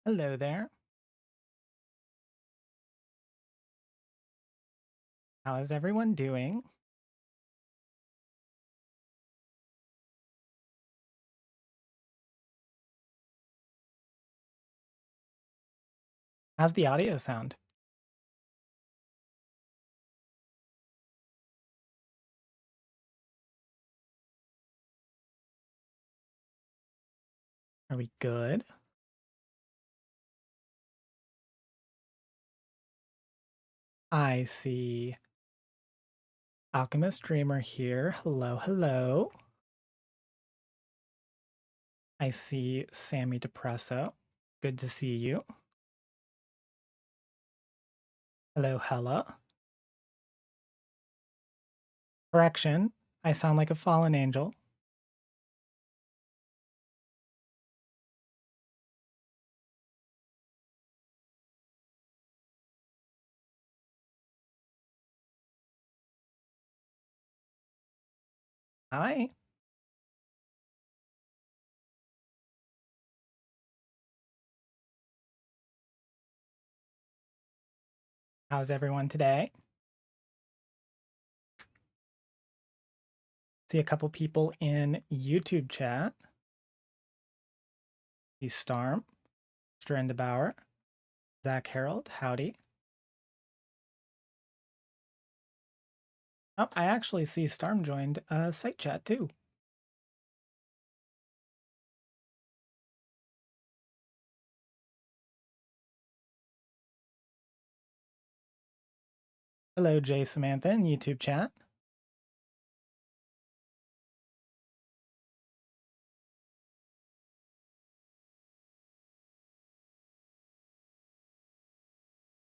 Hello there. How is everyone doing? How's the audio sound? Are we good? I see Alchemist Dreamer here. Hello, hello. I see Sammy Depresso. Good to see you. Hello, Hella. Correction, I sound like a fallen angel. Hi. How's everyone today? See a couple people in YouTube chat. He's Starm, Strandebauer, Zach Harold, howdy. Oh, I actually see Starm joined site chat too. Hello, Jay Samantha in YouTube chat.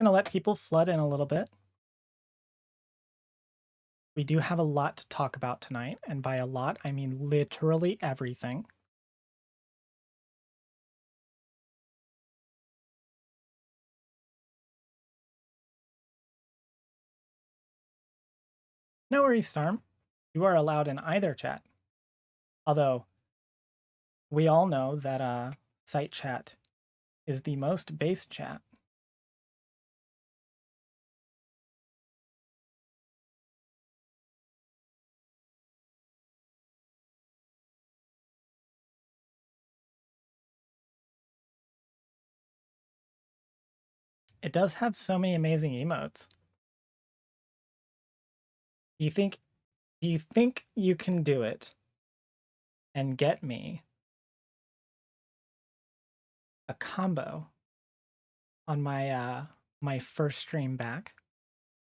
Gonna let people flood in a little bit. We do have a lot to talk about tonight, and by a lot, I mean literally everything. No worries, Storm. You are allowed in either chat. Although, we all know that site chat is the most base chat. It does have so many amazing emotes. Do you think you can do it and get me a combo on my my first stream back?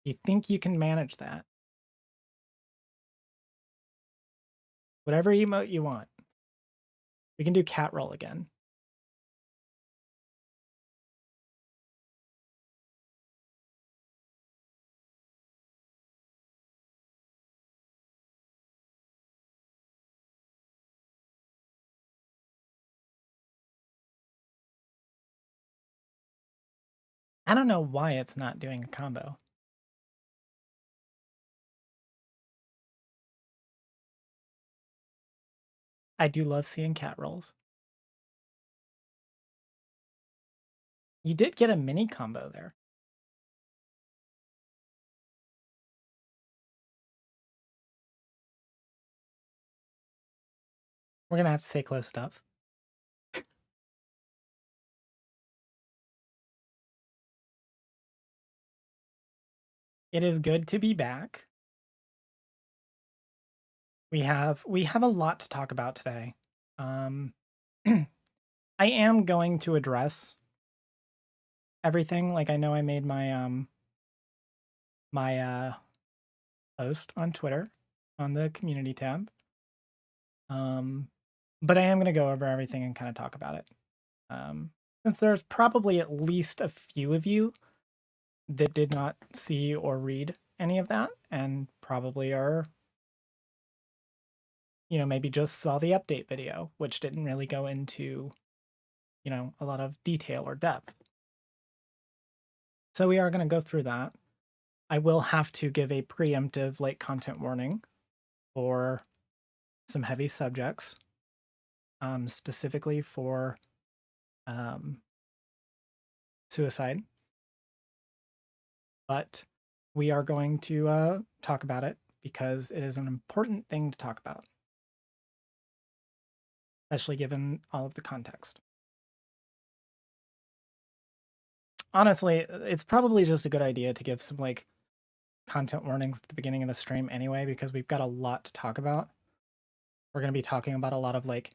Do you think you can manage that? Whatever emote you want. We can do cat roll again. I don't know why it's not doing a combo. I do love seeing cat rolls. You did get a mini combo there. We're gonna have to say close stuff. It is good to be back. We have a lot to talk about today. I am going to address everything. Like, I know I made my my post on Twitter on the community tab. But I am going to go over everything and kind of talk about it. Since there's probably at least a few of you that did not see or read any of that and probably are, you know, maybe just saw the update video, which didn't really go into, you know, a lot of detail or depth. So we are going to go through that. I will have to give a preemptive late content warning for some heavy subjects, specifically for suicide. But we are going to talk about it because it is an important thing to talk about, especially given all of the context. Honestly, it's probably just a good idea to give some like content warnings at the beginning of the stream anyway, because we've got a lot to talk about. We're going to be talking about a lot of like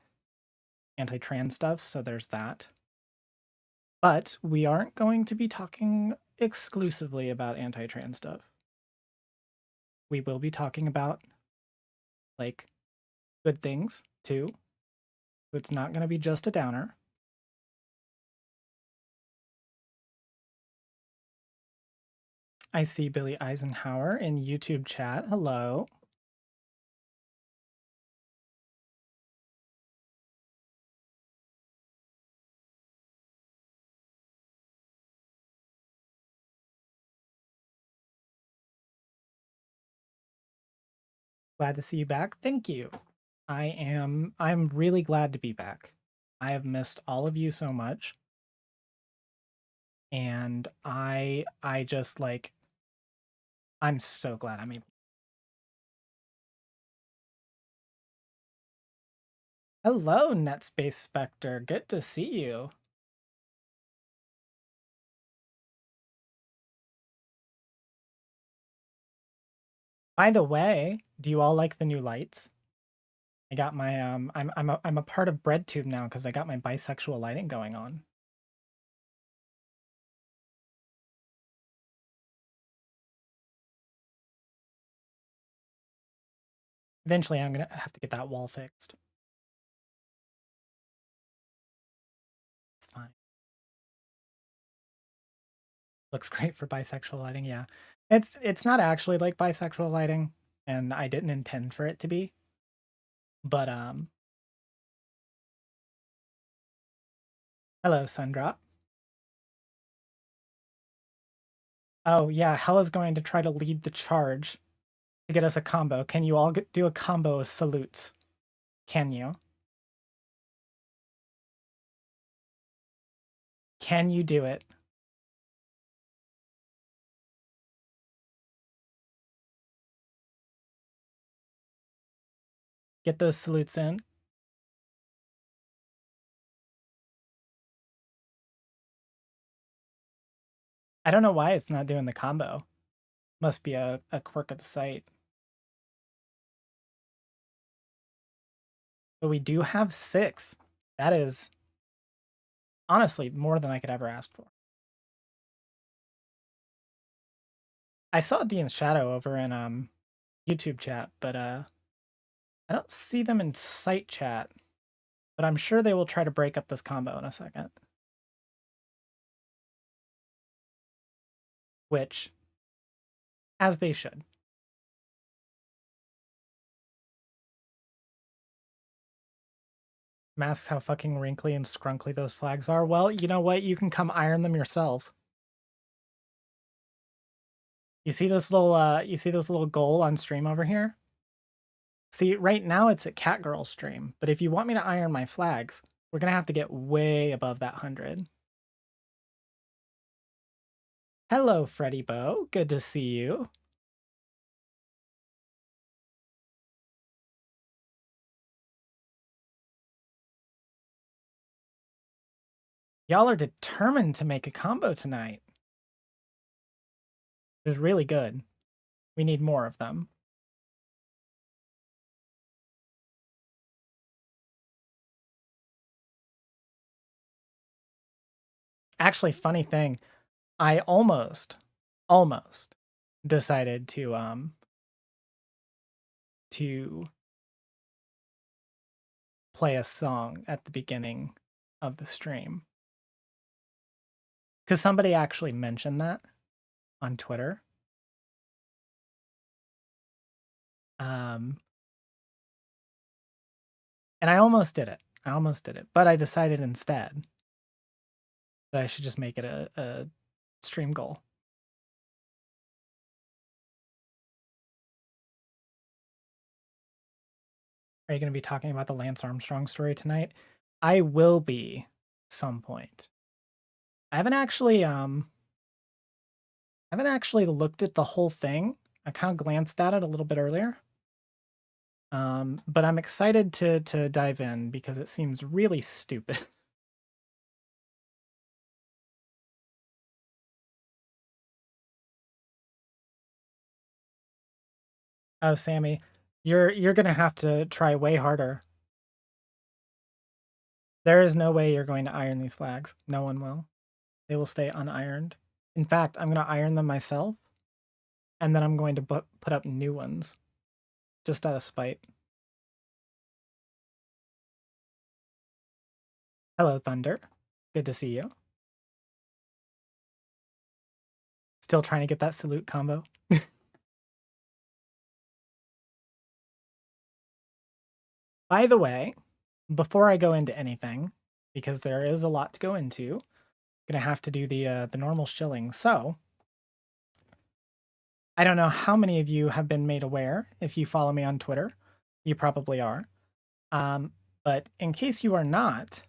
anti-trans stuff, so there's that. But we aren't going to be talking exclusively about anti-trans stuff. We will be talking about like good things too. It's not going to be just a downer. I see Billy Eisenhower in YouTube chat. Hello. Glad to see you back. Thank you. I'm really glad to be back. I have missed all of you so much. And I just like I'm so glad I'm able. Hello, NetSpace Spectre. Good to see you. By the way, do you all like the new lights? I got my I'm a part of BreadTube now because I got my bisexual lighting going on. Eventually I'm gonna have to get that wall fixed. It's fine. Looks great for bisexual lighting, yeah. It's not actually like bisexual lighting, and I didn't intend for it to be. But hello, Sundrop. Oh yeah, Hella's going to try to lead the charge to get us a combo. Can you all do a combo of salutes? Can you? Can you do it? Get those salutes in. I don't know why it's not doing the combo. Must be a quirk of the site. But we do have 6. That is honestly more than I could ever ask for. I saw Dean's shadow over in YouTube chat, but I don't see them in site chat, but I'm sure they will try to break up this combo in a second. Which, as they should. Masks how fucking wrinkly and scrunkly those flags are. Well, you know what? You can come iron them yourselves. You see this little goal on stream over here? See, right now it's at Catgirl stream, but if you want me to iron my flags, we're gonna have to get way above that 100. Hello, Freddy Bo. Good to see you. Y'all are determined to make a combo tonight. It's really good. We need more of them. Actually, funny thing, I almost decided to play a song at the beginning of the stream. Because somebody actually mentioned that on Twitter. And I almost did it. But I decided instead that I should just make it a stream goal. Are you going to be talking about the Lance Armstrong story tonight? I will be some point. I haven't actually looked at the whole thing. I kind of glanced at it a little bit earlier. But I'm excited to dive in because it seems really stupid. Oh, Sammy, you're gonna have to try way harder. There is no way you're going to iron these flags. No one will. They will stay unironed. In fact, I'm gonna iron them myself, and then I'm going to put up new ones, just out of spite. Hello, Thunder. Good to see you. Still trying to get that salute combo. By the way, before I go into anything, because there is a lot to go into, I'm gonna have to do the normal shilling. So, I don't know how many of you have been made aware. If you follow me on Twitter, you probably are. But in case you are not,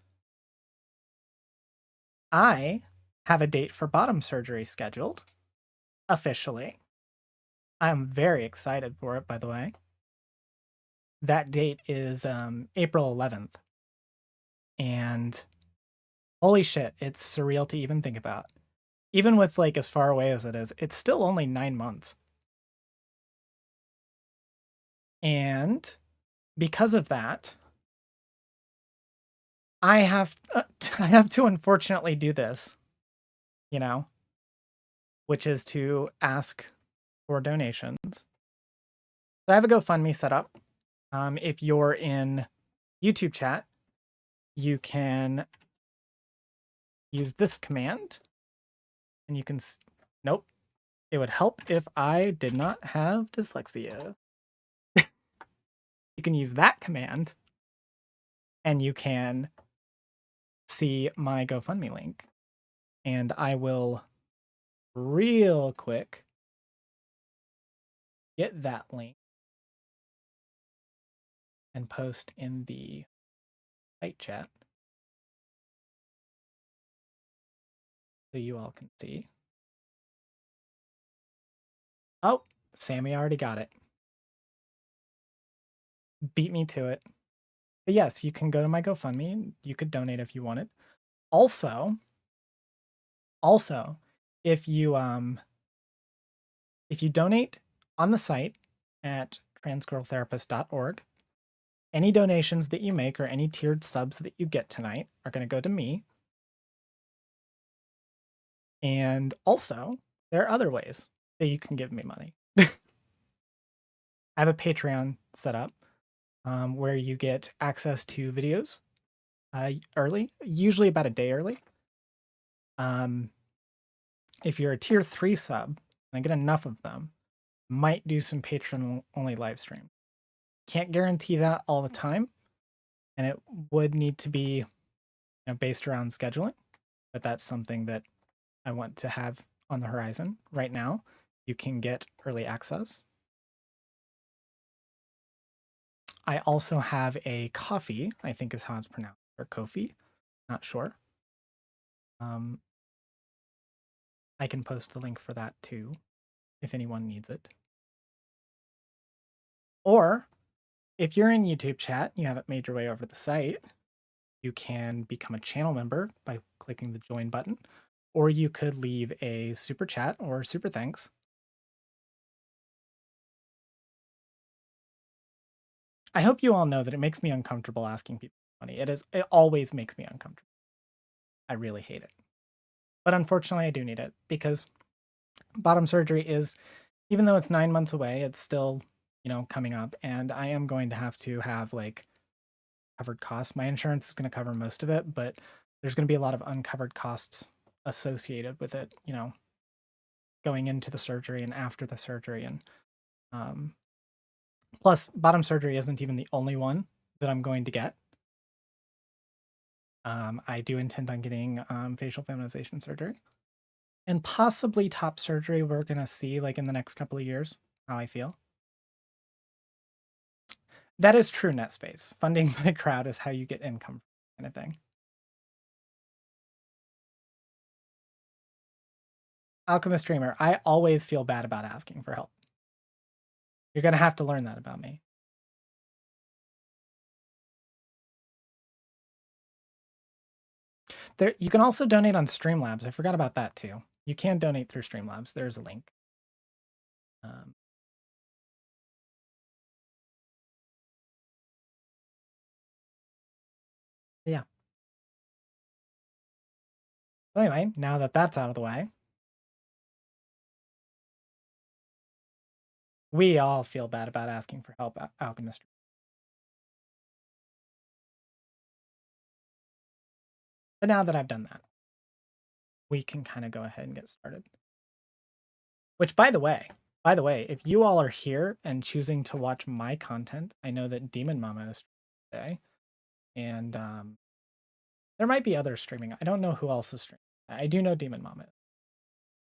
I have a date for bottom surgery scheduled, officially. I'm very excited for it, by the way. That date is April 11th. And holy shit, it's surreal to even think about. Even with like as far away as it is, it's still only 9 months. And because of that, I have to unfortunately do this, you know, which is to ask for donations. So I have a GoFundMe set up. If you're in YouTube chat, you can use this command, and you can. Nope. It would help if I did not have dyslexia. You can use that command, and you can see my GoFundMe link. And I will real quick get that link and post in the site chat so you all can see. Oh, Sammy already got it. Beat me to it. But yes, you can go to my GoFundMe. You could donate if you wanted. Also, if you donate on the site at transgirltherapist.org, any donations that you make or any tiered subs that you get tonight are going to go to me. And also, there are other ways that you can give me money. I have a Patreon set up. where you get access to videos early, usually about a day early. If you're a tier 3 sub, and I get enough of them, might do some Patreon only live stream. Can't guarantee that all the time, and it would need to be based around scheduling, but that's something that I want to have on the horizon. Right now, you can get early access. I also have a coffee, I think is how it's pronounced, or Ko-fi, not sure. I can post the link for that too, if anyone needs it. Or if you're in YouTube chat, you haven't made your way over to the site, you can become a channel member by clicking the join button, or you could leave a super chat or super thanks. I hope you all know that it makes me uncomfortable asking people money. It always makes me uncomfortable. I really hate it. But unfortunately, I do need it because bottom surgery is, even though it's 9 months away, it's still, coming up, and I am going to have like covered costs. My insurance is going to cover most of it, but there's going to be a lot of uncovered costs associated with it, going into the surgery and after the surgery. And plus, bottom surgery isn't even the only one that I'm going to get. I do intend on getting facial feminization surgery and possibly top surgery. We're going to see like in the next couple of years how I feel. That is true, NetSpace. Funding by crowd is how you get income, kind of thing. Alchemist Dreamer, I always feel bad about asking for help. You're going to have to learn that about me. There, you can also donate on Streamlabs. I forgot about that too. You can donate through Streamlabs. There's a link. Yeah. But anyway, now that that's out of the way, we all feel bad about asking for help, Alchemist. But now that I've done that, we can kind of go ahead and get started. Which, by the way, if you all are here and choosing to watch my content, I know that Demon Mama is today, and there might be others streaming. I don't know who else is streaming. I do know Demon Mama.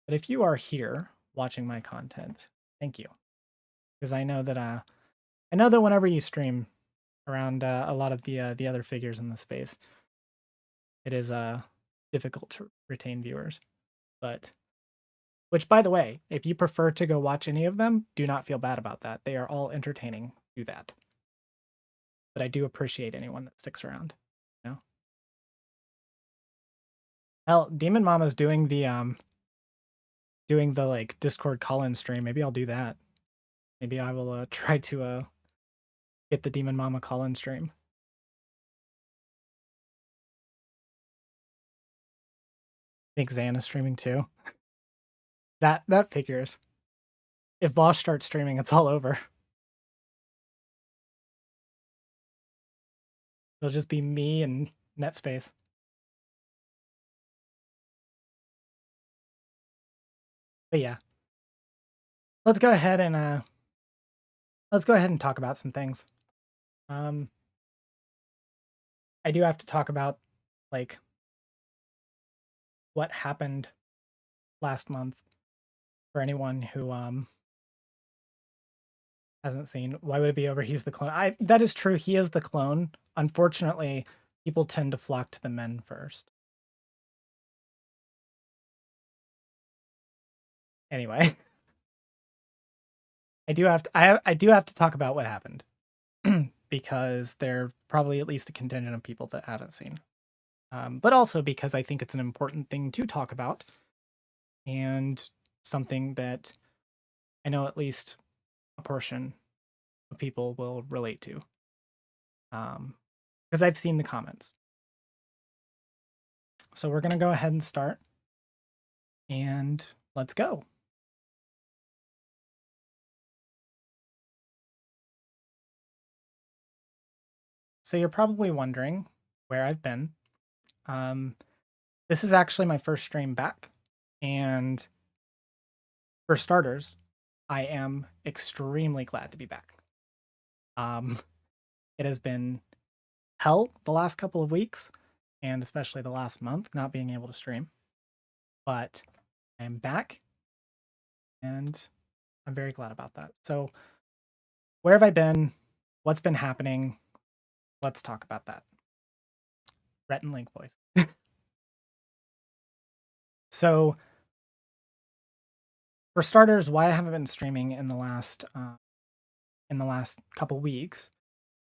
But if you are here watching my content, thank you. Because I know that whenever you stream around a lot of the other figures in the space, it is difficult to retain viewers. But which, by the way, if you prefer to go watch any of them, do not feel bad about that. They are all entertaining. Do that. But I do appreciate anyone that sticks around. Hell, Demon Mama's doing the like Discord call-in stream. Maybe I'll do that. Maybe I will try to get the Demon Mama call-in stream. I think Zan is streaming too. That figures. If Bosch starts streaming, it's all over. It'll just be me and NetSpace. But yeah. Let's go ahead and talk about some things. I do have to talk about like what happened last month for anyone who hasn't seen. Why would it be over? He's the clone. That is true. He is the clone. Unfortunately, people tend to flock to the men first. Anyway, I do have to talk about what happened because there are probably at least a contingent of people that haven't seen. But also because I think it's an important thing to talk about and something that I know at least a portion of people will relate to. Because I've seen the comments. So we're going to go ahead and start. And let's go. So you're probably wondering where I've been. Um, this is actually my first stream back, and for starters, I am extremely glad to be back. Um, it has been hell the last couple of weeks, and especially the last month, not being able to stream. But I am back, and I'm very glad about that. So, where have I been? What's been happening? Let's talk about that. Rhett and Link voice. So, for starters, why I haven't been streaming in the last couple weeks,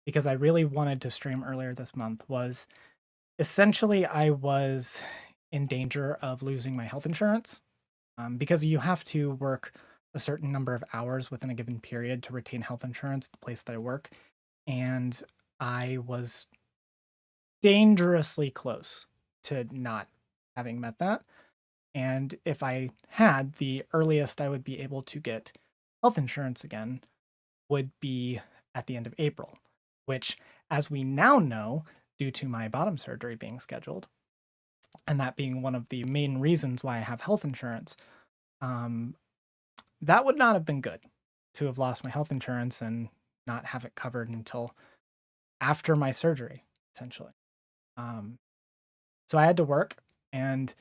because I really wanted to stream earlier this month, was essentially I was in danger of losing my health insurance, because you have to work a certain number of hours within a given period to retain health insurance at the place that I work, and I was dangerously close to not having met that. And if I had, the earliest I would be able to get health insurance again would be at the end of April, which, as we now know, due to my bottom surgery being scheduled, and that being one of the main reasons why I have health insurance, that would not have been good to have lost my health insurance and not have it covered until after my surgery, essentially. So I had to work, and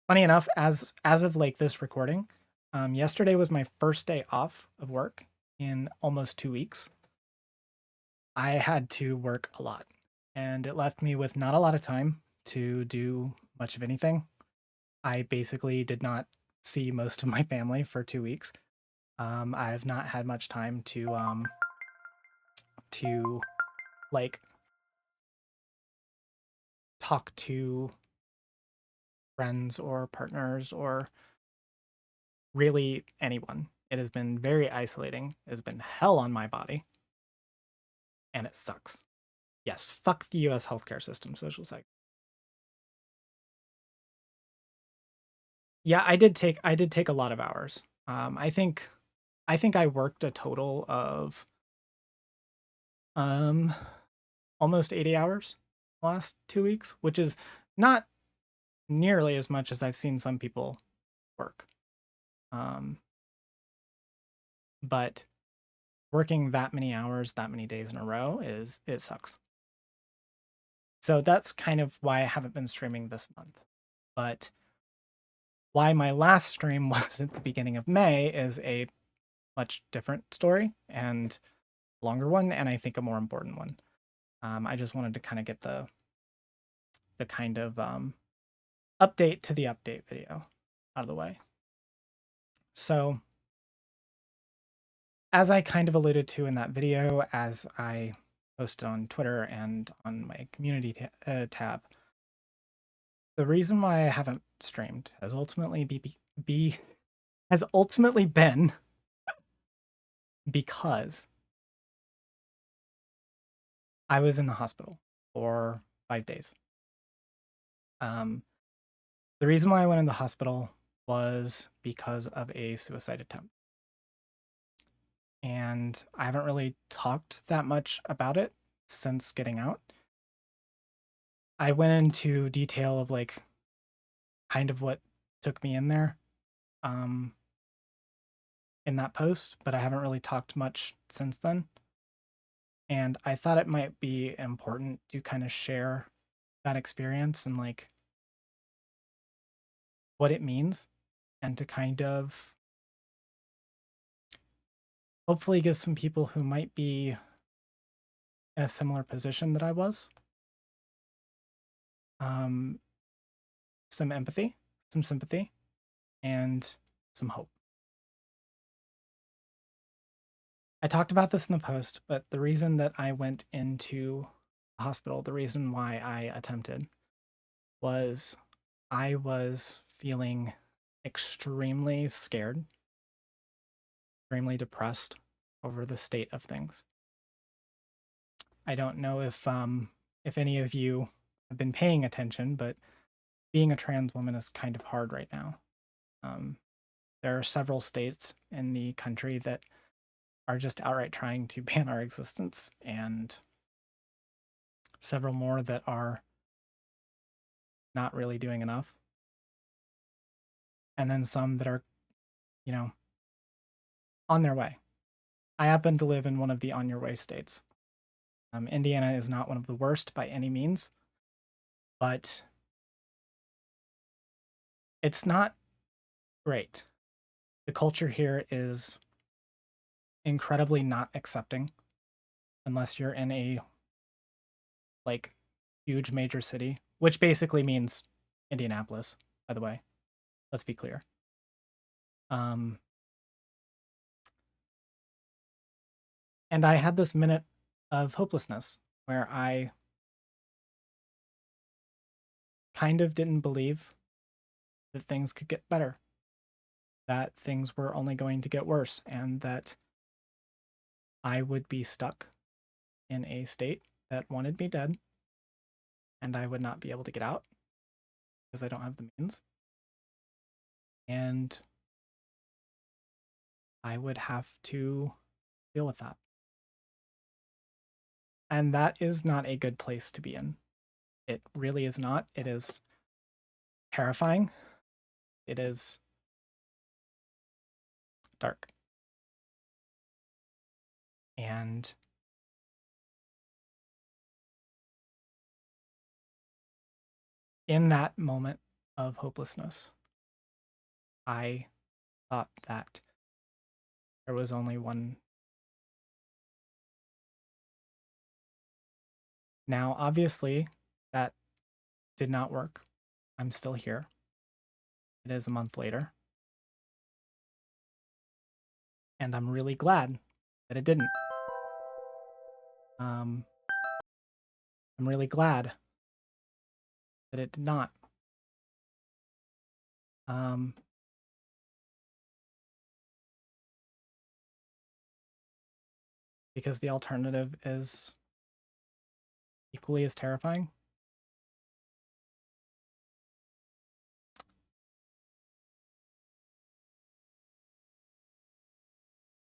funny enough, as of like this recording, yesterday was my first day off of work in almost 2 weeks. I had to work a lot, and it left me with not a lot of time to do much of anything. I basically did not see most of my family for 2 weeks. I have not had much time to like talk to friends or partners or really anyone. It has been very isolating. It has been hell on my body, and it sucks. Yes, fuck the US healthcare system, social sec. Yeah, I did take a lot of hours. I think I worked a total of um almost 80 hours last 2 weeks, which is not nearly as much as I've seen some people work. Um, but working that many hours, that many days in a row it sucks. So that's kind of why I haven't been streaming this month. But why my last stream was at the beginning of May is a much different story and longer one, and I think a more important one. I just wanted to kind of get the kind of update to the update video out of the way. So, as I kind of alluded to in that video, as I posted on Twitter and on my community tab, the reason why I haven't streamed has ultimately been because I was in the hospital for 5 days. The reason why I went in the hospital was because of a suicide attempt. And I haven't really talked that much about it since getting out. I went into detail of like kind of what took me in there in that post, but I haven't really talked much since then. And I thought it might be important to kind of share that experience and like what it means, and to kind of hopefully give some people who might be in a similar position that I was um, some empathy, some sympathy, and some hope. I talked about this in the post, but the reason that I went into the hospital, the reason why I attempted, was I was feeling extremely scared, extremely depressed over the state of things. I don't know if any of you have been paying attention, but being a trans woman is kind of hard right now. There are several states in the country that are just outright trying to ban our existence, and several more that are not really doing enough. And then some that are, you know, on their way. I happen to live in one of the on your way states. Indiana is not one of the worst by any means, but it's not great. The culture here is incredibly not accepting unless you're in a like huge major city, which basically means Indianapolis, by the way. Let's be clear. And I had this minute of hopelessness where I kind of didn't believe that things could get better, that things were only going to get worse, and that I would be stuck in a state that wanted me dead, and I would not be able to get out because I don't have the means. And I would have to deal with that. And that is not a good place to be in. It really is not. It is terrifying. It is dark. And in that moment of hopelessness, I thought that there was only one. Now, obviously, that did not work. I'm still here. It is a month later. And I'm really glad that it didn't. I'm really glad that it did not. Because the alternative is equally as terrifying.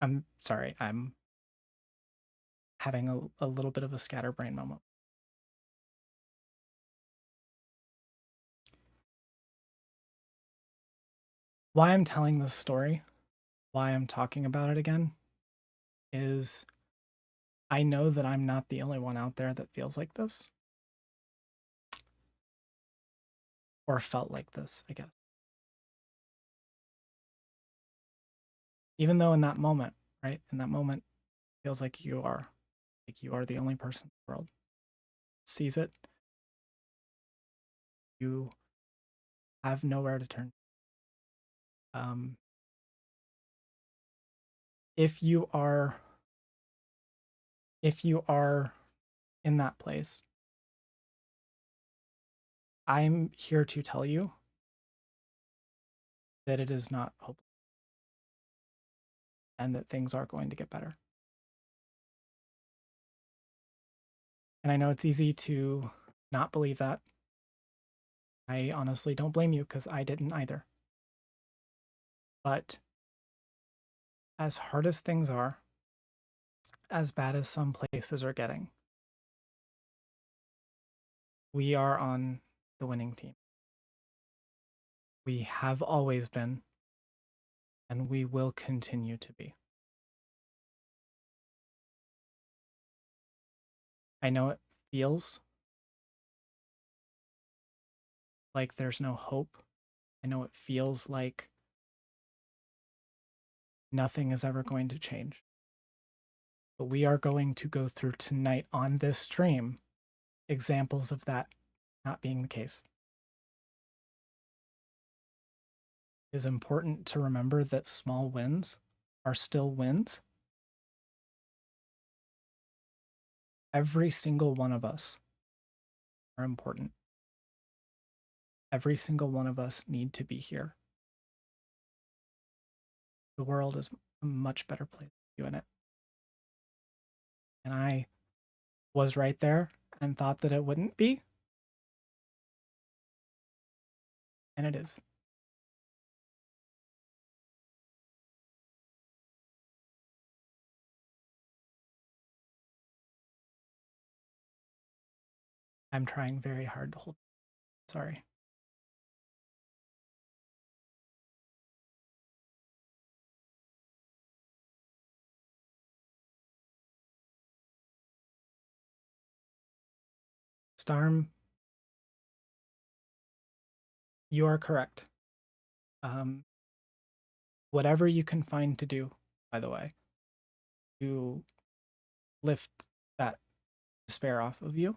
I'm sorry, I'm having a little bit of a scatterbrain moment. Why I'm telling this story, why I'm talking about it again, is I know that I'm not the only one out there that feels like this. Or felt like this, I guess. Even though in that moment, right? In that moment, it feels like you are the only person in the world sees it. You have nowhere to turn. If you are in that place, I'm here to tell you that it is not hopeless and that things are going to get better. And I know it's easy to not believe that. I honestly don't blame you because I didn't either. But as hard as things are, as bad as some places are getting, we are on the winning team. We have always been, and we will continue to be. I know it feels like there's no hope. I know it feels like nothing is ever going to change. But we are going to go through tonight on this stream examples of that not being the case. It is important to remember that small wins are still wins. Every single one of us are important. Every single one of us need to be here. The world is a much better place with you in it. And I was right there and thought that it wouldn't be. And it is. I'm trying very hard to hold. Sorry. Starm, you are correct. Whatever you can find to do, by the way, to lift that despair off of you,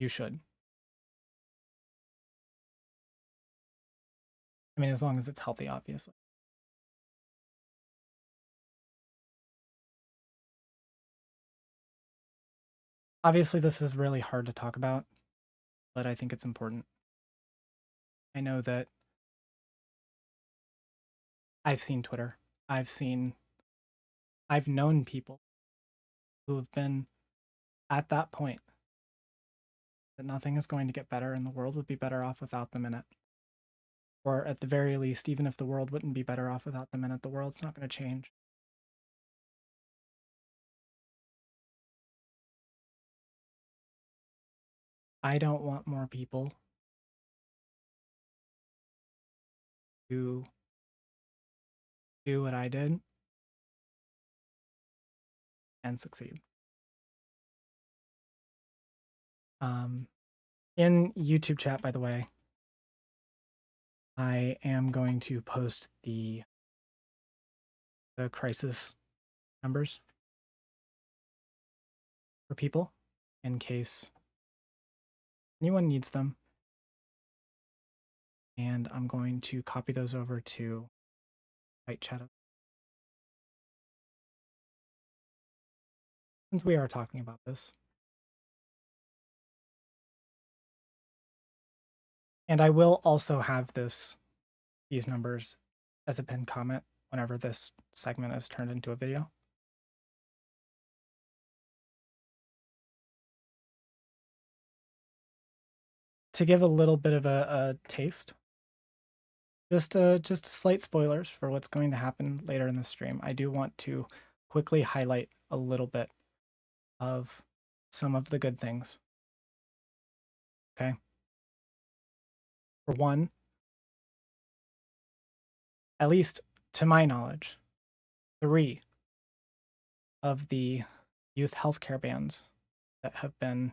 you should. I mean, as long as it's healthy, obviously. Obviously, this is really hard to talk about, but I think it's important. I know that I've seen Twitter. I've known people who have been at that point that nothing is going to get better and the world would be better off without them in it. Or at the very least, even if the world wouldn't be better off without them in it, the world's not going to change. I don't want more people to do what I did and succeed. In YouTube chat, by the way, I am going to post the crisis numbers for people in case anyone needs them. And I'm going to copy those over to Fight Chat. Since we are talking about this. And I will also have these numbers as a pinned comment whenever this segment is turned into a video. To give a little bit of a taste, just slight spoilers for what's going to happen later in the stream. I do want to quickly highlight a little bit of some of the good things. Okay. For one, at least to my knowledge, 3 of the youth healthcare bans that have been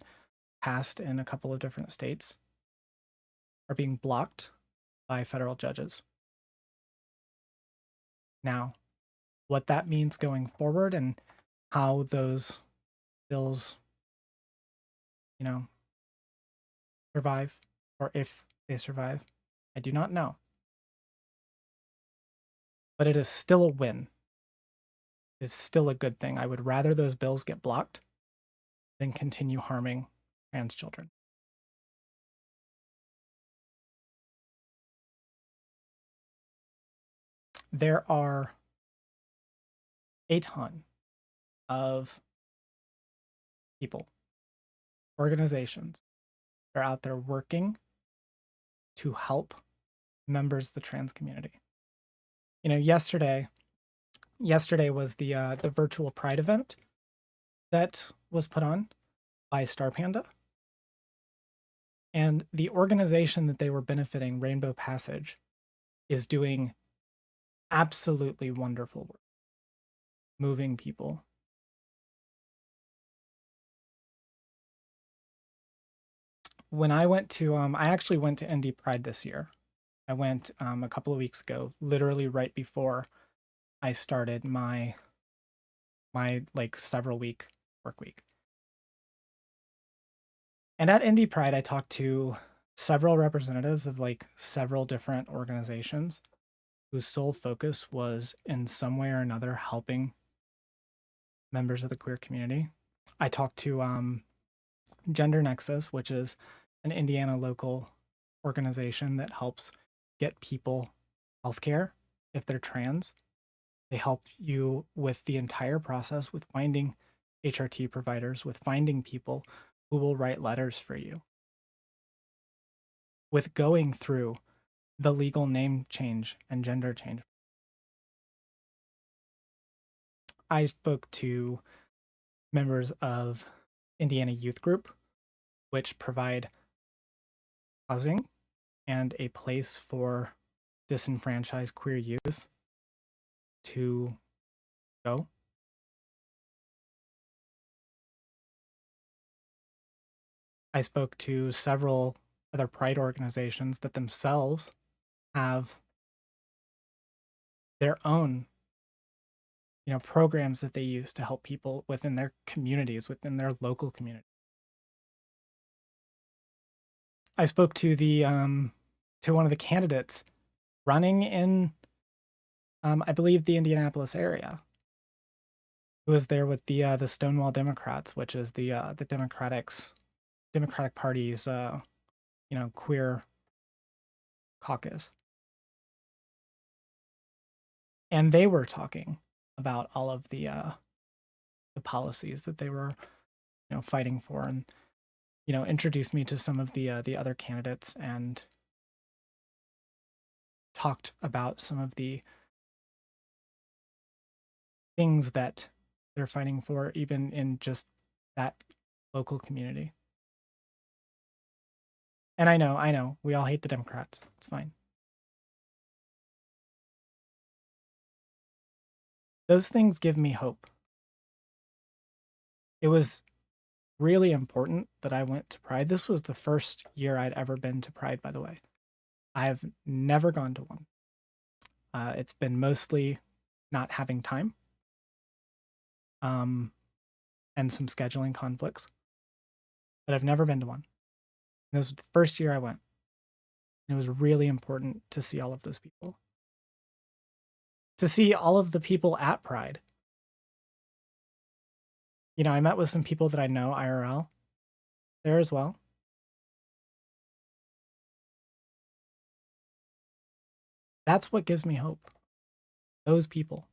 passed in a couple of different states are being blocked by federal judges. Now, what that means going forward and how those bills, survive, or if they survive, I do not know. But it is still a win. It's still a good thing. I would rather those bills get blocked than continue harming trans children. There are a ton of people, organizations that are out there working to help members of the trans community. Yesterday was the virtual Pride event that was put on by Star Panda. And the organization that they were benefiting, Rainbow Passage, is doing absolutely wonderful work, moving people. When I went to, I actually went to Indie Pride this year. I went a couple of weeks ago, literally right before I started my like several week work week. And at Indie Pride, I talked to several representatives of like several different organizations whose sole focus was in some way or another helping members of the queer community. I talked to Gender Nexus, which is an Indiana local organization that helps get people healthcare if they're trans. They help you with the entire process, with finding HRT providers, with finding people who will write letters for you, with going through the legal name change and gender change. I spoke to members of Indiana Youth Group, which provide housing and a place for disenfranchised queer youth to go. I spoke to several other pride organizations that themselves have their own, programs that they use to help people within their communities, within their local community. I spoke to one of the candidates running in, I believe, the Indianapolis area, who was there with the Stonewall Democrats, which is the Democratic Party's queer caucus. And they were talking about all of the policies that they were, fighting for, and introduced me to some of the other candidates and talked about some of the things that they're fighting for, even in just that local community. And I know, we all hate the Democrats. It's fine. Those things give me hope. It was really important that I went to Pride. This was the first year I'd ever been to Pride, by the way. I've never gone to one. It's been mostly not having time, and some scheduling conflicts, but I've never been to one. And this was the first year I went. And it was really important to see all of those people. To see all of the people at Pride. I met with some people that I know IRL there as well. That's what gives me hope. Those people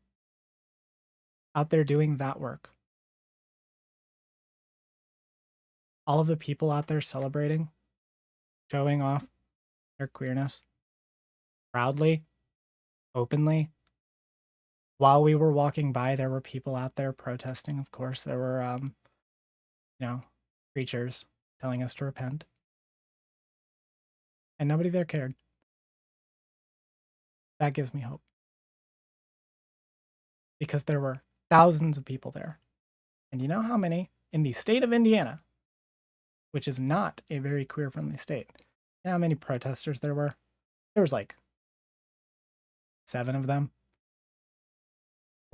out there doing that work. All of the people out there celebrating, showing off their queerness proudly, openly. While we were walking by, there were people out there protesting. Of course, there were, preachers telling us to repent. And nobody there cared. That gives me hope. Because there were thousands of people there. And you know how many in the state of Indiana, which is not a very queer-friendly state, you know how many protesters there were? There was like 7 of them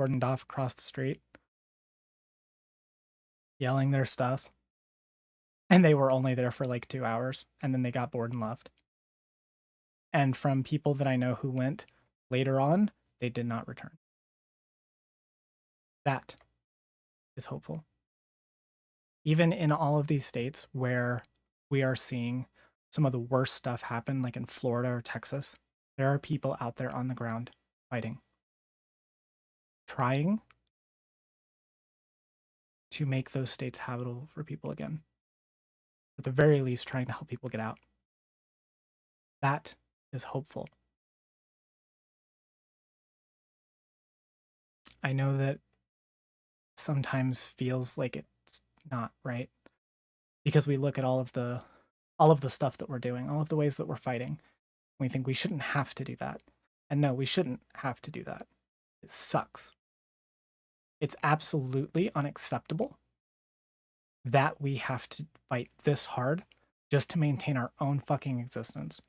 cordoned off across the street, yelling their stuff. And they were only there for like 2 hours, and then they got bored and left. And from people that I know who went later on, they did not return. That is hopeful. Even in all of these states where we are seeing some of the worst stuff happen, like in Florida or Texas, there are people out there on the ground fighting, trying to make those states habitable for people again. At the very least, trying to help people get out. That is hopeful. I know that sometimes feels like it's not, right? Because we look at all of the stuff that we're doing, all of the ways that we're fighting. We think we shouldn't have to do that. And no, we shouldn't have to do that. It sucks. It's absolutely unacceptable that we have to fight this hard just to maintain our own fucking existence.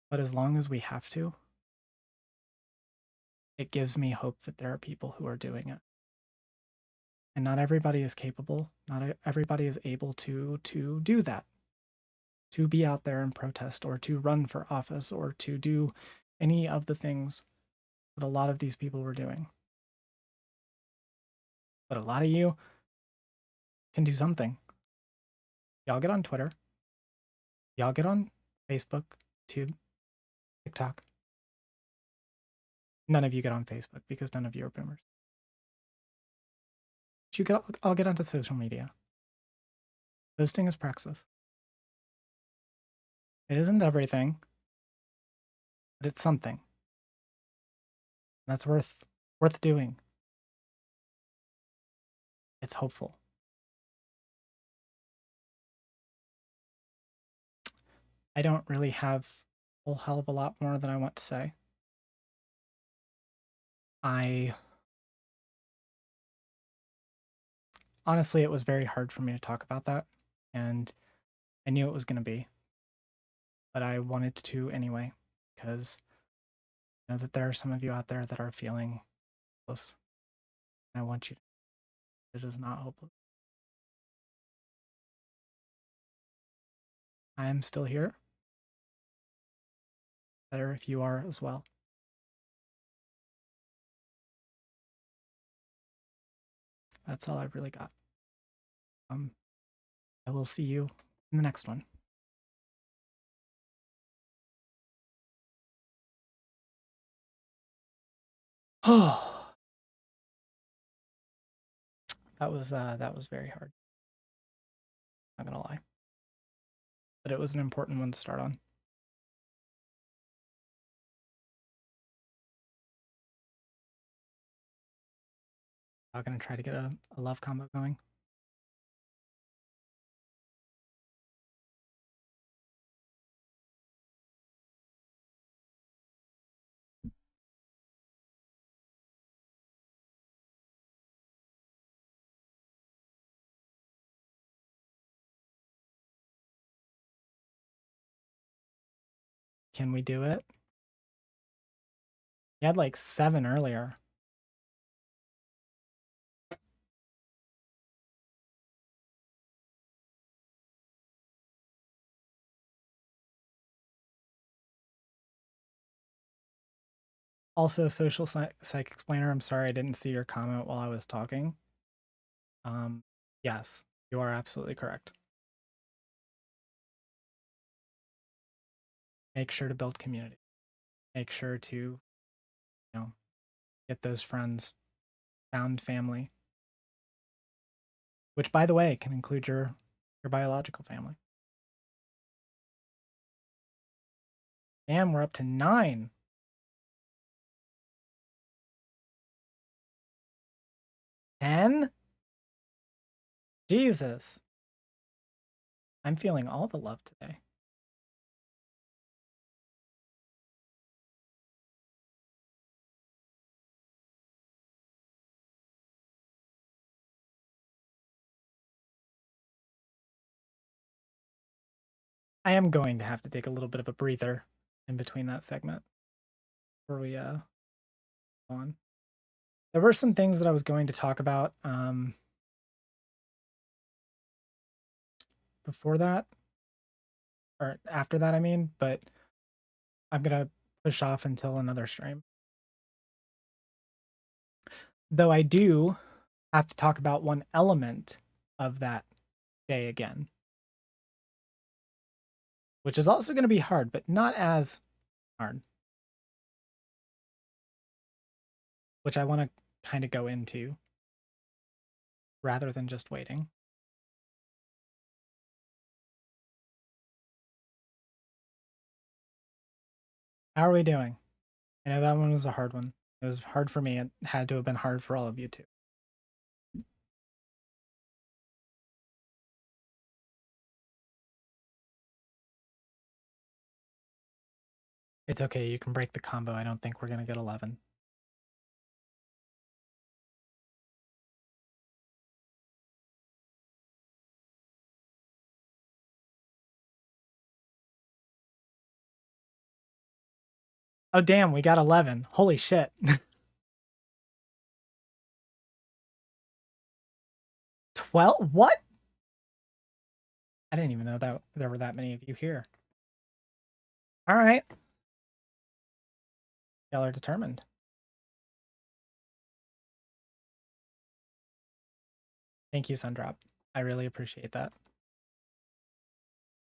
But as long as we have to, it gives me hope that there are people who are doing it. And not everybody is capable. Not everybody is able to do that. To be out there and protest, or to run for office, or to do any of the things that a lot of these people were doing. But a lot of you can do something. Y'all get on Twitter. Y'all get on Facebook, YouTube, TikTok. None of you get on Facebook because none of you are boomers. But I'll get onto social media. Posting is praxis. It isn't everything, but it's something. That's worth doing. it's hopeful. I don't really have a whole hell of a lot more than I want to say. Honestly, it was very hard for me to talk about that, and I knew it was going to be, but I wanted to anyway, because I know that there are some of you out there that are feeling hopeless, and I want you to, it is not hopeless. I am still here. Better if you are as well. That's all I've really got. I will see you in the next one. Oh, that was very hard. Not gonna lie, but it was an important one to start on. I'm gonna try to get a love combo going. Can we do it? You had like 7 earlier. Also, social psych explainer, I'm sorry I didn't see your comment while I was talking. Yes, you are absolutely correct. Make sure to build community. Make sure to, you know, get those friends, found family, which by the way can include your biological family. And we're up to 9. 10? Jesus. I'm feeling all the love today. I am going to have to take a little bit of a breather in between that segment before we go on. There were some things that I was going to talk about before that, or after that, I mean, but I'm gonna push off until another stream. Though I do have to talk about one element of that day again, which is also going to be hard, but not as hard, which I want to kind of go into rather than just waiting. How are we doing? I know that one was a hard one. It was hard for me. It had to have been hard for all of you too. It's okay. You can break the combo. I don't think we're going to get 11. Oh, damn. We got 11. Holy shit. 12? What? I didn't even know that there were that many of you here. All right. Y'all are determined. Thank you, Sundrop. I really appreciate that.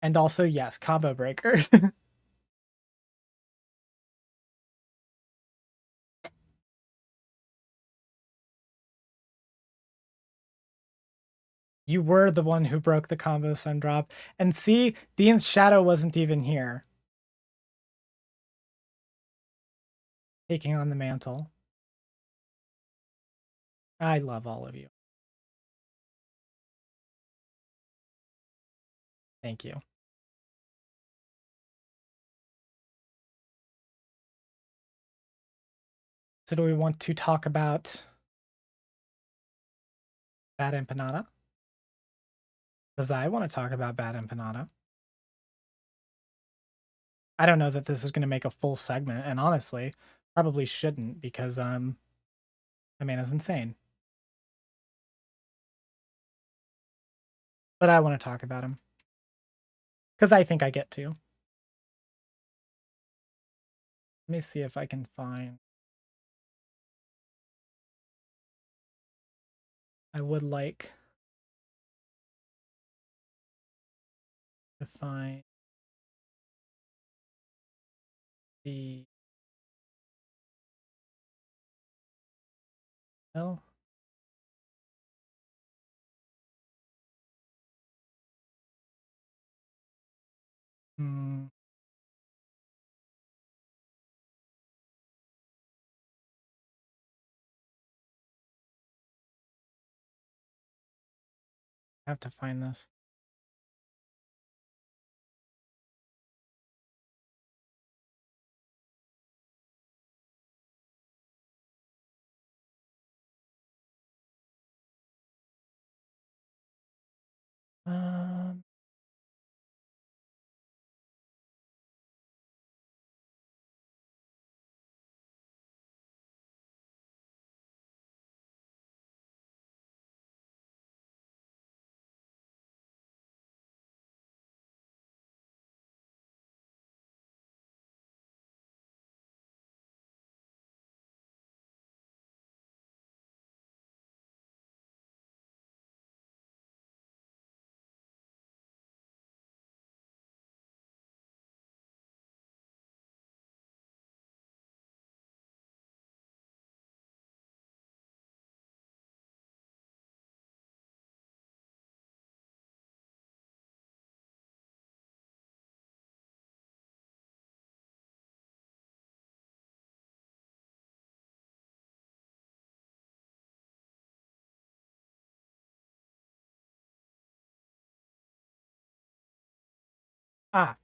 And also, yes, combo breaker. You were the one who broke the combo, Sundrop. And see, Dean's shadow wasn't even here. Taking on the mantle. I love all of you. Thank you. So do we want to talk about BadEmpanada? Because I want to talk about BadEmpanada. I don't know that this is going to make a full segment, and honestly, probably shouldn't because the man is insane. But I want to talk about him because I think I get to. Let me see if I can find. I would like to find the. Well, hmm. I have to find this. Um,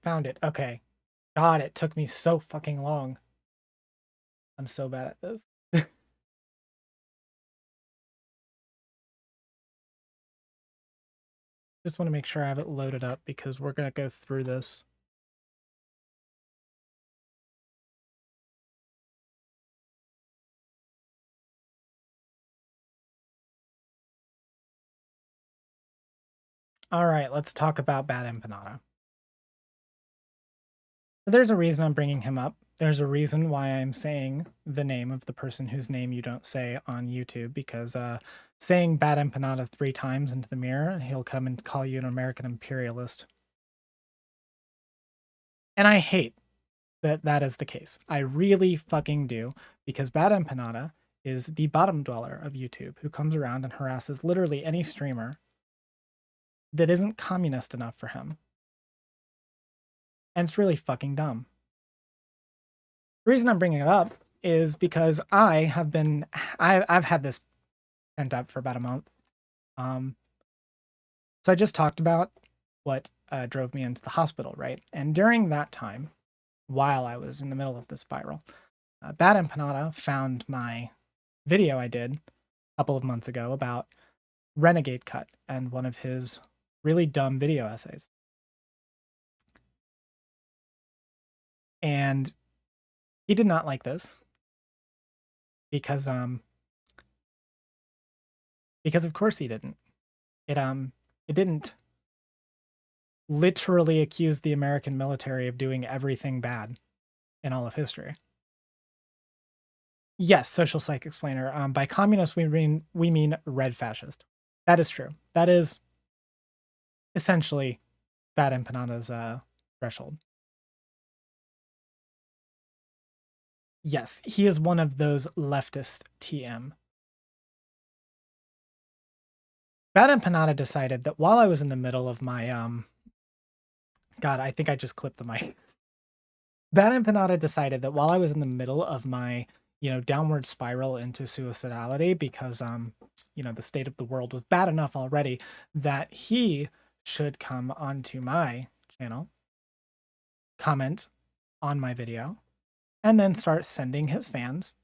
Found it. Okay. God, it took me so fucking long. I'm so bad at this. Just want to make sure I have it loaded up because we're going to go through this. All right, let's talk about BadEmpanada. There's a reason I'm bringing him up. There's a reason why I'm saying the name of the person whose name you don't say on YouTube, because saying BadEmpanada 3 times into the mirror, he'll come and call you an American imperialist. And I hate that that is the case. I really fucking do, because BadEmpanada is the bottom dweller of YouTube who comes around and harasses literally any streamer that isn't communist enough for him. And it's really fucking dumb. The reason I'm bringing it up is because I've had this pent up for about a month. So I just talked about what drove me into the hospital, right? And during that time, while I was in the middle of the spiral, BadEmpanada found my video I did a couple of months ago about Renegade Cut and one of his really dumb video essays. And he did not like this because of course he didn't. It didn't literally accuse the American military of doing everything bad in all of history. Yes, social psych explainer. By communist we mean red fascist. That is true. That is essentially BadEmpanada's threshold. Yes, he is one of those leftist TM. BadEmpanada decided that while I was in the middle of my God, I think I just clipped the mic. BadEmpanada decided that while I was in the middle of my, downward spiral into suicidality because the state of the world was bad enough already, that he should come onto my channel, comment on my video, and then start sending his fans,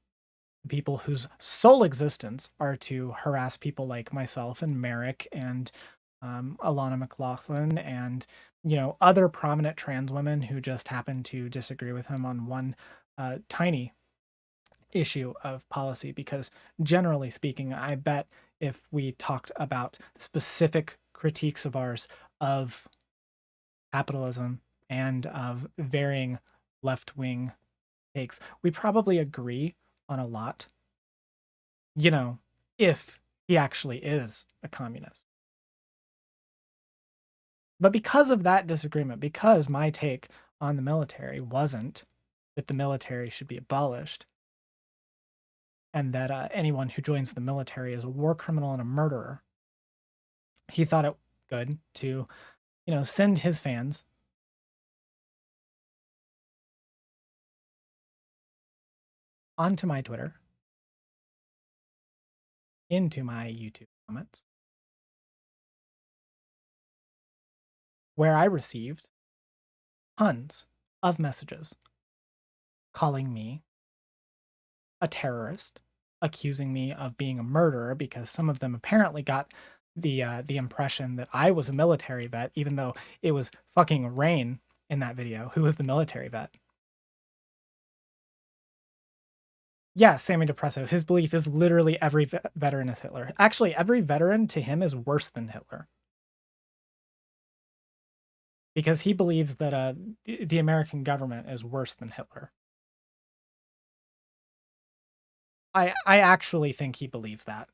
people whose sole existence are to harass people like myself and Merrick and Alana McLaughlin and, you know, other prominent trans women who just happen to disagree with him on one tiny issue of policy. Because generally speaking, I bet if we talked about specific critiques of ours of capitalism and of varying left-wing takes, we probably agree on a lot, you know, if he actually is a communist. But because of that disagreement, because my take on the military wasn't that the military should be abolished and that anyone who joins the military is a war criminal and a murderer, he thought it good to, you know, send his fans onto my Twitter, into my YouTube comments, where I received tons of messages calling me a terrorist, accusing me of being a murderer, because some of them apparently got the impression that I was a military vet, even though it was fucking Rain in that video who was the military vet. Yeah, Sammy Depresso. His belief is literally every veteran is Hitler. Actually, every veteran to him is worse than Hitler. Because he believes that the American government is worse than Hitler. I actually think he believes that.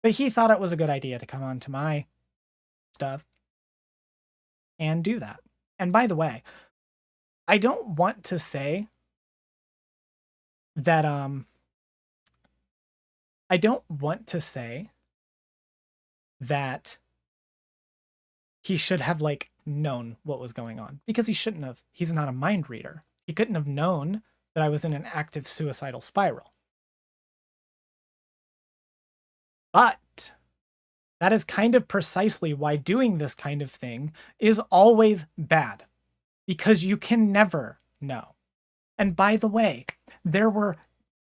But he thought it was a good idea to come on to my stuff and do that. And by the way, I don't want to say that I don't want to say that he should have like known what was going on, because he shouldn't have. He's not a mind reader. He couldn't have known that I was in an active suicidal spiral. But that is kind of precisely why doing this kind of thing is always bad, because you can never know. And by the way, there were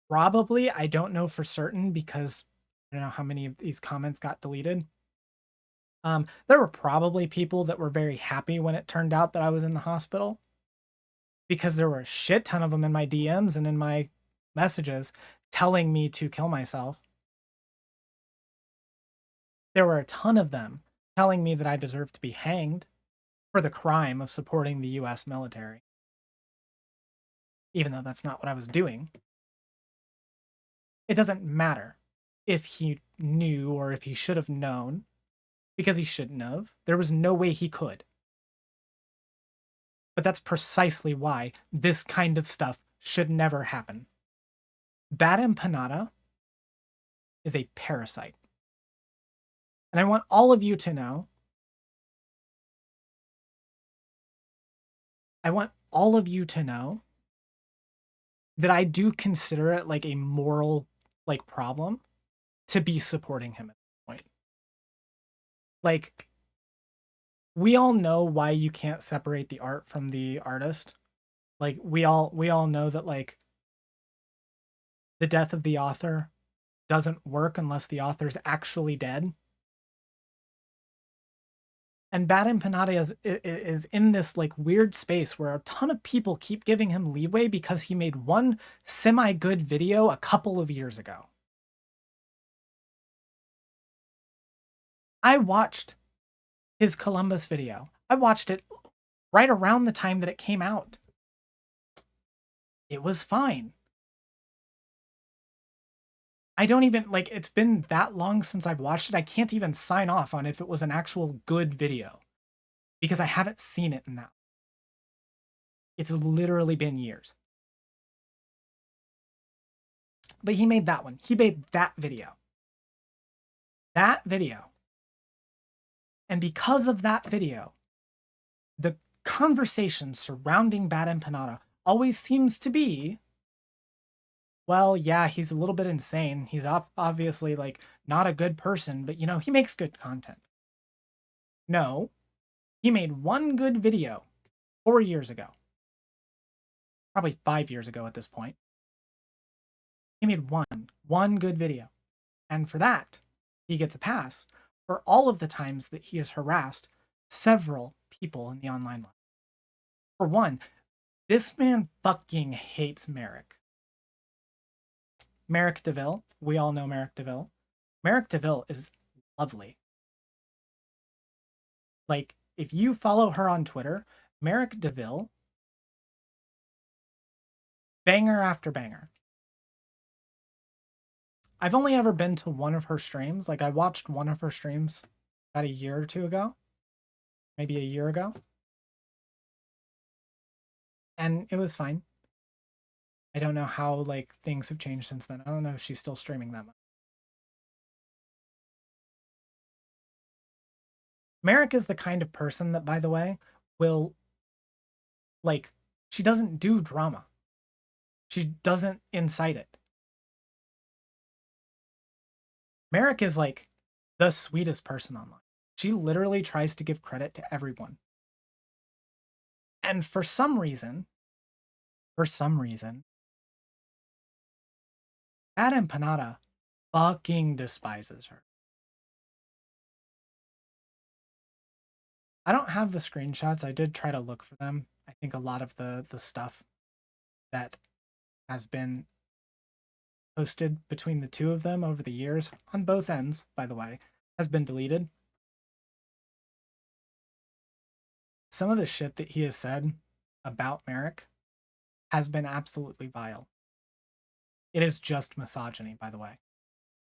probably, I don't know for certain because I don't know how many of these comments got deleted. There were probably people that were very happy when it turned out that I was in the hospital, because there were a shit ton of them in my DMs and in my messages telling me to kill myself. There were a ton of them telling me that I deserved to be hanged for the crime of supporting the US military, even though that's not what I was doing. It doesn't matter if he knew or if he should have known, because he shouldn't have. There was no way he could. But that's precisely why this kind of stuff should never happen. BadEmpanada is a parasite. And I want all of you to know, that I do consider it like a moral like problem to be supporting him at this point. Like, we all know why you can't separate the art from the artist. Like, we all know that like the death of the author doesn't work unless the author's actually dead. And BadEmpanada is in this like weird space where a ton of people keep giving him leeway because he made one semi-good video a couple of years ago. I watched his Columbus video. I watched it right around the time that it came out. It was fine. I don't even, like, it's been that long since I've watched it, I can't even sign off on if it was an actual good video, because I haven't seen it in that. It's literally been years. But he made that one. He made that video. That video. And because of that video, the conversation surrounding BadEmpanada always seems to be, well, yeah, he's a little bit insane. He's obviously like not a good person, but you know, he makes good content. No, he made one good video 4 years ago, probably 5 years ago at this point. He made one good video. And for that, he gets a pass for all of the times that he has harassed several people in the online life. For one, this man fucking hates Merrick. Merrick DeVille. We all know Merrick DeVille. Merrick DeVille is lovely. Like, if you follow her on Twitter, Merrick DeVille, banger after banger. I've only ever been to one of her streams. Like, I watched one of her streams about a year or two ago, maybe a year ago. And it was fine. I don't know how, like, things have changed since then. I don't know if she's still streaming that much. Merrick is the kind of person that, by the way, will, like, she doesn't do drama. She doesn't incite it. Merrick is, like, the sweetest person online. She literally tries to give credit to everyone. And for some reason, BadEmpanada fucking despises her. I don't have the screenshots. I did try to look for them. I think a lot of the stuff that has been posted between the two of them over the years, on both ends, by the way, has been deleted. Some of the shit that he has said about Merrick has been absolutely vile. It is just misogyny, by the way.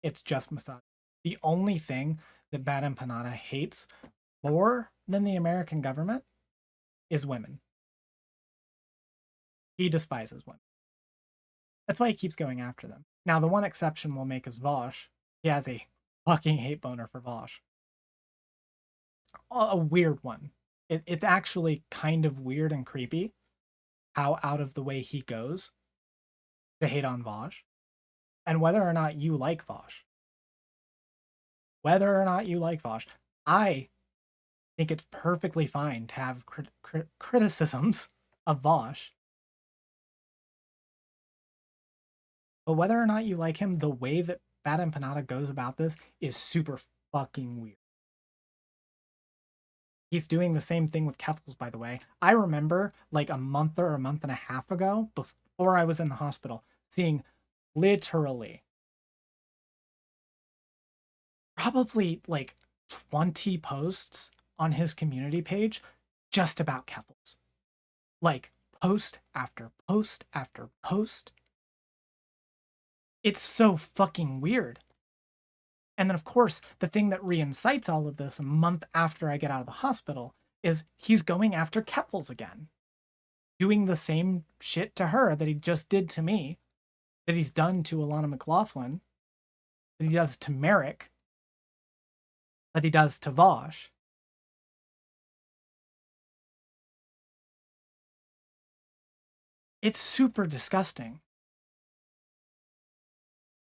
It's just misogyny. The only thing that BadEmpanada hates more than the American government is women. He despises women. That's why he keeps going after them. Now, the one exception we'll make is Vosh. He has a fucking hate boner for Vosh. A weird one. It's actually kind of weird and creepy how out of the way he goes to hate on Vosh. And whether or not you like Vosh, I think it's perfectly fine to have criticisms of Vosh. But whether or not you like him, the way that BadEmpanada goes about this is super fucking weird. He's doing the same thing with Keffels, by the way. I remember like a month or a month and a half ago, before I was in the hospital, seeing literally probably like 20 posts on his community page just about Keffels. Like post after post after post. It's so fucking weird. And then, of course, the thing that reincites all of this a month after I get out of the hospital is he's going after Keffels again, doing the same shit to her that he just did to me, that he's done to Alana McLaughlin, that he does to Merrick, that he does to Vosh. It's super disgusting.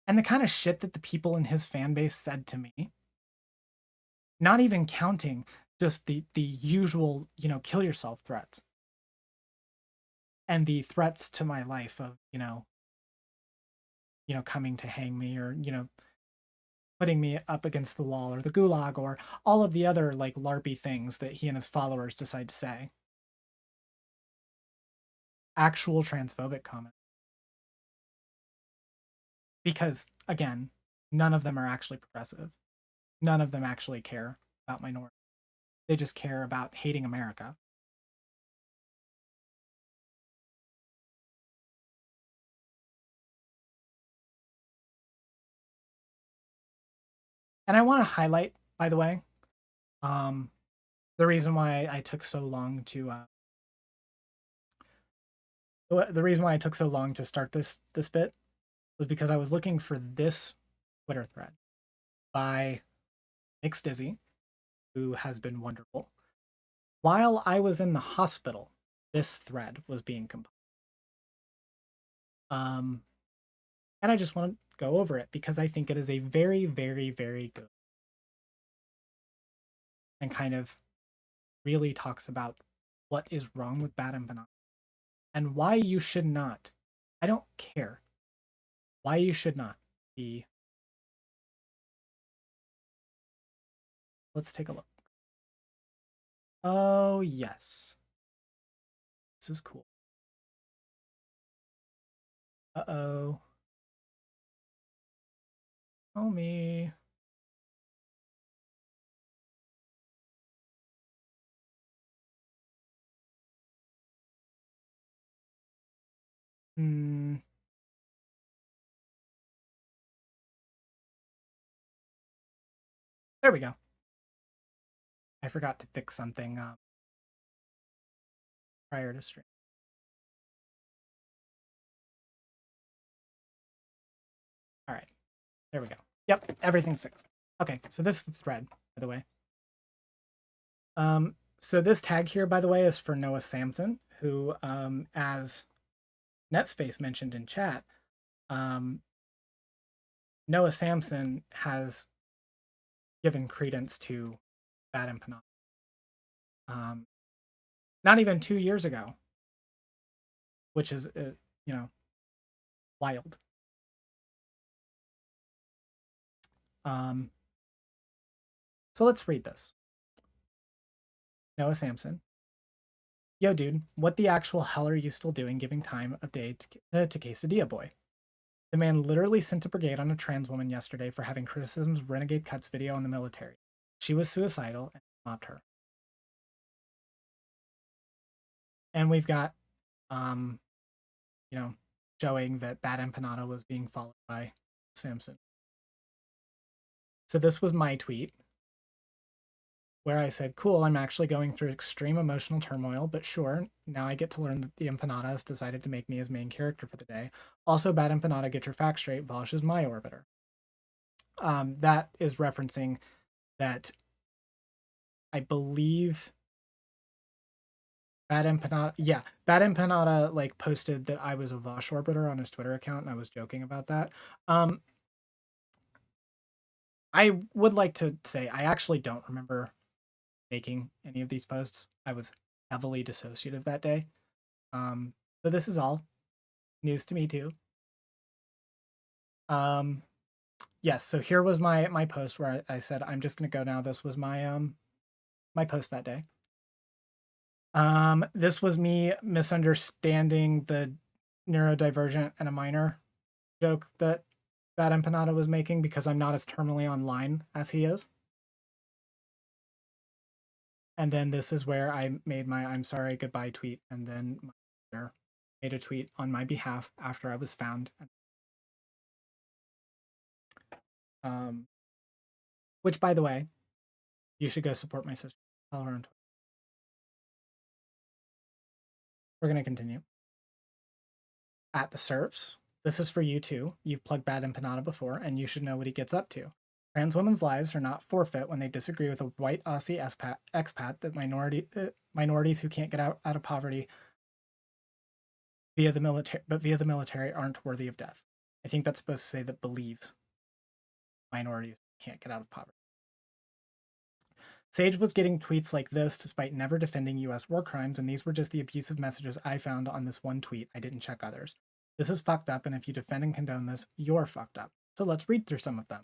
And the kind of shit that the people in his fan base said to me, not even counting just the usual, kill yourself threats and the threats to my life of, coming to hang me or, putting me up against the wall or the gulag or all of the other like LARPy things that he and his followers decide to say. Actual transphobic comments. Because, again, none of them are actually progressive. None of them actually care about minorities. They just care about hating America. And I want to highlight, by the way, the reason why I took so long to start this bit was because I was looking for this Twitter thread by Nick Dizzy, who has been wonderful. While I was in the hospital, this thread was being compiled. And I just want to go over it because I think it is a very, very, very good. and kind of really talks about what is wrong with BadEmpanada and why you should not. I don't care why you should not be. Let's take a look. Oh, yes. This is cool. Uh-oh. Oh, me. Hmm. There we go. I forgot to fix something prior to stream. All right. There we go. Yep, everything's fixed. Okay, so this is the thread, by the way. So this tag here, by the way, is for Noah Samson, who, as Netspace mentioned in chat, Noah Samson has given credence to BadEmpanada. Not even 2 years ago, which is, wild. So let's read this. Noah Samson. Yo, dude, what the actual hell are you still doing giving time of day to Quesadilla Boy? The man literally sent a brigade on a trans woman yesterday for having criticisms of Renegade Cuts video on the military. She was suicidal and mobbed her. And we've got, showing that BadEmpanada was being followed by Samson. So this was my tweet where I said, cool, I'm actually going through extreme emotional turmoil, but sure, now I get to learn that the Empanada has decided to make me his main character for the day. Also, BadEmpanada, get your facts straight, Vosh is my orbiter. That is referencing that I believe BadEmpanada like posted that I was a Vosh orbiter on his Twitter account, and I was joking about that. I would like to say I actually don't remember making any of these posts. I was heavily dissociative that day. So this is all news to me too. Yes, so here was my post where I said I'm just gonna go now. This was my my post that day. This was me misunderstanding the neurodivergent and a minor joke that BadEmpanada was making because I'm not as terminally online as he is. And then this is where I made my I'm sorry, goodbye tweet, and then my mother made a tweet on my behalf after I was found. Which, by the way, you should go support my sister. Follow her on Twitter. We're going to continue. At the Serfs, this is for you too. You've plugged BadEmpanada before, and you should know what he gets up to. Trans women's lives are not forfeit when they disagree with a white Aussie expat that minorities who can't get out of poverty via the military aren't worthy of death. I think that's supposed to say that believes minorities can't get out of poverty. Saige was getting tweets like this despite never defending US war crimes, and these were just the abusive messages I found on this one tweet. I didn't check others. This is fucked up, and if you defend and condone this, you're fucked up. So let's read through some of them.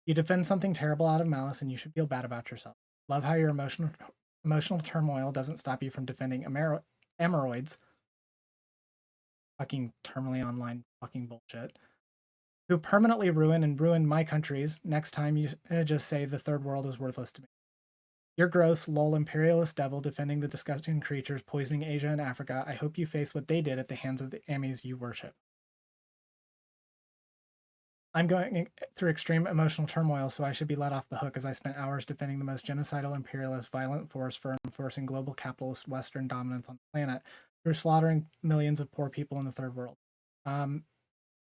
You defend something terrible out of malice, and you should feel bad about yourself. Love how your emotional turmoil doesn't stop you from defending ameroids. Fucking terminally online fucking bullshit. Who permanently ruined my countries. Next time you just say the third world is worthless to me. You're gross, lol, imperialist devil defending the disgusting creatures poisoning Asia and Africa. I hope you face what they did at the hands of the Amis you worship. I'm going through extreme emotional turmoil, so I should be let off the hook as I spent hours defending the most genocidal, imperialist, violent force for enforcing global capitalist Western dominance on the planet through slaughtering millions of poor people in the third world.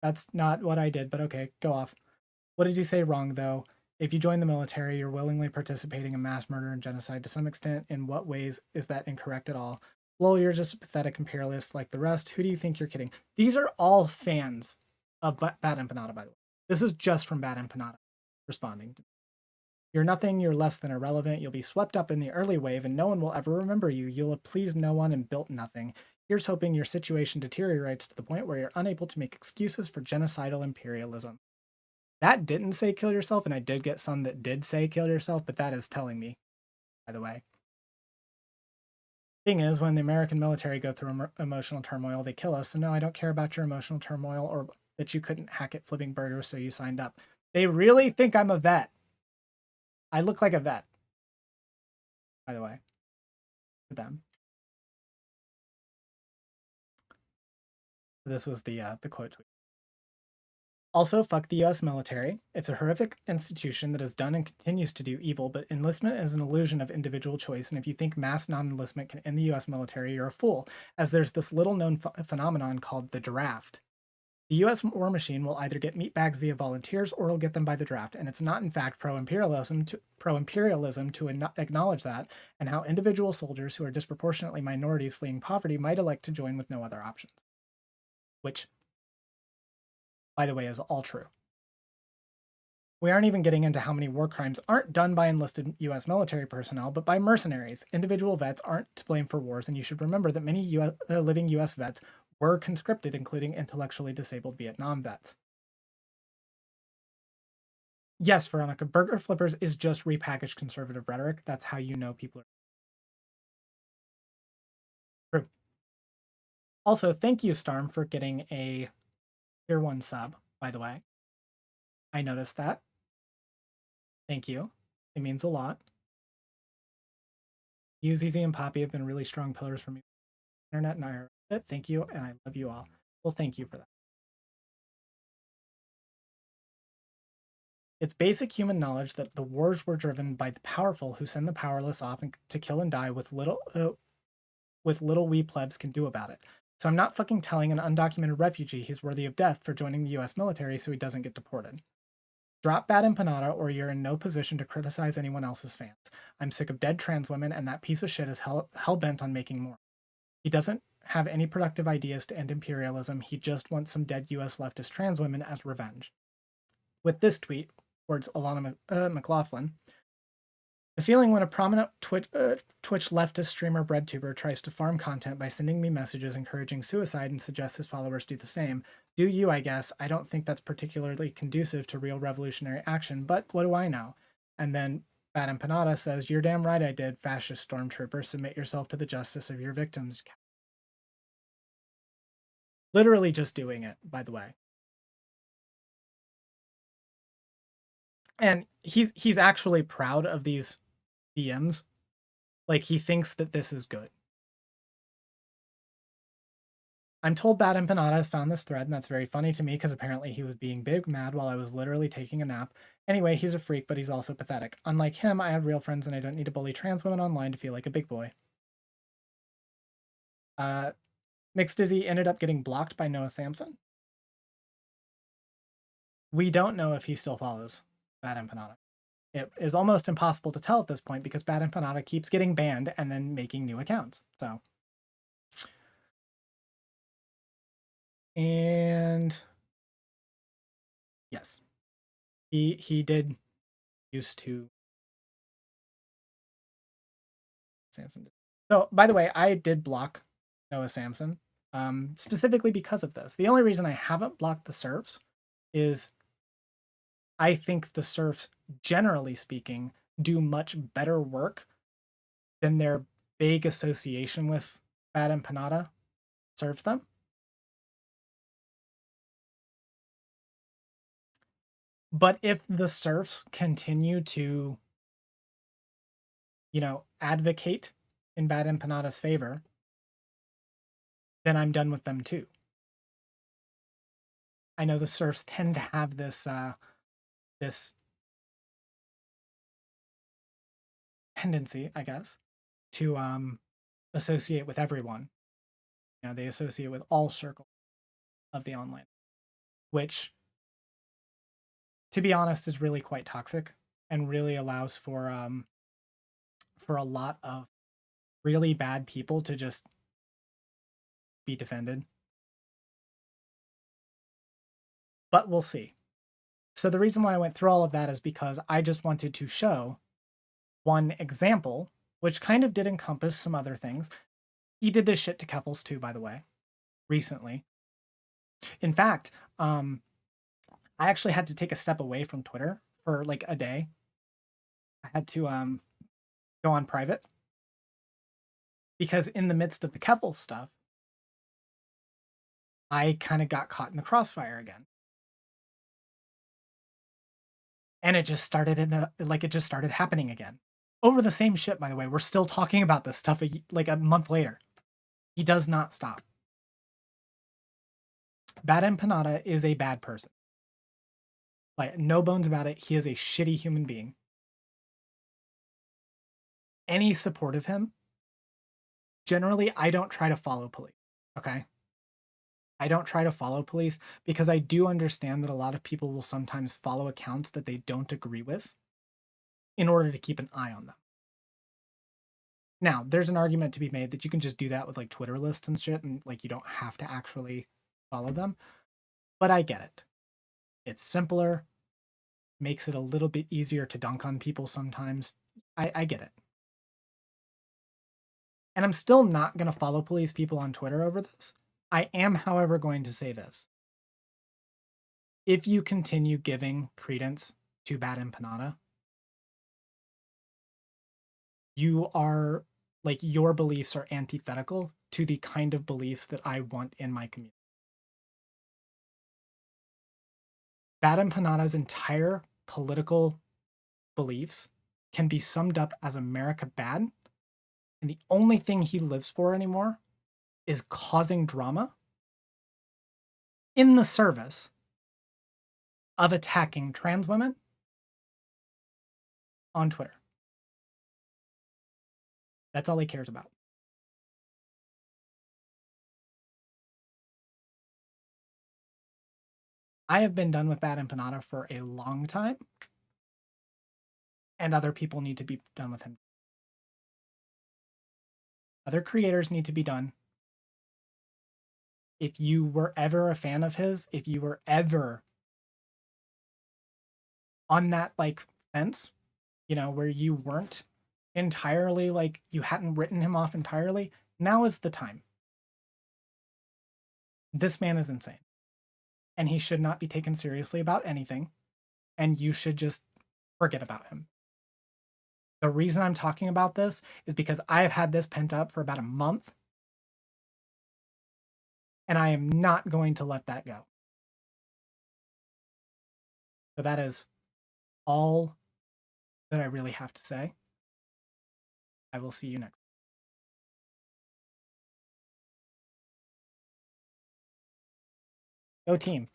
That's not what I did, but okay, go off. What did you say wrong, though? If you join the military, you're willingly participating in mass murder and genocide to some extent. In what ways is that incorrect at all? Lol, you're just a pathetic imperialist like the rest. Who do you think you're kidding? These are all fans of BadEmpanada, by the way. This is just from BadEmpanada responding. You're nothing, you're less than irrelevant, you'll be swept up in the early wave and no one will ever remember you. You'll have pleased no one and built nothing. Here's hoping your situation deteriorates to the point where you're unable to make excuses for genocidal imperialism. That didn't say kill yourself, and I did get some that did say kill yourself, but that is telling me, by the way. Thing is, when the American military go through emotional turmoil, they kill us. So no, I don't care about your emotional turmoil or that you couldn't hack it flipping burgers, so you signed up. They really think I'm a vet. I look like a vet, by the way, to them. This was the quote tweet. Also, fuck the US military. It's a horrific institution that has done and continues to do evil, but enlistment is an illusion of individual choice, and if you think mass non-enlistment can end the US military, you're a fool, as there's this little-known phenomenon called the draft. The US war machine will either get meatbags via volunteers or it'll get them by the draft, and it's not in fact pro-imperialism to acknowledge that, and how individual soldiers who are disproportionately minorities fleeing poverty might elect to join with no other options. Which, by the way, is all true. We aren't even getting into how many war crimes aren't done by enlisted US military personnel, but by mercenaries. Individual vets aren't to blame for wars, and you should remember that many living US vets were conscripted, including intellectually disabled Vietnam vets. Yes, Veronica, burger flippers is just repackaged conservative rhetoric. That's how you know people are true. Also, thank you, Starm, for getting a tier 1 sub, by the way. I noticed that. Thank you. It means a lot. You, Zizi, and Poppy have been really strong pillars for me. Internet and I are it. Thank you, and I love you all. Well, thank you for that. It's basic human knowledge that the wars were driven by the powerful who send the powerless off to kill and die with little we plebs can do about it. So I'm not fucking telling an undocumented refugee he's worthy of death for joining the US military so he doesn't get deported. Drop BadEmpanada or you're in no position to criticize anyone else's fans. I'm sick of dead trans women and that piece of shit is hell-bent on making more. He doesn't have any productive ideas to end imperialism. He just wants some dead US leftist trans women as revenge. With this tweet, towards Alana McLaughlin, the feeling when a prominent Twitch leftist streamer breadtuber tries to farm content by sending me messages encouraging suicide and suggests his followers do the same. Do you, I guess. I don't think that's particularly conducive to real revolutionary action, but what do I know? And then BadEmpanada says, you're damn right I did, fascist stormtrooper. Submit yourself to the justice of your victims. Literally just doing it, by the way. And he's actually proud of these DMs. Like, he thinks that this is good. I'm told BadEmpanada has found this thread, and that's very funny to me because apparently he was being big mad while I was literally taking a nap. Anyway, he's a freak, but he's also pathetic. Unlike him, I have real friends and I don't need to bully trans women online to feel like a big boy. Mixed Dizzy ended up getting blocked by Noah Samson. We don't know if he still follows BadEmpanada. It is almost impossible to tell at this point because BadEmpanada keeps getting banned and then making new accounts. So, and yes, he did used to. Samson did. So, by the way, I did block Noah Samson specifically because of this. The only reason I haven't blocked the serfs is I think the serfs, generally speaking, do much better work than their vague association with BadEmpanada serves them. But if the serfs continue to, advocate in BadEmpanada's favor, then I'm done with them too. I know the serfs tend to have this tendency, I guess, to associate with everyone. They associate with all circles of the online, which, to be honest, is really quite toxic and really allows for a lot of really bad people to just be defended. But we'll see. So the reason why I went through all of that is because I just wanted to show one example, which kind of did encompass some other things. He did this shit to Keffels too, by the way, recently. In fact, I actually had to take a step away from Twitter for like a day. I had to go on private because in the midst of the Keffels stuff, I kind of got caught in the crossfire again. And it just started it just started happening again. Over the same shit, by the way. We're still talking about this stuff like a month later. He does not stop. BadEmpanada is a bad person. Like, no bones about it. He is a shitty human being. Any support of him, generally, I don't try to follow police. Okay? I don't try to follow police because I do understand that a lot of people will sometimes follow accounts that they don't agree with in order to keep an eye on them. Now, there's an argument to be made that you can just do that with like Twitter lists and shit, and like you don't have to actually follow them. But I get it. It's simpler, makes it a little bit easier to dunk on people sometimes. I get it. And I'm still not going to follow police people on Twitter over this. I am, however, going to say this. If you continue giving credence to BadEmpanada, you are, like, your beliefs are antithetical to the kind of beliefs that I want in my community. BadEmpanada's entire political beliefs can be summed up as America bad, and the only thing he lives for anymore is causing drama in the service of attacking trans women on Twitter. That's all he cares about. I have been done with BadEmpanada for a long time, and other people need to be done with him. Other creators need to be done. If you were ever a fan of his, if you were ever on that like fence, you know, where you weren't entirely like, you hadn't written him off entirely, now is the time. This man is insane. And he should not be taken seriously about anything. And you should just forget about him. The reason I'm talking about this is because I've had this pent up for about a month. And I am not going to let that go. So that is all that I really have to say. I will see you next. Go team.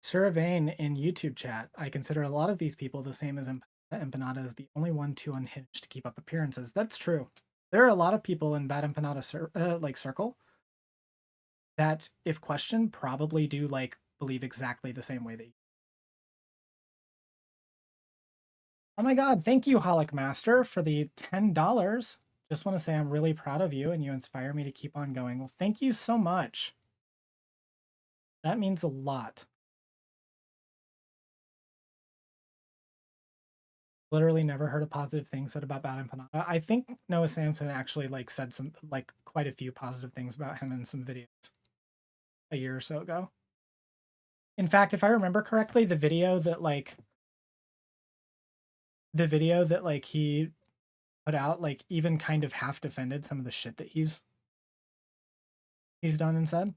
Surveying in YouTube chat, I consider a lot of these people the same as Empanada is the only one too unhinged to keep up appearances. That's true. There are a lot of people in BadEmpanada like circle that, if questioned, probably do like believe exactly the same way that you. Oh my god, thank you, Holic Master, for the $10. Just want to say I'm really proud of you and you inspire me to keep on going. Well, thank you so much. That means a lot. Literally never heard a positive thing said about BadEmpanada. I think Noah Samson actually like said some like quite a few positive things about him in some videos a year or so ago. In fact, if I remember correctly, the video that he put out like even kind of half defended some of the shit that he's done and said.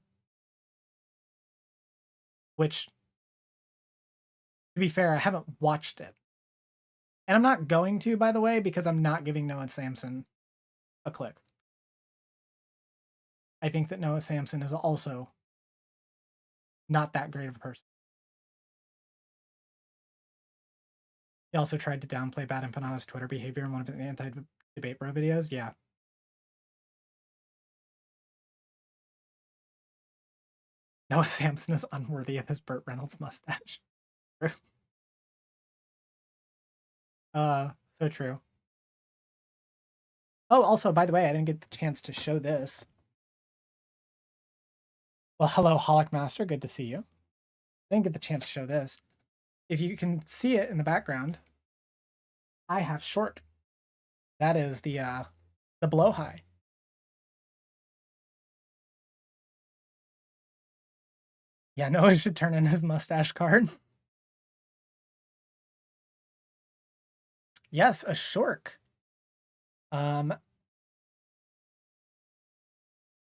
Which, to be fair, I haven't watched it. And I'm not going to, by the way, because I'm not giving Noah Samson a click. I think that Noah Samson is also not that great of a person. He also tried to downplay BadEmpanada's Twitter behavior in one of the anti-debate bro videos. Yeah. Noah Samson is unworthy of his Burt Reynolds mustache. So true. Oh, also, by the way, I didn't get the chance to show this. Well, hello, Holic Master. Good to see you. I didn't get the chance to show this. If you can see it in the background, I have short. That is the blow high. Yeah, Noah should turn in his mustache card. Yes, a shork. Um,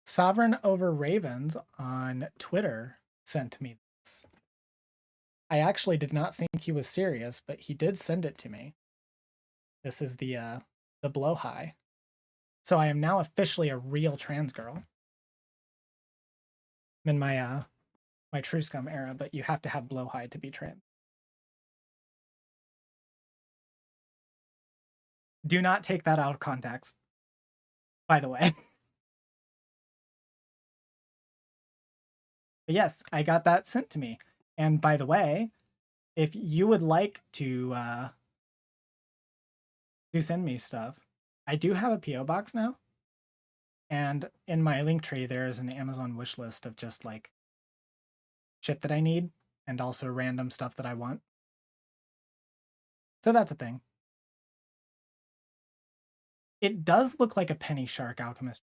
Sovereign Over Ravens on Twitter sent me this. I actually did not think he was serious, but he did send it to me. This is the blow high. So I am now officially a real trans girl. I'm in my true scum era, but you have to have blow high to be trans. Do not take that out of context, by the way. But yes, I got that sent to me. And by the way, if you would like to send me stuff, I do have a PO box now. And in my link tree, there is an Amazon wish list of just like shit that I need and also random stuff that I want. So that's a thing. It does look like a penny shark alchemist.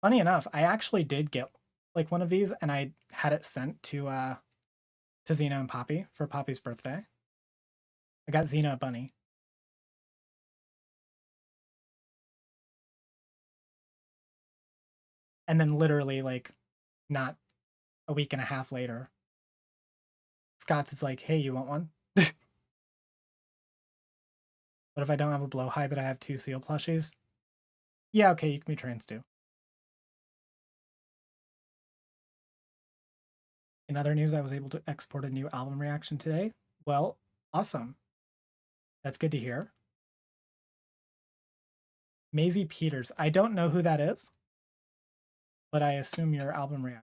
Funny enough, I actually did get like one of these and I had it sent to Xena and Poppy for Poppy's birthday. I got Xena a bunny. And then literally like not a week and a half later, Scott's is like, hey, you want one? What if I don't have a blow high, but I have 2 seal plushies? Yeah, okay, you can be trans too. In other news, I was able to export a new album reaction today. Well, awesome. That's good to hear. Maisie Peters. I don't know who that is, but I assume your album reaction.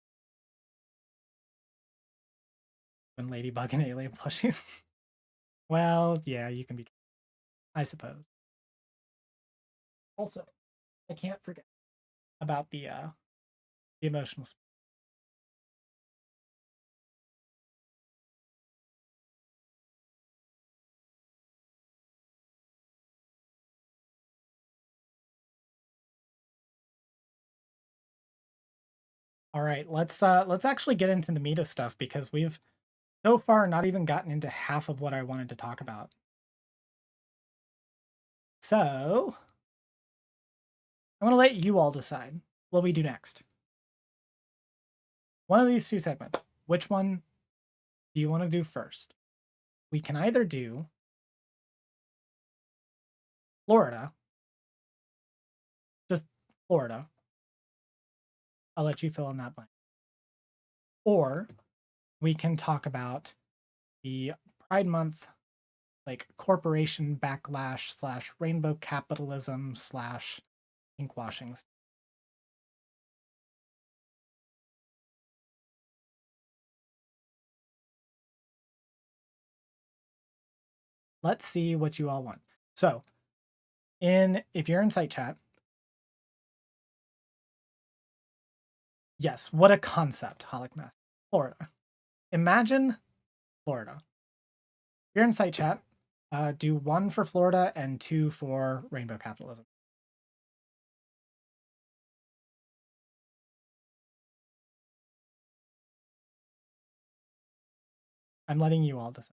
When Ladybug and Alien plushies. Well, yeah, you can be, I suppose. Also, I can't forget about the emotional. All right, let's actually get into the meat of stuff because we've so far not even gotten into half of what I wanted to talk about. So I'm gonna let you all decide what we do next. One of these 2 segments. Which one do you want to do first? We can either do Florida, just Florida. I'll let you fill in that blank. Or we can talk about the Pride Month, like corporation backlash / rainbow capitalism / pinkwashing. Let's see what you all want. So, if you're in site chat, yes, what a concept, Holic Mess. Florida. Imagine Florida. If you're in site chat, do 1 for Florida and 2 for rainbow capitalism. I'm letting you all decide.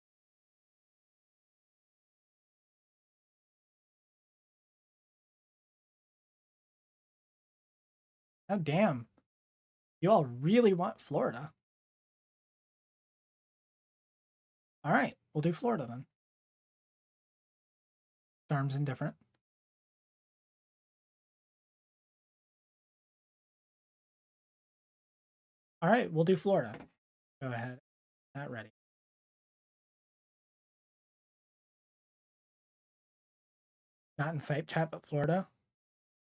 Oh, damn. You all really want Florida. All right, we'll do Florida then. Storm's indifferent. All right, we'll do Florida. Go ahead. Not ready. Not in site chat, but Florida.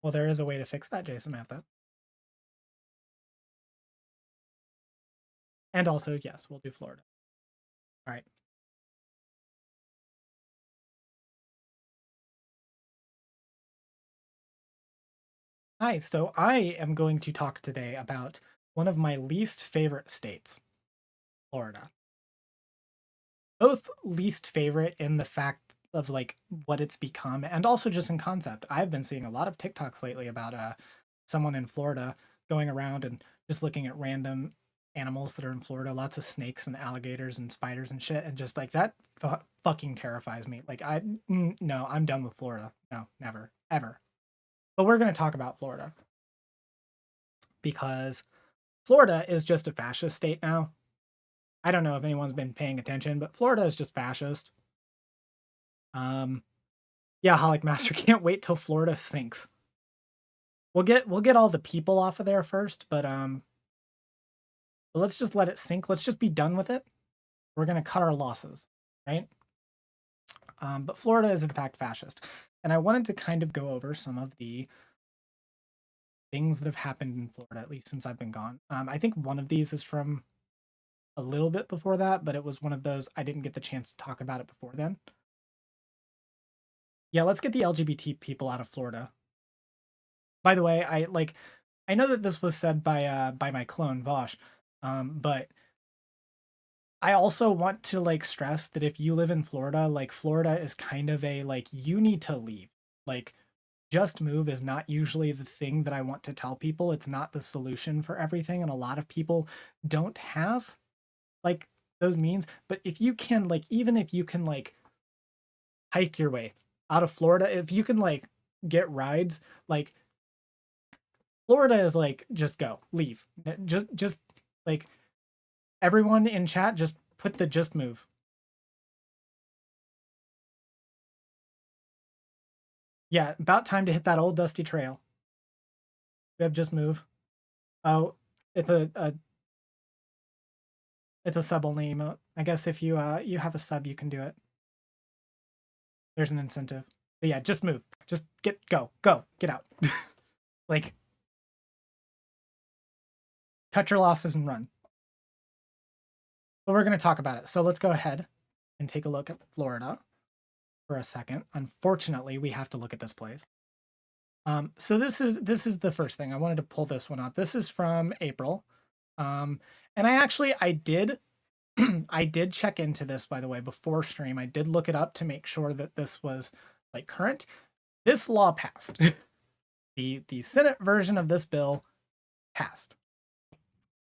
Well, there is a way to fix that, Jason Samantha. And also, yes, we'll do Florida. All right. Hi, so I am going to talk today about one of my least favorite states, Florida. Both least favorite in the fact of like what it's become, and also just in concept. I've been seeing a lot of TikToks lately about someone in Florida going around and just looking at random animals that are in Florida, lots of snakes and alligators and spiders and shit, and just like that fucking terrifies me. Like no, I'm done with Florida. No, never, ever. But we're going to talk about Florida because Florida is just a fascist state now. I don't know if anyone's been paying attention, but Florida is just fascist. Yeah, Holic Master, can't wait till Florida sinks. We'll get all the people off of there first, but let's just let it sink. Let's just be done with it. We're gonna cut our losses, right? But Florida is in fact fascist, and I wanted to kind of go over some of the things that have happened in Florida, at least since I've been gone. I think one of these is from a little bit before that, but it was one of those I didn't get the chance to talk about it before then. Yeah, let's get the LGBT people out of Florida. By the way, I know that this was said by my clone Vosh, but I also want to like stress that if you live in Florida, like Florida is kind of a like you need to leave. Like just move is not usually the thing that I want to tell people. It's not the solution for everything, and a lot of people don't have like those means. But if you can like even if you can like hike your way out of Florida, if you can like get rides, like Florida is like just go, leave. Just like everyone in chat just put the just move. Yeah, about time to hit that old dusty trail. We have just move. Oh, it's a sub only emote. I guess if you you have a sub, you can do it. There's an incentive. But yeah, just move. Just go, get out. Like cut your losses and run. But we're going to talk about it. So let's go ahead and take a look at Florida for a second. Unfortunately, we have to look at this place. So this is the first thing. I wanted to pull this one up. This is from April. And I did I did check into this, by the way, before stream. I did look it up to make sure that this was like current. This law passed. The Senate version of this bill passed.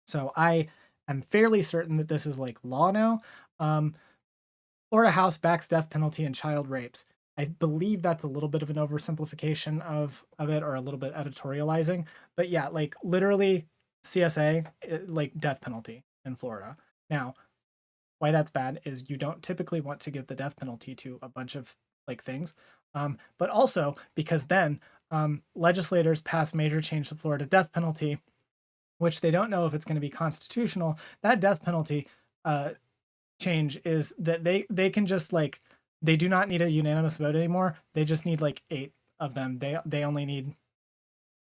So I am fairly certain that this is like law now. Florida House backs death penalty and child rapes. I believe that's a little bit of an oversimplification of it, or a little bit editorializing. But yeah, like literally CSA, like death penalty in Florida. Now, why that's bad is you don't typically want to give the death penalty to a bunch of like things. But also because then legislators pass major change to Florida death penalty, which they don't know if it's going to be constitutional. That death penalty change is that they can just like, they do not need a unanimous vote anymore. They just need like 8 of them. They only need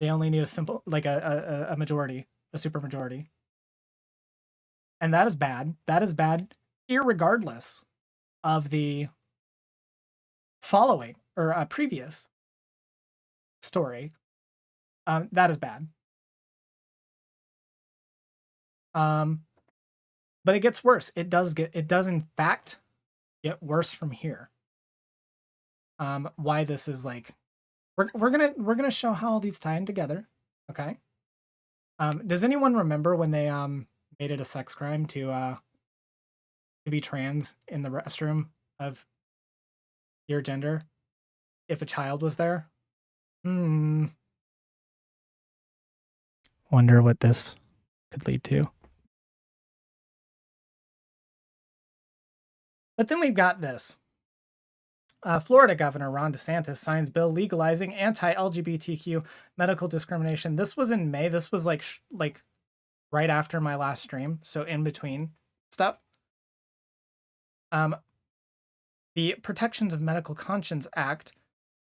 a simple like a majority, a super majority. And that is bad. That is bad irregardless of the following or a previous story. That is bad. But it gets worse. It does in fact get worse from here. Why this is like, we're gonna show how all these tie in together. Okay. Does anyone remember when they made it a sex crime to be trans in the restroom of your gender if a child was there? Wonder what this could lead to. But then we've got this. Florida Governor Ron DeSantis signs bill legalizing anti-LGBTQ medical discrimination. This was in May. This was like right after my last stream, so in between stuff. The Protections of Medical Conscience Act,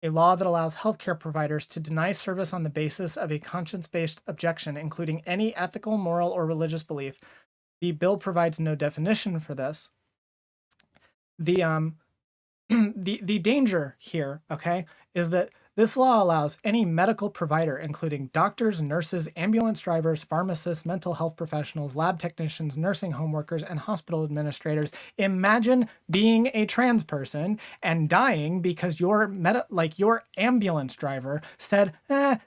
a law that allows healthcare providers to deny service on the basis of a conscience-based objection, including any ethical, moral, or religious belief. The bill provides no definition for this. The the danger here, okay, is that This law allows any medical provider, including doctors, nurses, ambulance drivers, pharmacists, mental health professionals, lab technicians, nursing home workers, and hospital administrators. Imagine being a trans person and dying because your your ambulance driver said,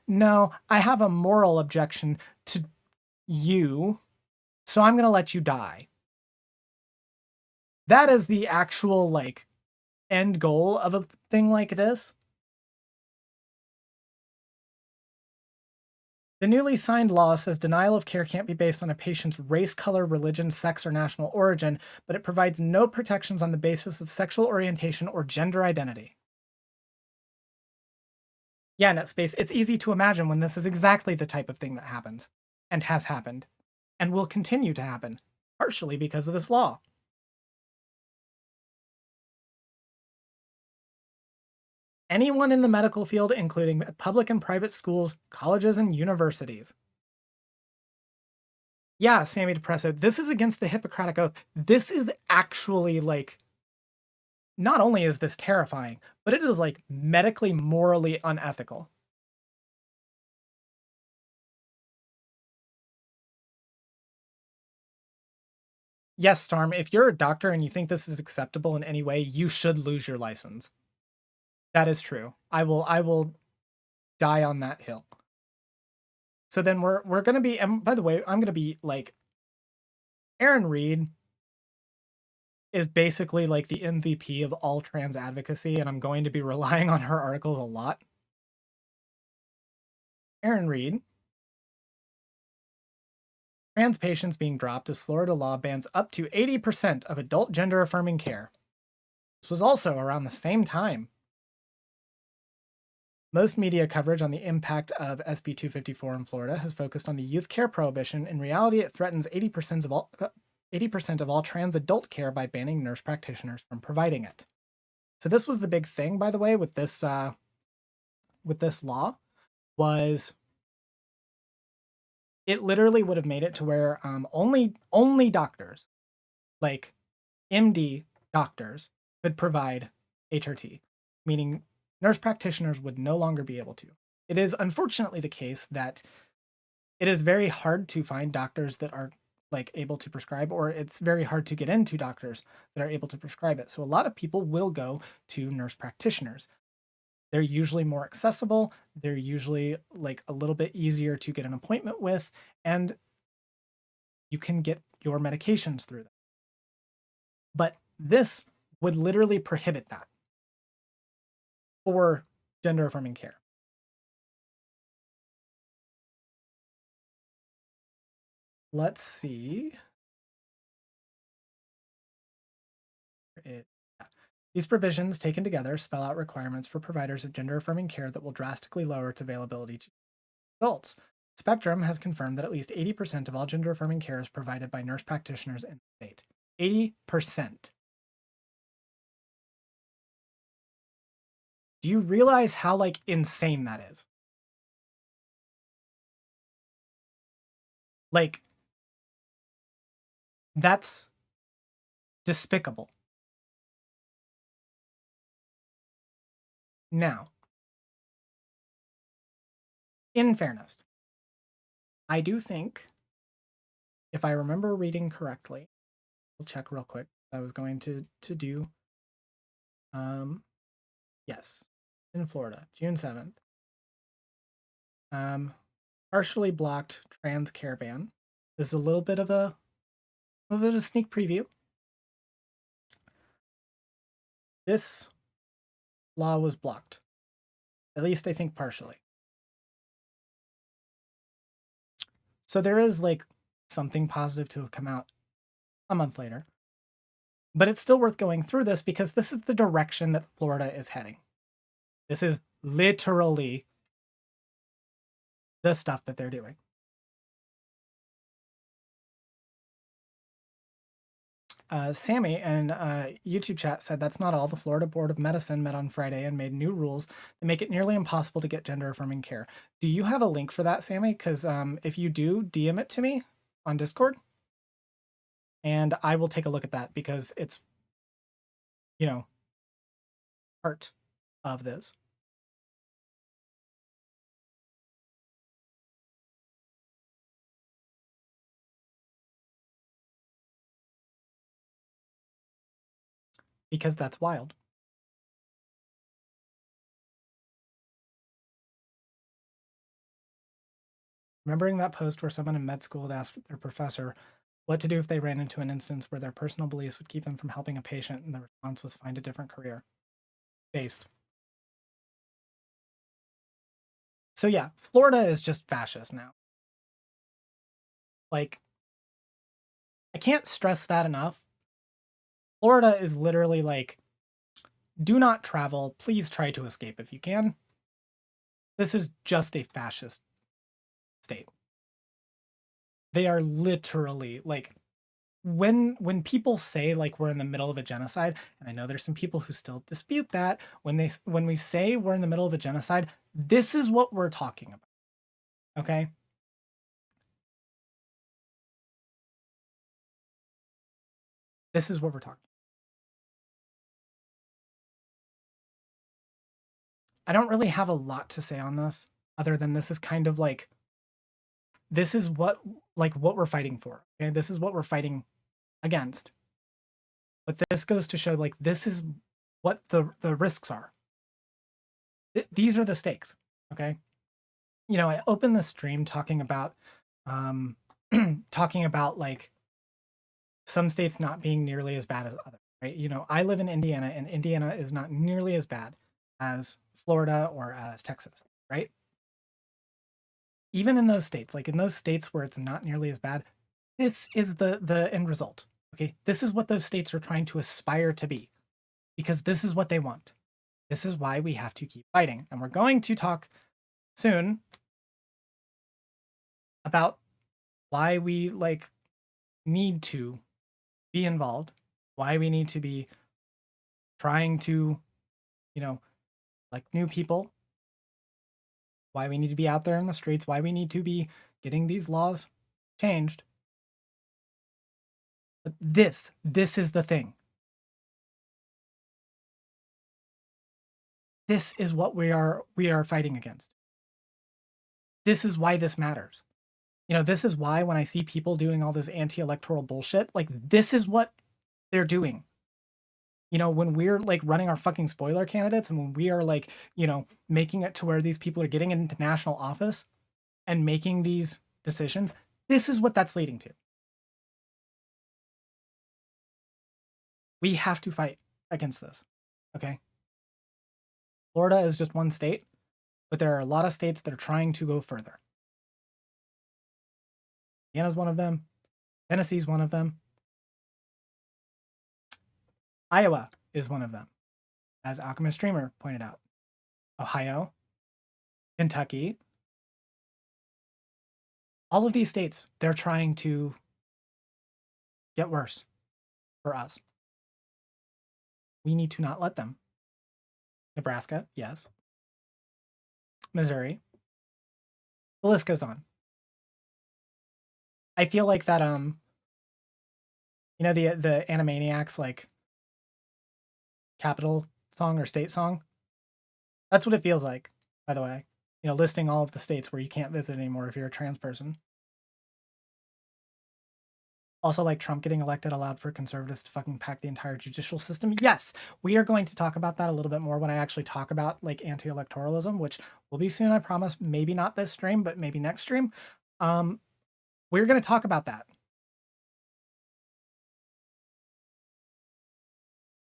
no, I have a moral objection to you, so I'm going to let you die. That is the actual, like, end goal of a thing like this. The newly signed law says denial of care can't be based on a patient's race, color, religion, sex, or national origin, but it provides no protections on the basis of sexual orientation or gender identity. Yeah, NetSpace, it's easy to imagine when this is exactly the type of thing that happens, and has happened, and will continue to happen, partially because of this law. Anyone in the medical field, including public and private schools, colleges, and universities. Yeah, Sammy Depresso, this is against the Hippocratic Oath. This is actually, like, not only is this terrifying, but it is, like, medically, morally unethical. Yes, Storm, if you're a doctor and you think this is acceptable in any way, you should lose your license. That is true. I will die on that hill. So then we're gonna be, and by the way, I'm gonna be like, Erin Reed is basically like the MVP of all trans advocacy, and I'm going to be relying on her articles a lot. Erin Reed. Trans patients being dropped as Florida law bans up to 80% of adult gender-affirming care. This was also around the same time. Most media coverage on the impact of SB 254 in Florida has focused on the youth care prohibition. In reality, it threatens 80% of all trans adult care by banning nurse practitioners from providing it. So this was the big thing, by the way, with this law, was it literally would have made it to where only doctors, like MD doctors, could provide HRT, meaning nurse practitioners would no longer be able to. It is unfortunately the case that it is very hard to find doctors that are, like, able to prescribe, or it's very hard to get into doctors that are able to prescribe it. So a lot of people will go to nurse practitioners. They're usually more accessible. They're usually, like, a little bit easier to get an appointment with, and you can get your medications through them. But this would literally prohibit that for gender affirming care. Let's see. These provisions, taken together, spell out requirements for providers of gender affirming care that will drastically lower its availability to adults. Spectrum has confirmed that at least 80% of all gender affirming care is provided by nurse practitioners in the state. 80%. Do you realize how, like, insane that is? Like, that's despicable. Now, in fairness, I do think, if I remember reading correctly, we'll check real quick. I was going to do, yes, in Florida, June 7th. Partially blocked trans care ban. This is a little bit of a sneak preview. This law was blocked. At least I think partially. So there is, like, something positive to have come out a month later. But it's still worth going through this because this is the direction that Florida is heading. This is literally the stuff that they're doing. Sammy in YouTube chat said that's not all. The Florida Board of Medicine met on Friday and made new rules that make it nearly impossible to get gender affirming care. Do you have a link for that, Sammy? Because if you do, DM it to me on Discord, and I will take a look at that because it's, part of this. because that's wild. Remembering that post where someone in med school had asked their professor what to do if they ran into an instance where their personal beliefs would keep them from helping a patient, and the response was find a different career. Based. So yeah, Florida is just fascist now. Like, I can't stress that enough. Florida is literally like, do not travel. Please try to escape if you can. This is just a fascist state. They are literally like, when people say like we're in the middle of a genocide, and I know there's some people who still dispute that, when we say we're in the middle of a genocide, this is what we're talking about. Okay? This is what we're talking. I don't really have a lot to say on this other than this is kind of like, this is what we're fighting for. Okay? This is what we're fighting against. But this goes to show like this is what the risks are. These are the stakes. Okay? You know, I opened the stream talking about talking about like some states not being nearly as bad as others, right? You know, I live in Indiana, and Indiana is not nearly as bad as Florida or as Texas, right? Even in those states, like in those states where it's not nearly as bad, this is the end result. Okay, this is what those states are trying to aspire to be, because this is what they want. This is why we have to keep fighting, and we're going to talk soon about why we like need to be involved, why we need to be trying to, you know, like new people, why we need to be out there in the streets, why we need to be getting these laws changed. But this is the thing. This is what we are fighting against. This is why this matters. You know, this is why when I see people doing all this anti-electoral bullshit, like this is what they're doing. You know, when we're like running our fucking spoiler candidates, and when we are like, you know, making it to where these people are getting into national office and making these decisions, this is what that's leading to. We have to fight against this. Okay. Florida is just one state, but there are a lot of states that are trying to go further. Indiana's one of them. Tennessee's one of them. Iowa is one of them, as Alchemist Streamer pointed out. Ohio, Kentucky, all of these states, they're trying to get worse for us. We need to not let them. Nebraska, yes. Missouri. The list goes on. I feel like that you know, the Animaniacs like capital song or state song? That's what it feels like, by the way. You know, listing all of the states where you can't visit anymore if you're a trans person. Also, like Trump getting elected allowed for conservatives to fucking pack the entire judicial system. Yes, we are going to talk about that a little bit more when I actually talk about like anti-electoralism, which will be soon, I promise. Maybe not this stream, but maybe next stream. We're going to talk about that.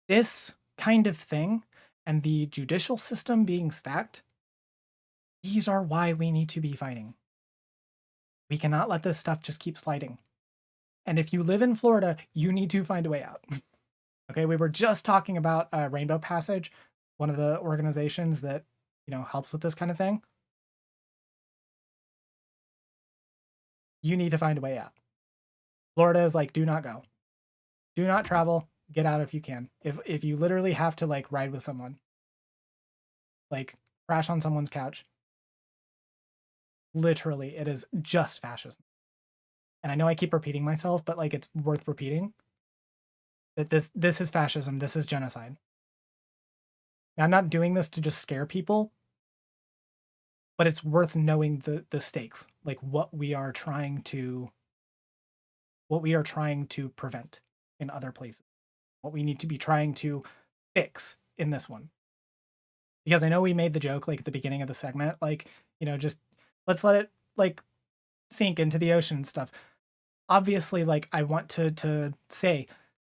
This kind of thing and the judicial system being stacked, these are why we need to be fighting. We cannot let this stuff just keep sliding. And if you live in Florida, you need to find a way out. Okay, we were just talking about Rainbow Passage, one of the organizations that, you know, helps with this kind of thing. You need to find a way out. Florida is like, do not go. Do not travel. Get out if you can. If you literally have to like ride with someone, like crash on someone's couch, literally, it is just fascism. And I know I keep repeating myself, but like it's worth repeating that this is fascism. This is genocide. Now, I'm not doing this to just scare people, but it's worth knowing the stakes, like what we are trying to prevent in other places. what we need to be trying to fix in this one. Because I know we made the joke like at the beginning of the segment, like, just let's let it like sink into the ocean and stuff. Obviously, like I want to say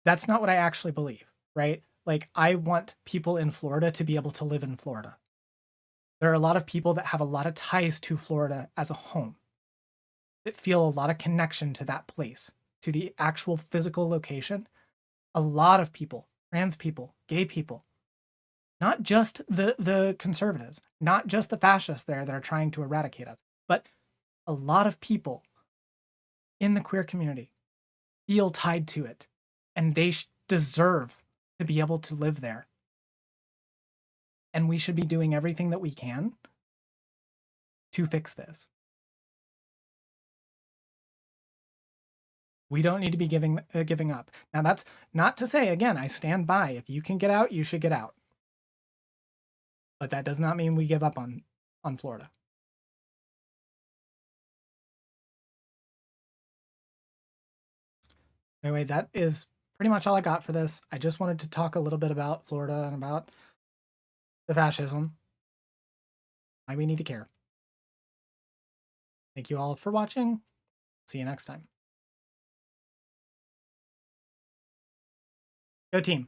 that's not what I actually believe, right? Like I want people in Florida to be able to live in Florida. There are a lot of people that have a lot of ties to Florida as a home, that feel a lot of connection to that place, to the actual physical location. A lot of people, trans people, gay people, not just the conservatives, not just the fascists there that are trying to eradicate us, but a lot of people in the queer community feel tied to it, and they deserve to be able to live there. And we should be doing everything that we can to fix this. We don't need to be giving up. Now, that's not to say, again, I stand by. If you can get out, you should get out. But that does not mean we give up on Florida. Anyway, that is pretty much all I got for this. I just wanted to talk a little bit about Florida and about the fascism. Why we need to care. Thank you all for watching. See you next time. Go team.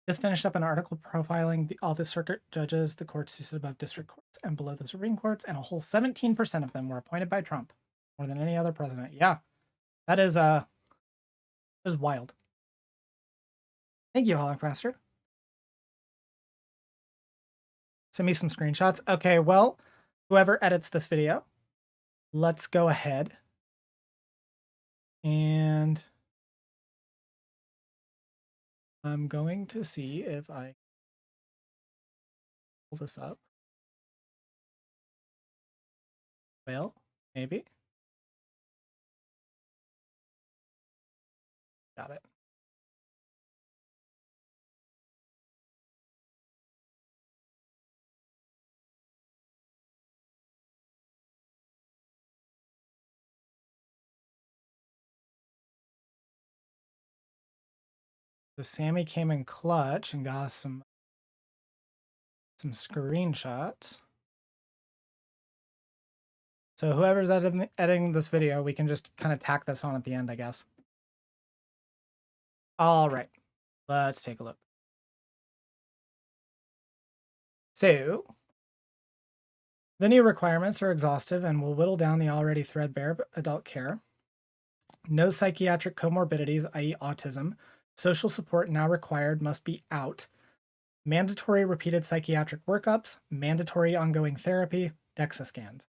Just finished up an article profiling all the circuit judges, the courts who sit above district courts and below the Supreme Courts, and a whole 17% of them were appointed by Trump, more than any other president. Yeah, that is wild. Thank you, Holocaster. Send me some screenshots. Okay, well, whoever edits this video, let's go ahead and I'm going to see if I pull this up. Well, maybe. Got it. So Sammy came in clutch and got some screenshots. So whoever's editing this video, we can just kind of tack this on at the end, I guess. All right, let's take a look. So the new requirements are exhaustive and will whittle down the already threadbare adult care. No psychiatric comorbidities, i.e. autism. Social support now required must be out. Mandatory repeated psychiatric workups, mandatory ongoing therapy, DEXA scans.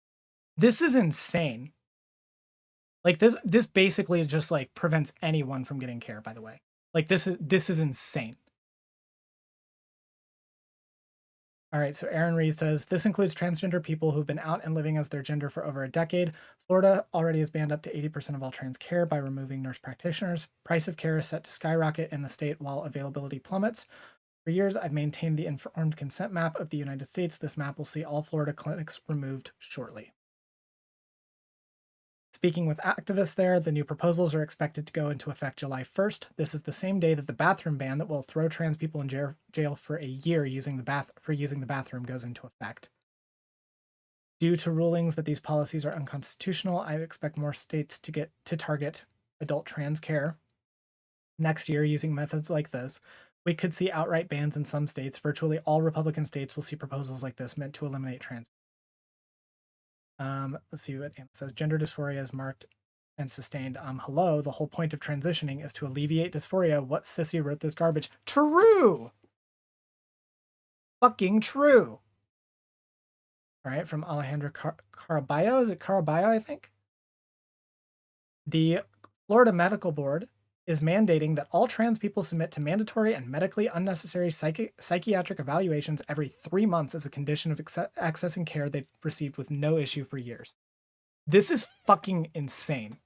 This is insane. Like this basically just like prevents anyone from getting care, by the way. Like this is insane. All right, so Aaron Reed says, this includes transgender people who've been out and living as their gender for over a decade. Florida already has banned up to 80% of all trans care by removing nurse practitioners. Price of care is set to skyrocket in the state while availability plummets. For years, I've maintained the informed consent map of the United States. This map will see all Florida clinics removed shortly. Speaking with activists there, the new proposals are expected to go into effect July 1st. This is the same day that the bathroom ban that will throw trans people in jail for a year using the bathroom goes into effect. Due to rulings that these policies are unconstitutional, I expect more states to target adult trans care next year using methods like this. We could see outright bans in some states. Virtually all Republican states will see proposals like this meant to eliminate trans. Let's see what Anna says. Gender dysphoria is marked and sustained. Hello, the whole point of transitioning is to alleviate dysphoria. What sissy wrote this garbage? True! Fucking true! All right, from Alejandra Caraballo. Is it Caraballo, I think? The Florida Medical Board is mandating that all trans people submit to mandatory and medically unnecessary psychiatric evaluations every 3 months as a condition of accessing care they've received with no issue for years. This is fucking insane.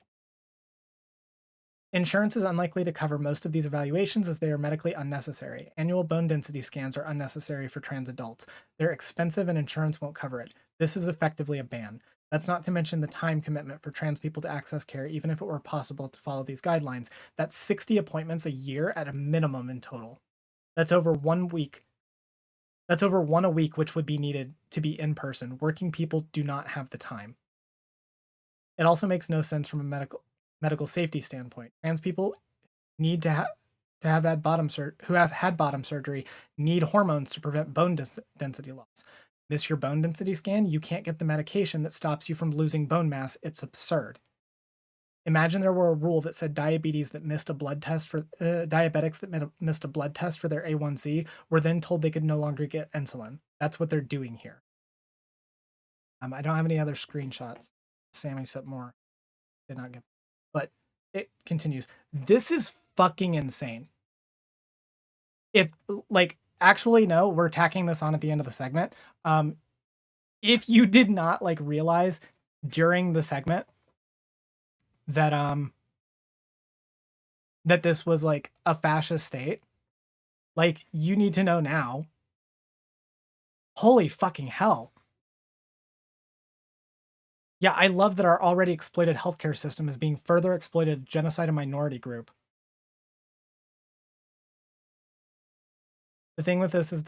Insurance is unlikely to cover most of these evaluations as they are medically unnecessary. Annual bone density scans are unnecessary for trans adults. They're expensive and insurance won't cover it. This is effectively a ban. That's not to mention the time commitment for trans people to access care, even if it were possible to follow these guidelines. That's 60 appointments a year at a minimum in total. That's over 1 week. That's over one a week, which would be needed to be in person. Working people do not have the time. It also makes no sense from a medical safety standpoint. Trans people need to have had who have had bottom surgery need hormones to prevent bone density loss. Miss your bone density scan, you can't get the medication that stops you from losing bone mass. It's absurd. Imagine there were a rule that said diabetics that missed a blood test for their A1C were then told they could no longer get insulin. That's what they're doing here. I don't have any other screenshots. Sammy said more. Did not get, but it continues. This is fucking insane. If like actually no, we're tacking this on at the end of the segment. If you did not like realize during the segment that that this was like a fascist state, like you need to know now. Holy fucking hell. Yeah, I love that our already exploited healthcare system is being further exploited to genocide a minority group. The thing with this is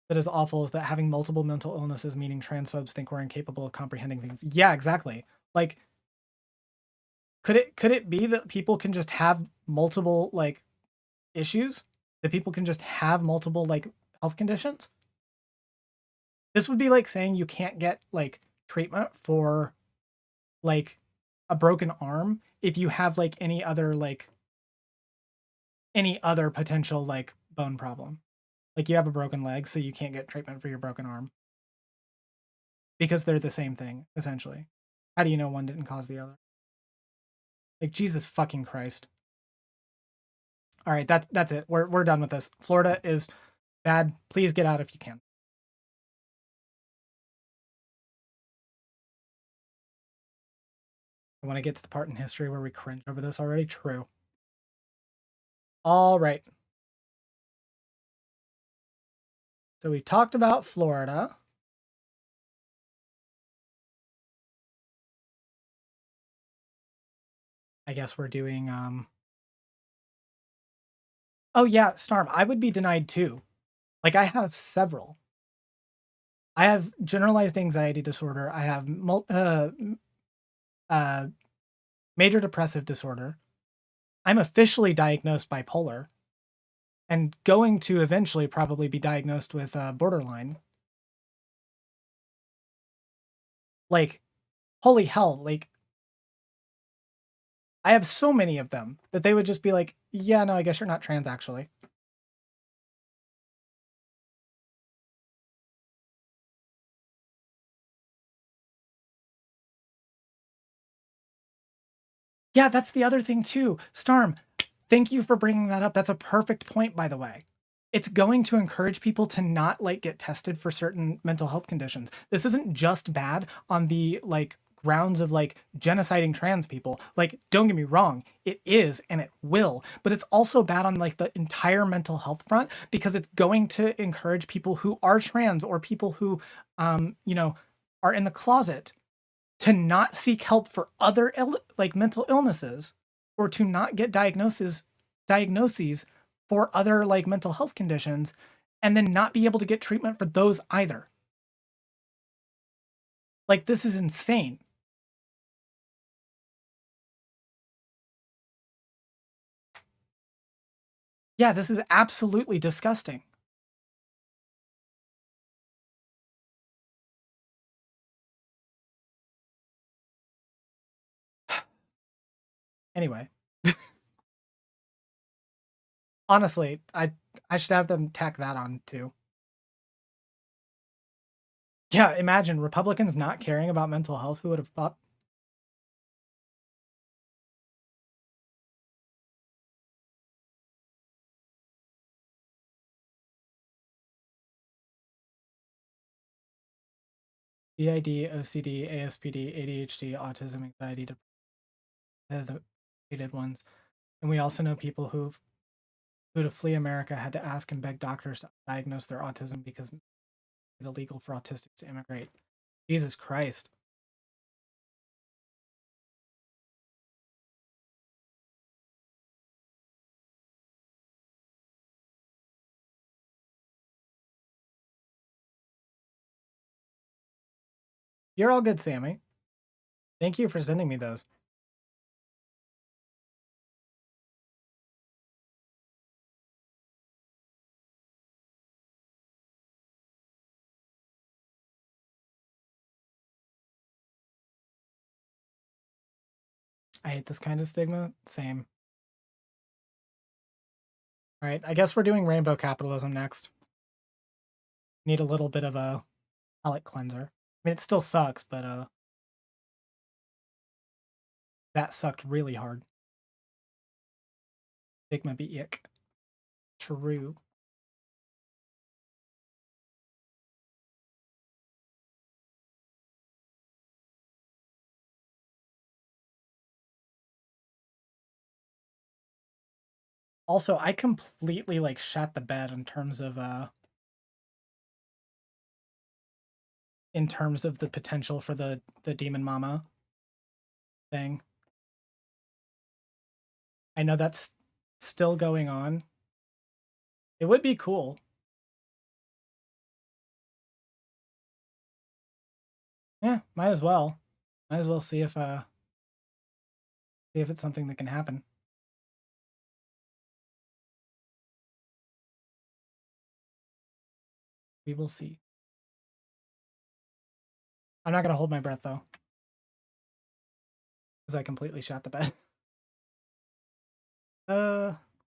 that is awful is that having multiple mental illnesses, meaning transphobes think we're incapable of comprehending things. Yeah, exactly. Like, could it be that people can just have multiple like issues? That people can just have multiple like health conditions? This would be like saying you can't get like treatment for like a broken arm if you have like any other potential like bone problem. Like you have a broken leg, so you can't get treatment for your broken arm. Because they're the same thing, essentially. How do you know one didn't cause the other? Like Jesus fucking Christ. All right, that's it. We're done with this. Florida is bad. Please get out if you can. I want to get to the part in history where we cringe over this already. True. All right. So we talked about Florida. I guess we're doing oh yeah, Storm. I would be denied too. Like I have several. I have generalized anxiety disorder. I have major depressive disorder. I'm officially diagnosed bipolar and going to eventually probably be diagnosed with borderline. Like, holy hell, like, I have so many of them that they would just be like, yeah, no, I guess you're not trans actually. Yeah, that's the other thing too. Storm, thank you for bringing that up. That's a perfect point, by the way. It's going to encourage people to not like get tested for certain mental health conditions. This isn't just bad on the like grounds of like genociding trans people. Like, don't get me wrong, it is and it will, but it's also bad on like the entire mental health front because it's going to encourage people who are trans or people who, you know, are in the closet to not seek help for other like mental illnesses or to not get diagnoses for other like mental health conditions and then not be able to get treatment for those either. Like this is insane. Yeah, this is absolutely disgusting. Anyway, honestly, I should have them tack that on too. Yeah, imagine Republicans not caring about mental health. Who would have thought? BID, OCD, ASPD, ADHD, autism, anxiety, the hated ones. And we also know people who to flee America had to ask and beg doctors to diagnose their autism because it's illegal for autistics to immigrate. Jesus Christ. You're all good, Sammy. Thank you for sending me those. I hate this kind of stigma. Same. All right, I guess we're doing rainbow capitalism next. Need a little bit of a palate cleanser. I mean, it still sucks, but that sucked really hard. Stigma be ick. True. Also, I completely like shat the bed in terms of the potential for the demon mama thing. I know that's still going on. It would be cool. Yeah, might as well. Might as well see if it's something that can happen. We will see. I'm not gonna hold my breath though, because I completely shot the bed. All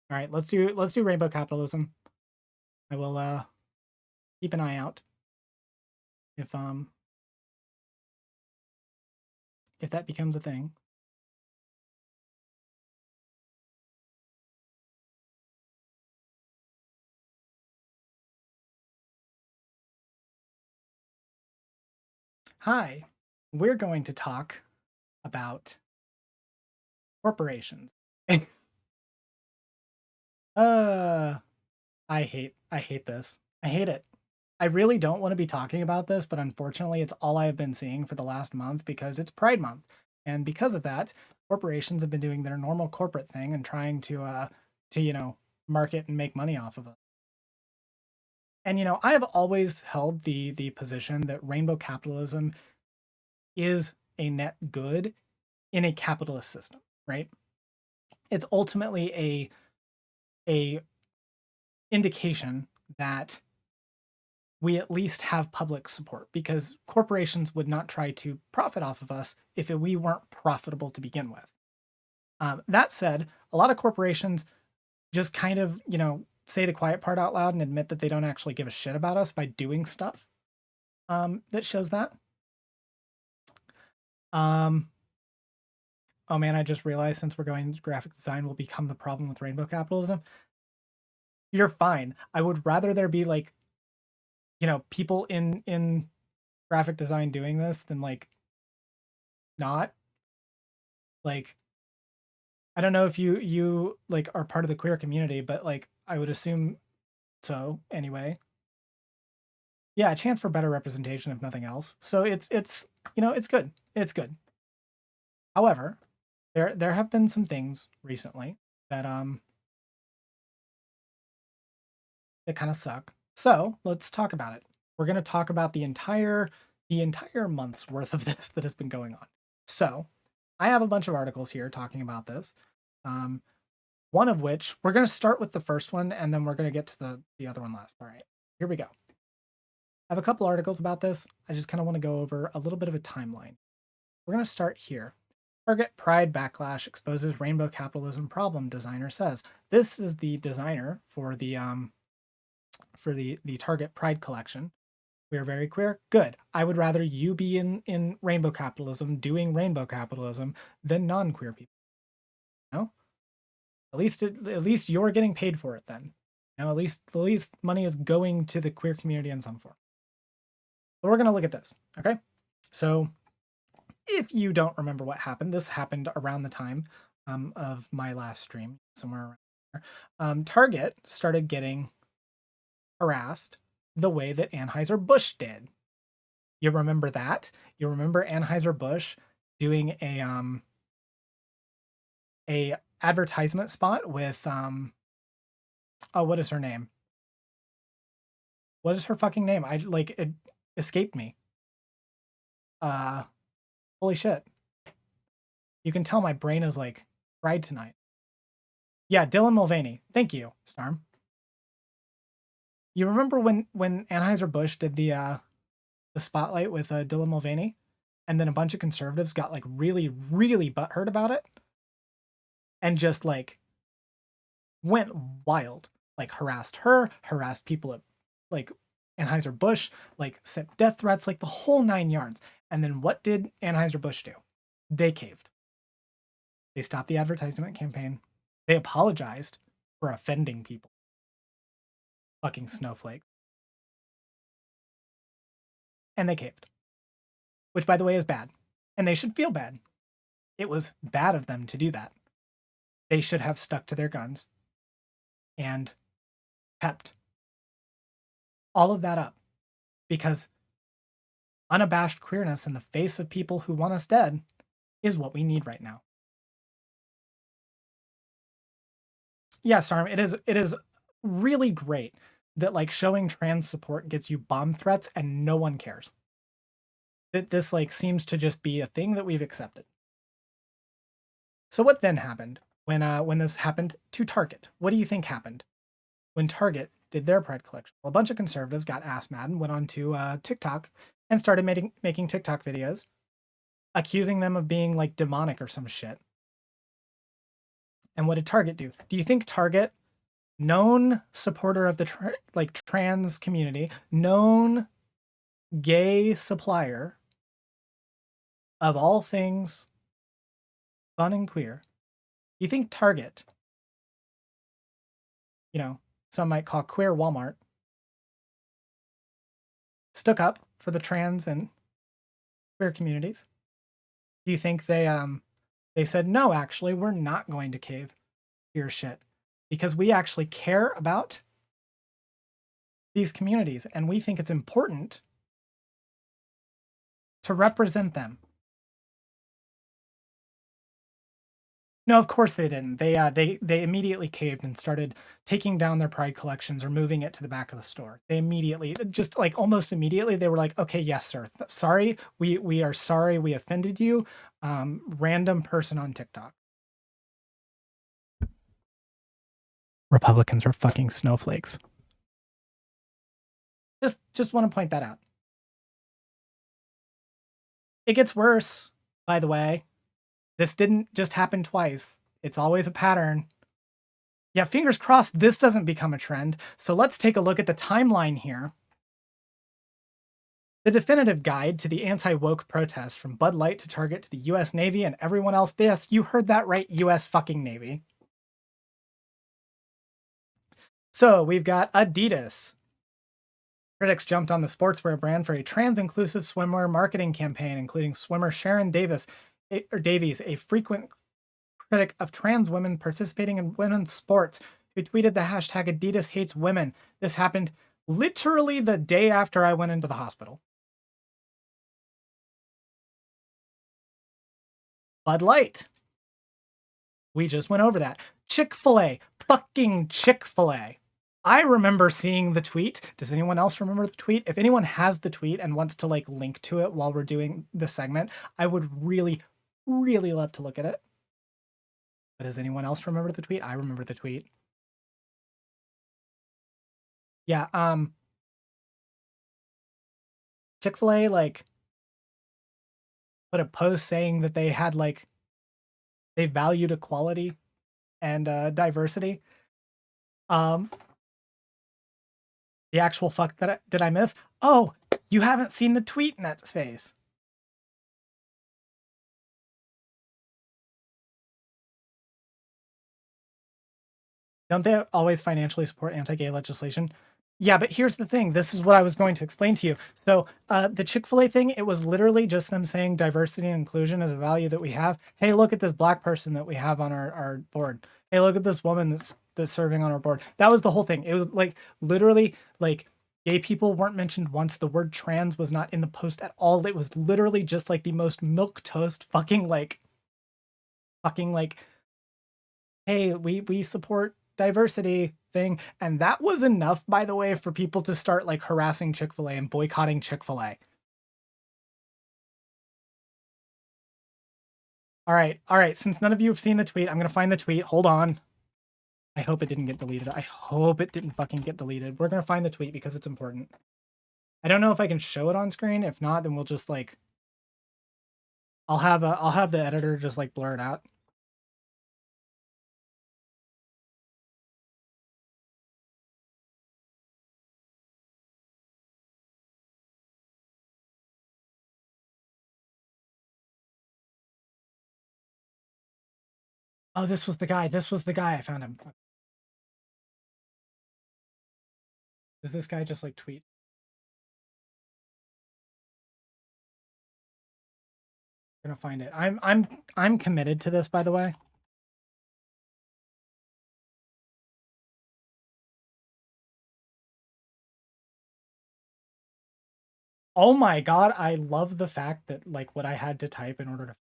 right, let's do rainbow capitalism. I will keep an eye out if that becomes a thing. Hi, we're going to talk about corporations. uh I hate this. I hate it. I really don't want to be talking about this, but unfortunately it's all I've been seeing for the last month because it's Pride Month. And because of that, corporations have been doing their normal corporate thing and trying to market and make money off of it. And I have always held the position that rainbow capitalism is a net good in a capitalist system, right? It's ultimately a indication that we at least have public support because corporations would not try to profit off of us if we weren't profitable to begin with. That said, a lot of corporations just kind of, say the quiet part out loud and admit that they don't actually give a shit about us by doing stuff that shows that. Oh man, I just realized since we're going graphic design will become the problem with rainbow capitalism. You're fine. I would rather there be like, people in graphic design doing this than like not. Like, I don't know if you like are part of the queer community, but like I would assume so anyway. Yeah, a chance for better representation if nothing else. So it's it's good. It's good. However, there have been some things recently that that kind of suck. So let's talk about it. We're gonna talk about the entire month's worth of this that has been going on. So I have a bunch of articles here talking about this. Um, one of which we're gonna start with the first one and then we're gonna get to the other one last. All right, here we go. I have a couple articles about this. I just kind of want to go over a little bit of a timeline. We're gonna start here. Target Pride Backlash exposes rainbow capitalism problem, designer says. This is the designer for the Target Pride collection. We are very queer. Good. I would rather you be in rainbow capitalism, doing rainbow capitalism, than non-queer people. No? At least you're getting paid for it then. At least money is going to the queer community in some form. But we're gonna look at this, okay? So if you don't remember what happened, this happened around the time of my last stream, somewhere around there. Target started getting harassed the way that Anheuser-Busch did. You remember that? You remember Anheuser-Busch doing a advertisement spot with oh, what is her name? What is her fucking name? It escaped me. Holy shit. You can tell my brain is like fried tonight. Yeah, Dylan Mulvaney. Thank you, Storm. You remember when Anheuser-Busch did the spotlight with Dylan Mulvaney, and then a bunch of conservatives got like really, really butthurt about it, and just like went wild, like harassed her, harassed people at like Anheuser-Busch, like sent death threats, like the whole 9 yards. And then what did Anheuser-Busch do? They caved. They stopped the advertisement campaign. They apologized for offending people. Fucking snowflake. And they caved. Which, by the way, is bad. And they should feel bad. It was bad of them to do that. They should have stuck to their guns and kept all of that up. Because unabashed queerness in the face of people who want us dead is what we need right now. Yeah, Sarm, it is really great that like showing trans support gets you bomb threats and no one cares. That this like seems to just be a thing that we've accepted. So what then happened when this happened to Target? What do you think happened when Target did their Pride collection? Well, a bunch of conservatives got ass mad and went on to TikTok and started making TikTok videos accusing them of being like demonic or some shit. And what did Target do? Do you think Target, known supporter of the trans community, known gay supplier of all things fun and queer, you think Target, you know, some might call queer Walmart, stuck up for the trans and queer communities? Do you think they said, no, actually, we're not going to cave to your shit because we actually care about these communities and we think it's important to represent them? No, of course they didn't. They immediately caved and started taking down their Pride collections or moving it to the back of the store. They immediately, just like almost immediately, they were like, okay, yes, sir. Sorry. We are sorry we offended you. Random person on TikTok. Republicans are fucking snowflakes. Just want to point that out. It gets worse, by the way. This didn't just happen twice. It's always a pattern. Yeah, fingers crossed this doesn't become a trend. So let's take a look at the timeline here. The definitive guide to the anti-woke protest from Bud Light to Target to the US Navy and everyone else. Yes, you heard that right, US fucking Navy. So we've got Adidas. Critics jumped on the sportswear brand for a trans-inclusive swimwear marketing campaign, including swimmer Sharon Davies, a frequent critic of trans women participating in women's sports, who tweeted the hashtag Adidas hates women. This happened literally the day after I went into the hospital. Bud Light. We just went over that. Chick-fil-A. Fucking Chick-fil-A. I remember seeing the tweet. Does anyone else remember the tweet? If anyone has the tweet and wants to like link to it while we're doing the segment, I would really, really love to look at it. But does anyone else remember the tweet? I remember the tweet. Yeah, Chick-fil-A like put a post saying that they had like they valued equality and diversity. The actual fuck that did I miss? Oh, you haven't seen the tweet in that space. Don't they always financially support anti-gay legislation? Yeah, but here's the thing. This is what I was going to explain to you. So the Chick-fil-A thing, it was literally just them saying diversity and inclusion is a value that we have. Hey, look at this black person that we have on our board. Hey, look at this woman that's serving on our board. That was the whole thing. It was like literally like gay people weren't mentioned once. The word trans was not in the post at all. It was literally just like the most milquetoast fucking like, hey, we support diversity thing. And that was enough, by the way, for people to start like harassing Chick-fil-A and boycotting Chick-fil-A. All right. Since none of you have seen the tweet, I'm gonna find the tweet. Hold on. I hope it didn't get deleted. I hope it didn't fucking get deleted. We're gonna find the tweet because it's important. I don't know if I can show it on screen. If not, then we'll just like I'll have the editor just like blur it out. Oh, this was the guy. This was the guy. I found him. Does this guy just like tweet? I'm gonna find it. I'm committed to this, by the way. Oh my god, I love the fact that like what I had to type in order to.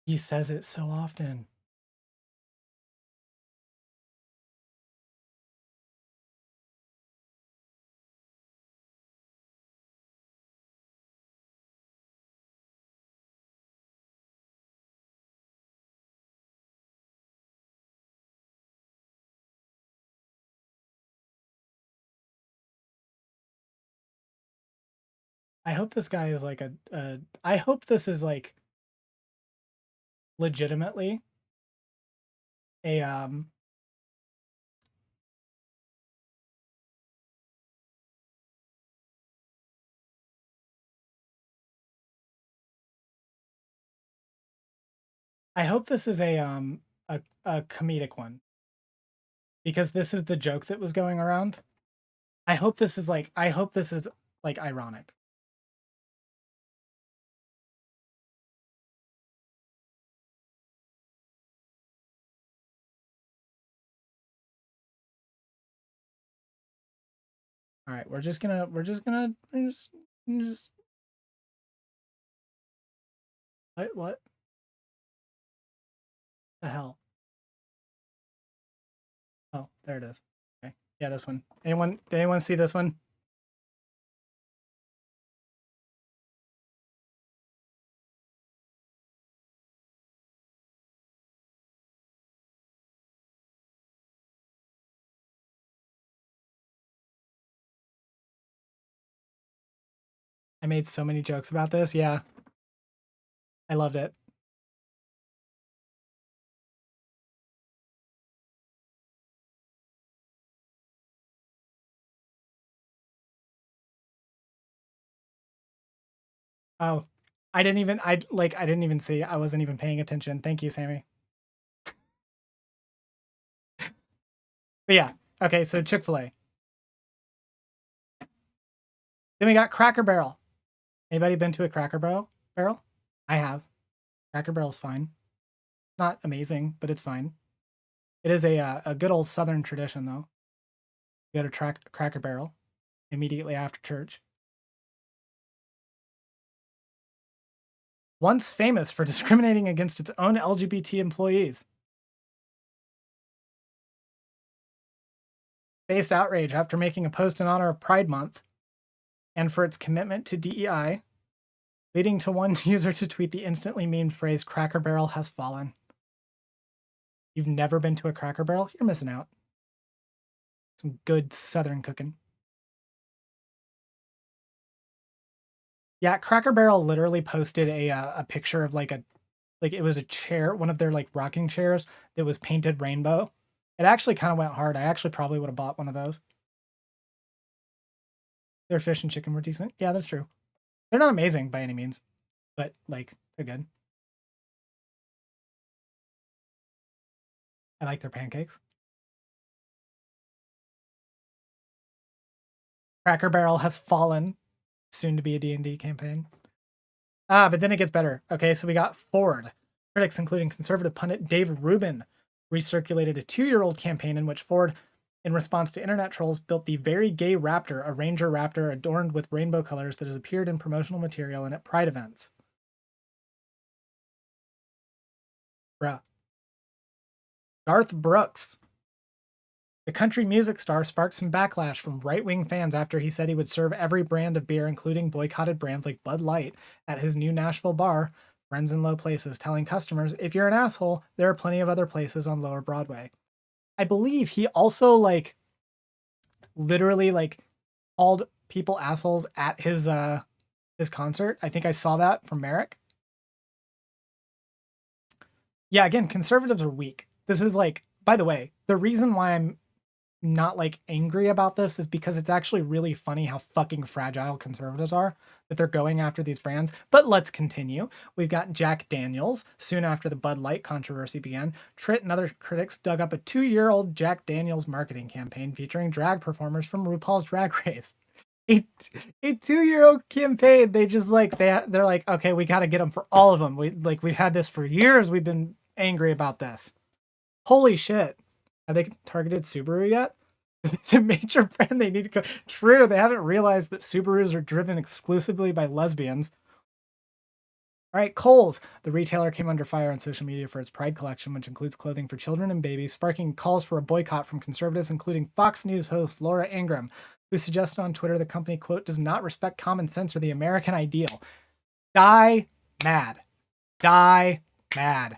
He says it so often. I hope this guy is like I hope this is like legitimately a I hope this is a comedic one. Because this is the joke that was going around. I hope this is like ironic. All right, we're just gonna what the hell? Oh, there it is. Okay, yeah, this one. Did anyone see this one? I made so many jokes about this. Yeah, I loved it. Oh, I didn't even see. I wasn't even paying attention. Thank you, Sammy. But yeah, okay. So Chick-fil-A. Then we got Cracker Barrel. Anybody been to a Cracker Barrel? I have. Cracker Barrel's fine. Not amazing, but it's fine. It is a good old Southern tradition, though. You go to Cracker Barrel immediately after church. Once famous for discriminating against its own LGBT employees. Faced outrage after making a post in honor of Pride Month and for its commitment to DEI, leading to one user to tweet the instantly memed phrase, "Cracker Barrel has fallen." You've never been to a Cracker Barrel? You're missing out. Some good Southern cooking. Yeah, Cracker Barrel literally posted a picture of like it was a chair, one of their like rocking chairs that was painted rainbow. It actually kind of went hard. I actually probably would have bought one of those. Their fish and chicken were decent. Yeah, that's true. They're not amazing by any means, but like they're good. I like their pancakes. Cracker Barrel has fallen, soon to be a D&D campaign. But then it gets better. Okay, so we got Ford. Critics, including conservative pundit Dave Rubin, recirculated a 2-year-old campaign in which Ford, in response to internet trolls, built the very gay Raptor, a Ranger Raptor adorned with rainbow colors that has appeared in promotional material and at Pride events. Bruh. Garth Brooks The country music star sparked some backlash from right-wing fans after he said he would serve every brand of beer, including boycotted brands like Bud Light, at his new Nashville bar, Friends in Low Places, telling customers, if you're an asshole, there are plenty of other places on Lower Broadway. I believe he also, like, literally, like, called people assholes at his concert. I think I saw that from Merrick. Yeah, again, conservatives are weak. This is like, by the way, the reason why I'm not like angry about this is because it's actually really funny how fucking fragile conservatives are, that they're going after these brands. But let's continue. We've got Jack Daniels. Soon after the Bud Light controversy began, Tritt and other critics dug up a 2-year-old Jack Daniels marketing campaign featuring drag performers from RuPaul's Drag Race. A 2-year-old campaign. They just like they're like, okay, we got to get them for all of them. We've had this for years. We've been angry about this. Holy shit. Have they targeted Subaru yet? It's a major brand they need to go. True, they haven't realized that Subarus are driven exclusively by lesbians. All right, Kohl's. The retailer came under fire on social media for its Pride collection, which includes clothing for children and babies, sparking calls for a boycott from conservatives, including Fox News host Laura Ingraham, who suggested on Twitter the company, quote, does not respect common sense or the American ideal. Die mad. Die mad.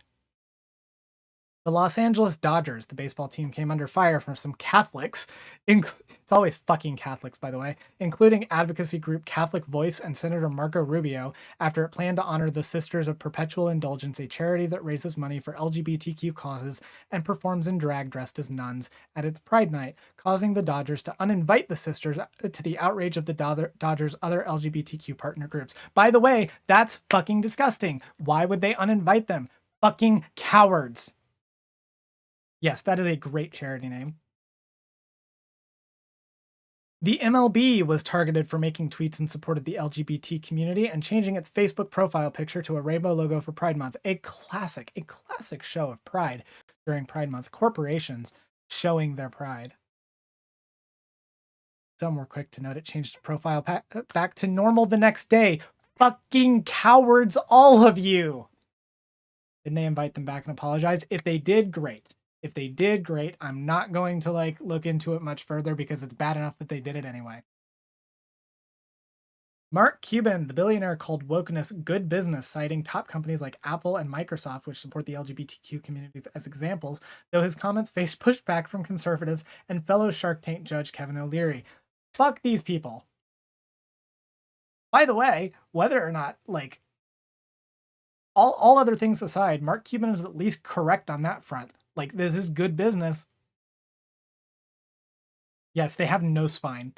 The Los Angeles Dodgers, the baseball team, came under fire from some Catholics. It's always fucking Catholics, by the way, including advocacy group Catholic Voice and Senator Marco Rubio, after it planned to honor the Sisters of Perpetual Indulgence, a charity that raises money for LGBTQ causes and performs in drag dressed as nuns at its Pride Night, causing the Dodgers to uninvite the sisters, to the outrage of the Dodgers' other LGBTQ partner groups. By the way, that's fucking disgusting. Why would they uninvite them? Fucking cowards. Yes, that is a great charity name. The MLB was targeted for making tweets in support of the LGBT community and changing its Facebook profile picture to a rainbow logo for Pride Month. A classic show of pride during Pride Month. Corporations showing their pride. Some were quick to note it changed the profile back to normal the next day. Fucking cowards, all of you! Didn't they invite them back and apologize? If they did, great. If they did, great. I'm not going to like look into it much further because it's bad enough that they did it anyway. Mark Cuban, the billionaire, called wokeness good business, citing top companies like Apple and Microsoft, which support the LGBTQ communities, as examples, though his comments faced pushback from conservatives and fellow Shark Tank judge Kevin O'Leary. Fuck these people. By the way, whether or not, like, all other things aside, Mark Cuban is at least correct on that front. Like, this is good business. Yes, they have no spine.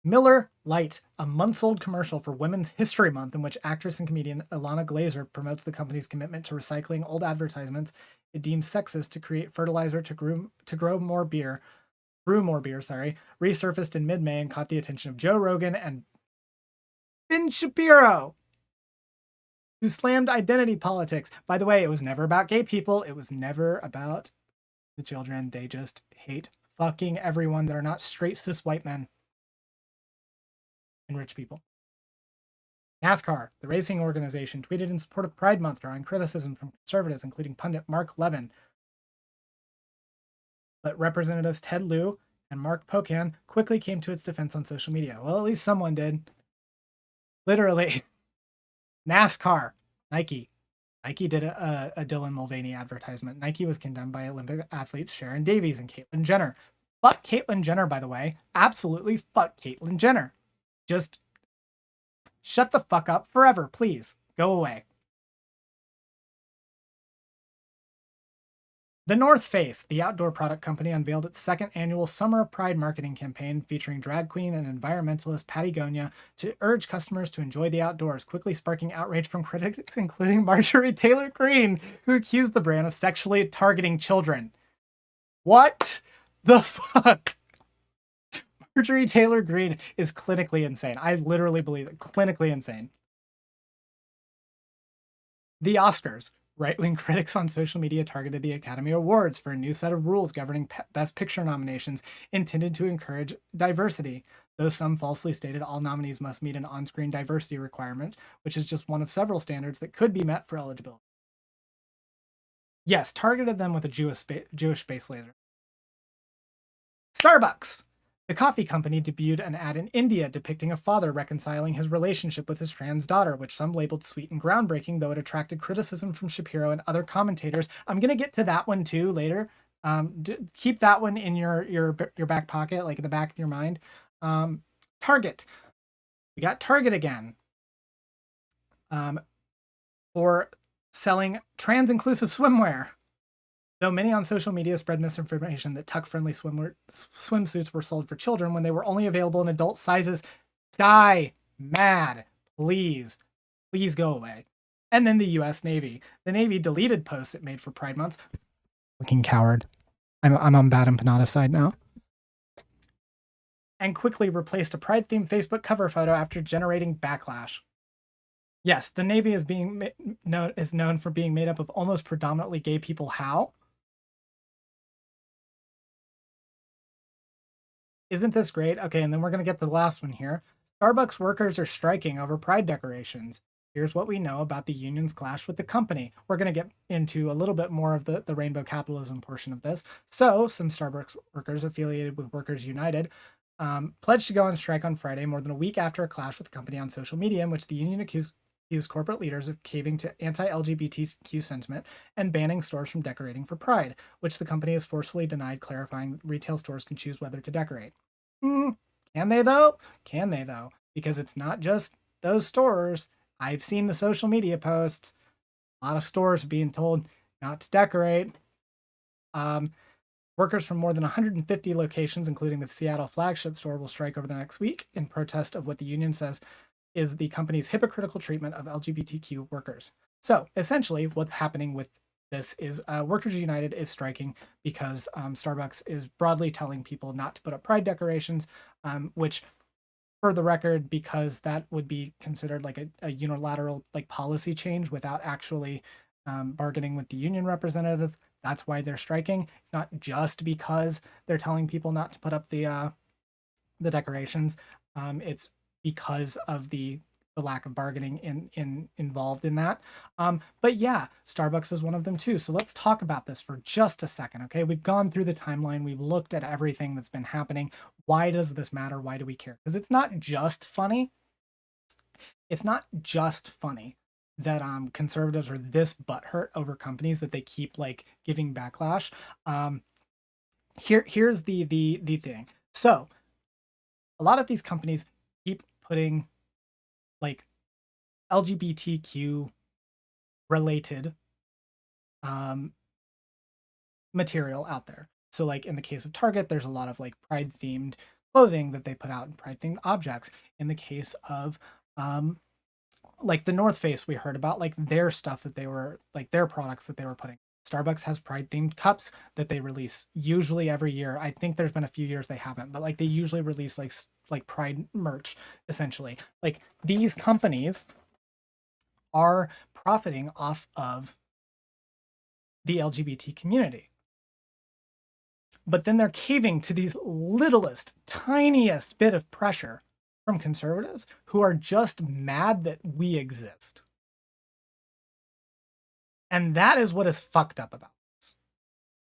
Miller Lite, a months-old commercial for Women's History Month in which actress and comedian Ilana Glazer promotes the company's commitment to recycling old advertisements it deems sexist to create fertilizer to brew more beer, resurfaced in mid-May and caught the attention of Joe Rogan and Ben Shapiro, who slammed identity politics. By the way, it was never about gay people. It was never about the children. They just hate fucking everyone that are not straight cis white men and rich people. NASCAR, the racing organization, tweeted in support of Pride Month, drawing criticism from conservatives, including pundit Mark Levin. But Representatives Ted Lieu and Mark Pocan quickly came to its defense on social media. Well, at least someone did. Literally. NASCAR, Nike. Nike did a Dylan Mulvaney advertisement. Nike was condemned by Olympic athletes Sharon Davies and Caitlyn Jenner. Fuck Caitlyn Jenner, by the way. Absolutely fuck Caitlyn Jenner. Just shut the fuck up forever, please. Go away. The North Face, the outdoor product company, unveiled its second annual Summer of Pride marketing campaign featuring drag queen and environmentalist Patagonia to urge customers to enjoy the outdoors, quickly sparking outrage from critics, including Marjorie Taylor Greene, who accused the brand of sexually targeting children. What the fuck? Marjorie Taylor Greene is clinically insane. I literally believe it. Clinically insane. The Oscars. Right-wing critics on social media targeted the Academy Awards for a new set of rules governing Best Picture nominations intended to encourage diversity, though some falsely stated all nominees must meet an on-screen diversity requirement, which is just one of several standards that could be met for eligibility. Yes, targeted them with a Jewish space laser. Starbucks. The coffee company debuted an ad in India depicting a father reconciling his relationship with his trans daughter, which some labeled sweet and groundbreaking, though it attracted criticism from Shapiro and other commentators. I'm going to get to that one too later. Keep that one in your back pocket, like in the back of your mind. Target. We got Target again. For selling trans-inclusive swimwear. Though many on social media spread misinformation that tuck-friendly swimsuits were sold for children when they were only available in adult sizes, die mad. Please go away. And then the U.S. Navy. The Navy deleted posts it made for Pride Month. Fucking coward. I'm on BadEmpanada side now. And quickly replaced a Pride-themed Facebook cover photo after generating backlash. Yes, the Navy is known for being made up of almost predominantly gay people. How? Isn't this great? Okay, and then we're going to get the last one here. Starbucks workers are striking over Pride decorations. Here's what we know about the union's clash with the company. We're going to get into a little bit more of the rainbow capitalism portion of this. So, some Starbucks workers affiliated with Workers United pledged to go on strike on Friday, more than a week after a clash with the company on social media, in which the union accused corporate leaders of caving to anti-LGBTQ sentiment and banning stores from decorating for Pride, which the company has forcefully denied, clarifying that retail stores can choose whether to decorate. Can they though? Can they though? Because it's not just those stores. I've seen the social media posts. A lot of stores being told not to decorate. Workers from more than 150 locations, including the Seattle flagship store, will strike over the next week in protest of what the union says is the company's hypocritical treatment of LGBTQ workers. So essentially what's happening with this is Workers United is striking because Starbucks is broadly telling people not to put up Pride decorations, which for the record, because that would be considered like a unilateral like policy change without actually bargaining with the union representatives. That's why they're striking. It's not just because they're telling people not to put up the decorations. It's because of the lack of bargaining involved in that. But yeah, Starbucks is one of them too. So let's talk about this for just a second, okay? We've gone through the timeline. We've looked at everything that's been happening. Why does this matter? Why do we care? Because it's not just funny. It's not just funny that conservatives are this butthurt over companies that they keep like giving backlash. Here's the thing. So a lot of these companies keep putting like LGBTQ related material out there. So like in the case of Target, there's a lot of like Pride themed clothing that they put out and Pride themed objects. In the case of like the North Face, we heard about like their stuff that they were like their products that they were putting. Starbucks has Pride themed cups that they release usually every year. I think there's been a few years they haven't, but like they usually release like Pride merch essentially. Like these companies are profiting off of the LGBT community. But then they're caving to these littlest, tiniest bit of pressure from conservatives who are just mad that we exist. And that is what is fucked up about this.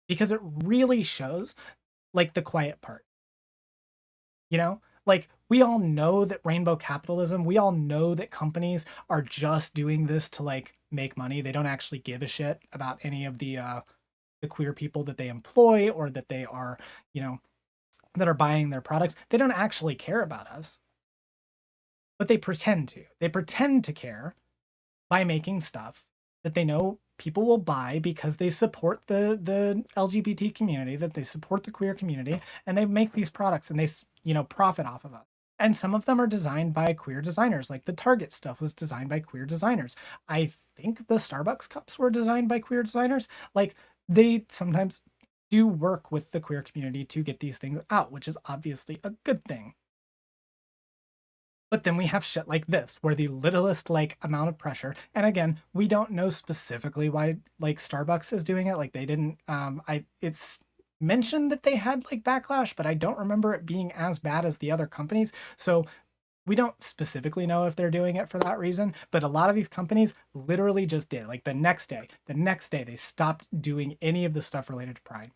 Because it really shows like the quiet part. You know, like we all know that rainbow capitalism, we all know that companies are just doing this to like make money. They don't actually give a shit about any of the queer people that they employ or that they are, you know, that are buying their products. They don't actually care about us. But they pretend to. They pretend to care by making stuff that they know people will buy because they support the LGBT community, that they support the queer community, and they make these products and they, you know, profit off of it. And some of them are designed by queer designers, like the Target stuff was designed by queer designers. I think the Starbucks cups were designed by queer designers. Like they sometimes do work with the queer community to get these things out, which is obviously a good thing. But then we have shit like this, where the littlest like amount of pressure, and again, we don't know specifically why like Starbucks is doing it. Like they didn't, it's mentioned that they had like backlash, but I don't remember it being as bad as the other companies. So we don't specifically know if they're doing it for that reason, but a lot of these companies literally just did. Like the next day, they stopped doing any of the stuff related to Pride.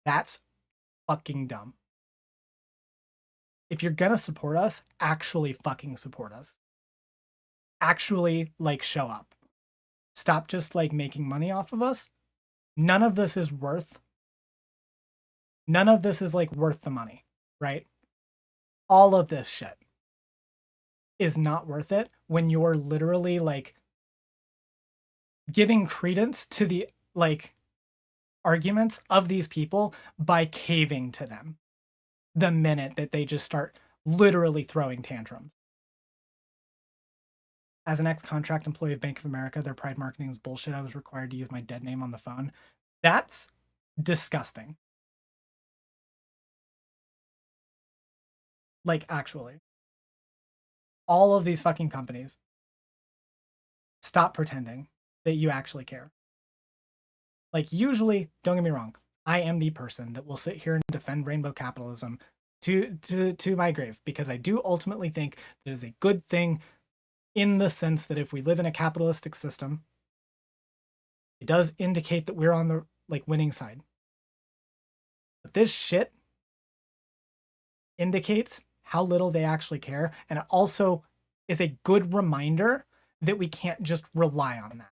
That's fucking dumb. If you're gonna support us, actually fucking support us. Actually, like, show up. Stop just, like, making money off of us. None of this is worth like, worth the money, right? All of this shit is not worth it when you're literally, like, giving credence to the, like, arguments of these people by caving to them the minute that they just start literally throwing tantrums. As an ex-contract employee of Bank of America, their pride marketing is bullshit. I was required to use my dead name on the phone. That's disgusting. Like, actually. All of these fucking companies, stop pretending that you actually care. Like, usually, don't get me wrong, I am the person that will sit here and defend rainbow capitalism to my grave, because I do ultimately think that it is a good thing, in the sense that if we live in a capitalistic system, it does indicate that we're on the, like, winning side. But this shit indicates how little they actually care, and it also is a good reminder that we can't just rely on that.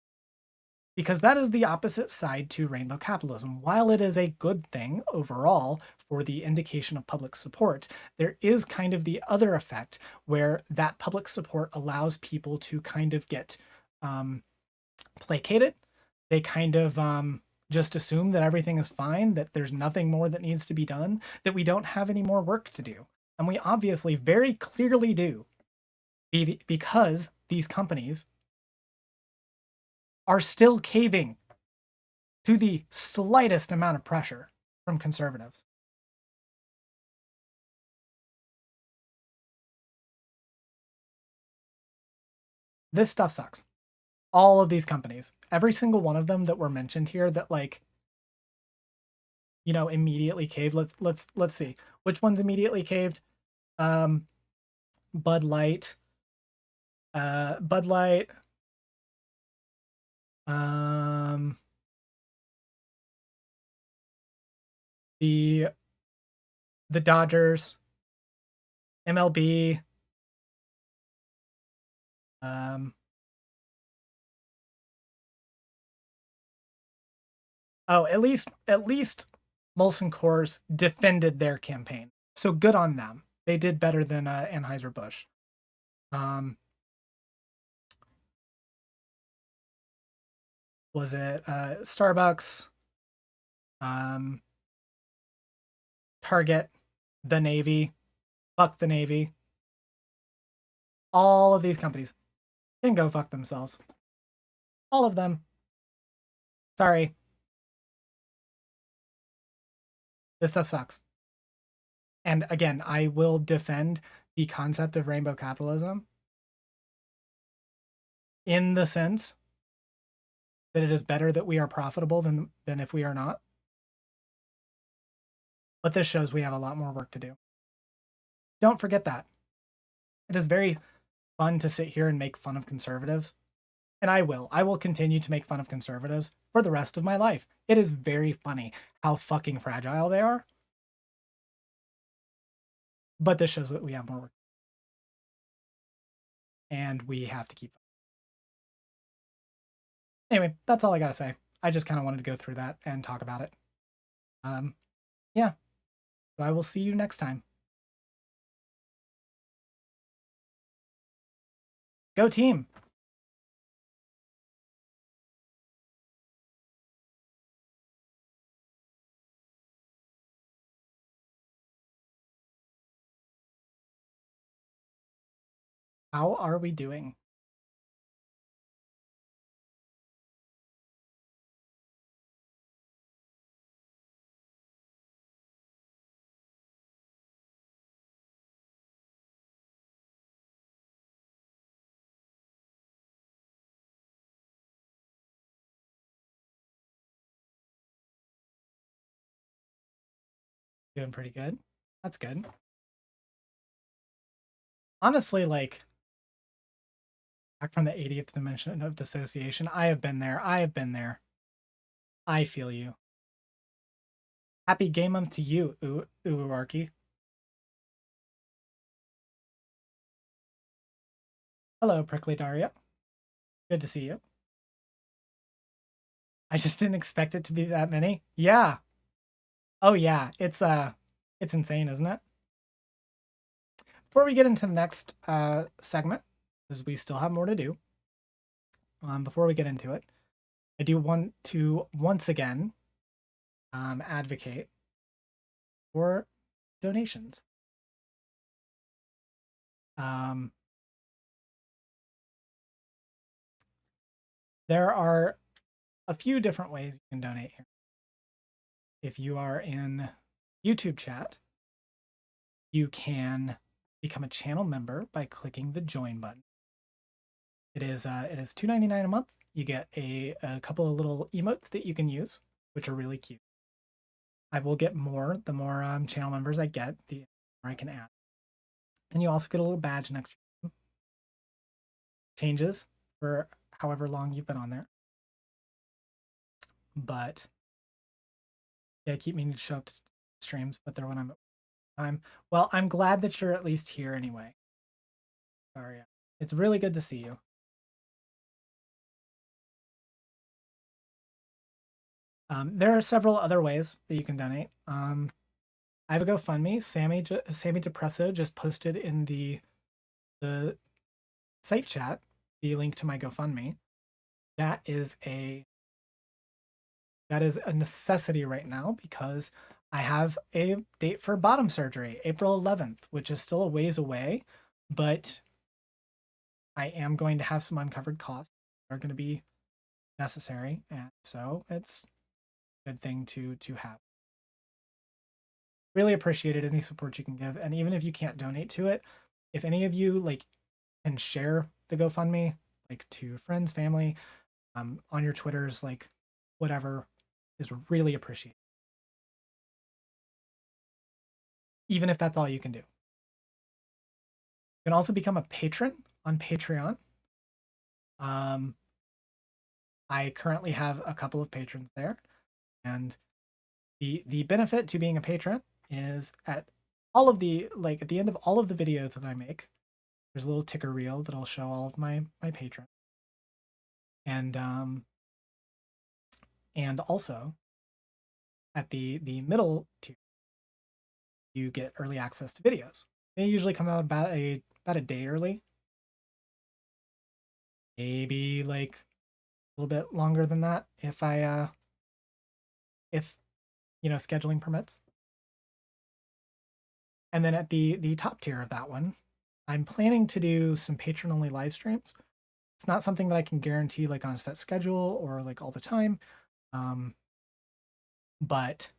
Because that is the opposite side to rainbow capitalism. While it is a good thing overall for the indication of public support, there is kind of the other effect where that public support allows people to kind of get placated. They kind of just assume that everything is fine, that there's nothing more that needs to be done, that we don't have any more work to do. And we obviously very clearly do, because these companies are still caving to the slightest amount of pressure from conservatives. This stuff sucks. All of these companies, every single one of them that were mentioned here that, like, you know, immediately caved. Let's see. Which ones immediately caved? Bud Light. Bud Light. The Dodgers, MLB, oh, at least Molson Coors defended their campaign, so good on them. They did better than Anheuser-Busch. Was it Starbucks, Target, the Navy, fuck the Navy. All of these companies can go fuck themselves. All of them. Sorry. This stuff sucks. And again, I will defend the concept of rainbow capitalism in the sense that it is better that we are profitable than if we are not. But this shows we have a lot more work to do. Don't forget that. It is very fun to sit here and make fun of conservatives. And I will continue to make fun of conservatives for the rest of my life. It is very funny how fucking fragile they are. But this shows that we have more work. And we have to keep. Anyway, that's all I gotta say. I just kind of wanted to go through that and talk about it. Yeah. So I will see you next time. Go team! How are we doing? Doing pretty good. That's good. Honestly, like, back from the 80th dimension of dissociation, I have been there. I have been there. I feel you. Happy game month to you, Uruarki. Hello, Prickly Daria. Good to see you. I just didn't expect it to be that many. Yeah. Oh yeah, it's insane, isn't it? Before we get into the next segment, because we still have more to do, before we get into it, I do want to once again advocate for donations. Um, there are a few different ways you can donate here. If you are in YouTube chat, you can become a channel member by clicking the join button. It is $2.99 a month. You get a couple of little emotes that you can use, which are really cute. I will get more the more channel members I get, the more I can add. And you also get a little badge next to you. Changes for however long you've been on there. But yeah, I keep meaning to show up to streams, but they're when I'm at time. Well, I'm glad that you're at least here anyway. Sorry. It's really good to see you. There are several other ways that you can donate. I have a GoFundMe. Sammy Depresso just posted in the site chat the link to my GoFundMe. That is a necessity right now because I have a date for bottom surgery, April 11th, which is still a ways away, but I am going to have some uncovered costs that are going to be necessary, and so it's a good thing to have. Really appreciated any support you can give, and even if you can't donate to it, if any of you like can share the GoFundMe like to friends, family, on your Twitters, like whatever, is really appreciated. Even if that's all you can do. You can also become a patron on Patreon. I currently have a couple of patrons there, and the benefit to being a patron is at the end of all of the videos that I make, there's a little ticker reel that'll show all of my patrons, and also at the middle tier, you get early access to videos. They usually come out about a day early, maybe like a little bit longer than that if scheduling permits. And then at the top tier of that one, I'm planning to do some patron only live streams. It's not something that I can guarantee like on a set schedule or like all the time. But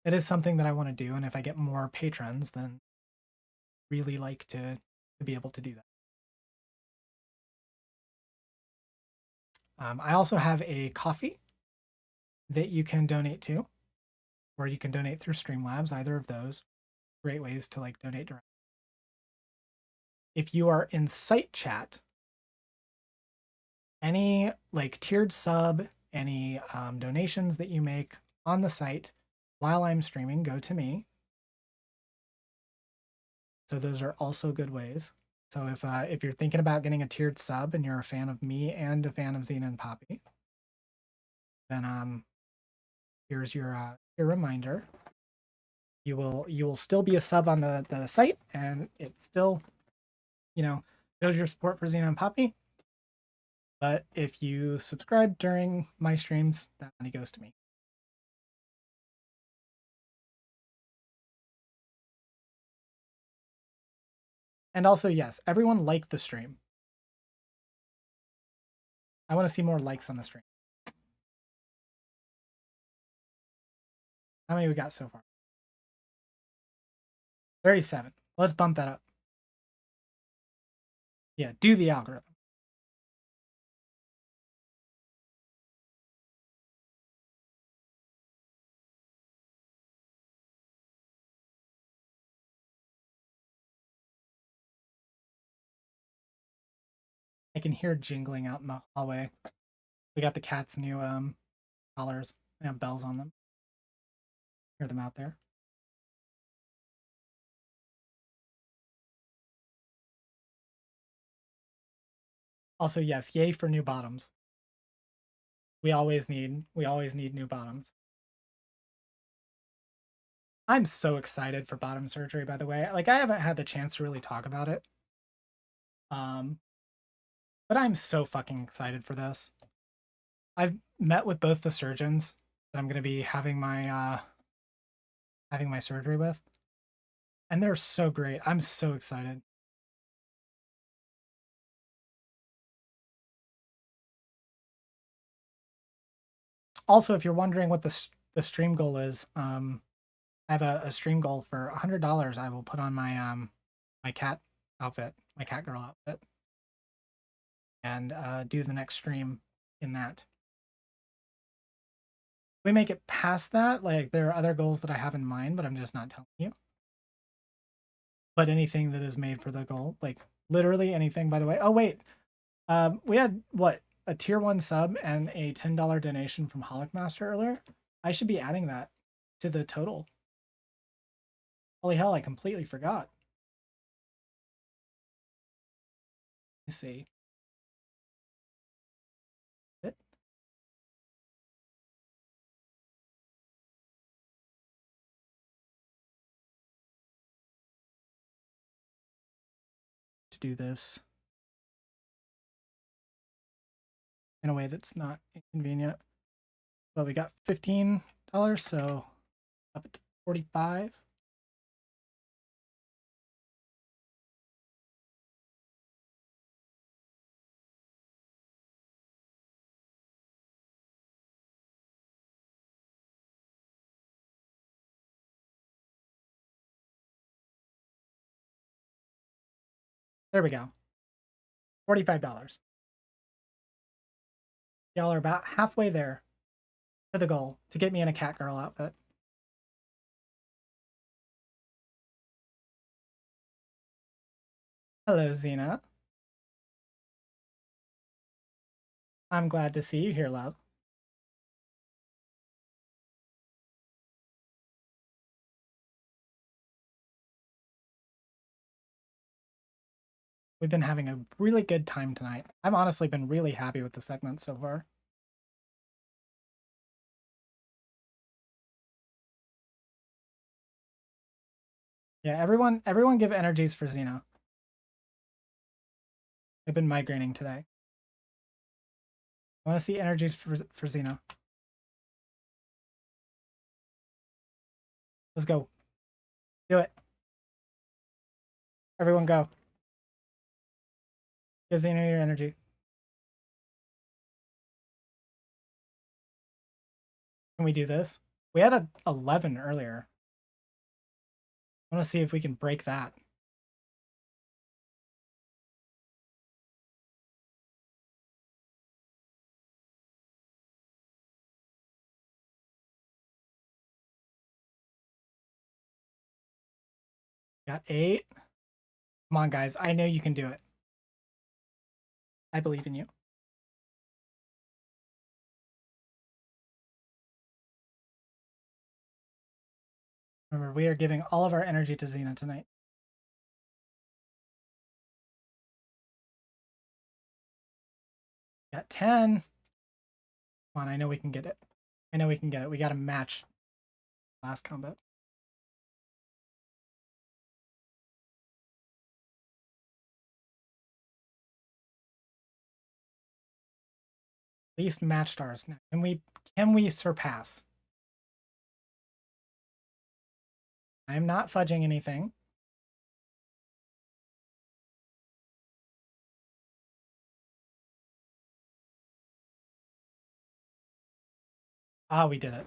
it is something that I want to do, and if I get more patrons, then really like to be able to do that. I also have a coffee that you can donate to, or you can donate through Streamlabs. Either of those, great ways to like donate directly. If you are in site chat, any like tiered sub, any donations that you make on the site while I'm streaming go to me. So those are also good ways. So if you're thinking about getting a tiered sub and you're a fan of me and a fan of Xena and Poppy, then here's your reminder. You will still be a sub on the site, and it still shows your support for Xena and Poppy. But if you subscribe during my streams, that money goes to me. And also, yes, everyone like the stream. I want to see more likes on the stream. How many we got so far? 37. Let's bump that up. Yeah, do the algorithm. I can hear jingling out in the hallway. We got the cat's new collars. They have bells on them. Hear them out there. Also, yes, yay for new bottoms. We always need new bottoms. I'm so excited for bottom surgery, by the way. Like, I haven't had the chance to really talk about it. But I'm so fucking excited for this. I've met with both the surgeons that I'm gonna be having my surgery with. And they're so great. I'm so excited. Also, if you're wondering what the stream goal is, I have a stream goal for $100. I will put on my cat outfit, my cat girl outfit, and do the next stream in that. If we make it past that, like there are other goals that I have in mind, but I'm just not telling you. But anything that is made for the goal, like literally anything. By the way, oh wait, we had what, a tier 1 sub and a $10 donation from Holic Master earlier. I should be adding that to the total. Holy hell, I completely forgot. Let's see. It. To do this in a way that's not inconvenient. But we got $15, so up to 45. There we go. $45. Y'all are about halfway there to the goal to get me in a cat girl outfit. Hello, Xena. I'm glad to see you here, love. We've been having a really good time tonight. I've honestly been really happy with the segment so far. Yeah, everyone give energies for Xena. I've been migraining today. I want to see energies for Xena. Let's go. Do it. Everyone go. Give Xena your energy. Can we do this? We had a 11 earlier. I want to see if we can break that. Got 8. Come on, guys. I know you can do it. I believe in you. Remember, we are giving all of our energy to Xena tonight. Got 10. Come on, I know we can get it. I know we can get it. We got to match last combat. At least match stars. Now, can we surpass? I am not fudging anything. Ah, we did it.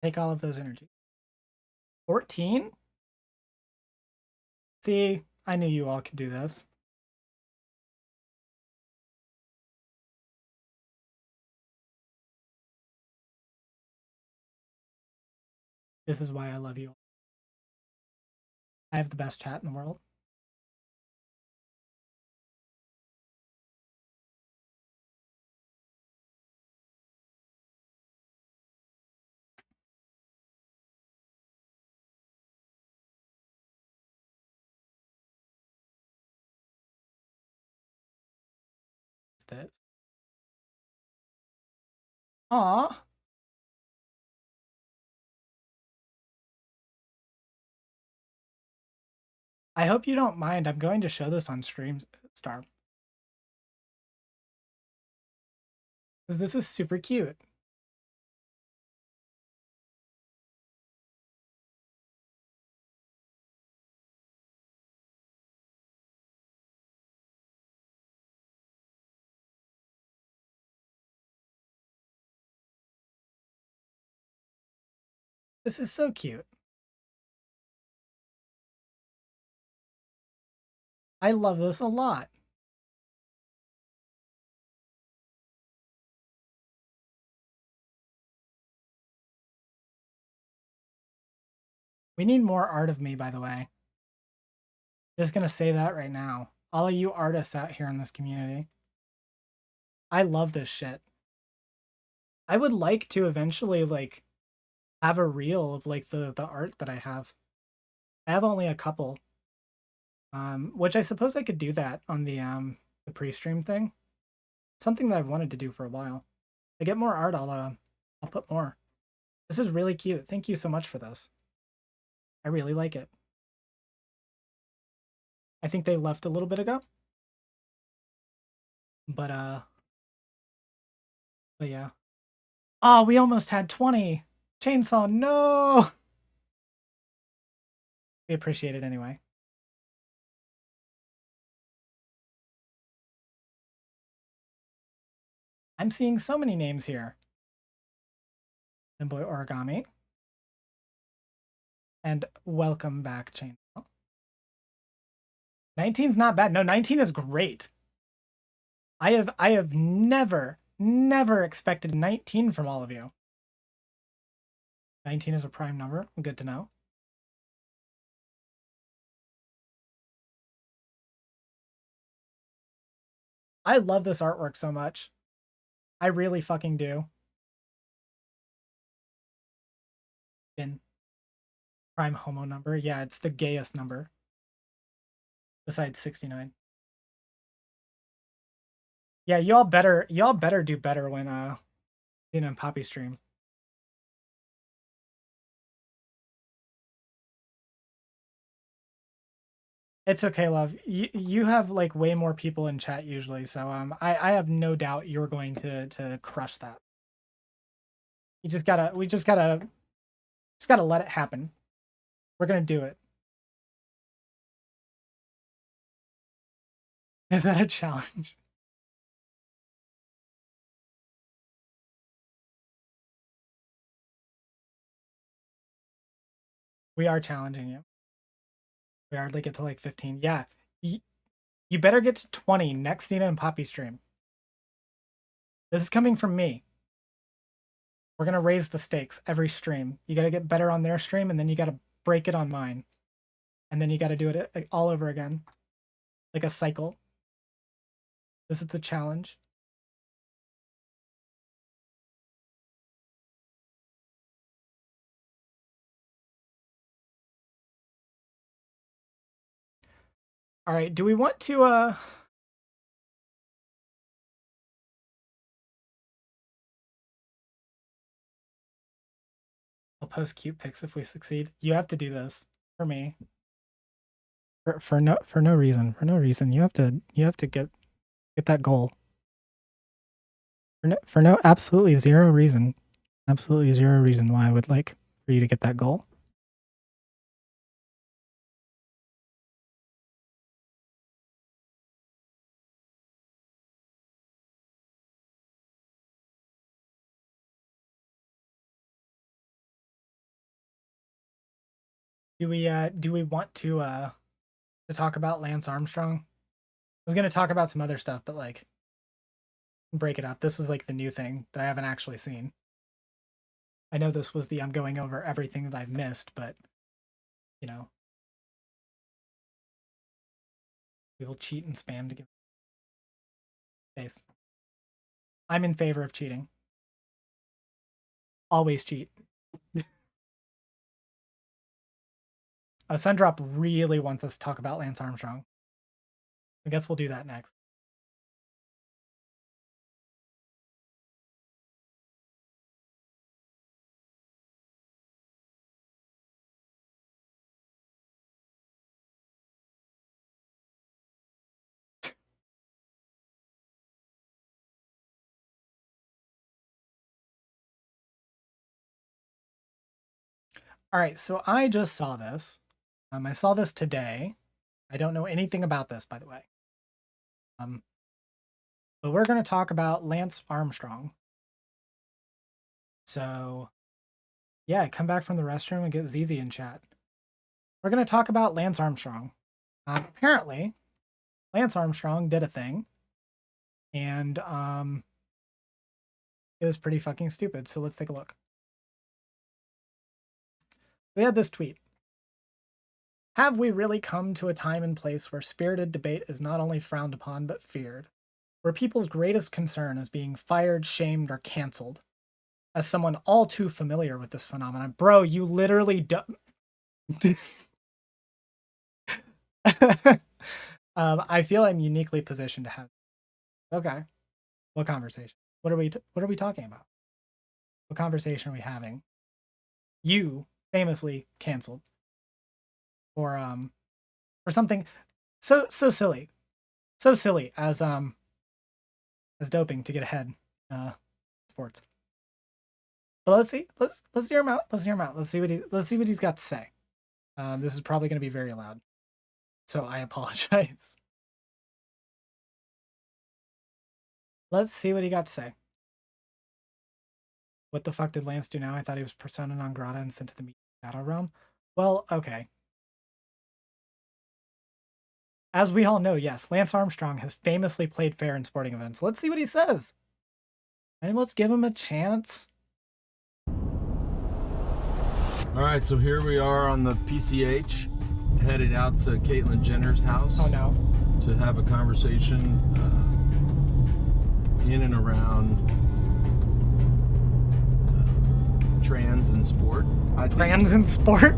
Take all of those energy. 14? See, I knew you all could do this. This is why I love you. I have the best chat in the world. this. Aw. I hope you don't mind. I'm going to show this on stream, Star. Because this is super cute. This is so cute. I love this a lot. We need more art of me, by the way. Just gonna say that right now. All of you artists out here in this community. I love this shit. I would like to eventually like have a reel of like the art that I have. I have only a couple. Which I suppose I could do that on the pre-stream thing. Something that I've wanted to do for a while. I get more art, I'll put more. This is really cute. Thank you so much for this. I really like it. I think they left a little bit ago. But yeah. Oh, we almost had 20. Chainsaw, no! We appreciate it anyway. I'm seeing so many names here. And boy origami. And welcome back, Chainsaw. 19's not bad. No, 19 is great. I have never expected 19 from all of you. 19 is a prime number. Good to know. I love this artwork so much. I really fucking do. In prime homo number. Yeah, it's the gayest number. Besides 69. Yeah, y'all better do better when Xena and Poppy stream. It's okay, love. You have like way more people in chat usually, so I have no doubt you're going to crush that. We just gotta let it happen. We're gonna do it. Is that a challenge? We are challenging you. We hardly get to like 15. Yeah. You better get to 20 next Xena and Poppy stream. This is coming from me. We're gonna raise the stakes every stream. You gotta get better on their stream, and then you gotta break it on mine. And then you gotta do it all over again. Like a cycle. This is the challenge. All right, do we want to I'll post cute pics if we succeed. You have to do this for me. For no reason. For no reason. You have to get that goal. For no absolutely zero reason. Absolutely zero reason why I would like for you to get that goal. Do we want to talk about Lance Armstrong? I was gonna talk about some other stuff, but like break it up. This was like the new thing that I haven't actually seen. I know this was the I'm going over everything that I've missed, but you know, we will cheat and spam to give face. I'm in favor of cheating. Always cheat. Sundrop really wants us to talk about Lance Armstrong. I guess we'll do that next. All right, so I just saw this. I saw this today. I don't know anything about this, by the way. But we're going to talk about Lance Armstrong. So, yeah, come back from the restroom and get ZZ in chat. We're going to talk about Lance Armstrong. Apparently, Lance Armstrong did a thing, and it was pretty fucking stupid. So let's take a look. We had this tweet. Have we really come to a time and place where spirited debate is not only frowned upon, but feared? Where people's greatest concern is being fired, shamed, or canceled? As someone all too familiar with this phenomenon, bro, you literally don't. I feel I'm uniquely positioned to have. Okay, what conversation? What are we talking about? What conversation are we having? You famously canceled for something so silly as doping to get ahead sports. But let's hear him out. Let's see what he's got to say. This is probably going to be very loud, so I apologize. Let's see what he got to say. What the fuck did Lance do now? I thought he was persona non grata and sent to the shadow realm. Well, okay. As we all know, yes, Lance Armstrong has famously played fair in sporting events. Let's see what he says. And let's give him a chance. All right, so here we are on the PCH, headed out to Caitlyn Jenner's house. Oh no. To have a conversation in and around trans and sport. Trans and sport?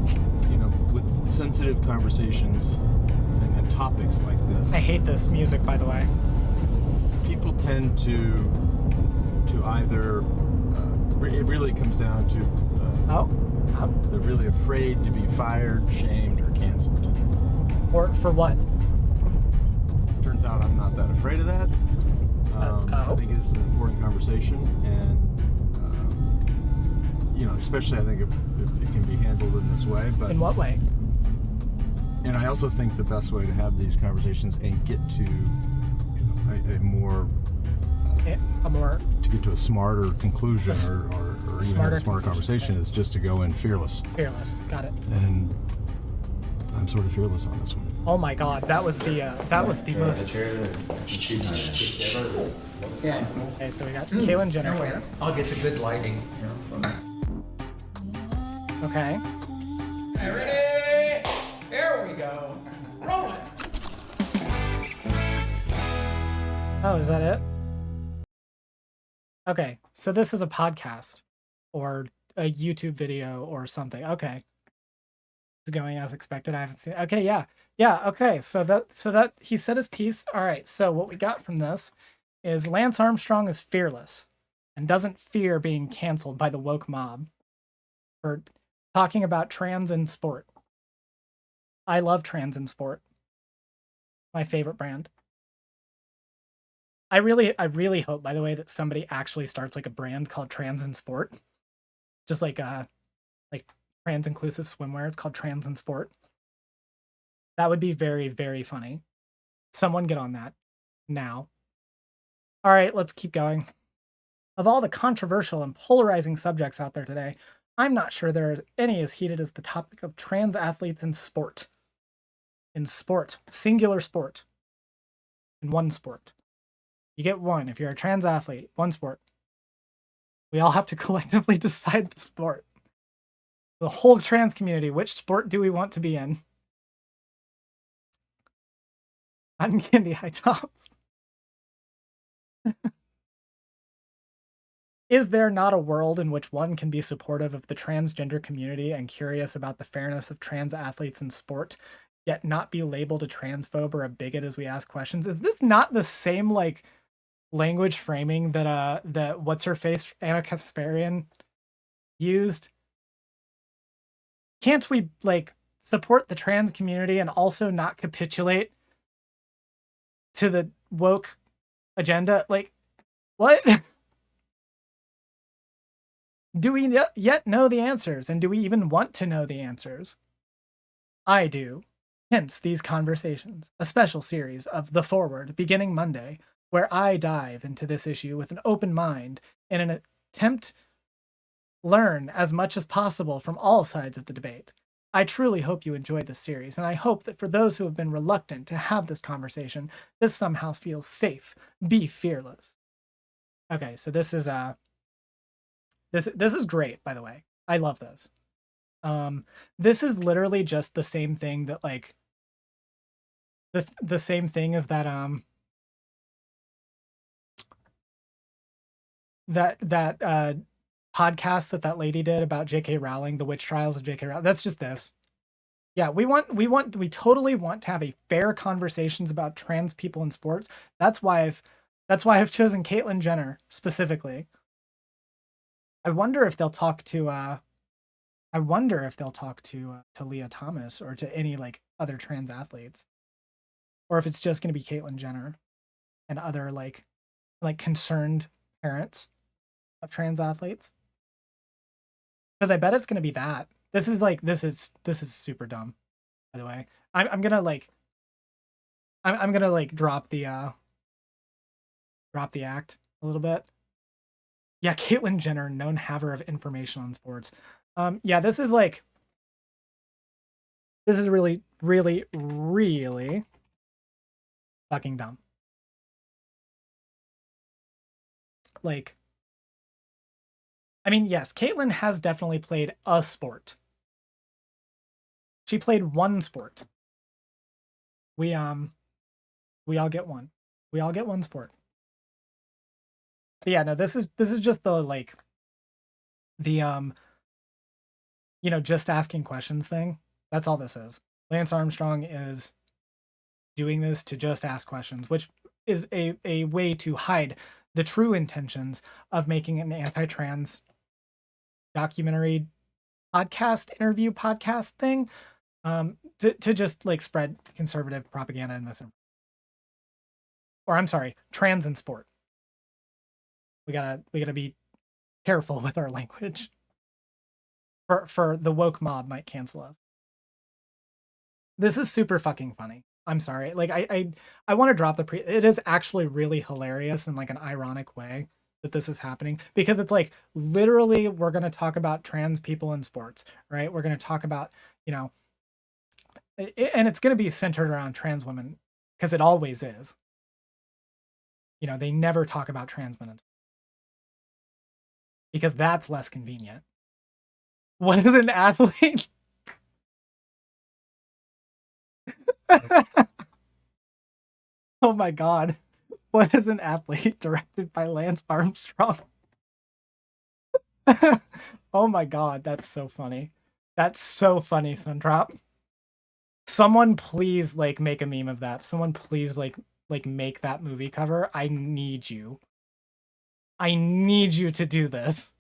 You know, with sensitive conversations and topics like this. I hate this music, by the way. People tend to either, it really comes down to, they're really afraid to be fired, shamed, or canceled. Or for what? Turns out I'm not that afraid of that. I think it's an important conversation, and you know, especially I think it can be handled in this way. But in what way? And I also think the best way to have these conversations and get to a more to get to a smarter conclusion or even a smarter conversation is just to go in fearless. Fearless, got it. And I'm sort of fearless on this one. Oh my god, that was the most. Yeah. Okay, so we got Caitlyn Jenner here. I'll get the good lighting here from. Okay. Hey, ready? There we go. Roll it. Oh, is that it? Okay, so this is a podcast or a YouTube video or something. Okay. It's going as expected. I haven't seen. Okay, yeah. Okay. So that he said his piece. All right. So what we got from this is Lance Armstrong is fearless and doesn't fear being canceled by the woke mob for talking about trans in sport. I love trans in sport. My favorite brand. I really hope, by the way, that somebody actually starts like a brand called Trans in Sport. Just like trans inclusive swimwear. It's called Trans in Sport. That would be very, very funny. Someone get on that now. All right, let's keep going. Of all the controversial and polarizing subjects out there today, I'm not sure there are any as heated as the topic of trans athletes in sport. In sport. Singular sport. In one sport. You get one. If you're a trans athlete, one sport. We all have to collectively decide the sport. The whole trans community, which sport do we want to be in? Cotton candy high tops. Is there not a world in which one can be supportive of the transgender community and curious about the fairness of trans athletes in sport, yet not be labeled a transphobe or a bigot as we ask questions? Is this not the same like language framing that what's her face Anna Kasparian used? Can't we like support the trans community and also not capitulate to the woke agenda? Like, what? Do we yet know the answers? And do we even want to know the answers? I do. Hence these conversations, a special series of The Forward beginning Monday, where I dive into this issue with an open mind in an attempt learn as much as possible from all sides of the debate. I truly hope you enjoyed this series, and I hope that for those who have been reluctant to have this conversation, this somehow feels safe. Be fearless. Okay, so this is this is great, by the way. I love this. This is literally just the same thing that like the same thing as that that podcast that lady did about J.K. Rowling, the witch trials of J.K. Rowling. That's just this. Yeah, we totally want to have a fair conversations about trans people in sports. That's why I've chosen Caitlyn Jenner specifically. I wonder if they'll talk to Leah Thomas or to any like other trans athletes, or if it's just going to be Caitlyn Jenner and other like concerned parents of trans athletes. Because I bet it's going to be that. This is super dumb, by the way. I'm gonna like drop the act a little bit. Yeah, Caitlyn Jenner, known haver of information on sports. Yeah, this is really, really, really fucking dumb. Like, I mean, yes, Caitlyn has definitely played a sport. She played one sport. We all get one. We all get one sport. But yeah, no, this is just the like the just asking questions thing. That's all this is. Lance Armstrong is doing this to just ask questions, which is a way to hide the true intentions of making an anti-trans documentary podcast thing, to just like spread conservative propaganda and misinformation. Or I'm sorry, trans in sport. We gotta be careful with our language. For the woke mob might cancel us. This is super fucking funny. I'm sorry. Like I want to drop it is actually really hilarious in like an ironic way that this is happening, because it's like literally we're going to talk about trans people in sports, right? We're going to talk about, and it's going to be centered around trans women, because it always is. They never talk about trans women because that's less convenient. What is an athlete? Oh my god. What is an athlete? Directed by Lance Armstrong. Oh my god, that's so funny. That's so funny, Sundrop. Someone please like make a meme of that. Someone please like make that movie cover. I need you. I need you to do this.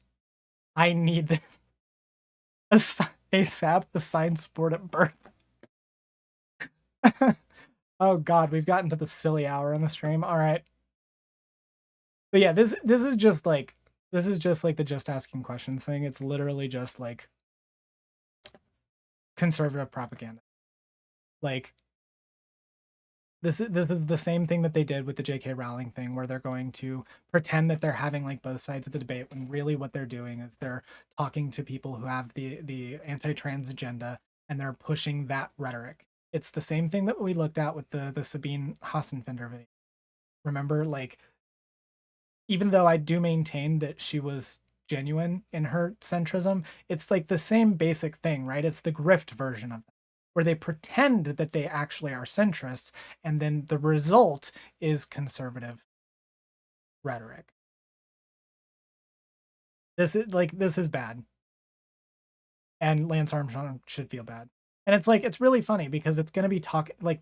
I need this. ASAP, assigned sport at birth. Oh god, we've gotten to the silly hour in the stream. All right. But yeah, this is just like the just asking questions thing. It's literally just like conservative propaganda. Like this is the same thing that they did with the J.K. Rowling thing, where they're going to pretend that they're having like both sides of the debate, when really what they're doing is they're talking to people who have the anti-trans agenda, and they're pushing that rhetoric. It's the same thing that we looked at with the Sabine Hassenfender video. Remember, like, even though I do maintain that she was genuine in her centrism, it's like the same basic thing, right? It's the grift version of that, where they pretend that they actually are centrists, and then the result is conservative rhetoric. This is bad. And Lance Armstrong should feel bad. And it's like, it's really funny because it's going to be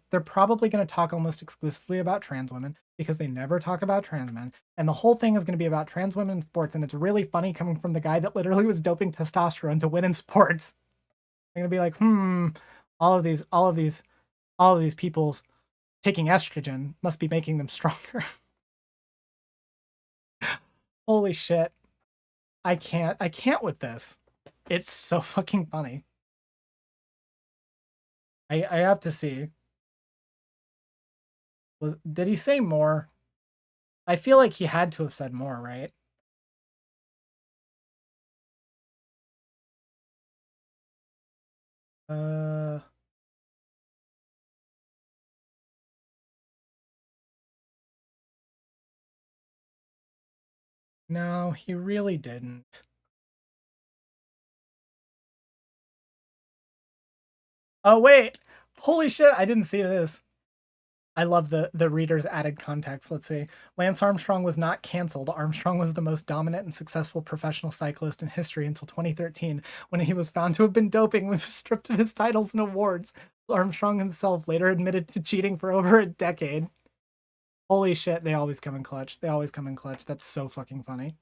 they're probably going to talk almost exclusively about trans women, because they never talk about trans men. And the whole thing is going to be about trans women in sports. And it's really funny coming from the guy that literally was doping testosterone to win in sports. They're going to be like, all of these people taking estrogen must be making them stronger. Holy shit. I can't with this. It's so fucking funny. I have to see. Did he say more? I feel like he had to have said more, right? No, he really didn't. Oh, wait. Holy shit, I didn't see this. I love the reader's added context. Let's see. Lance Armstrong was not canceled. Armstrong was the most dominant and successful professional cyclist in history until 2013, when he was found to have been doping and was stripped of his titles and awards. Armstrong himself later admitted to cheating for over a decade. Holy shit, they always come in clutch. They always come in clutch. That's so fucking funny.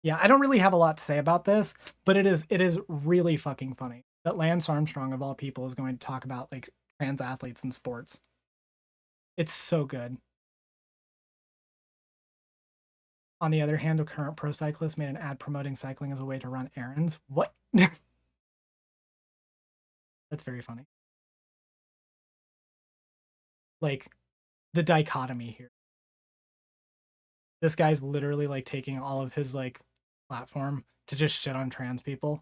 Yeah, I don't really have a lot to say about this, but it is really fucking funny that Lance Armstrong, of all people, is going to talk about like trans athletes in sports. It's so good. On the other hand, a current pro cyclist made an ad promoting cycling as a way to run errands. What? That's very funny. Like, the dichotomy here. This guy's literally like taking all of his like platform to just shit on trans people.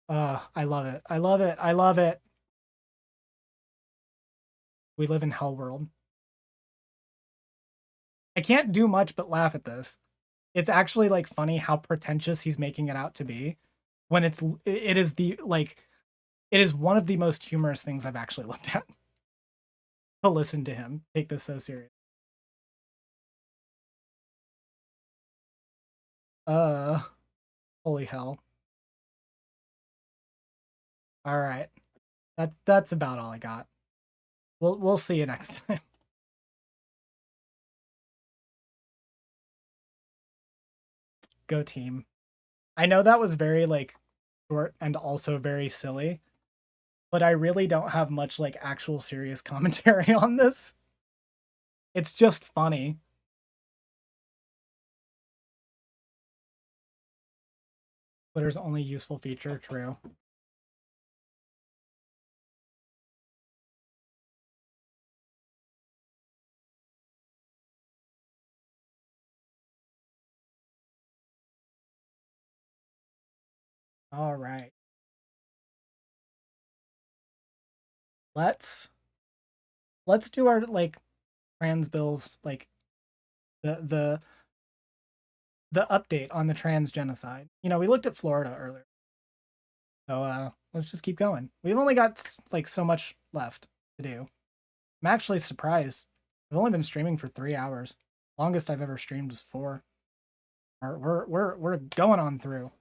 I love it. I love it. I love it. We live in hell world. I can't do much but laugh at this. It's actually like funny how pretentious he's making it out to be, when it is the like it is one of the most humorous things I've actually looked at. To listen to him take this so serious. Holy hell. All right. That's about all I got. We'll see you next time. Go team. I know that was very like short and also very silly, but I really don't have much like actual serious commentary on this. It's just funny. Twitter's only useful feature, true. All right. Let's do our like trans bills, like the update on the trans genocide. You know, we looked at Florida earlier. So let's just keep going. We've only got like so much left to do. I'm actually surprised. I've only been streaming for 3 hours. Longest I've ever streamed was 4. We're going on through.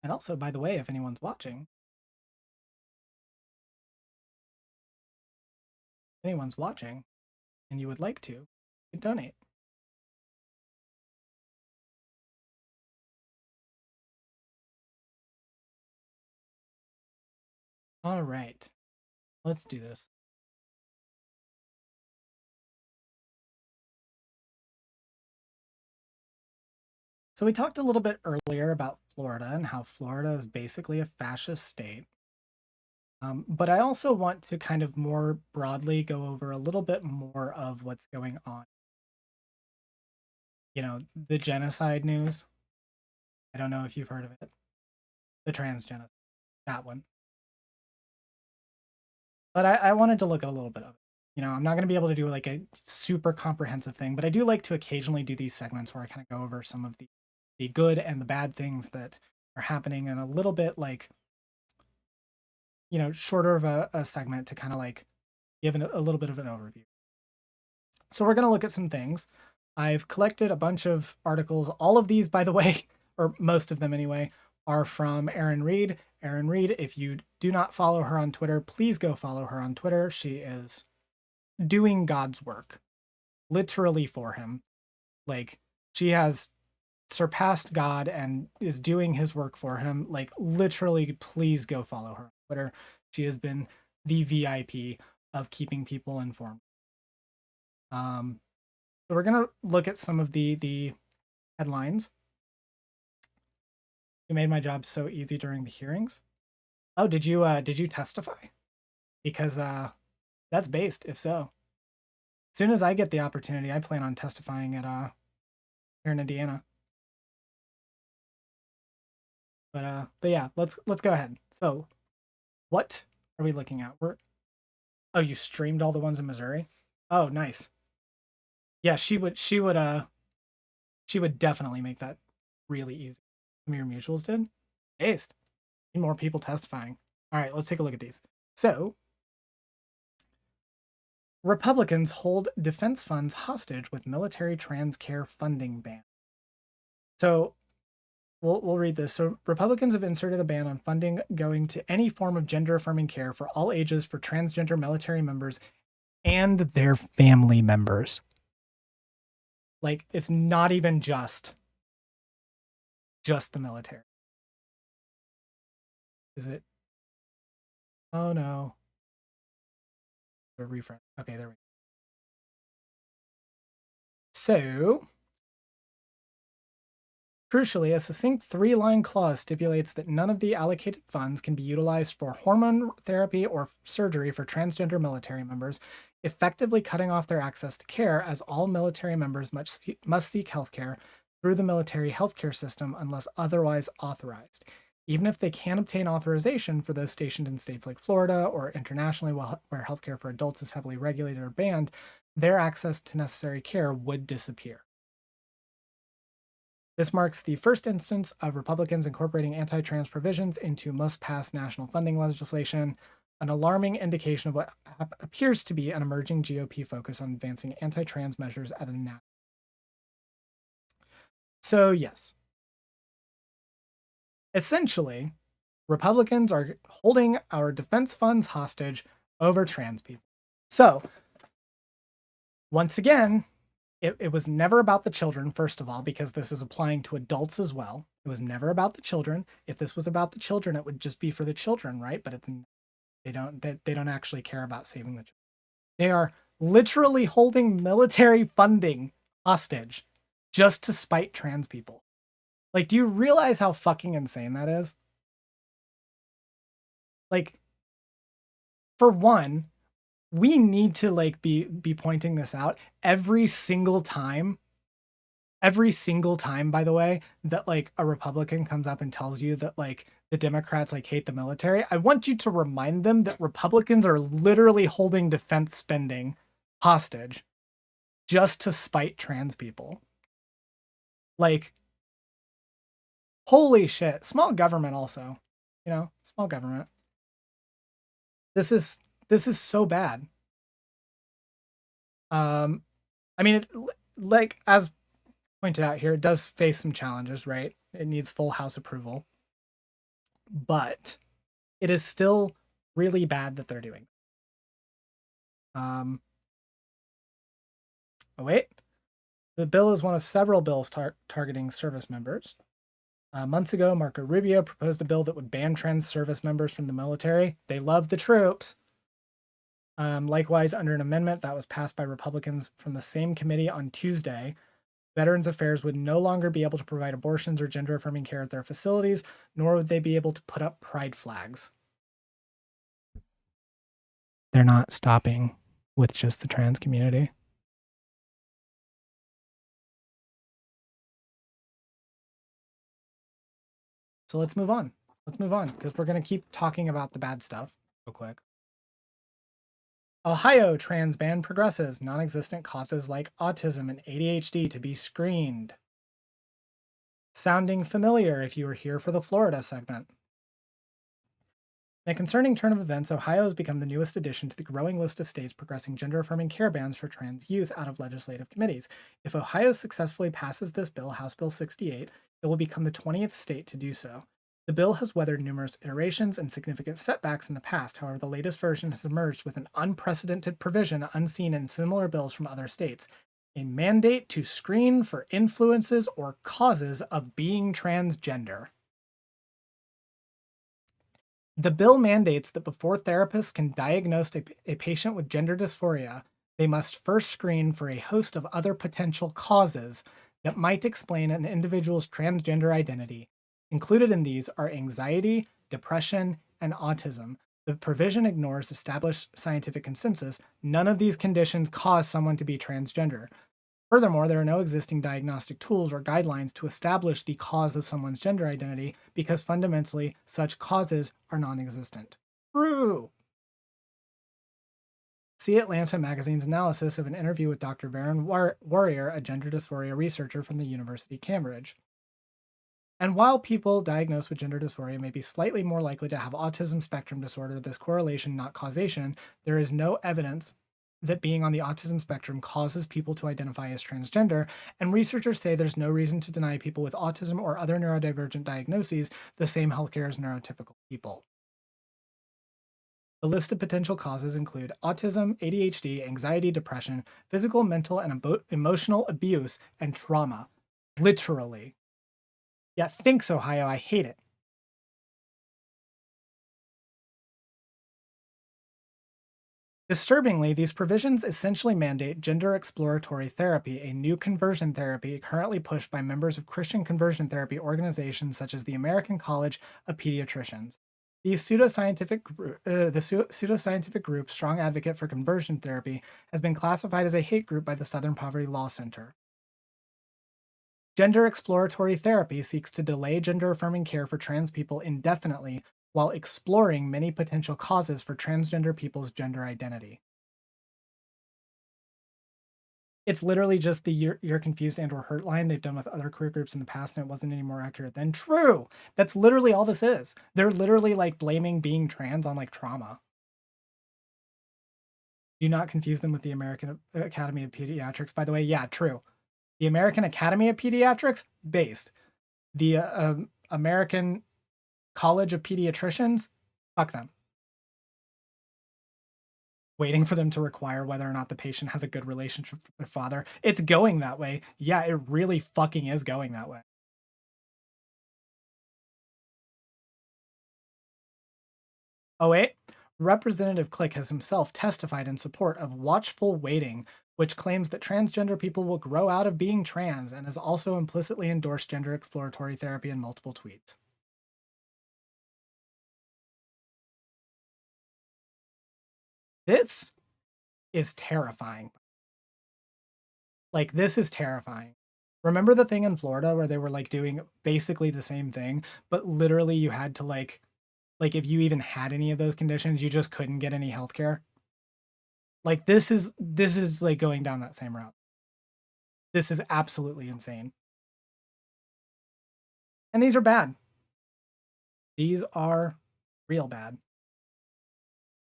And also, by the way, if anyone's watching, and you would like to, you can donate. All right, let's do this. So we talked a little bit earlier about Florida and how Florida is basically a fascist state. But I also want to kind of more broadly go over a little bit more of what's going on. You know, the genocide news. I don't know if you've heard of it. The trans genocide, that one. But I wanted to look at a little bit of it. You know, I'm not going to be able to do like a super comprehensive thing, but I do like to occasionally do these segments where I kind of go over some of the good and the bad things that are happening, and a little bit like, you know, shorter of a segment to kind of like give a little bit of an overview. So we're going to look at some things. I've collected a bunch of articles. All of these, by the way, or most of them anyway, are from Erin Reed. Erin Reed, if you do not follow her on Twitter, please go follow her on Twitter. She is doing God's work, literally for him. Like, she has surpassed God and is doing his work for him, like literally, please go follow her on Twitter. She has been the VIP of keeping people informed. So we're gonna look at some of the headlines. You made my job so easy during the hearings. Oh, did you testify? Because that's based, if so. As soon as I get the opportunity, I plan on testifying at here in Indiana. But yeah, let's go ahead. So, what are we looking at? Oh, you streamed all the ones in Missouri? Oh, nice. Yeah, she would definitely make that really easy. Some of your mutuals did. Based. Need more people testifying. All right, let's take a look at these. So, Republicans hold defense funds hostage with military trans care funding ban. So, we'll read this. So, Republicans have inserted a ban on funding going to any form of gender-affirming care for all ages for transgender military members and their family members. Like, it's not even just the military. Is it? Oh no. A refresh. Okay, there we go. So, crucially, a succinct 3-line clause stipulates that none of the allocated funds can be utilized for hormone therapy or surgery for transgender military members, effectively cutting off their access to care, as all military members must seek healthcare through the military healthcare system unless otherwise authorized. Even if they can obtain authorization for those stationed in states like Florida or internationally where healthcare for adults is heavily regulated or banned, their access to necessary care would disappear. This marks the first instance of Republicans incorporating anti-trans provisions into must-pass national funding legislation, an alarming indication of what appears to be an emerging GOP focus on advancing anti-trans measures at a national. So, yes. Essentially, Republicans are holding our defense funds hostage over trans people. So, once again, it was never about the children, first of all, because this is applying to adults as well. It was never about the children. If this was about the children, it would just be for the children, right? But they don't actually care about saving the children. They are literally holding military funding hostage just to spite trans people. Like, do you realize how fucking insane that is? Like, for one, we need to like be pointing this out every single time, by the way, that like a Republican comes up and tells you that like the Democrats like hate the military. I want you to remind them that Republicans are literally holding defense spending hostage just to spite trans people. Like, holy shit. Small government also, small government. This is so bad. I mean, like as pointed out here, it does face some challenges, right? It needs full House approval, but it is still really bad that they're doing. Oh wait, the bill is one of several bills targeting service members. Months ago, Marco Rubio proposed a bill that would ban trans service members from the military. They love the troops. Likewise, under an amendment that was passed by Republicans from the same committee on Tuesday, Veterans Affairs would no longer be able to provide abortions or gender-affirming care at their facilities, nor would they be able to put up pride flags. They're not stopping with just the trans community. So let's move on. Because we're going to keep talking about the bad stuff real quick. Ohio trans ban progresses. Non-existent causes like autism and ADHD to be screened. Sounding familiar if you were here for the Florida segment. In a concerning turn of events, Ohio has become the newest addition to the growing list of states progressing gender-affirming care bans for trans youth out of legislative committees. If Ohio successfully passes this bill, House Bill 68, it will become the 20th state to do so. The bill has weathered numerous iterations and significant setbacks in the past. However, the latest version has emerged with an unprecedented provision unseen in similar bills from other states. A mandate to screen for influences or causes of being transgender. The bill mandates that before therapists can diagnose a patient with gender dysphoria, they must first screen for a host of other potential causes that might explain an individual's transgender identity. Included in these are anxiety, depression, and autism. The provision ignores established scientific consensus. None of these conditions cause someone to be transgender. Furthermore, there are no existing diagnostic tools or guidelines to establish the cause of someone's gender identity because fundamentally such causes are non-existent. True. See Atlanta magazine's analysis of an interview with Dr. Varen Warrior, a gender dysphoria researcher from the University of Cambridge. And while people diagnosed with gender dysphoria may be slightly more likely to have autism spectrum disorder, this correlation, not causation, there is no evidence that being on the autism spectrum causes people to identify as transgender, and researchers say there's no reason to deny people with autism or other neurodivergent diagnoses the same healthcare as neurotypical people. The list of potential causes include autism, ADHD, anxiety, depression, physical, mental, and emotional abuse, and trauma. Literally. Yeah, thanks, Ohio. I hate it. Disturbingly, these provisions essentially mandate gender exploratory therapy, a new conversion therapy currently pushed by members of Christian conversion therapy organizations such as the American College of Pediatricians. The pseudoscientific group, Strong Advocate for Conversion Therapy, has been classified as a hate group by the Southern Poverty Law Center. Gender exploratory therapy seeks to delay gender-affirming care for trans people indefinitely while exploring many potential causes for transgender people's gender identity. It's literally just the you're confused and or hurt line they've done with other queer groups in the past, and it wasn't any more accurate than true. That's literally all this is. They're literally like blaming being trans on like trauma. Do not confuse them with the American Academy of Pediatrics, by the way. Yeah, true. The American Academy of Pediatrics, based. The American College of Pediatricians, fuck them. Waiting for them to require whether or not the patient has a good relationship with their father. It's going that way. Yeah, it really fucking is going that way. Oh, wait. Representative Click has himself testified in support of watchful waiting, which claims that transgender people will grow out of being trans, and has also implicitly endorsed gender exploratory therapy in multiple tweets. This is terrifying. Like, this is terrifying. Remember the thing in Florida where they were like doing basically the same thing, but literally you had to like if you even had any of those conditions, you just couldn't get any healthcare? Like this is like going down that same route. This is absolutely insane. And these are bad. These are real bad.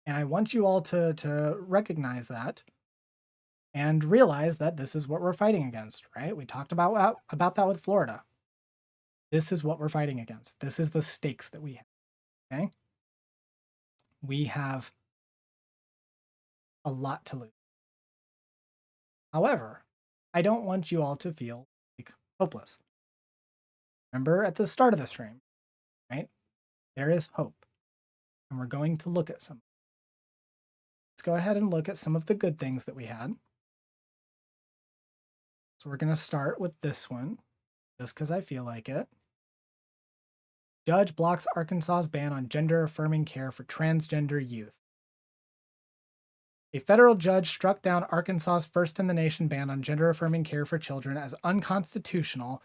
And I want you all to recognize that and realize that this is what we're fighting against, right? We talked about that with Florida. This is what we're fighting against. This is the stakes that we have, okay? We have a lot to lose. However, I don't want you all to feel like hopeless. Remember at the start of the stream, right? There is hope. And we're going to look at some. Let's go ahead and look at some of the good things that we had. So we're going to start with this one, just because I feel like it. Judge blocks Arkansas's ban on gender-affirming care for transgender youth. A federal judge struck down Arkansas's first-in-the-nation ban on gender-affirming care for children as unconstitutional,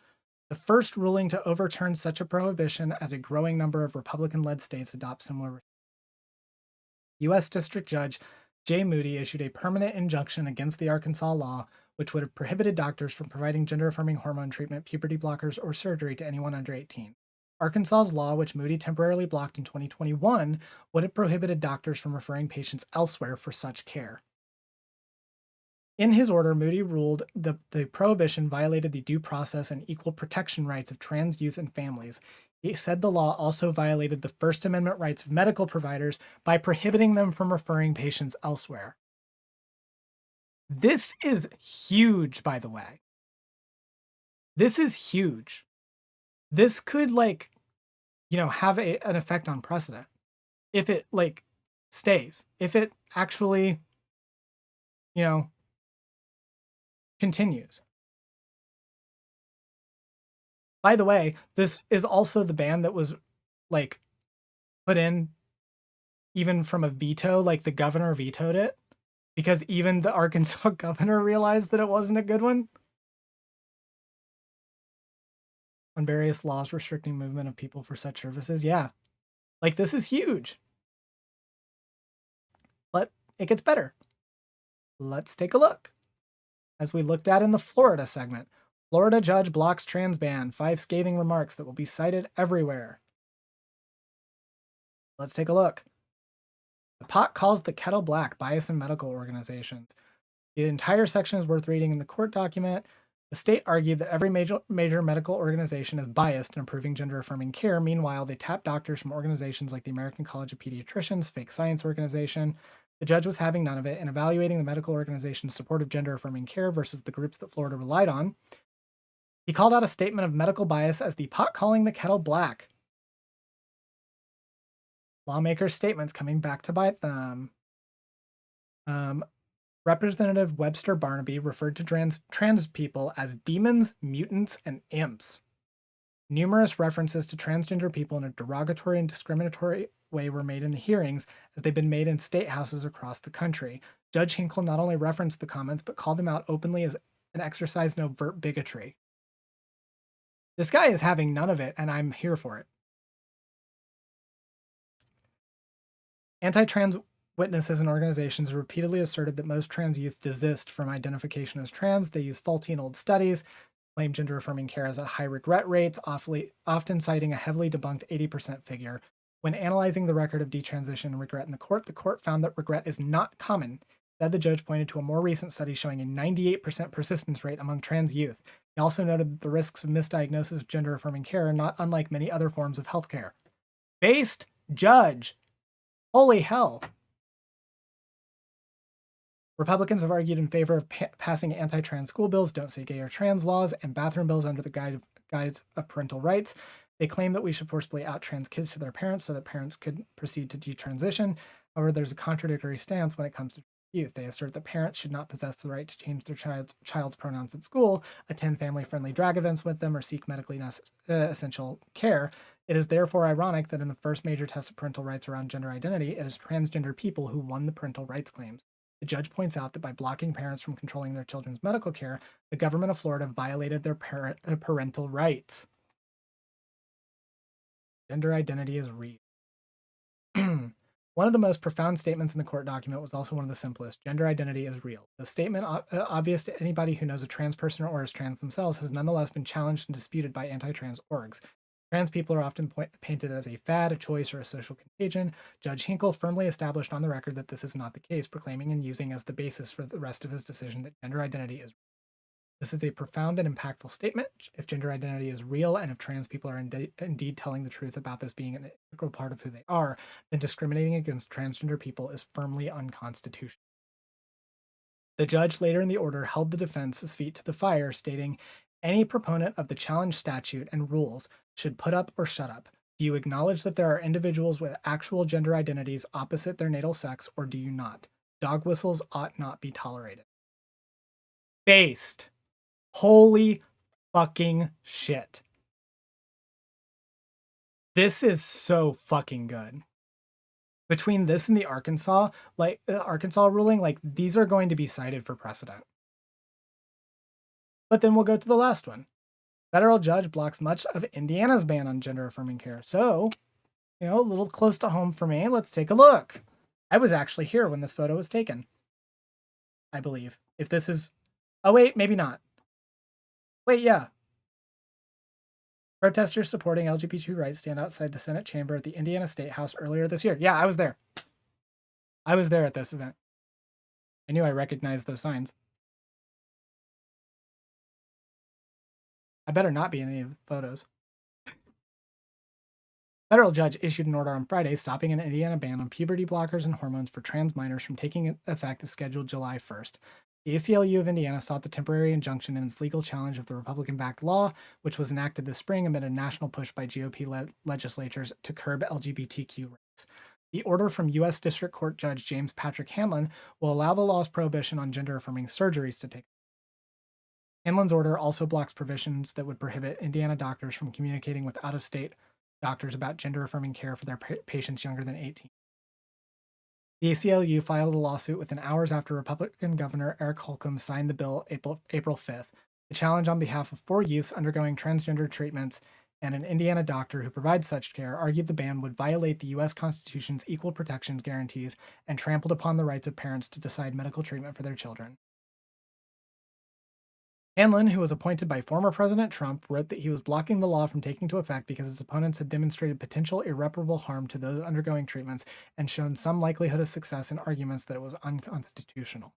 the first ruling to overturn such a prohibition as a growing number of Republican-led states adopt similar. U.S. District Judge Jay Moody issued a permanent injunction against the Arkansas law, which would have prohibited doctors from providing gender-affirming hormone treatment, puberty blockers, or surgery to anyone under 18. Arkansas's law, which Moody temporarily blocked in 2021, would have prohibited doctors from referring patients elsewhere for such care. In his order, Moody ruled the prohibition violated the due process and equal protection rights of trans youth and families. He said the law also violated the First Amendment rights of medical providers by prohibiting them from referring patients elsewhere. This is huge, by the way. This is huge. This could, like, have an effect on precedent if it, like, stays. If it actually, continues. By the way, this is also the ban that was, like, put in even from a veto, like the governor vetoed it because even the Arkansas governor realized that it wasn't a good one. On various laws restricting movement of people for such services. Yeah. Like, this is huge. But it gets better. Let's take a look. As we looked at in the Florida segment, Florida judge blocks trans ban, 5 scathing remarks that will be cited everywhere. Let's take a look. The pot calls the kettle black, bias in medical organizations. The entire section is worth reading in the court document. The state argued that every major medical organization is biased in approving gender-affirming care. Meanwhile, they tap doctors from organizations like the American College of Pediatricians, fake science organization. The judge was having none of it and evaluating the medical organization's support of gender-affirming care versus the groups that Florida relied on. He called out a statement of medical bias as the pot calling the kettle black. Lawmakers' statements coming back to bite them. Representative Webster Barnaby referred to trans people as demons, mutants, and imps. Numerous references to transgender people in a derogatory and discriminatory way were made in the hearings, as they've been made in state houses across the country. Judge Hinkle not only referenced the comments, but called them out openly as an exercise in overt bigotry. This guy is having none of it, and I'm here for it. Anti-trans witnesses and organizations have repeatedly asserted that most trans youth desist from identification as trans. They use faulty and old studies, claim gender-affirming care has a high regret rates, often citing a heavily debunked 80% figure. When analyzing the record of detransition and regret in the court found that regret is not common. Instead, the judge pointed to a more recent study showing a 98% persistence rate among trans youth. He also noted that the risks of misdiagnosis of gender-affirming care are not unlike many other forms of healthcare. Based judge. Holy hell. Republicans have argued in favor of passing anti-trans school bills, don't say gay or trans laws, and bathroom bills under the guise of parental rights. They claim that we should forcibly out trans kids to their parents so that parents could proceed to detransition. However, there's a contradictory stance when it comes to youth. They assert that parents should not possess the right to change their child's pronouns at school, attend family-friendly drag events with them, or seek medically essential care. It is therefore ironic that in the first major test of parental rights around gender identity, it is transgender people who won the parental rights claims. The judge points out that by blocking parents from controlling their children's medical care, the government of Florida violated their parental rights. Gender identity is real. One of the most profound statements in the court document was also one of the simplest. Gender identity is real. The statement, obvious to anybody who knows a trans person or is trans themselves, has nonetheless been challenged and disputed by anti-trans orgs. Trans people are often painted as a fad, a choice, or a social contagion. Judge Hinkle firmly established on the record that this is not the case, proclaiming and using as the basis for the rest of his decision that gender identity is real. This is a profound and impactful statement. If gender identity is real, and if trans people are indeed telling the truth about this being an integral part of who they are, then discriminating against transgender people is firmly unconstitutional. The judge later in the order held the defense's feet to the fire, stating, any proponent of the challenge statute and rules should put up or shut up. Do you acknowledge that there are individuals with actual gender identities opposite their natal sex, or do you not? Dog whistles ought not be tolerated. Based. Holy fucking shit. This is so fucking good. Between this and the Arkansas ruling, these are going to be cited for precedent. But then we'll go to the last one. Federal judge blocks much of Indiana's ban on gender-affirming care. So, a little close to home for me. Let's take a look. I was actually here when this photo was taken, I believe. If this is... Oh, wait, maybe not. Wait, yeah. Protesters supporting LGBT rights stand outside the Senate chamber at the Indiana State House earlier this year. Yeah, I was there. I was there at this event. I knew I recognized those signs. I better not be in any of the photos. Federal judge issued an order on Friday stopping an Indiana ban on puberty blockers and hormones for trans minors from taking effect as scheduled July 1st. The ACLU of Indiana sought the temporary injunction in its legal challenge of the Republican-backed law, which was enacted this spring amid a national push by GOP legislatures to curb LGBTQ rights. The order from U.S. District Court Judge James Patrick Hanlon will allow the law's prohibition on gender-affirming surgeries to take. Hanlon's order also blocks provisions that would prohibit Indiana doctors from communicating with out-of-state doctors about gender-affirming care for their patients younger than 18. The ACLU filed a lawsuit within hours after Republican Governor Eric Holcomb signed the bill April 5th. The challenge on behalf of 4 youths undergoing transgender treatments and an Indiana doctor who provides such care argued the ban would violate the U.S. Constitution's equal protections guarantees and trampled upon the rights of parents to decide medical treatment for their children. Hanlon, who was appointed by former President Trump, wrote that he was blocking the law from taking into effect because his opponents had demonstrated potential irreparable harm to those undergoing treatments and shown some likelihood of success in arguments that it was unconstitutional.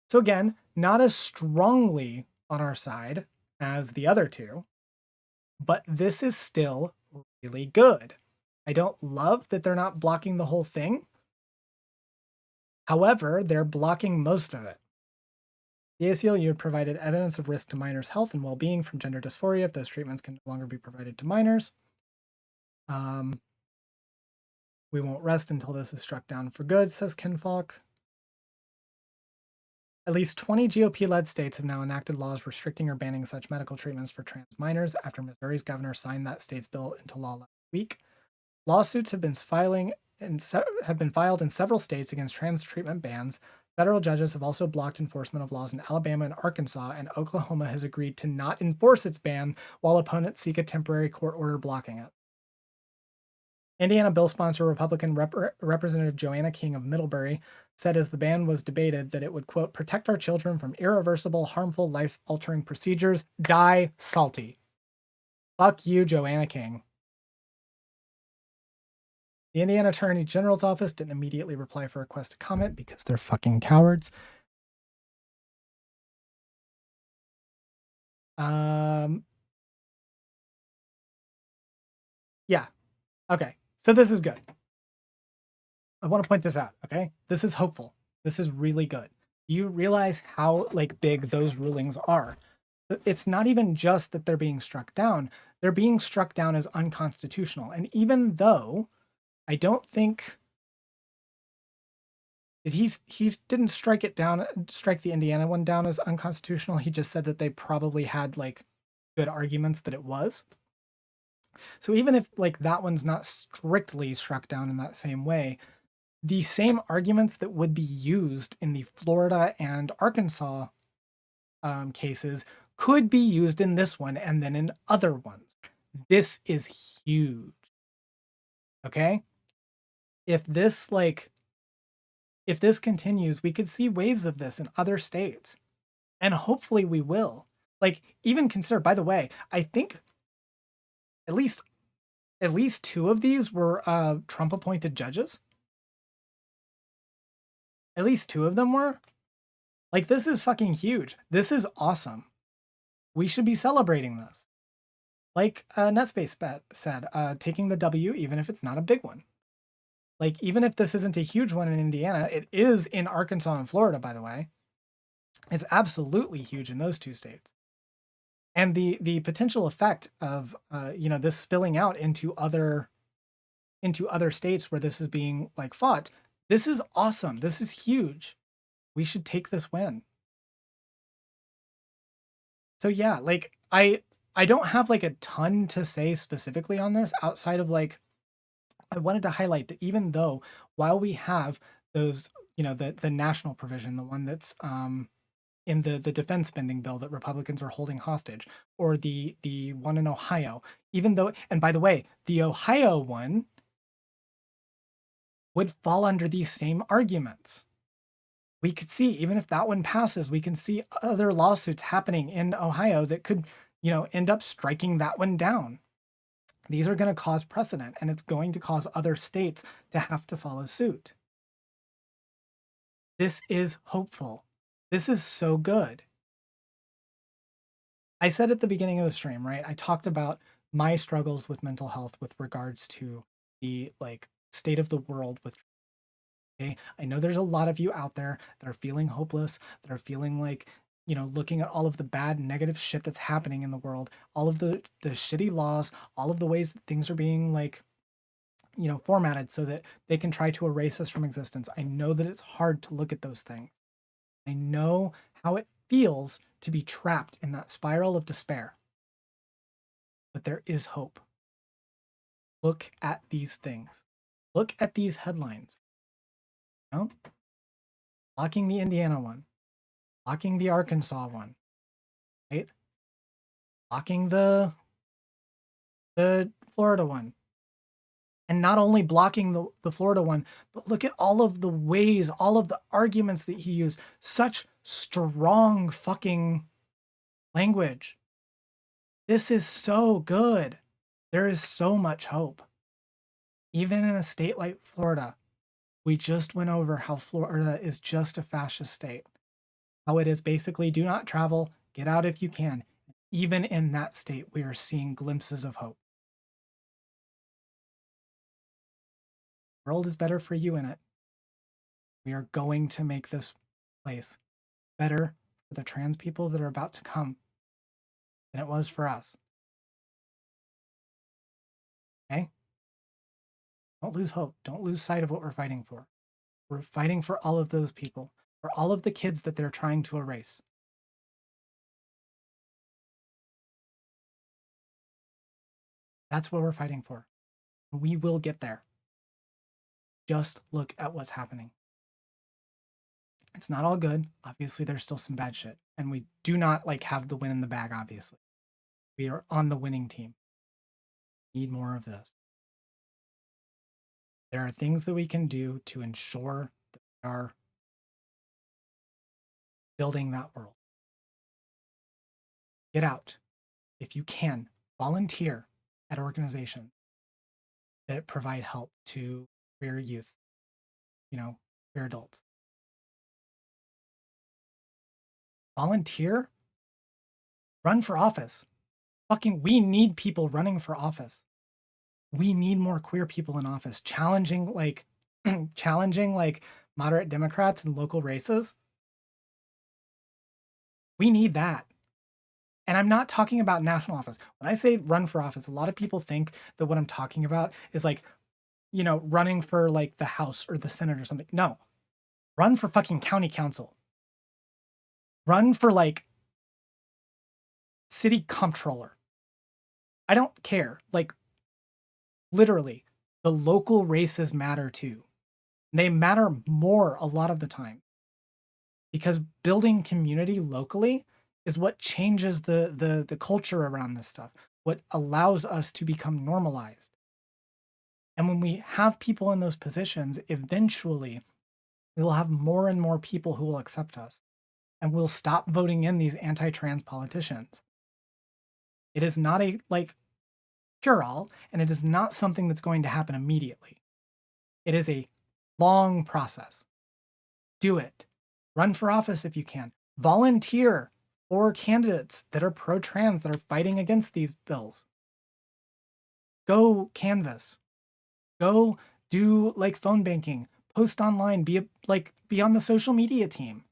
So again, not as strongly on our side as the other two, but this is still really good. I don't love that they're not blocking the whole thing. However, they're blocking most of it. The ACLU provided evidence of risk to minors' health and well-being from gender dysphoria if those treatments can no longer be provided to minors. We won't rest until this is struck down for good, says Ken Falk. At least 20 GOP-led states have now enacted laws restricting or banning such medical treatments for trans minors after Missouri's governor signed that state's bill into law last week. Lawsuits have been filed in several states against trans treatment bans. Federal judges have also blocked enforcement of laws in Alabama and Arkansas, and Oklahoma has agreed to not enforce its ban while opponents seek a temporary court order blocking it. Indiana bill sponsor Republican Representative Joanna King of Middlebury said as the ban was debated that it would, quote, protect our children from irreversible, harmful, life-altering procedures. Die salty. Fuck you, Joanna King. The Indiana Attorney General's office didn't immediately reply for a request to comment because they're fucking cowards. Yeah. Okay. So this is good. I want to point this out, okay? This is hopeful. This is really good. You realize how big those rulings are. It's not even just that they're being struck down. They're being struck down as unconstitutional. And even though I don't think that he didn't strike the Indiana one down as unconstitutional. He just said that they probably had good arguments that it was. So even if that one's not strictly struck down in that same way, the same arguments that would be used in the Florida and Arkansas cases could be used in this one and then in other ones. This is huge. Okay? If this continues, we could see waves of this in other states. And hopefully we will. Even consider, by the way, I think at least 2 of these were Trump appointed judges. At least 2 of them were. This is fucking huge. This is awesome. We should be celebrating this. Netspace said, taking the W even if it's not a big one. Even if this isn't a huge one in Indiana, it is in Arkansas and Florida, by the way. It's absolutely huge in those 2 states. And the potential effect of this spilling out into other states where this is being fought, this is awesome. This is huge. We should take this win. So yeah, I don't have a ton to say specifically on this outside of I wanted to highlight that even though while we have those, the national provision, the one that's in the defense spending bill that Republicans are holding hostage, or the one in Ohio, even though, and by the way, the Ohio one would fall under these same arguments. We could see, even if that one passes, we can see other lawsuits happening in Ohio that could, end up striking that one down. These are going to cause precedent, and it's going to cause other states to have to follow suit. This is hopeful. This is so good. I said at the beginning of the stream, right? I talked about my struggles with mental health with regards to the state of the world with Okay, I know there's a lot of you out there that are feeling hopeless, that are feeling like, looking at all of the bad, negative shit that's happening in the world, all of the shitty laws, all of the ways that things are being like, formatted so that they can try to erase us from existence. I know that it's hard to look at those things. I know how it feels to be trapped in that spiral of despair. But there is hope. Look at these things. Look at these headlines. Blocking the Indiana one, blocking the Arkansas one, right? Blocking the Florida one. And not only blocking the Florida one, but look at all of the ways, all of the arguments that he used. Such strong fucking language. This is so good. There is so much hope. Even in a state like Florida, we just went over how Florida is just a fascist state. How it is basically do not travel, get out if you can. Even in that state, we are seeing glimpses of hope. The world is better for you in it. We are going to make this place better for the trans people that are about to come than it was for us. Okay? Don't lose hope. Don't lose sight of what we're fighting for. We're fighting for all of those people, for all of the kids that they're trying to erase. That's what we're fighting for. We will get there. Just look at what's happening. It's not all good. Obviously, there's still some bad shit. And we do not have the win in the bag, obviously. We are on the winning team. Need more of this. There are things that we can do to ensure that we are building that world. Get out. If you can, volunteer at organizations that provide help to queer youth, queer adults. Volunteer. Run for office. We need people running for office. We need more queer people in office, challenging moderate Democrats in local races. We need that. And I'm not talking about national office. When I say run for office, a lot of people think that what I'm talking about is running for the House or the Senate or something. No. Run for fucking county council. Run for city comptroller. I don't care. Literally, the local races matter too. They matter more a lot of the time. Because building community locally is what changes the culture around this stuff, what allows us to become normalized. And when we have people in those positions, eventually we will have more and more people who will accept us. And we'll stop voting in these anti-trans politicians. It is not a cure-all, and it is not something that's going to happen immediately. It is a long process. Do it. Run for office if you can. Volunteer for candidates that are pro-trans, that are fighting against these bills. Go canvass. Go do phone banking. Post online. Be on the social media team.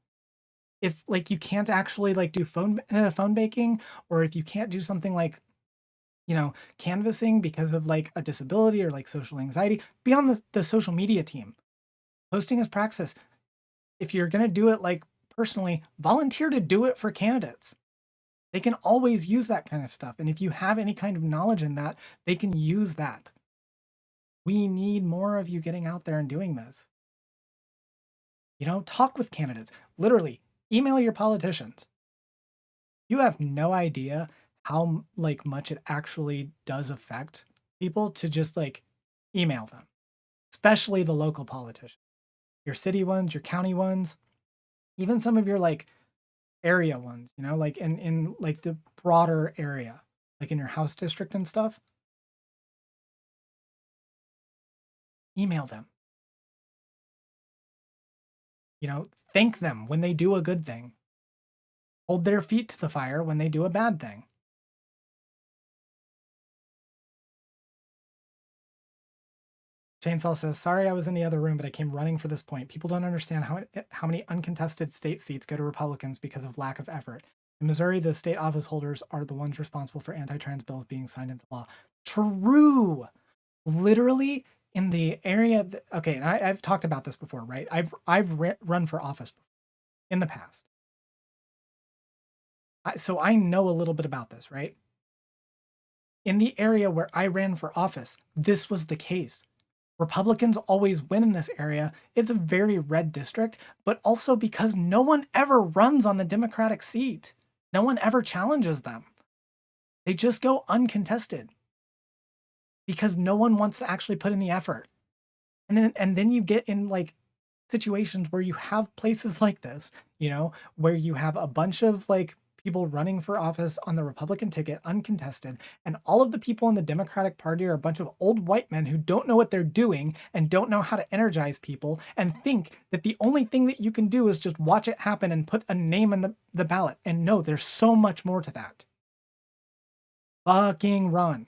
If you can't actually do phone banking, or if you can't do something canvassing because of a disability or social anxiety, be on the social media team. Posting is praxis. If you're going to do it personally, volunteer to do it for candidates. They can always use that kind of stuff. And if you have any kind of knowledge in that, they can use that. We need more of you getting out there and doing this. Talk with candidates. Literally, email your politicians. You have no idea how much it actually does affect people to just email them, especially the local politicians, your city ones, your county ones, even some of your area ones, in the broader area, in your house district and stuff. Email them. Thank them when they do a good thing. Hold their feet to the fire when they do a bad thing. Chainsaw says, sorry I was in the other room, but I came running for this point. People don't understand how many uncontested state seats go to Republicans because of lack of effort. In Missouri, the state office holders are the ones responsible for anti-trans bills being signed into law. True. Literally in the area. Okay, and I've talked about this before, right? I've run for office before, in the past. So I know a little bit about this, right? In the area where I ran for office, this was the case. Republicans always win in this area. It's a very red district, but also because no one ever runs on the Democratic seat. No one ever challenges them. They just go uncontested because no one wants to actually put in the effort. And then you get in like situations where you have places like this, you know, where you have a bunch of like people running for office on the Republican ticket uncontested, and all of the people in the Democratic Party are a bunch of old white men who don't know what they're doing and don't know how to energize people and think that the only thing that you can do is just watch it happen and put a name in the ballot. And no, there's so much more to that. Fucking run.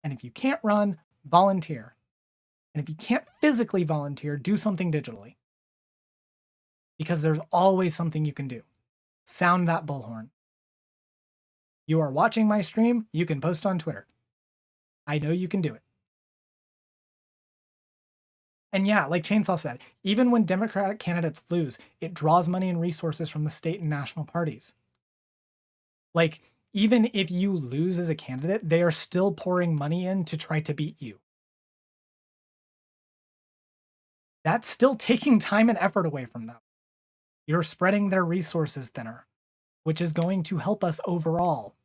And if you can't run, volunteer. And if you can't physically volunteer, do something digitally. Because there's always something you can do. Sound that bullhorn. You are watching my stream, you can post on Twitter. I know you can do it. And yeah, like Chainsaw said, even when Democratic candidates lose, it draws money and resources from the state and national parties. Like, even if you lose as a candidate, they are still pouring money in to try to beat you. That's still taking time and effort away from them. You're spreading their resources thinner, which is going to help us overall.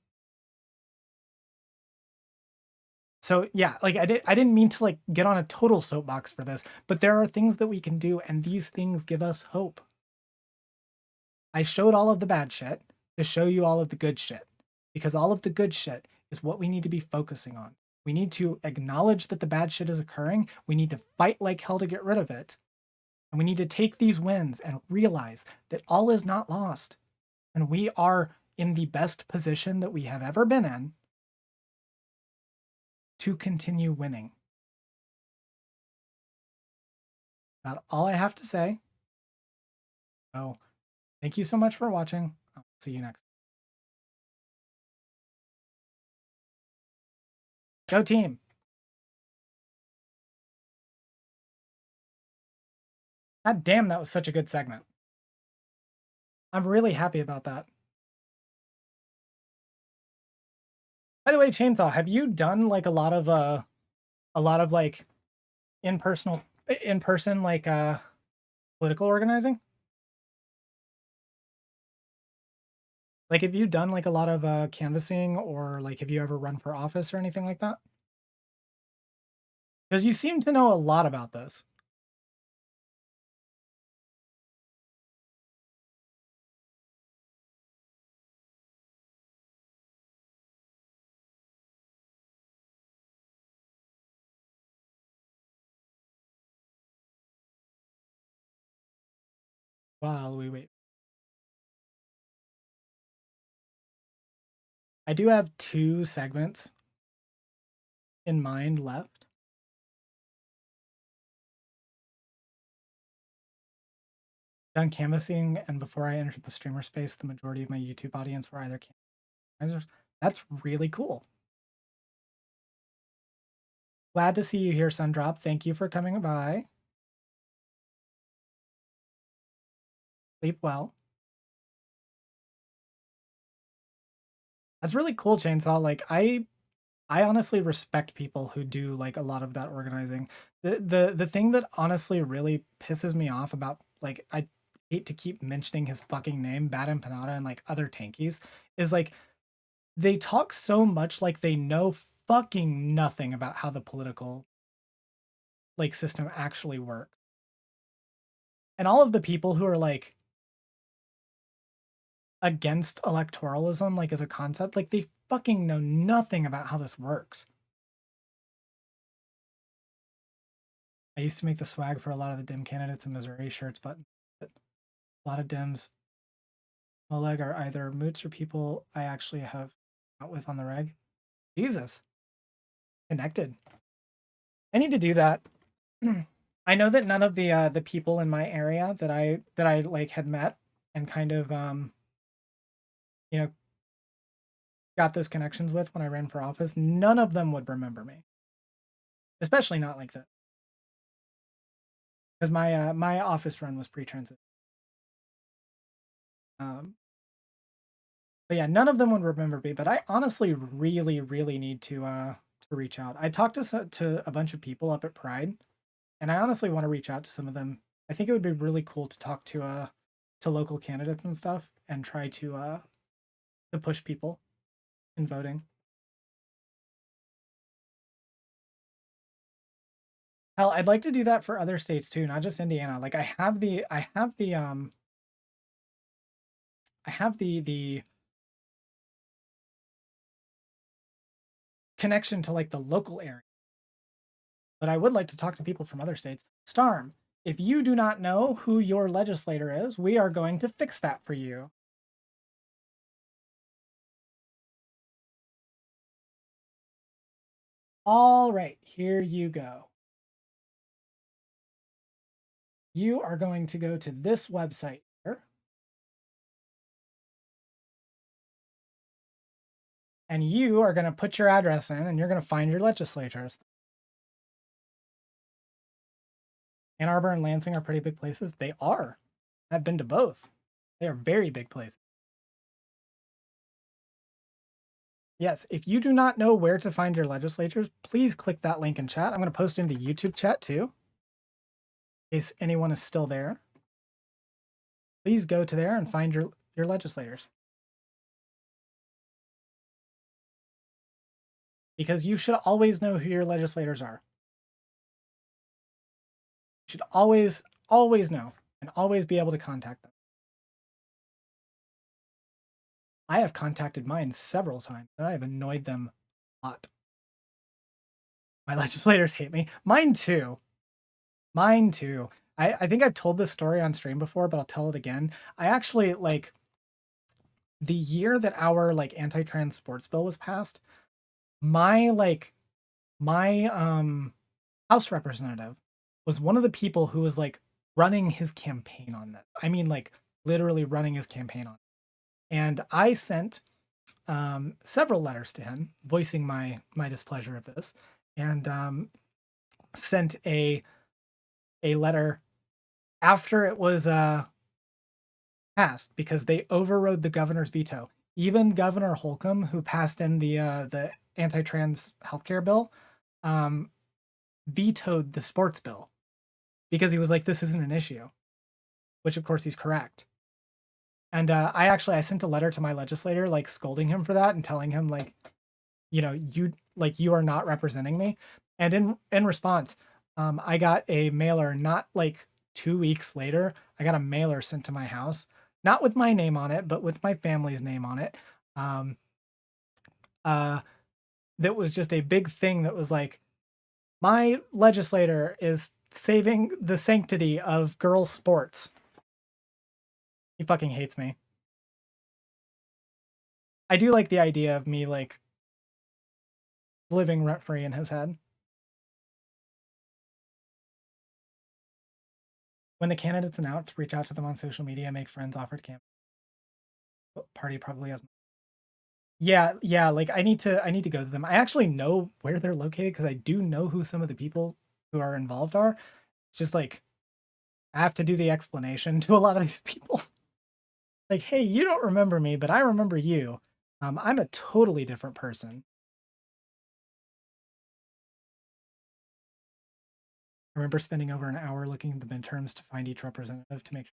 So yeah, like I didn't mean to like get on a total soapbox for this, but there are things that we can do, and these things give us hope. I showed all of the bad shit to show you all of the good shit, because all of the good shit is what we need to be focusing on. We need to acknowledge that the bad shit is occurring. We need to fight like hell to get rid of it. And we need to take these wins and realize that all is not lost. And we are in the best position that we have ever been in to continue winning. That's all I have to say. So thank you so much for watching. I'll see you next. Go team. God damn, that was such a good segment. I'm really happy about that. By the way, Chainsaw, have you done like a lot of like in person like political organizing? Like, have you done like a lot of canvassing, or like have you ever run for office or anything like that? Because you seem to know a lot about this. While we wait. I do have 2 segments in mind left. Done canvassing, and before I entered the streamer space, the majority of my YouTube audience were either canvassers. That's really cool. Glad to see you here, Sundrop. Thank you for coming by. Sleep well. That's really cool, Chainsaw. Like I honestly respect people who do like a lot of that organizing. The thing that honestly really pisses me off about, like, I hate to keep mentioning his fucking name, BadEmpanada, and like other tankies, is like they talk so much like they know fucking nothing about how the political like system actually works. And all of the people who are like against electoralism, like as a concept, like they fucking know nothing about how this works. I used to make the swag for a lot of the Dim candidates in Missouri, shirts, buttons. A lot of Dims, Oleg, are either moots or people I actually have out with on the reg. Jesus. Connected. I need to do that. I know that none of the people in my area that I like had met and kind of you know, got those connections with when I ran for office, none of them would remember me. Especially not like that. Because my office run was pre-transit. But yeah, none of them would remember me. But I honestly really, really need to reach out. I talked to a bunch of people up at Pride, and I honestly want to reach out to some of them. I think it would be really cool to talk to local candidates and stuff, and try to push people in voting. Hell, I'd like to do that for other states too, not just Indiana. Like I have the connection to like the local area. But I would like to talk to people from other states. Starm, if you do not know who your legislator is, we are going to fix that for you. All right, here you go. You are going to go to this website here. And you are going to put your address in and you're going to find your legislators. Ann Arbor and Lansing are pretty big places. They are. I've been to both. They are very big places. Yes, if you do not know where to find your legislators, please click that link in chat. I'm going to post into YouTube chat too, in case anyone is still there. Please go to there and find your legislators. Because you should always know who your legislators are. You should always know and always be able to contact them. I have contacted mine several times and I have annoyed them a lot. My legislators hate me. Mine too. Mine too. I think I've told this story on stream before, but I'll tell it again. I actually, like, the year that our, like, anti-trans sports bill was passed, my House representative was one of the people who was, like, running his campaign on this. I mean, like, literally running his campaign on it. And I sent several letters to him voicing my displeasure of this, and sent a letter after it was passed because they overrode the governor's veto. Even Governor Holcomb, who passed in the anti-trans healthcare bill, vetoed the sports bill because he was like, this isn't an issue, which of course he's correct. And I sent a letter to my legislator, like scolding him for that and telling him, like, you know, you are not representing me. And in response, I got a mailer not like 2 weeks later. I got a mailer sent to my house, not with my name on it, but with my family's name on it. That was just a big thing that was like, my legislator is saving the sanctity of girls' sports. He fucking hates me. I do like the idea of me, like, living rent-free in his head. When the candidates announce, reach out to them on social media, make friends, offer to camp. Party probably has. Yeah, like I need to go to them. I actually know where they're located because I do know who some of the people who are involved are. It's just like I have to do the explanation to a lot of these people. Like, hey, you don't remember me, but I remember you. I'm a totally different person. I remember spending over an hour looking at the midterms to find each representative to make sure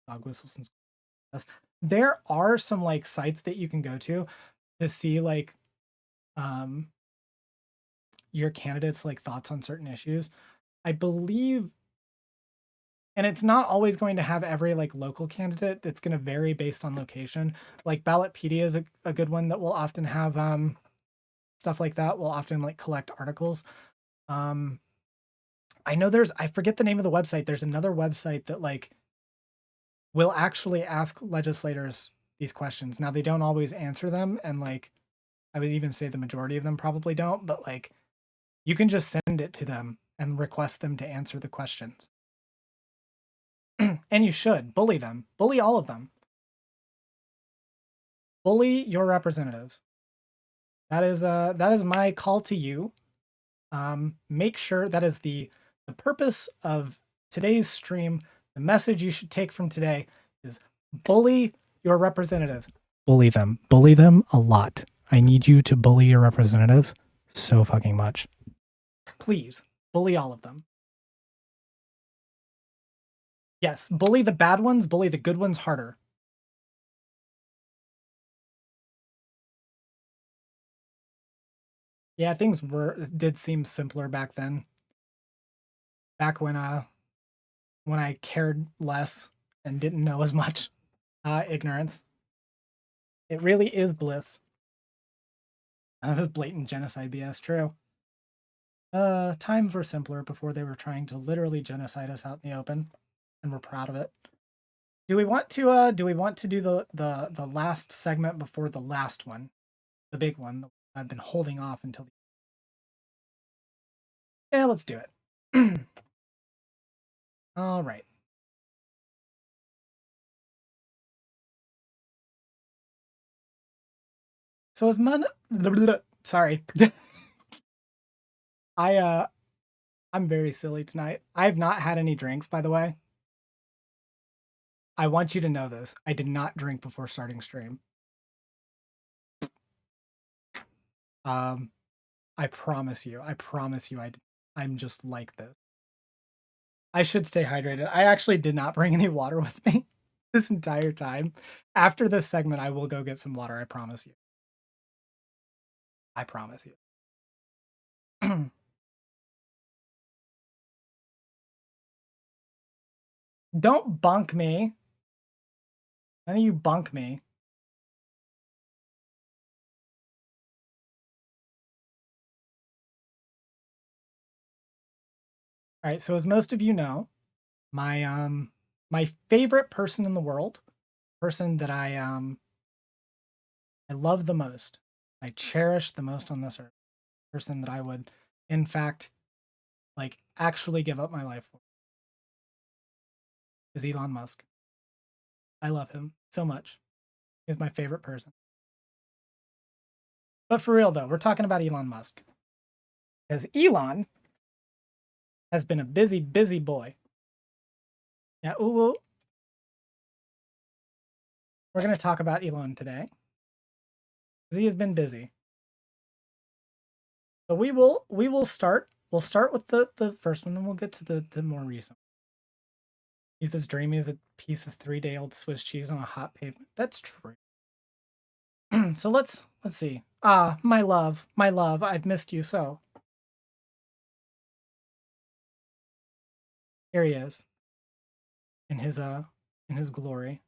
dog whistles and stuff. There are some like sites that you can go to see like your candidates like thoughts on certain issues. I believe, and it's not always going to have every like local candidate. It's going to vary based on location. Like Ballotpedia is a good one that will often have stuff like that. Will often like collect articles. I know I forget the name of the website. There's another website that like will actually ask legislators these questions. Now they don't always answer them, and like I would even say the majority of them probably don't, but like you can just send it to them and request them to answer the questions. And you should bully them. Bully all of them. Bully your representatives. That is my call to you. Make sure that is the purpose of today's stream. The message you should take from today is bully your representatives. Bully them. Bully them a lot. I need you to bully your representatives so fucking much. Please, bully all of them. Yes, bully the bad ones, bully the good ones harder. Yeah, things did seem simpler back then. Back when I cared less and didn't know as much. Ignorance. It really is bliss. This blatant genocide BS, true. Times were simpler before they were trying to literally genocide us out in the open, and we're proud of it. Do we want to do the last segment before the last one, the big one that I've been holding off until? Yeah, let's do it. All right. So as sorry. I'm very silly tonight. I have not had any drinks, by the way. I want you to know this. I did not drink before starting stream. I promise you. I'm just like this. I should stay hydrated. I actually did not bring any water with me this entire time. After this segment, I will go get some water. I promise you. I promise you. Don't bunk me. None of you bunk me. All right, so as most of you know, my favorite person in the world, person that I love the most, I cherish the most on this earth, person that I would, in fact, like actually give up my life for, is Elon Musk. I love him so much. He's my favorite person. But for real though, we're talking about Elon Musk. Because Elon has been a busy, busy boy. Yeah, we're going to talk about Elon today. Because he has been busy. So we'll start with the first one, and we'll get to the more recent. He's as dreamy as a piece of 3-day-old Swiss cheese on a hot pavement. That's true. So let's see. Ah, my love, I've missed you so. Here he is. In his glory.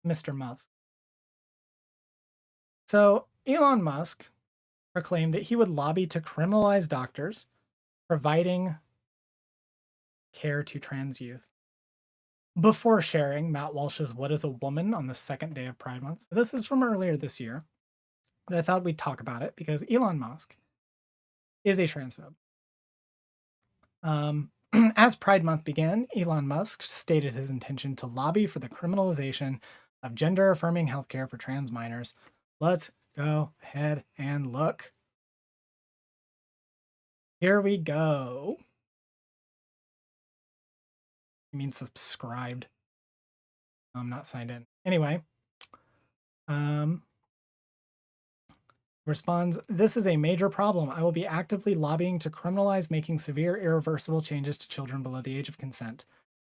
Mr. Musk. So Elon Musk proclaimed that he would lobby to criminalize doctors providing care to trans youth, before sharing Matt Walsh's "What is a Woman" on the second day of Pride Month. So this is from earlier this year, but I thought we'd talk about it because Elon Musk is a transphobe. As Pride Month began, Elon Musk stated his intention to lobby for the criminalization of gender-affirming healthcare for trans minors. Let's go ahead and look. Here we go. I mean subscribed. I'm not signed in. Anyway, responds, "This is a major problem. I will be actively lobbying to criminalize making severe, irreversible changes to children below the age of consent.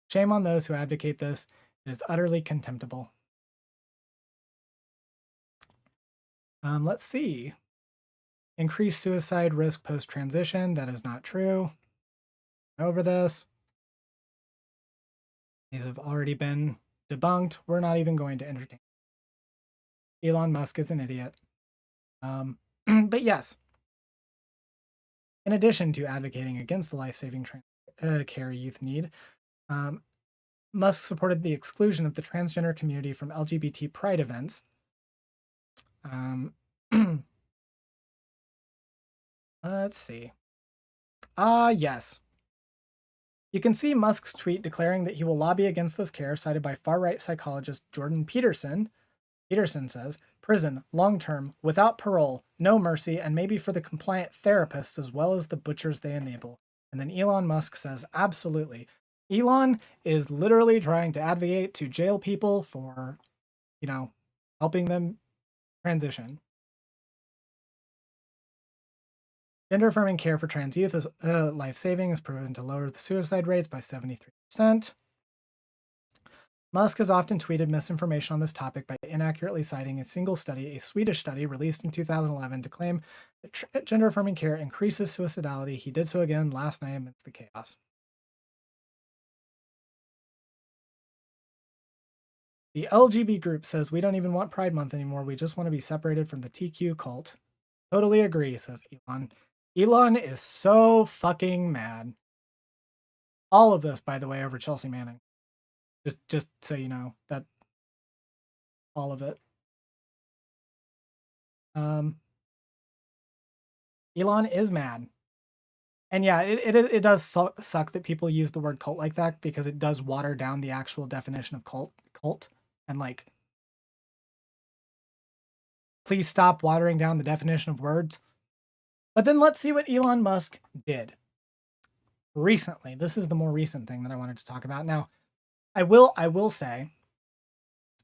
Shame on those who advocate this. It is utterly contemptible." Let's see. Increased suicide risk post-transition. That is not true. Over this. These have already been debunked. We're not even going to entertain. Elon Musk is an idiot. But yes, in addition to advocating against the life-saving care youth need, Musk supported the exclusion of the transgender community from LGBT pride events. Let's see. Yes. You can see Musk's tweet declaring that he will lobby against this care, cited by far-right psychologist Jordan Peterson. Peterson says, prison, long-term, without parole, no mercy, and maybe for the compliant therapists as well as the butchers they enable. And then Elon Musk says, absolutely. Elon is literally trying to advocate to jail people for, helping them transition. Gender-affirming care for trans youth is life-saving, is proven to lower the suicide rates by 73%. Musk has often tweeted misinformation on this topic by inaccurately citing a single study, a Swedish study released in 2011, to claim that gender-affirming care increases suicidality. He did so again last night amidst the chaos. The LGB group says, we don't even want Pride Month anymore. We just want to be separated from the TQ cult. Totally agree, says Elon. Elon is so fucking mad. All of this, by the way, over Chelsea Manning. Just so you know, that all of it. Elon is mad. And yeah, it does suck that people use the word cult like that, because it does water down the actual definition of cult. And like, please stop watering down the definition of words. But then let's see what Elon Musk did recently. This is the more recent thing that I wanted to talk about. Now, I will say,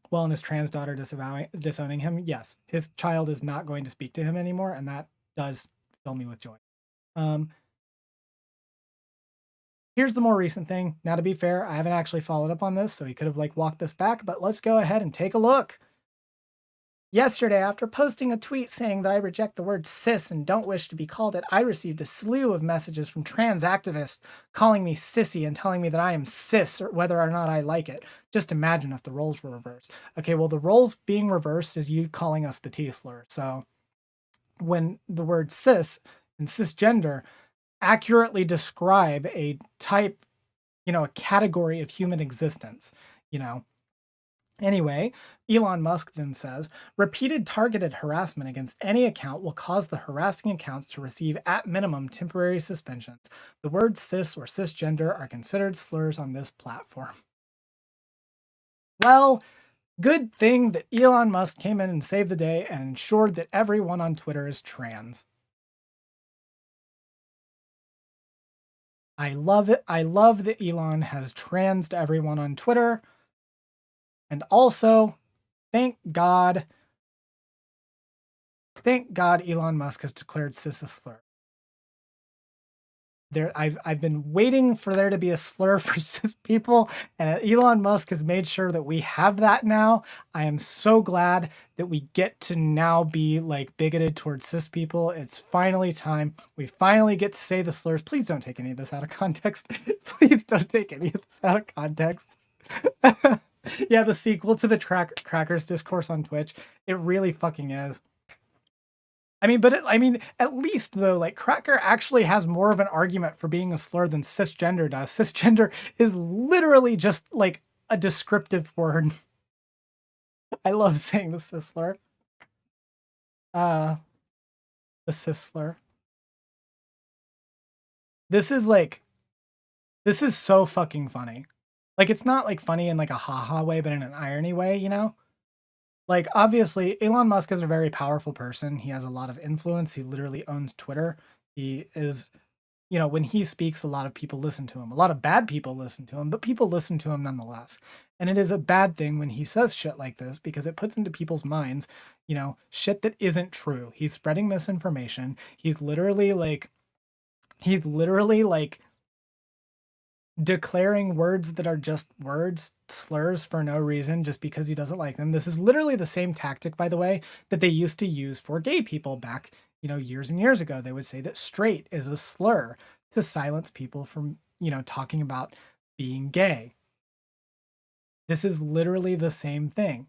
well, and his trans daughter disowning him, yes, his child is not going to speak to him anymore, and that does fill me with joy. Here's the more recent thing. Now, to be fair, I haven't actually followed up on this, so he could have walked this back, but let's go ahead and take a look. Yesterday, after posting a tweet saying that I reject the word cis and don't wish to be called it, I received a slew of messages from trans activists calling me sissy and telling me that I am cis, or whether or not I like it. Just imagine if the roles were reversed. Okay, well, the roles being reversed is you calling us the T slur. So when the word cis and cisgender accurately describe a type, a category of human existence, Anyway, Elon Musk then says, repeated targeted harassment against any account will cause the harassing accounts to receive, at minimum, temporary suspensions. The words cis or cisgender are considered slurs on this platform. Well, good thing that Elon Musk came in and saved the day and ensured that everyone on Twitter is trans. I love it. I love that Elon has transed everyone on Twitter. And also, thank God Elon Musk has declared cis a slur. I've been waiting for there to be a slur for cis people, and Elon Musk has made sure that we have that now. I am so glad that we get to now be bigoted towards cis people. It's finally time. We finally get to say the slurs. Please don't take any of this out of context. Please don't take any of this out of context. Yeah, the sequel to the Crackers discourse on Twitch. It really fucking is. I mean, at least though, Cracker actually has more of an argument for being a slur than cisgender does. Cisgender is literally just a descriptive word. I love saying the cis slur. The cis slur. This is so fucking funny. It's not funny in a haha way, but in an irony way, obviously Elon Musk is a very powerful person. He has a lot of influence. He literally owns Twitter. He is, when he speaks, a lot of people listen to him. A lot of bad people listen to him, but people listen to him nonetheless. And it is a bad thing when he says shit like this, because it puts into people's minds, shit that isn't true. He's spreading misinformation. He's literally declaring words that are just words, slurs for no reason, just because he doesn't like them. This is literally the same tactic, by the way, that they used to use for gay people back, years and years ago. They would say that straight is a slur to silence people from, talking about being gay. This is literally the same thing.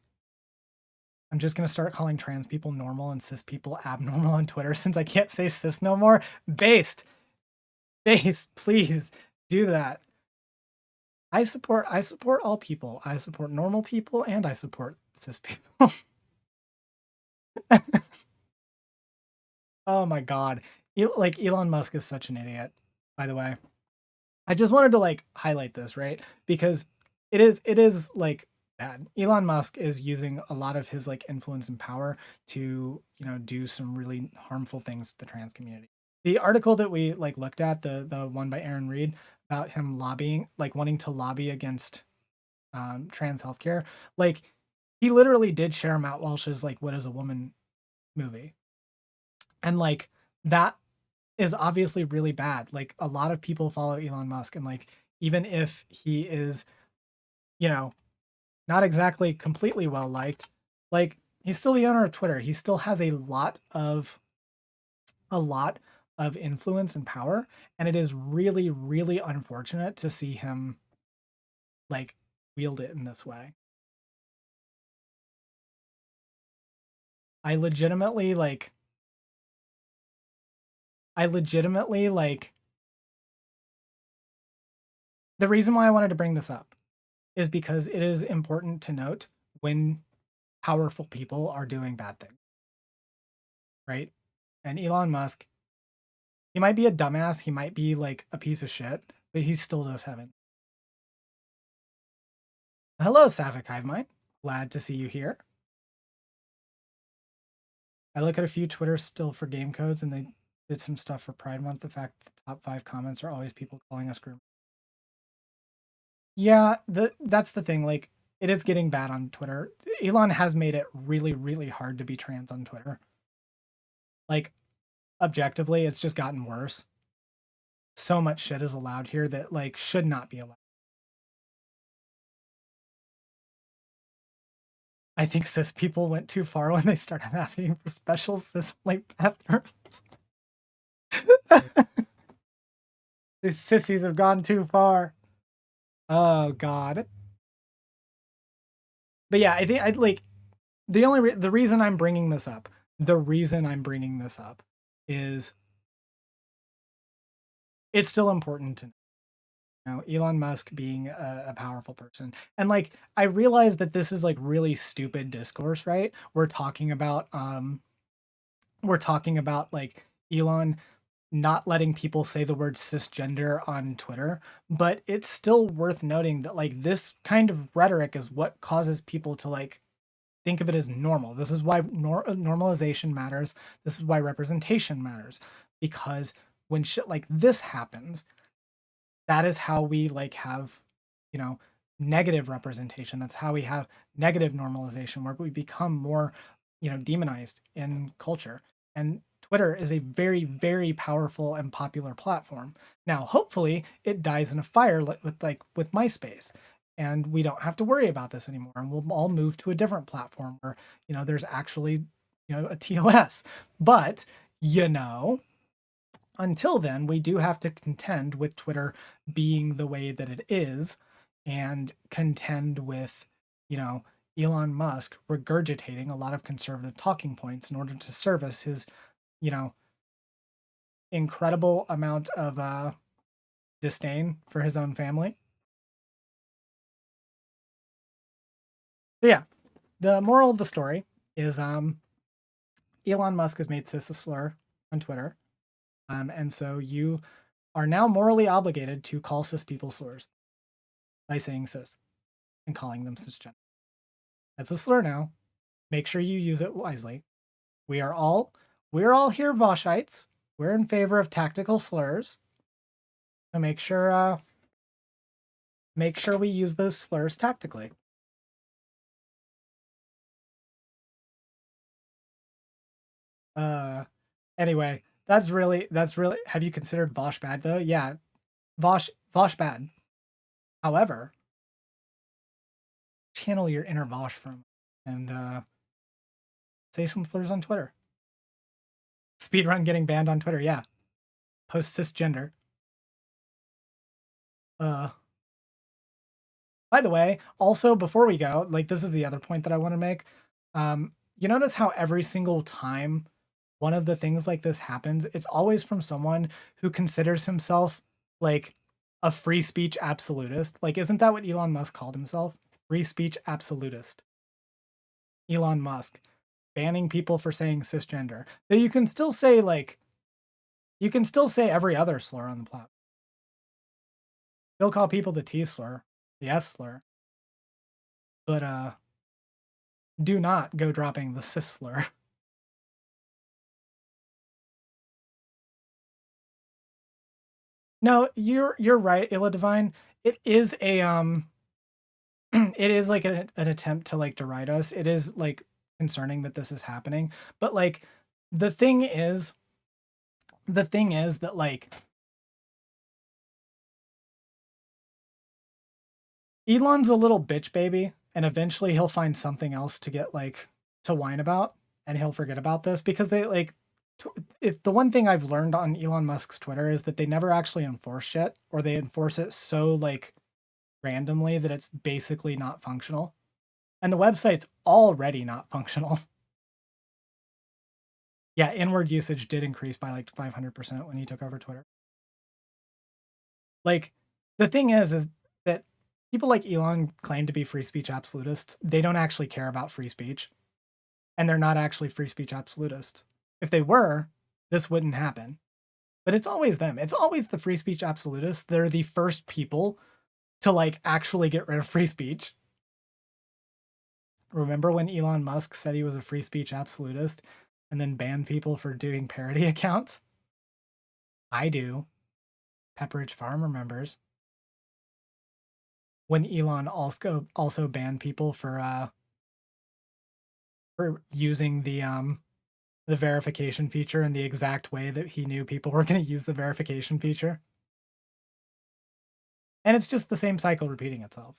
I'm just going to start calling trans people normal and cis people abnormal on Twitter since I can't say cis no more. Based, please do that. I support all people. I support normal people and I support cis people. Oh my God. Elon Musk is such an idiot. by the way. I just wanted to like highlight this, right? Because it is like bad. Elon Musk is using a lot of his like influence and power to, you know, do some really harmful things to the trans community. The article that we like looked at, the one by Aaron Reed about him lobbying, like wanting to lobby against trans healthcare, like he literally did share Matt Walsh's like "What Is a Woman" movie, and like that is obviously really bad. Like a lot of people follow Elon Musk, and like even if he is, you know, not exactly completely well liked, like he's still the owner of Twitter. He still has a lot of influence and power, and it is really really unfortunate to see him like wield it in this way. I legitimately like the reason why I wanted to bring this up is because it is important to note when powerful people are doing bad things, right? And Elon Musk, he might be a dumbass, he might be like a piece of shit, but he still does have it. Hello, Sapphic Hivemind. Glad to see you here. I look at a few Twitter still for game codes, and they did some stuff for Pride Month. The fact that the top 5 comments are always people calling us group. Yeah, that's the thing. Like, it is getting bad on Twitter. Elon has made it really, really hard to be trans on Twitter. Like, objectively, it's just gotten worse. So much shit is allowed here that like should not be allowed. I think cis people went too far when they started asking for special cis like bathrooms. These sissies have gone too far. Oh god. But yeah, I think I'd like the reason I'm bringing this up. The reason I'm bringing this up is it's still important to know Elon Musk being a powerful person. And like I realize that this is like really stupid discourse, right? We're talking about like Elon not letting people say the word cisgender on Twitter, but it's still worth noting that like this kind of rhetoric is what causes people to like think of it as normal. This is why normalization matters. This is why representation matters, because when shit like this happens, that is how we like have, you know, negative representation. That's how we have negative normalization, where we become more, you know, demonized in culture. And Twitter is a very, very powerful and popular platform. Now, hopefully, it dies in a fire with MySpace, and we don't have to worry about this anymore. And we'll all move to a different platform where, you know, there's actually, you know, a TOS. But, you know, until then, we do have to contend with Twitter being the way that it is, and contend with, you know, Elon Musk regurgitating a lot of conservative talking points in order to service his, you know, incredible amount of disdain for his own family. But yeah, the moral of the story is Elon Musk has made cis a slur on Twitter. And so you are now morally obligated to call cis people slurs by saying cis and calling them cisgender. That's a slur now. Make sure you use it wisely. We're all here Voshites. We're in favor of tactical slurs. So make sure we use those slurs tactically. Anyway, that's really have you considered Vosh bad though? Yeah. Vosh bad. However, channel your inner Vosh from and say some slurs on Twitter. Speedrun getting banned on Twitter, yeah. Post cisgender. By the way, also before we go, like this is the other point that I want to make. You notice how every single time one of the things like this happens, it's always from someone who considers himself like a free speech absolutist. Like, isn't that what Elon Musk called himself? Free speech absolutist. Elon Musk banning people for saying cisgender. But you can still say every other slur on the platform. He'll call people the T slur, the F slur. But do not go dropping the cis slur. No, you're right, Illa Divine. It is a it is like an attempt to like deride us. It is like concerning that this is happening. But like the thing is that like Elon's a little bitch baby, and eventually he'll find something else to get like to whine about, and he'll forget about this because they like if the one thing I've learned on Elon Musk's Twitter is that they never actually enforce shit, or they enforce it so like randomly that it's basically not functional. And the website's already not functional. Yeah, inward usage did increase by like 500% when he took over Twitter. Like, the thing is that people like Elon claim to be free speech absolutists. They don't actually care about free speech. And they're not actually free speech absolutists. If they were, this wouldn't happen. But it's always them. It's always the free speech absolutists. They're the first people to like actually get rid of free speech. Remember when Elon Musk said he was a free speech absolutist and then banned people for doing parody accounts? I do. Pepperidge Farm remembers. When Elon also banned people for using the verification feature in the exact way that he knew people were going to use the verification feature. And it's just the same cycle repeating itself.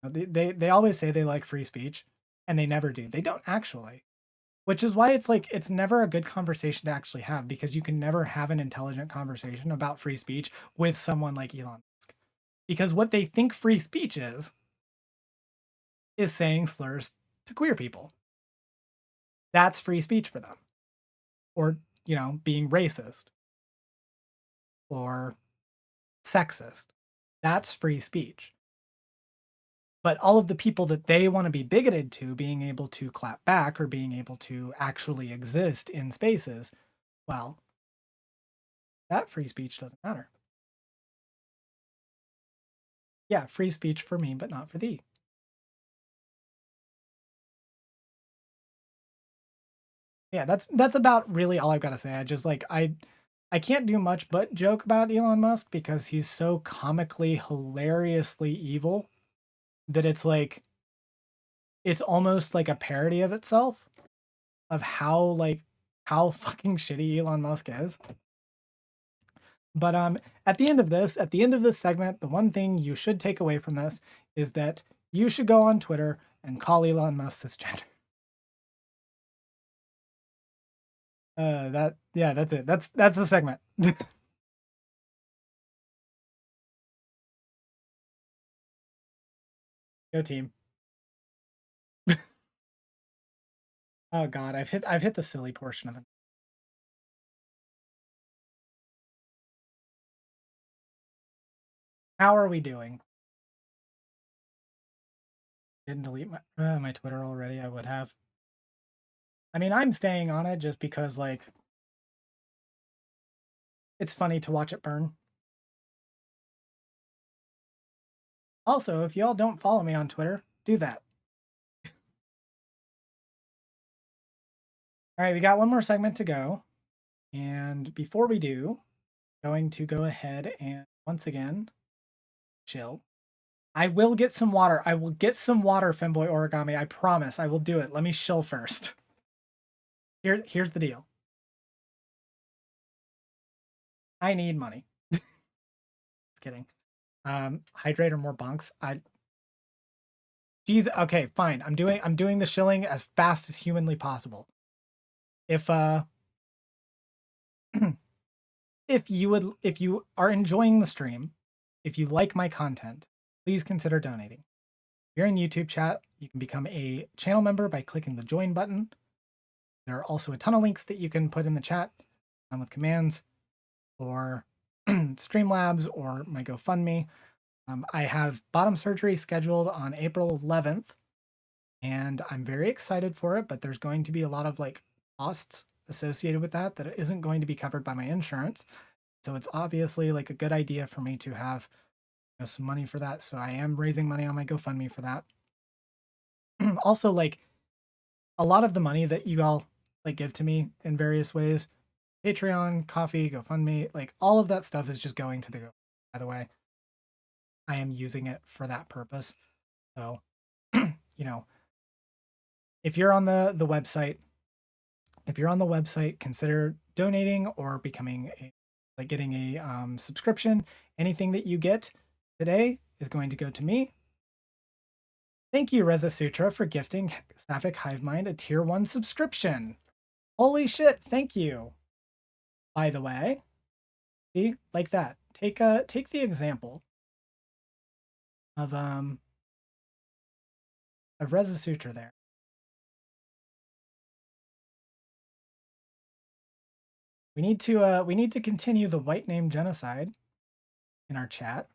They always say they like free speech, and they never do. They don't actually. Which is why it's like, it's never a good conversation to actually have, because you can never have an intelligent conversation about free speech with someone like Elon Musk. Because what they think free speech is saying slurs to queer people. That's free speech for them. Or, you know, being racist. Or sexist. That's free speech. But all of the people that they want to be bigoted to being able to clap back or being able to actually exist in spaces, well, that free speech doesn't matter. Yeah, free speech for me, but not for thee. Yeah, that's about really all I've got to say. I just like, I can't do much but joke about Elon Musk because he's so comically, hilariously evil that it's like, it's almost like a parody of itself, of how fucking shitty Elon Musk is. But at the end of this segment, the one thing you should take away from this is that you should go on Twitter and call Elon Musk cisgender. That's it. That's the segment. Go team. Oh god, I've hit the silly portion of it. How are we doing? Didn't delete my Twitter already. I would have. I mean, I'm staying on it just because like it's funny to watch it burn. Also, if y'all don't follow me on Twitter, do that. All right, we got one more segment to go. And before we do, going to go ahead and once again, chill. I will get some water. I will get some water, Femboy Origami. I promise. I will do it. Let me chill first. Here's the deal. I need money. Just kidding. Hydrate or more bunks. Geez, okay, fine. I'm doing the shilling as fast as humanly possible. If if you are enjoying the stream, if you like my content, please consider donating. If you're in YouTube chat, you can become a channel member by clicking the join button. There are also a ton of links that you can put in the chat with commands or Streamlabs or my GoFundMe. I have bottom surgery scheduled on April 11th, and I'm very excited for it, but there's going to be a lot of like costs associated with that isn't going to be covered by my insurance. So it's obviously like a good idea for me to have some money for that. So I am raising money on my GoFundMe for that. Also, like a lot of the money that you all like give to me in various ways, Patreon, Coffee, GoFundMe, like all of that stuff is just going to the Go. By the way, I am using it for that purpose. So, you know, if you're on the website, consider donating or becoming getting a subscription. Anything that you get today is going to go to me. Thank you, Reza Sutra, for gifting Sapphic Hivemind a tier 1 subscription. Holy shit, thank you. By the way, see, like that. Take the example of Reza Sutra there. We need to continue the white name genocide in our chat.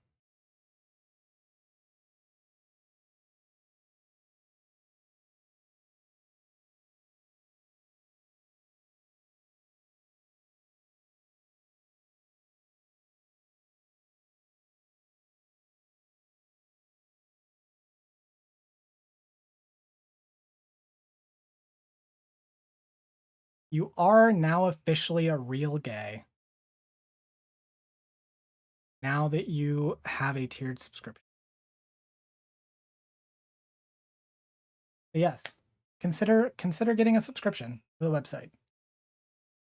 You are now officially a real gay. Now that you have a tiered subscription. But yes, consider getting a subscription to the website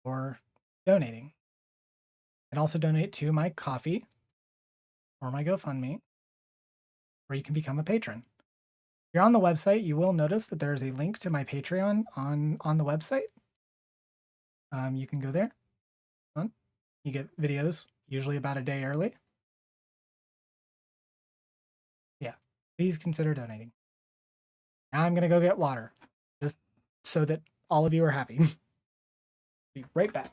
or donating. And also donate to my Coffee or my GoFundMe, or you can become a patron. If you're on the website, you will notice that there is a link to my Patreon on the website. You can go there. You get videos usually about a day early. Yeah, please consider donating. Now I'm gonna go get water, just so that all of you are happy. Be right back.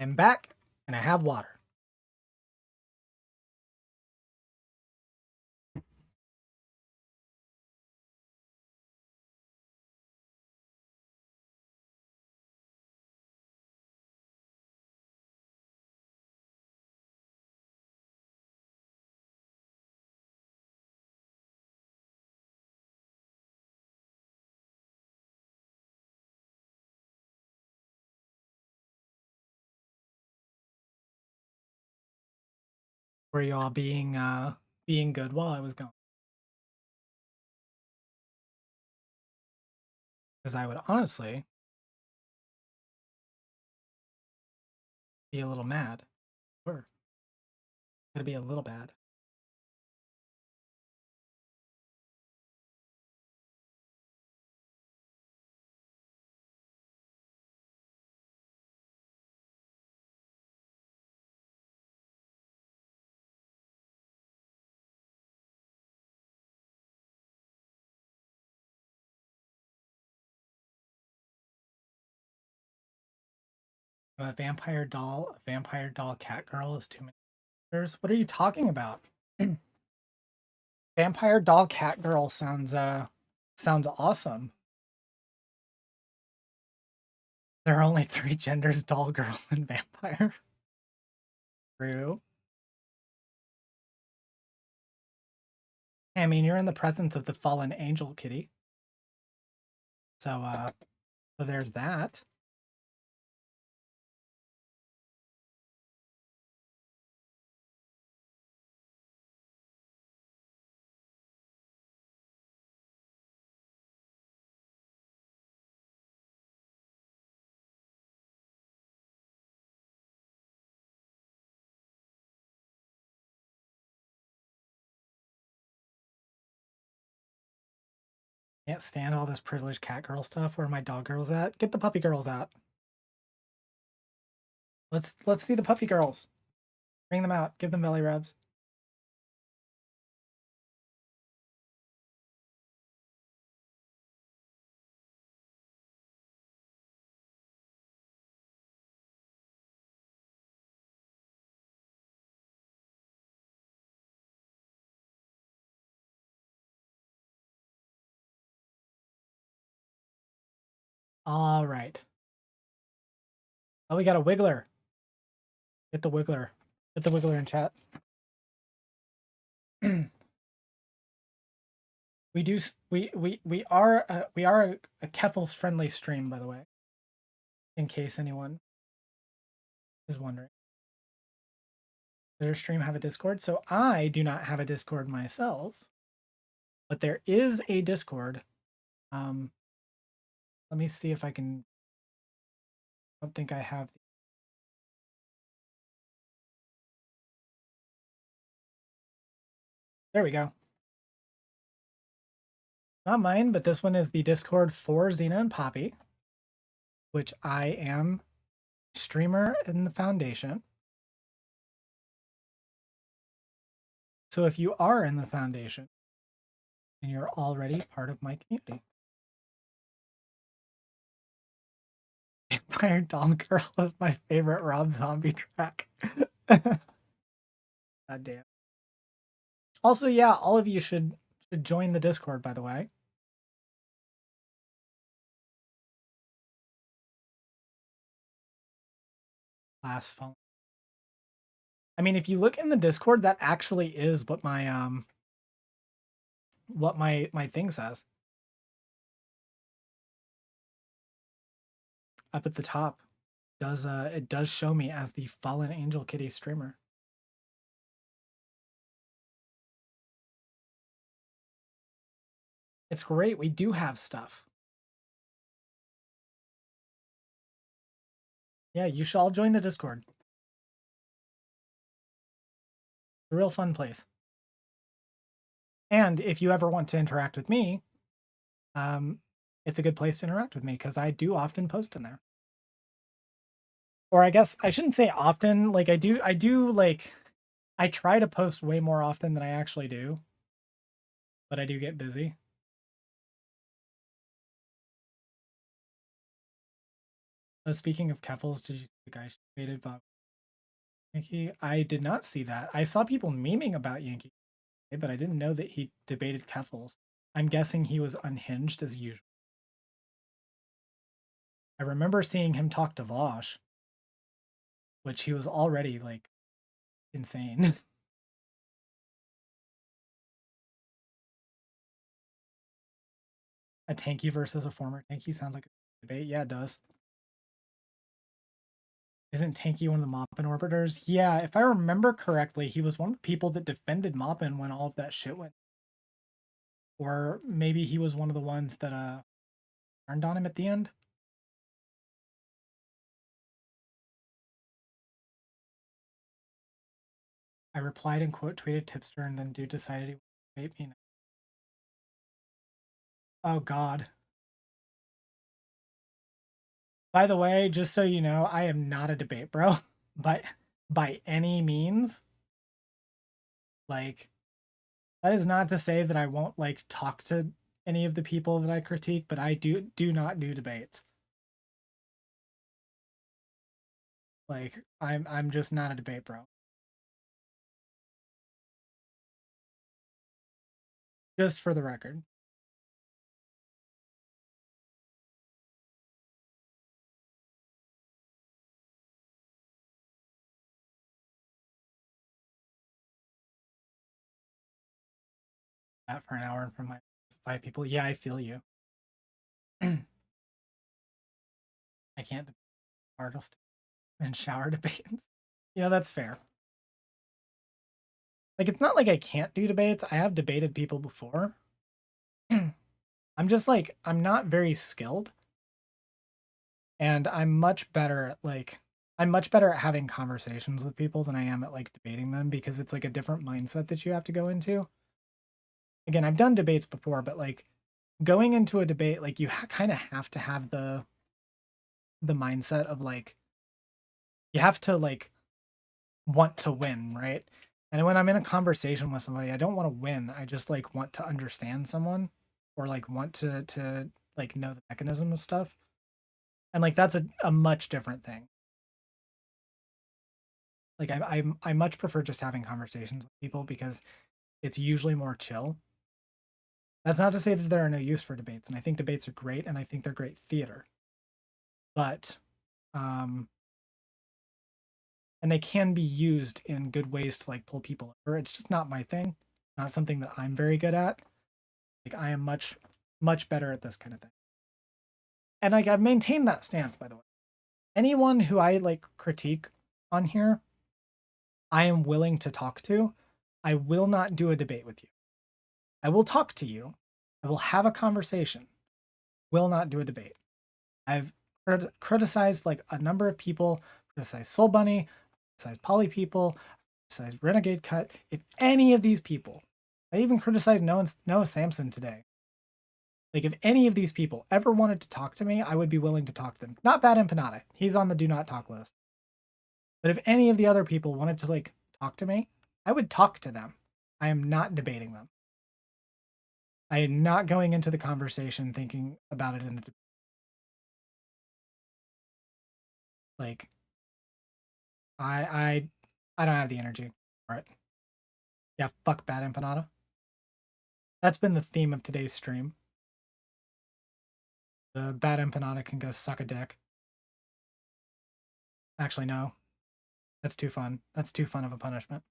I'm back, and I have water. Were you all being good while I was gone? Because I would honestly be a little mad. Or gonna be a little bad. A vampire doll cat girl is too many characters. What are you talking about? Vampire doll cat girl sounds awesome. There are only 3 genders: doll, girl, and vampire. True. I mean, you're in the presence of the fallen angel, kitty. So there's that. Can't stand all this privileged cat girl stuff. Where are my dog girls at? Get the puppy girls out. Let's see the puppy girls. Bring them out. Give them belly rubs. All right. Oh, we got a wiggler. Get the wiggler. Get the wiggler in chat. we are a Keffels friendly stream, by the way, in case anyone is wondering. Does your stream have a Discord? So I do not have a Discord myself, but there is a Discord. Let me see if I can. I don't think I have. There we go. Not mine, but this one is the Discord for Xena and Poppy, which I am streamer in the foundation. So if you are in the foundation, then you're already part of my community. Vampire Doll Girl is my favorite Rob Zombie track. God damn. Also, yeah, all of you should join the Discord, by the way. Last phone. I mean, if you look in the Discord, that actually is what my my thing says. Up at the top, it does show me as the Fallen Angel Kitty streamer. It's great. We do have stuff. Yeah, you should all join the Discord. A real fun place. And if you ever want to interact with me, it's a good place to interact with me because I do often post in there. Or I guess I shouldn't say often. Like I do like, I try to post way more often than I actually do, but I do get busy. Oh, speaking of Keffels, did you see the guy she debated about Yankee? I did not see that. I saw people memeing about Yankee, but I didn't know that he debated Keffels. I'm guessing he was unhinged as usual. I remember seeing him talk to Vosh, which he was already like insane. A tanky versus a former tanky sounds like a debate. Yeah, it does. Isn't Tanky one of the Moppin orbiters? Yeah, if I remember correctly, he was one of the people that defended Moppin when all of that shit went. Or maybe he was one of the ones that turned on him at the end. I replied and quote tweeted Tipster, and then dude decided he would debate me. Oh god. By the way, just so you know, I am not a debate bro, but by any means. Like, that is not to say that I won't like talk to any of the people that I critique, but I do not do debates. Like, I'm just not a debate bro. Just for the record. That for an hour and from my 5 people. Yeah, I feel you. I can't artist and shower debates. You know, that's fair. Like, it's not like I can't do debates. I have debated people before. I'm just like, I'm not very skilled. And I'm much better at like, I'm much better at having conversations with people than I am at like debating them because it's like a different mindset that you have to go into. Again, I've done debates before, but like going into a debate, like you kind of have to have the mindset of like you have to like want to win, right? And when I'm in a conversation with somebody, I don't want to win. I just like want to understand someone or like want to like know the mechanism of stuff. And like that's a much different thing. Like I much prefer just having conversations with people because it's usually more chill. That's not to say that there are no use for debates, and I think debates are great, and I think they're great theater. But um and they can be used in good ways to like pull people over. It's just not my thing. Not something that I'm very good at. Like I am much better at this kind of thing. And like I've maintained that stance, by the way. Anyone who I like critique on here, I am willing to talk to. I will not do a debate with you. I will talk to you. I will have a conversation. Will not do a debate. I've criticized like a number of people, criticized Soul Bunny, criticized Poly People, criticized Renegade Cut. If any of these people, I even criticized Noah Samson today. Like if any of these people ever wanted to talk to me, I would be willing to talk to them. Not BadEmpanada. He's on the do not talk list. But if any of the other people wanted to like talk to me, I would talk to them. I am not debating them. I am not going into the conversation thinking about it in a debate. Like I don't have the energy for it. Yeah, fuck BadEmpanada. That's been the theme of today's stream. The BadEmpanada can go suck a dick. Actually, no. That's too fun. That's too fun of a punishment.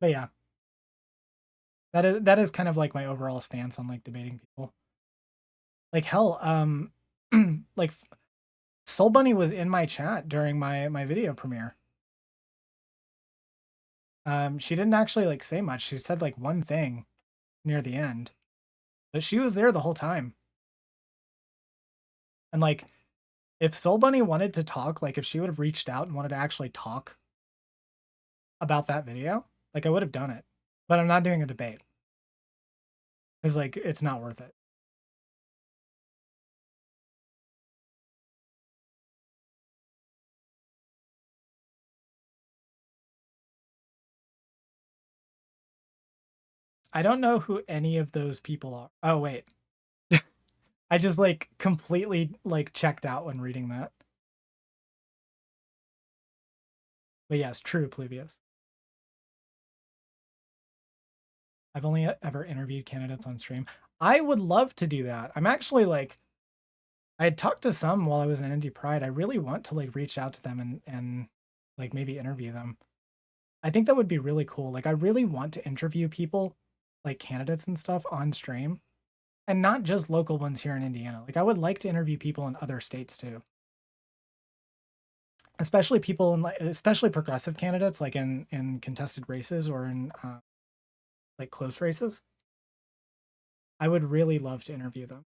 But yeah. That is kind of like my overall stance on like debating people. Like hell, like Soul Bunny was in my chat during my video premiere. She didn't actually like say much. She said like one thing near the end, but she was there the whole time. And like, if Soul Bunny wanted to talk, like if she would have reached out and wanted to actually talk about that video, like I would have done it. But I'm not doing a debate. Because like it's not worth it. I don't know who any of those people are. Oh wait. I just like completely like checked out when reading that. But yes, true, Pluvius. I've only ever interviewed candidates on stream. I would love to do that. I'm actually like, I had talked to some while I was in Indie Pride. I really want to like reach out to them and like maybe interview them. I think that would be really cool. Like I really want to interview people, like candidates and stuff on stream, and not just local ones here in Indiana. Like I would like to interview people in other states too. Especially people in like especially progressive candidates like in contested races or in like close races. I would really love to interview them.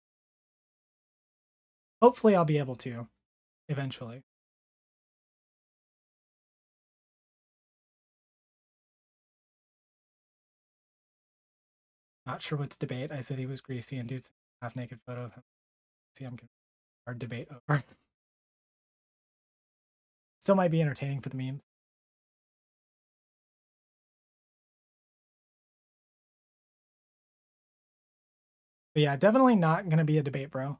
Hopefully I'll be able to eventually. Not sure what to debate. I said he was greasy and dude's half naked photo of him. See, I'm our debate over. Still might be entertaining for the memes. But yeah, definitely not gonna be a debate, bro.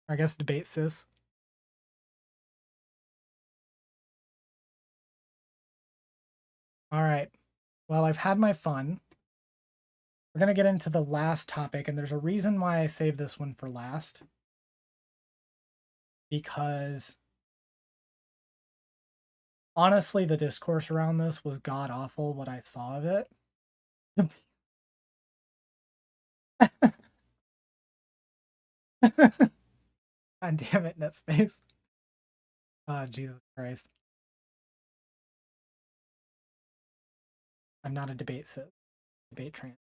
Or I guess debate sis. All right. Well, I've had my fun. We're gonna get into the last topic, and there's a reason why I saved this one for last. Because honestly, the discourse around this was god awful. What I saw of it. God damn it, NetSpace. Oh, Jesus Christ. I'm not a debate sis. Debate train.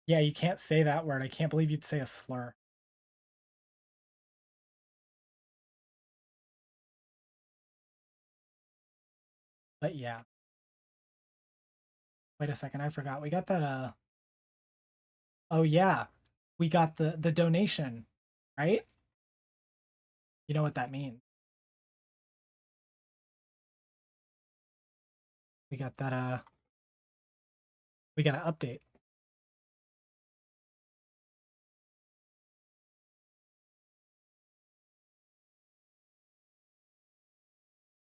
Yeah, you can't say that word. I can't believe you'd say a slur. But yeah. Wait a second, I forgot. We got that oh yeah. We got the donation, right? You know what that means. We got that we got an update.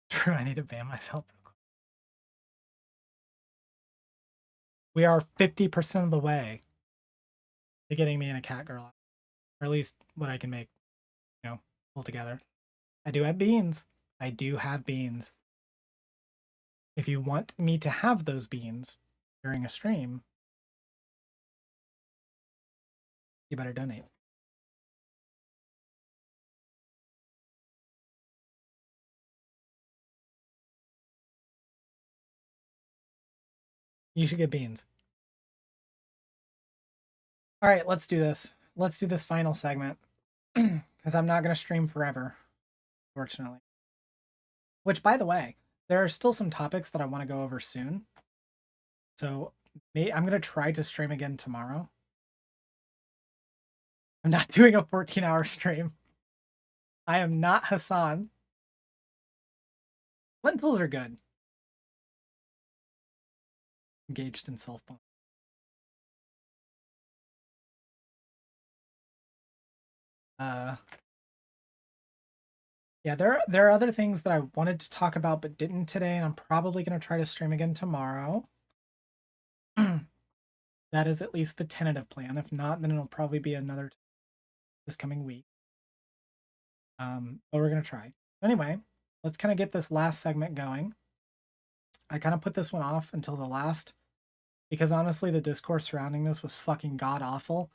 True, I need to ban myself. We are 50% of the way to getting me and a cat girl. Or at least what I can make, you know, pull together. I do have beans. I do have beans. If you want me to have those beans during a stream, you better donate. You should get beans. All right, let's do this. Let's do this final segment because I'm not going to stream forever, fortunately. Which, by the way, there are still some topics that I want to go over soon. So I'm going to try to stream again tomorrow. I'm not doing a 14-hour stream. I am not Hassan. Lentils are good. Engaged in self-bomb. Yeah, there are other things that I wanted to talk about but didn't today, and I'm probably going to try to stream again tomorrow. That is at least the tentative plan. If not, then it'll probably be another this coming week. But we're going to try. Anyway, let's kind of get this last segment going. I kind of put this one off until the last because honestly, the discourse surrounding this was fucking god awful,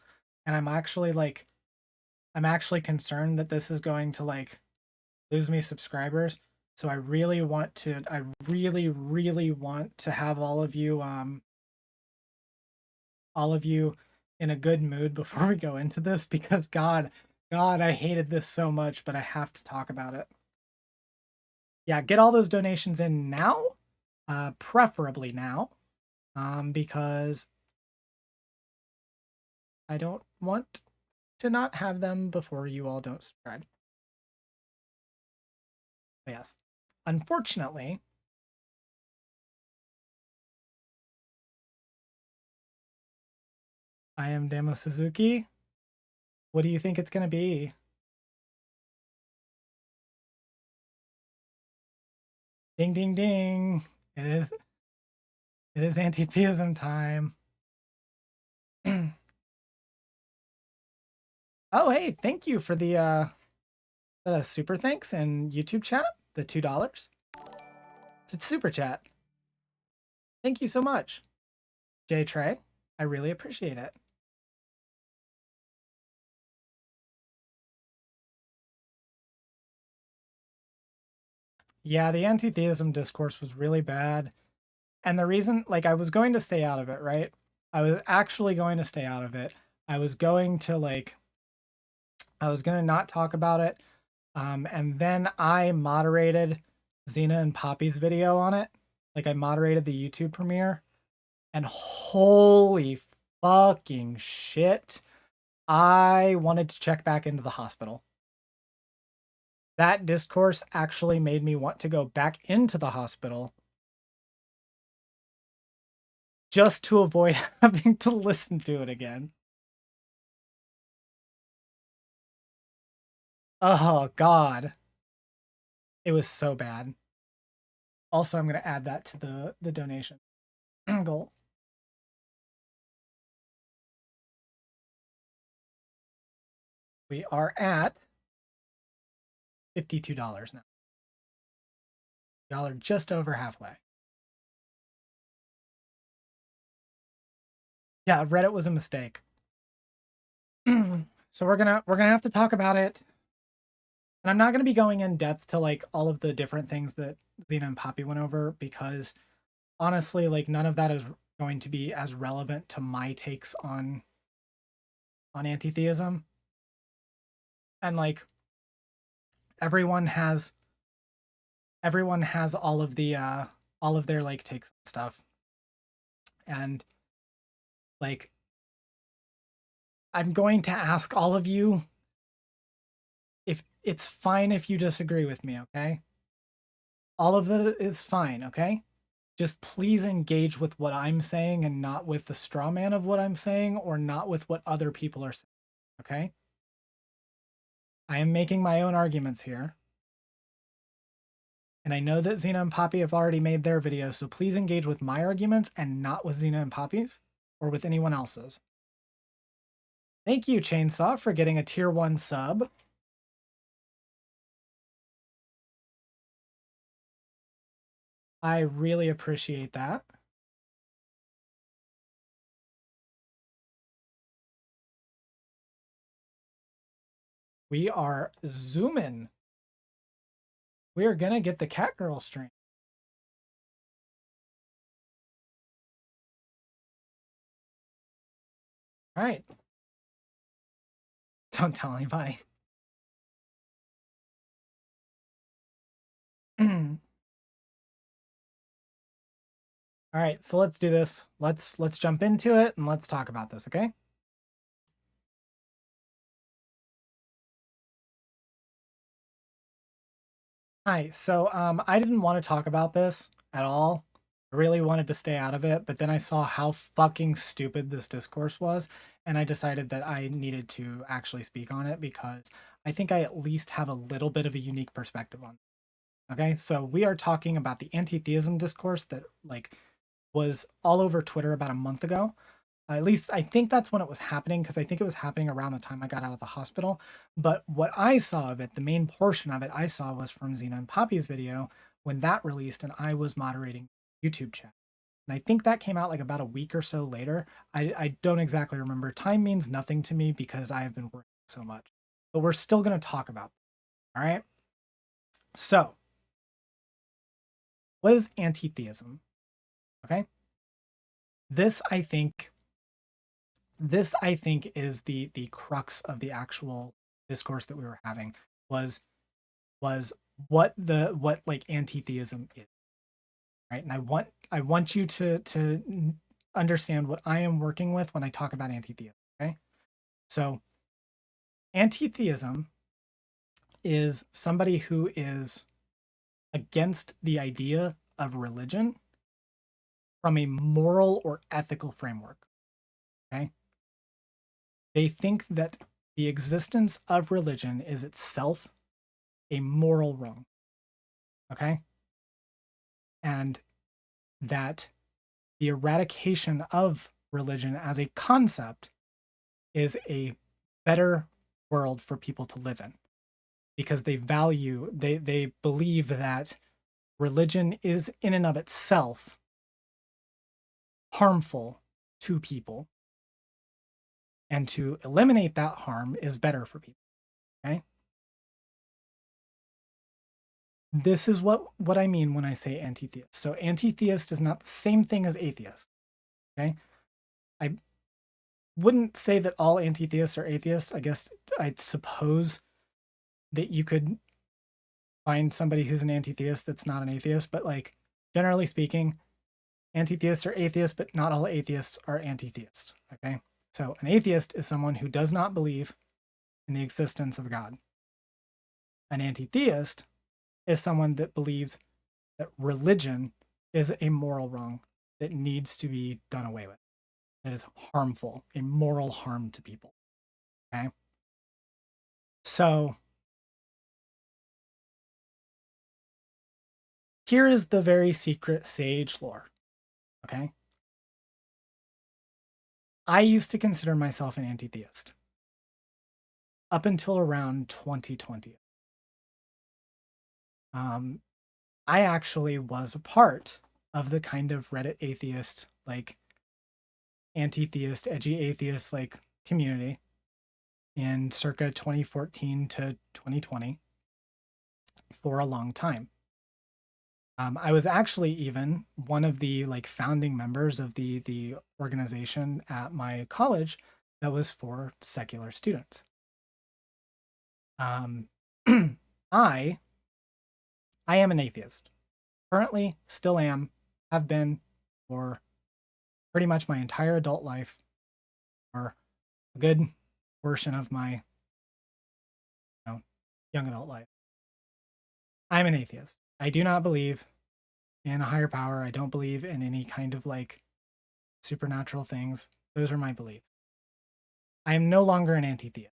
and I'm actually concerned that this is going to like lose me subscribers. So I really want to have all of you in a good mood before we go into this because God, I hated this so much, but I have to talk about it. Yeah, get all those donations in now, preferably now, because I don't want to not have them before you all don't subscribe. But yes, unfortunately, I am Damo Suzuki. What do you think it's going to be? Ding, ding, ding. It is anti-theism time. Oh, hey, thank you for the super thanks and YouTube chat, the $2. It's a super chat. Thank you so much. J Trey, I really appreciate it. Yeah, the anti-theism discourse was really bad. And the reason, like, I was going to stay out of it, right? I was actually going to stay out of it. I was going to not talk about it. And then I moderated Xena and Poppy's video on it. Like, I moderated the YouTube premiere. And holy fucking shit, I wanted to check back into the hospital. That discourse actually made me want to go back into the hospital just to avoid having to listen to it again. Oh, God. It was so bad. Also, I'm going to add that to the donation goal. We are at $52 now. Y'all are just over halfway. Yeah, Reddit was a mistake. So we're gonna have to talk about it. And I'm not gonna be going in depth to like all of the different things that Xena and Poppy went over because honestly, like none of that is going to be as relevant to my takes on anti-theism. And like everyone has all of the all of their like takes on stuff. And like, I'm going to ask all of you if it's fine if you disagree with me, okay? All of that is fine, okay? Just please engage with what I'm saying and not with the straw man of what I'm saying or not with what other people are saying, okay? I am making my own arguments here. And I know that Xena and Poppy have already made their video, so please engage with my arguments and not with Xena and Poppy's or with anyone else's. Thank you, Chainsaw, for getting a tier 1 sub. I really appreciate that. We are zooming. We are gonna get the Catgirl stream. All right. Don't tell anybody. All right, so let's do this. Let's jump into it and let's talk about this, okay? Hi, so I didn't want to talk about this at all. I really wanted to stay out of it, but then I saw how fucking stupid this discourse was, and I decided that I needed to actually speak on it because I think I at least have a little bit of a unique perspective on it. Okay, so we are talking about the anti-theism discourse that like was all over Twitter about a month ago. At least I think that's when it was happening, because I think it was happening around the time I got out of the hospital. But what I saw of it, the main portion of it I saw was from Xena and Poppy's video when that released and I was moderating YouTube chat. And I think that came out like about a week or so later. I don't exactly remember. Time means nothing to me because I have been working so much. But we're still going to talk about it. All right? So, what is anti-theism? Okay? This I think is the crux of the actual discourse that we were having was what like anti-theism is, right? And I want you to understand what I am working with when I talk about anti-theism, okay? So anti-theism is somebody who is against the idea of religion from a moral or ethical framework, okay? They think that the existence of religion is itself a moral wrong, okay? And that the eradication of religion as a concept is a better world for people to live in because they believe that religion is in and of itself harmful to people. And to eliminate that harm is better for people, okay? This is what I mean when I say anti-theist. So anti-theist is not the same thing as atheist, okay? I wouldn't say that all anti-theists are atheists. I guess I suppose that you could find somebody who's an anti-theist that's not an atheist, but like generally speaking, anti-theists are atheists, but not all atheists are anti-theists, okay? So an atheist is someone who does not believe in the existence of God. An anti-theist is someone that believes that religion is a moral wrong that needs to be done away with. It is harmful, a moral harm to people. Okay? So here is the very secret Saige lore. Okay? I used to consider myself an anti-theist up until around 2020. I actually was a part of the kind of Reddit atheist, like anti-theist, edgy atheist like community in circa 2014 to 2020 for a long time. I was actually even one of the like founding members of the organization at my college that was for secular students. I am an atheist. Currently, still am. have been for pretty much my entire adult life, or a good portion of my young adult life. I'm an atheist. I do not believe in a higher power. I don't believe in any kind of like supernatural things. Those are my beliefs. I am no longer an anti-theist.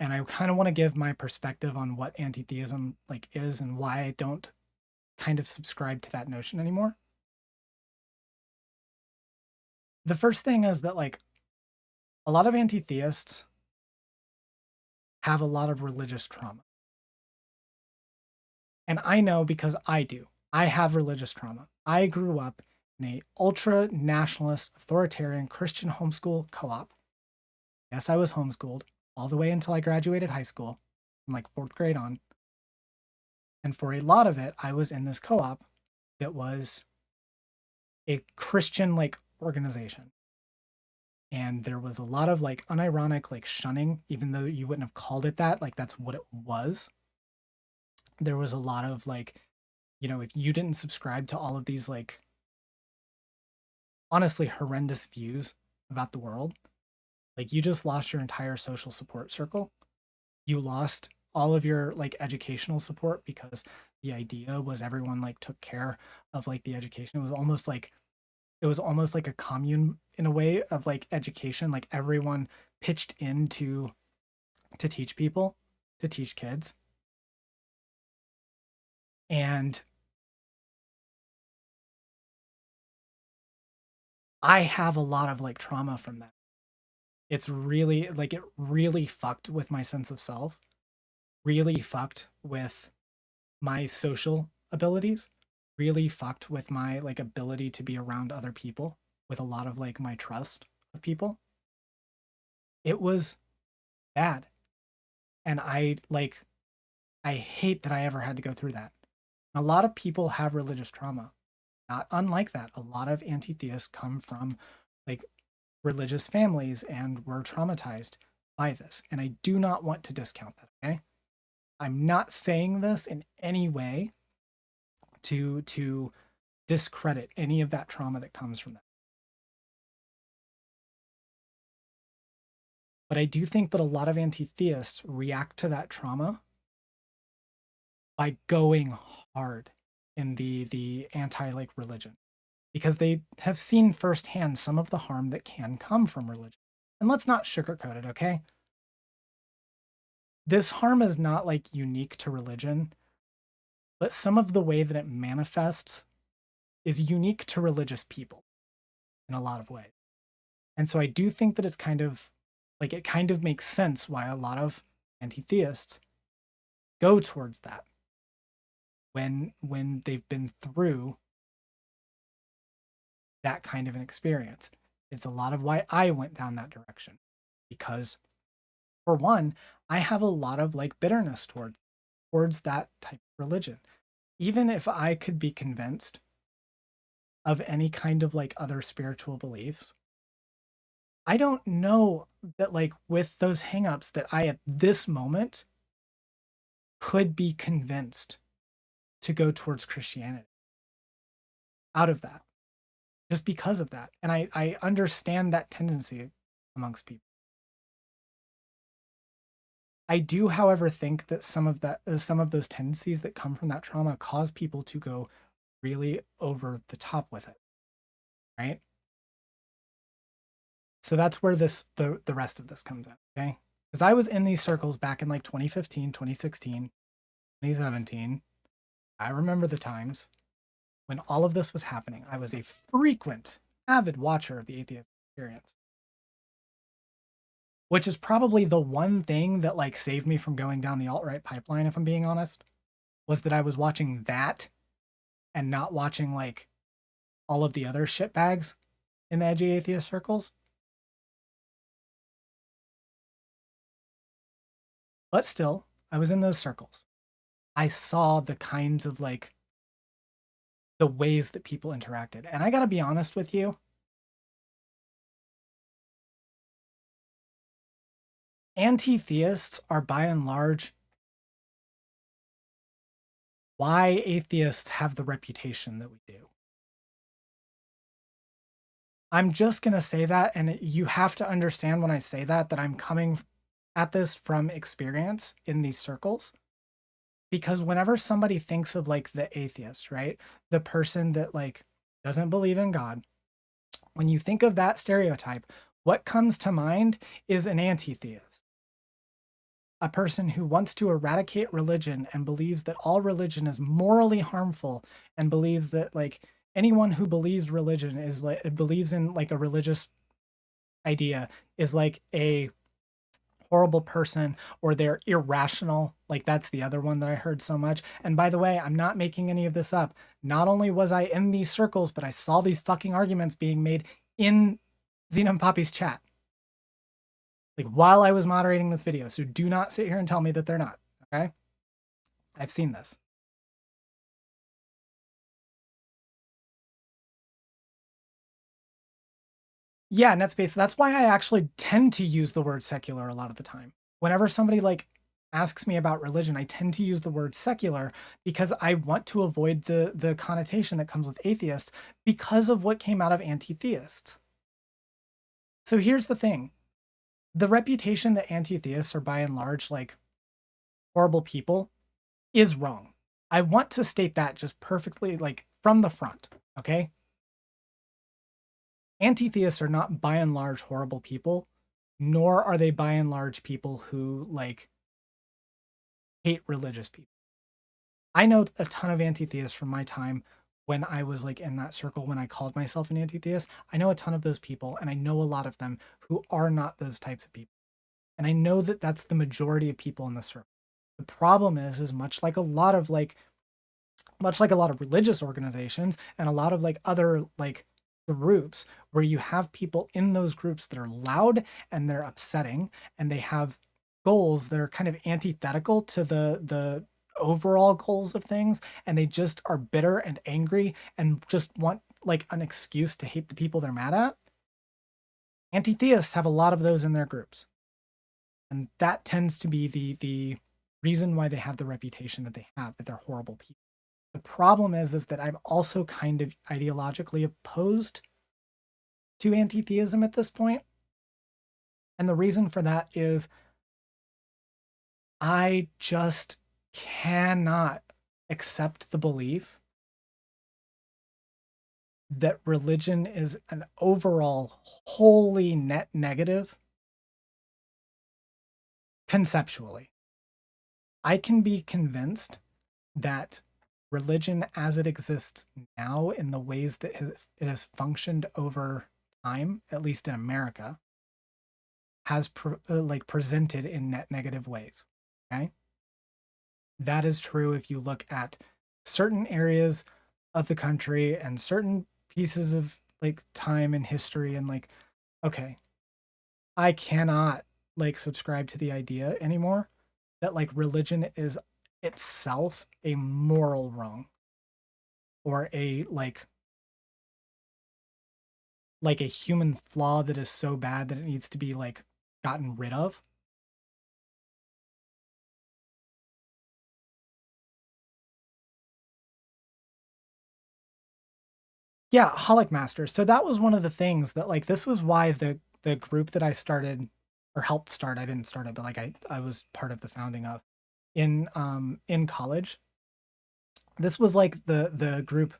And I kind of want to give my perspective on what anti-theism like is and why I don't kind of subscribe to that notion anymore. The first thing is that like a lot of anti-theists have a lot of religious trauma. And I know because I do. I have religious trauma. I grew up in a ultra nationalist authoritarian Christian homeschool co-op. Yes, I was homeschooled all the way until I graduated high school from like 4th grade on. And for a lot of it, I was in this co-op that was a Christian like organization. And there was a lot of like unironic like shunning, even though you wouldn't have called it that, like that's what it was. There was a lot of like, you know, if you didn't subscribe to all of these like honestly horrendous views about the world, like you just lost your entire social support circle. You lost all of your like educational support because the idea was everyone like took care of like the education. It was almost like a commune in a way of like education. Like everyone pitched in to teach people, to teach kids. And I have a lot of like trauma from that. It's really like it really fucked with my sense of self, really fucked with my social abilities, really fucked with my like ability to be around other people, with a lot of like my trust of people. It was bad. And I hate that I ever had to go through that. A lot of people have religious trauma. Not unlike that, a lot of anti-theists come from like religious families and were traumatized by this. And I do not want to discount that, okay? I'm not saying this in any way to discredit any of that trauma that comes from that. But I do think that a lot of anti-theists react to that trauma by going hard in the anti like religion, because they have seen firsthand some of the harm that can come from religion. And let's not sugarcoat it, okay? This harm is not like unique to religion, but some of the way that it manifests is unique to religious people in a lot of ways. And so I do think that it's kind of like it kind of makes sense why a lot of anti-theists go towards that when they've been through that kind of an experience. It's a lot of why I went down that direction, because for one, I have a lot of like bitterness towards that type of religion. Even if I could be convinced of any kind of like other spiritual beliefs, I don't know that like with those hangups that I at this moment could be convinced to go towards Christianity out of that, just because of that. And I understand that tendency amongst people. I do, however, think that some of those tendencies that come from that trauma cause people to go really over the top with it, right? So that's where the rest of this comes in, okay? Because I was in these circles back in like 2015, 2016, 2017. I remember the times when all of this was happening. I was a frequent, avid watcher of the atheist experience, which is probably the one thing that like saved me from going down the alt-right pipeline, if I'm being honest, was that I was watching that and not watching like all of the other shitbags in the edgy atheist circles. But still, I was in those circles. I saw the kinds of like the ways that people interacted. And I gotta be honest with you, anti-theists are by and large why atheists have the reputation that we do. I'm just going to say that, and you have to understand when I say that I'm coming at this from experience in these circles. Because whenever somebody thinks of like the atheist, right? The person that like doesn't believe in God, when you think of that stereotype, what comes to mind is an anti-theist. A person who wants to eradicate religion and believes that all religion is morally harmful, and believes that like anyone who believes religion is like believes in like a religious idea is like a horrible person, or they're irrational. Like that's the other one that I heard so much. And by the way, I'm not making any of this up. Not only was I in these circles, but I saw these fucking arguments being made in Xenon Poppy's chat, like while I was moderating this video. So do not sit here and tell me that they're not. Okay, I've seen this. Yeah, NetSpace. That's why I actually tend to use the word secular a lot of the time. Whenever somebody like asks me about religion, I tend to use the word secular because I want to avoid the connotation that comes with atheists because of what came out of anti-theists. So here's the thing. The reputation that anti-theists are by and large like horrible people is wrong. I want to state that just perfectly like from the front, okay? Anti-theists are not by and large horrible people, nor are they by and large people who like hate religious people. I know a ton of anti-theists from my time when I was like in that circle, when I called myself an anti-theist. I know a ton of those people, and I know a lot of them who are not those types of people. And I know that that's the majority of people in the circle. The problem is much like a lot of religious organizations and a lot of like other like groups where you have people in those groups that are loud and they're upsetting and they have goals that are kind of antithetical to the overall goals of things, and they just are bitter and angry and just want like an excuse to hate the people they're mad at. Anti-theists have a lot of those in their groups, and that tends to be the reason why they have the reputation that they have, that they're horrible people. The problem is that I'm also kind of ideologically opposed to anti-theism at this point. And the reason for that is I just cannot accept the belief that religion is an overall wholly net negative conceptually. I can be convinced that religion as it exists now, in the ways that it has functioned over time, at least in America, has presented in net negative ways. Okay, that is true if you look at certain areas of the country and certain pieces of like time and history, and like, okay, I cannot like subscribe to the idea anymore that like religion is itself a moral wrong, or a like a human flaw that is so bad that it needs to be like gotten rid of. Yeah, Holic Masters. So that was one of the things that like, this was why the group that I started or helped start, I didn't start it, but like I was part of the founding of in college. This was like the group.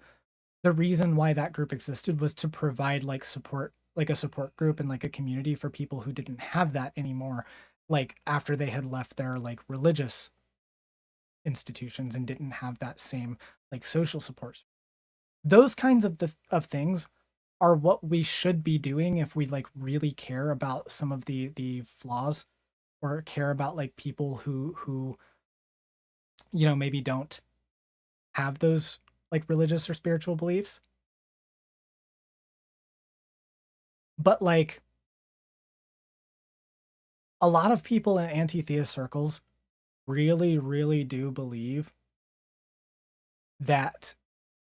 The reason why that group existed was to provide like support, like a support group and like a community for people who didn't have that anymore, like after they had left their like religious institutions and didn't have that same like social support. Those kinds of things are what we should be doing if we like really care about some of the flaws, or care about like people who you know maybe don't have those like religious or spiritual beliefs. But like a lot of people in anti-theist circles really do believe that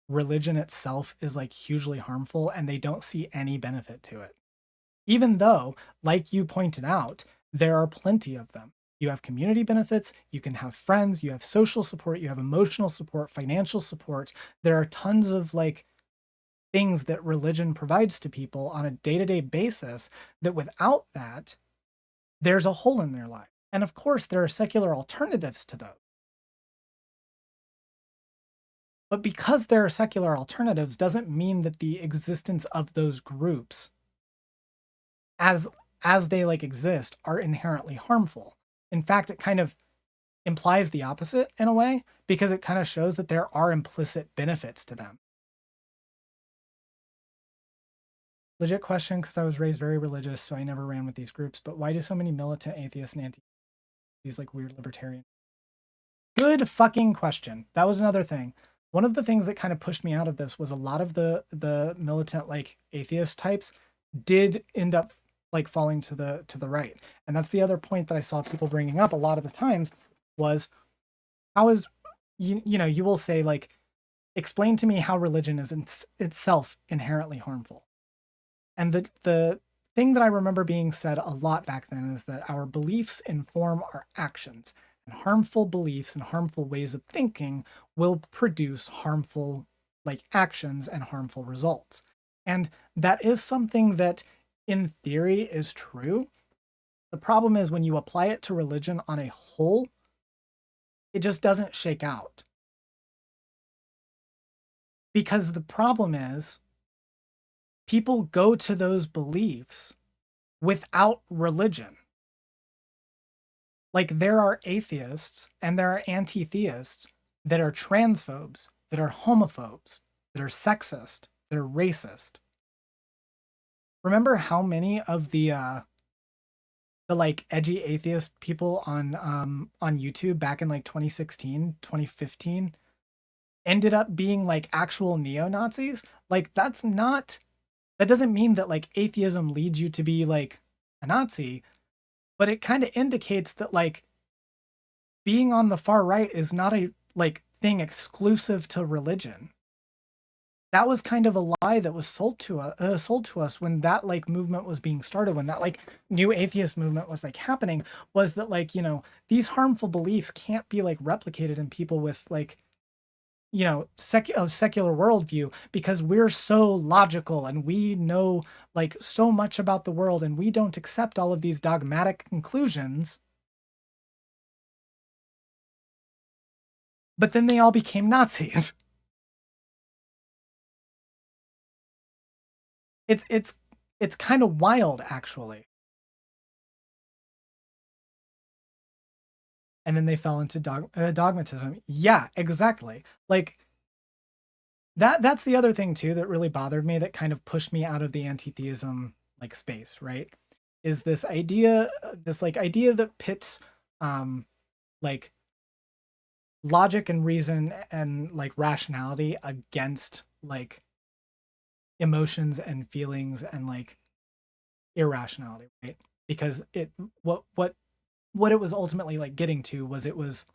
religion itself is like hugely harmful, and they don't see any benefit to it. Even though, like you pointed out, there are plenty of them. You have community benefits, you can have friends, you have social support, you have emotional support, financial support. There are tons of like things that religion provides to people on a day-to-day basis that without that, there's a hole in their life. And of course, there are secular alternatives to those. But because there are secular alternatives doesn't mean that the existence of those groups as they like exist are inherently harmful. In fact, it kind of implies the opposite in a way, because it kind of shows that there are implicit benefits to them. Legit question, because I was raised very religious, so I never ran with these groups, but why do so many militant atheists and anti these like weird libertarian? Good fucking question. That was another thing. One of the things that kind of pushed me out of this was a lot of the militant like atheist types did end up like falling to the right. And that's the other point that I saw people bringing up a lot of the times was how is you know, you will say like, explain to me how religion is itself inherently harmful. And the thing that I remember being said a lot back then is that our beliefs inform our actions, and harmful beliefs and harmful ways of thinking will produce harmful like actions and harmful results. And that is something that in theory is true. The problem is when you apply it to religion on a whole, it just doesn't shake out. Because the problem is people go to those beliefs without religion. Like there are atheists and there are anti-theists that are transphobes, that are homophobes, that are sexist, that are racist. Remember how many of the like edgy atheist people on YouTube back in like 2016, 2015 ended up being like actual neo-Nazis? Like that doesn't mean that like atheism leads you to be like a Nazi, but it kind of indicates that like being on the far right is not a like thing exclusive to religion. That was kind of a lie that was sold to us when that like movement was being started, when that like new atheist movement was like happening, was that like, you know, these harmful beliefs can't be like replicated in people with like, you know, a secular worldview, because we're so logical and we know like so much about the world and we don't accept all of these dogmatic conclusions. But then they all became Nazis. It's kind of wild, actually. And then they fell into dogmatism. Yeah, exactly. Like that's the other thing too that really bothered me, that kind of pushed me out of the anti-theism like space, right? Is this idea that pits like logic and reason and like rationality against like emotions and feelings and like irrationality, right? Because what it was ultimately like getting to was it was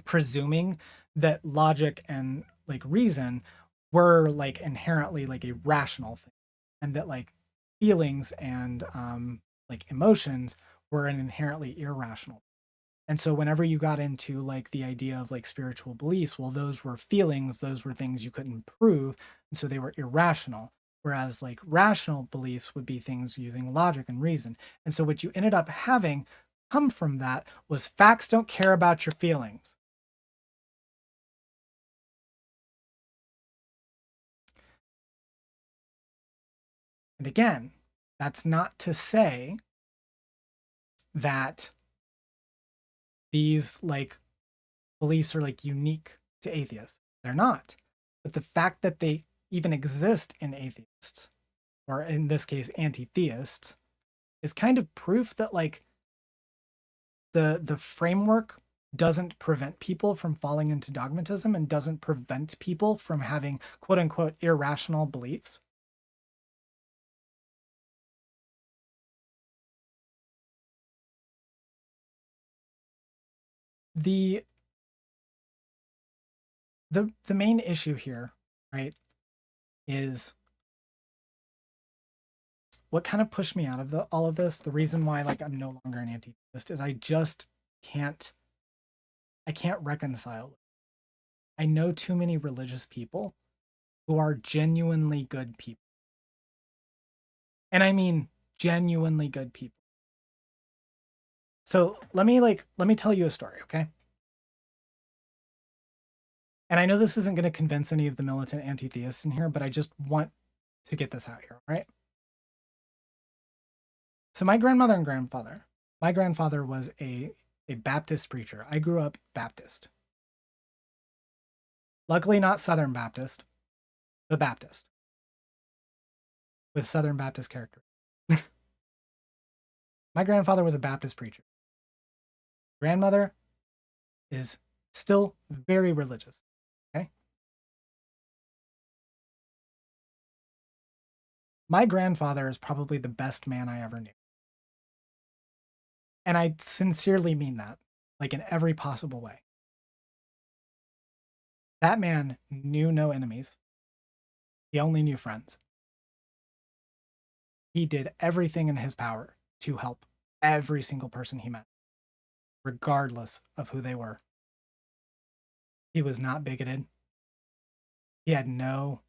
presuming that logic and like reason were like inherently like a rational thing, and that like feelings and like emotions were an inherently irrational. And so whenever you got into like the idea of like spiritual beliefs, well, those were feelings, those were things you couldn't prove, and so they were irrational. Whereas like rational beliefs would be things using logic and reason. And so what you ended up having come from that was facts don't care about your feelings. And again, that's not to say that these like beliefs are like unique to atheists. They're not. But the fact that they even exist in atheists, or in this case anti-theists, is kind of proof that like the framework doesn't prevent people from falling into dogmatism and doesn't prevent people from having quote unquote irrational beliefs. The main issue here, right, is what kind of pushed me out of all of this. The reason why like I'm no longer an anti-theist is I just can't reconcile. I know too many religious people who are genuinely good people. And I mean genuinely good people. So let me tell you a story, okay? And I know this isn't going to convince any of the militant anti-theists in here, but I just want to get this out here, right? So my grandmother and grandfather, my grandfather was a Baptist preacher. I grew up Baptist. Luckily not Southern Baptist, but Baptist. With Southern Baptist character. My grandfather was a Baptist preacher. Grandmother is still very religious, okay? My grandfather is probably the best man I ever knew. And I sincerely mean that, like in every possible way. That man knew no enemies. He only knew friends. He did everything in his power to help every single person he met, regardless of who they were. He was not bigoted. He had no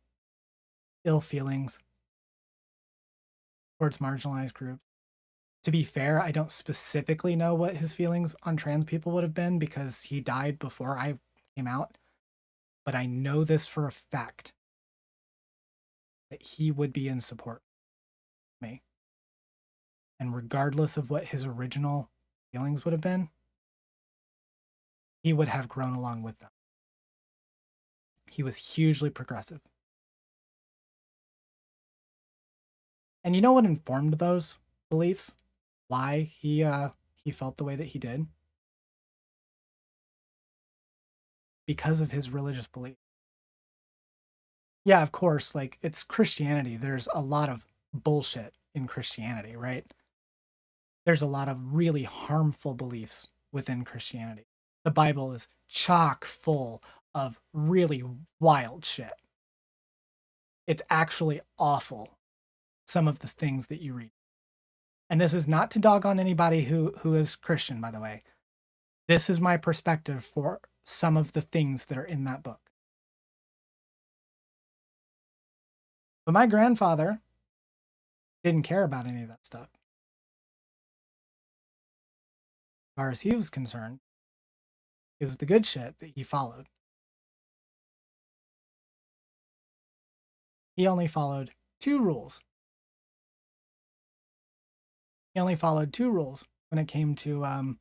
ill feelings towards marginalized groups. To be fair, I don't specifically know what his feelings on trans people would have been because he died before I came out. But I know this for a fact that he would be in support of me. And regardless of what his original feelings would have been, he would have grown along with them. He was hugely progressive. And you know what informed those beliefs? Why he felt the way that he did? Because of his religious belief. Yeah, of course, like it's Christianity. There's a lot of bullshit in Christianity, right? There's a lot of really harmful beliefs within Christianity. The Bible is chock full of really wild shit. It's actually awful, some of the things that you read. And this is not to dog on anybody who is Christian, by the way. This is my perspective for some of the things that are in that book. But my grandfather didn't care about any of that stuff. As far as he was concerned, it was the good shit that he followed. He only followed two rules. He only followed two rules when it came to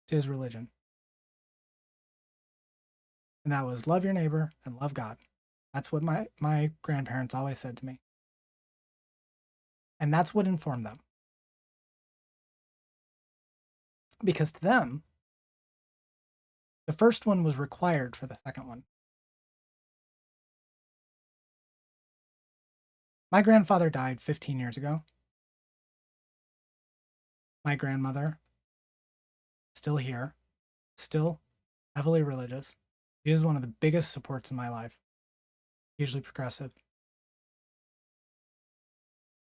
his religion. And that was love your neighbor and love God. That's what my grandparents always said to me. And that's what informed them. Because to them, the first one was required for the second one. My grandfather died 15 years ago. My grandmother, still here, still heavily religious. She is one of the biggest supports in my life. Hugely progressive.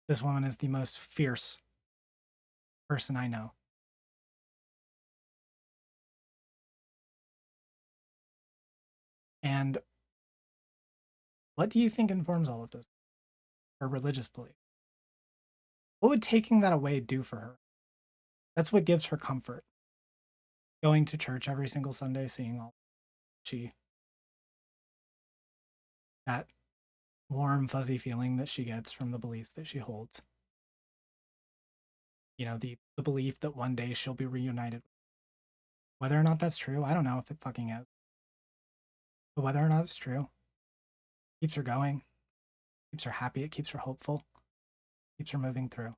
This woman is the most fierce person I know. And what do you think informs all of this? Her religious belief. What would taking that away do for her? That's what gives her comfort. Going to church every single Sunday, seeing all that warm, fuzzy feeling that she gets from the beliefs that she holds. You know, the belief that one day she'll be reunited. Whether or not that's true, I don't know if it fucking is. But whether or not it's true, keeps her going, keeps her happy, it keeps her hopeful, keeps her moving through.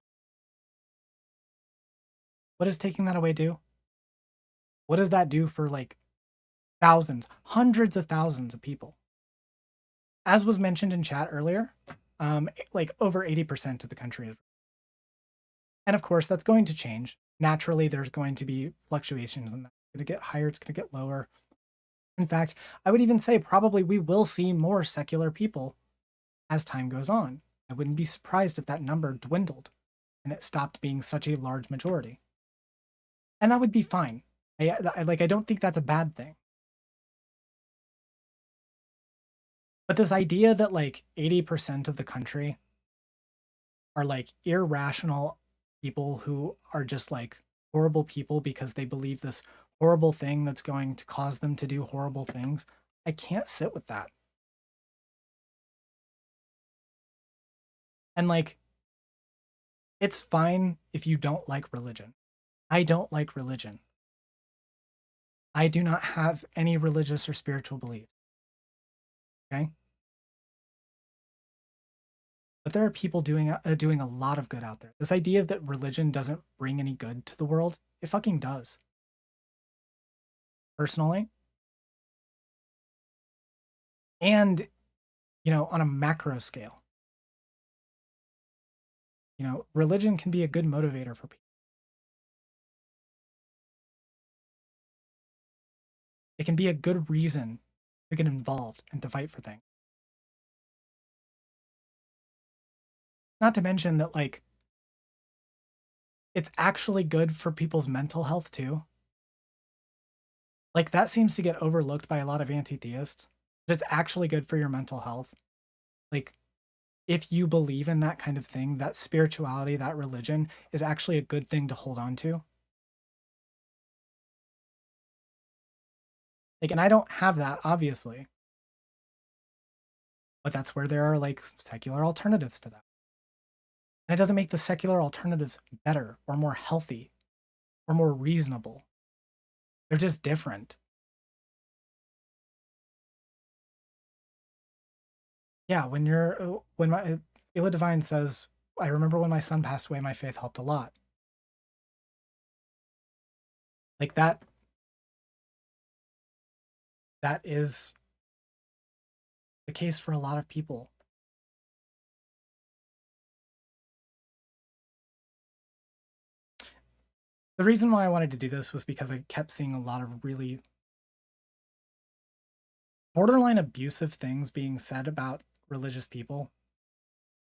What does taking that away do? What does that do for like thousands, hundreds of thousands of people? As was mentioned in chat earlier, like over 80% of the country is. And of course, that's going to change. Naturally, there's going to be fluctuations, and that's going to get higher, it's going to get lower. In fact, I would even say probably we will see more secular people as time goes on. I wouldn't be surprised if that number dwindled and it stopped being such a large majority. And that would be fine. I don't think that's a bad thing. But this idea that like 80% of the country are like irrational people who are just like horrible people because they believe this horrible thing that's going to cause them to do horrible things, I can't sit with that. And like, it's fine if you don't like religion. I don't like religion. I do not have any religious or spiritual belief. Okay? But there are people doing a lot of good out there. This idea that religion doesn't bring any good to the world, it fucking does. Personally. And, on a macro scale. Religion can be a good motivator for people. It can be a good reason to get involved and to fight for things. Not to mention that, like, it's actually good for people's mental health too. Like, that seems to get overlooked by a lot of anti-theists. But it's actually good for your mental health. Like, if you believe in that kind of thing, that spirituality, that religion is actually a good thing to hold on to. Like, and I don't have that, obviously. But that's where there are, like, secular alternatives to that. And it doesn't make the secular alternatives better or more healthy or more reasonable. They're just different. Yeah, when my Ila Divine says, I remember when my son passed away, my faith helped a lot. Like that is the case for a lot of people. The reason why I wanted to do this was because I kept seeing a lot of really borderline abusive things being said about religious people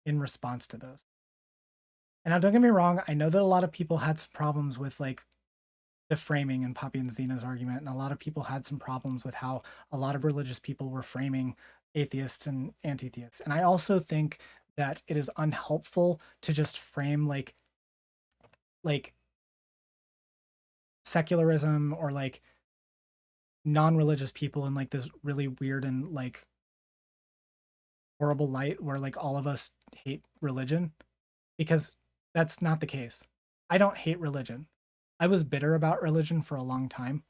in response to those. And now don't get me wrong, I know that a lot of people had some problems with like the framing in Poppy and Xena's argument, and a lot of people had some problems with how a lot of religious people were framing atheists and anti-theists. And I also think that it is unhelpful to just frame like secularism or like non-religious people in like this really weird and like horrible light where like all of us hate religion, because that's not the case. I don't hate religion. I was bitter about religion for a long time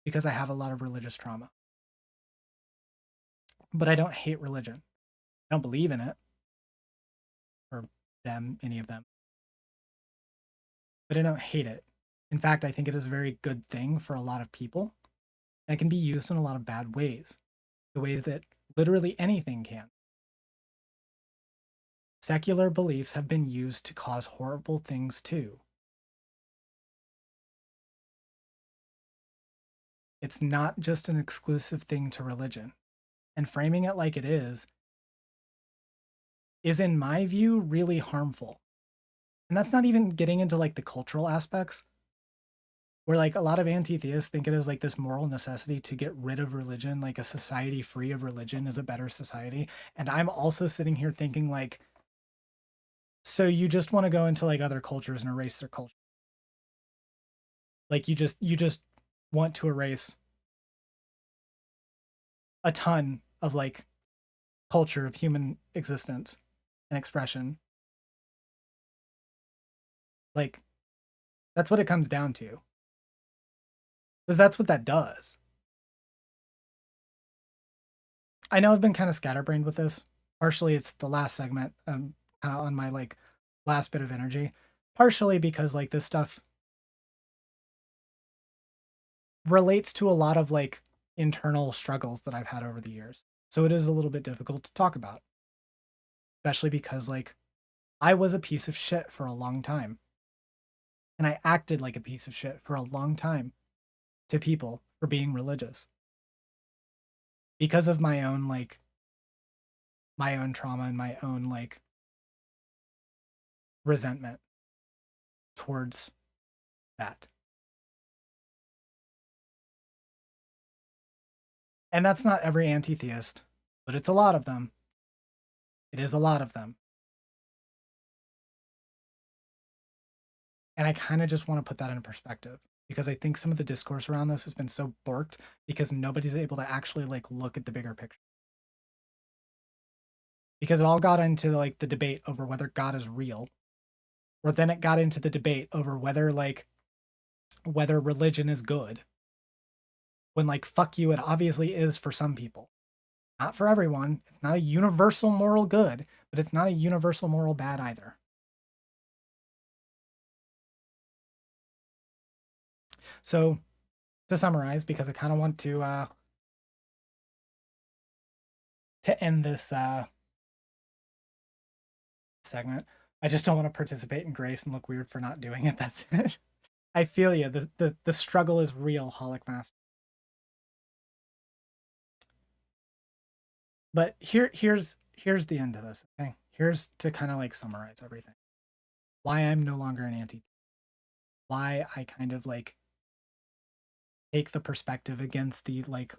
because I have a lot of religious trauma. But I don't hate religion. I don't believe in it. Or them, any of them. But I don't hate it. In fact, I think it is a very good thing for a lot of people. And it can be used in a lot of bad ways. The way that literally anything can. Secular beliefs have been used to cause horrible things too. It's not just an exclusive thing to religion. And framing it like it is in my view, really harmful. And that's not even getting into like the cultural aspects, where like a lot of anti-theists think it is like this moral necessity to get rid of religion, like a society free of religion is a better society. And I'm also sitting here thinking like, so you just want to go into like other cultures and erase their culture. Like you just want to erase a ton of like culture of human existence and expression. Like that's what it comes down to. Because that's what that does. I know I've been kind of scatterbrained with this. Partially it's the last segment, kind of on my like last bit of energy. Partially because like this stuff relates to a lot of like internal struggles that I've had over the years. So it is a little bit difficult to talk about. Especially because like I was a piece of shit for a long time. And I acted like a piece of shit for a long time to people for being religious. Because of my own trauma and my own like resentment towards that. And that's not every anti-theist, but it's a lot of them. It is a lot of them. And I kind of just want to put that in perspective because I think some of the discourse around this has been so borked because nobody's able to actually like look at the bigger picture. Because it all got into like the debate over whether God is real, or then it got into the debate over whether religion is good. When like fuck you, it obviously is for some people. Not for everyone. It's not a universal moral good, but it's not a universal moral bad either. So to summarize, because I kind of want to end this segment, I just don't want to participate in grace and look weird for not doing it. That's it. I feel you. The struggle is real, Holic Master. But here's the end of this. Okay, here's to kind of like summarize everything. Why I'm no longer an anti. Why I kind of like take the perspective against the like,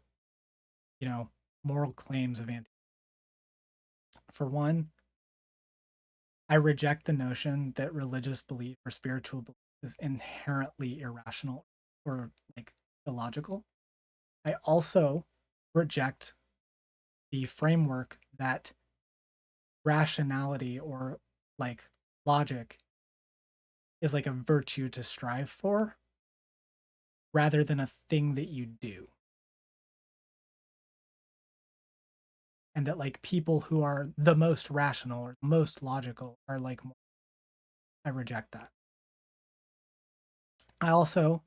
moral claims of anti. For one, I reject the notion that religious belief or spiritual belief is inherently irrational or like illogical. I also reject the framework that rationality or like logic is like a virtue to strive for rather than a thing that you do. And that like people who are the most rational or most logical are like more. I reject that. I also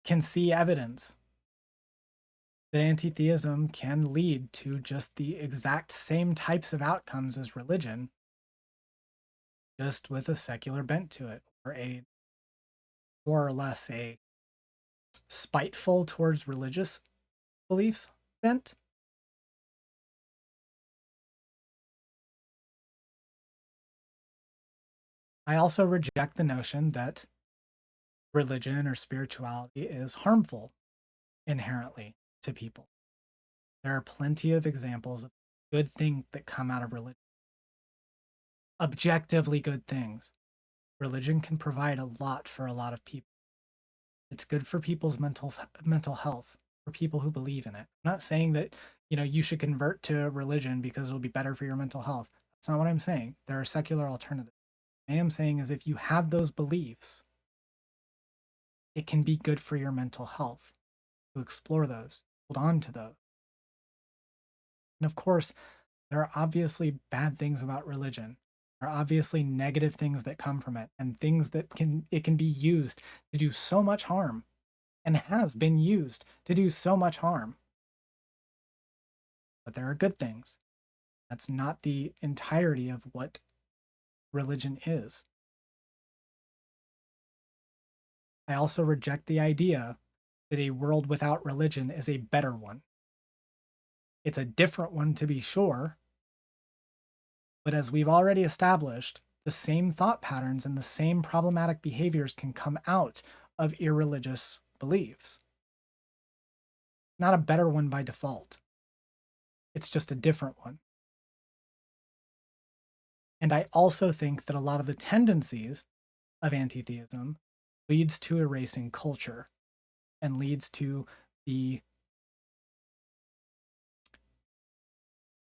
can see evidence that anti-theism can lead to just the exact same types of outcomes as religion, just with a secular bent to it, or a more or less a spiteful towards religious beliefs bent. I also reject the notion that religion or spirituality is harmful inherently to people. There are plenty of examples of good things that come out of religion. Objectively good things. Religion can provide a lot for a lot of people. It's good for people's mental health, for people who believe in it. I'm not saying that, you should convert to religion because it'll be better for your mental health. That's not what I'm saying. There are secular alternatives. What I am saying is if you have those beliefs, it can be good for your mental health to explore those, hold on to those. And of course, there are obviously bad things about religion. There are obviously negative things that come from it and things that can be used to do so much harm and has been used to do so much harm. But there are good things. That's not the entirety of what religion is. I also reject the idea that a world without religion is a better one. It's a different one to be sure, but as we've already established, the same thought patterns and the same problematic behaviors can come out of irreligious beliefs. Not a better one by default. It's just a different one. And I also think that a lot of the tendencies of anti-theism leads to erasing culture and leads to the,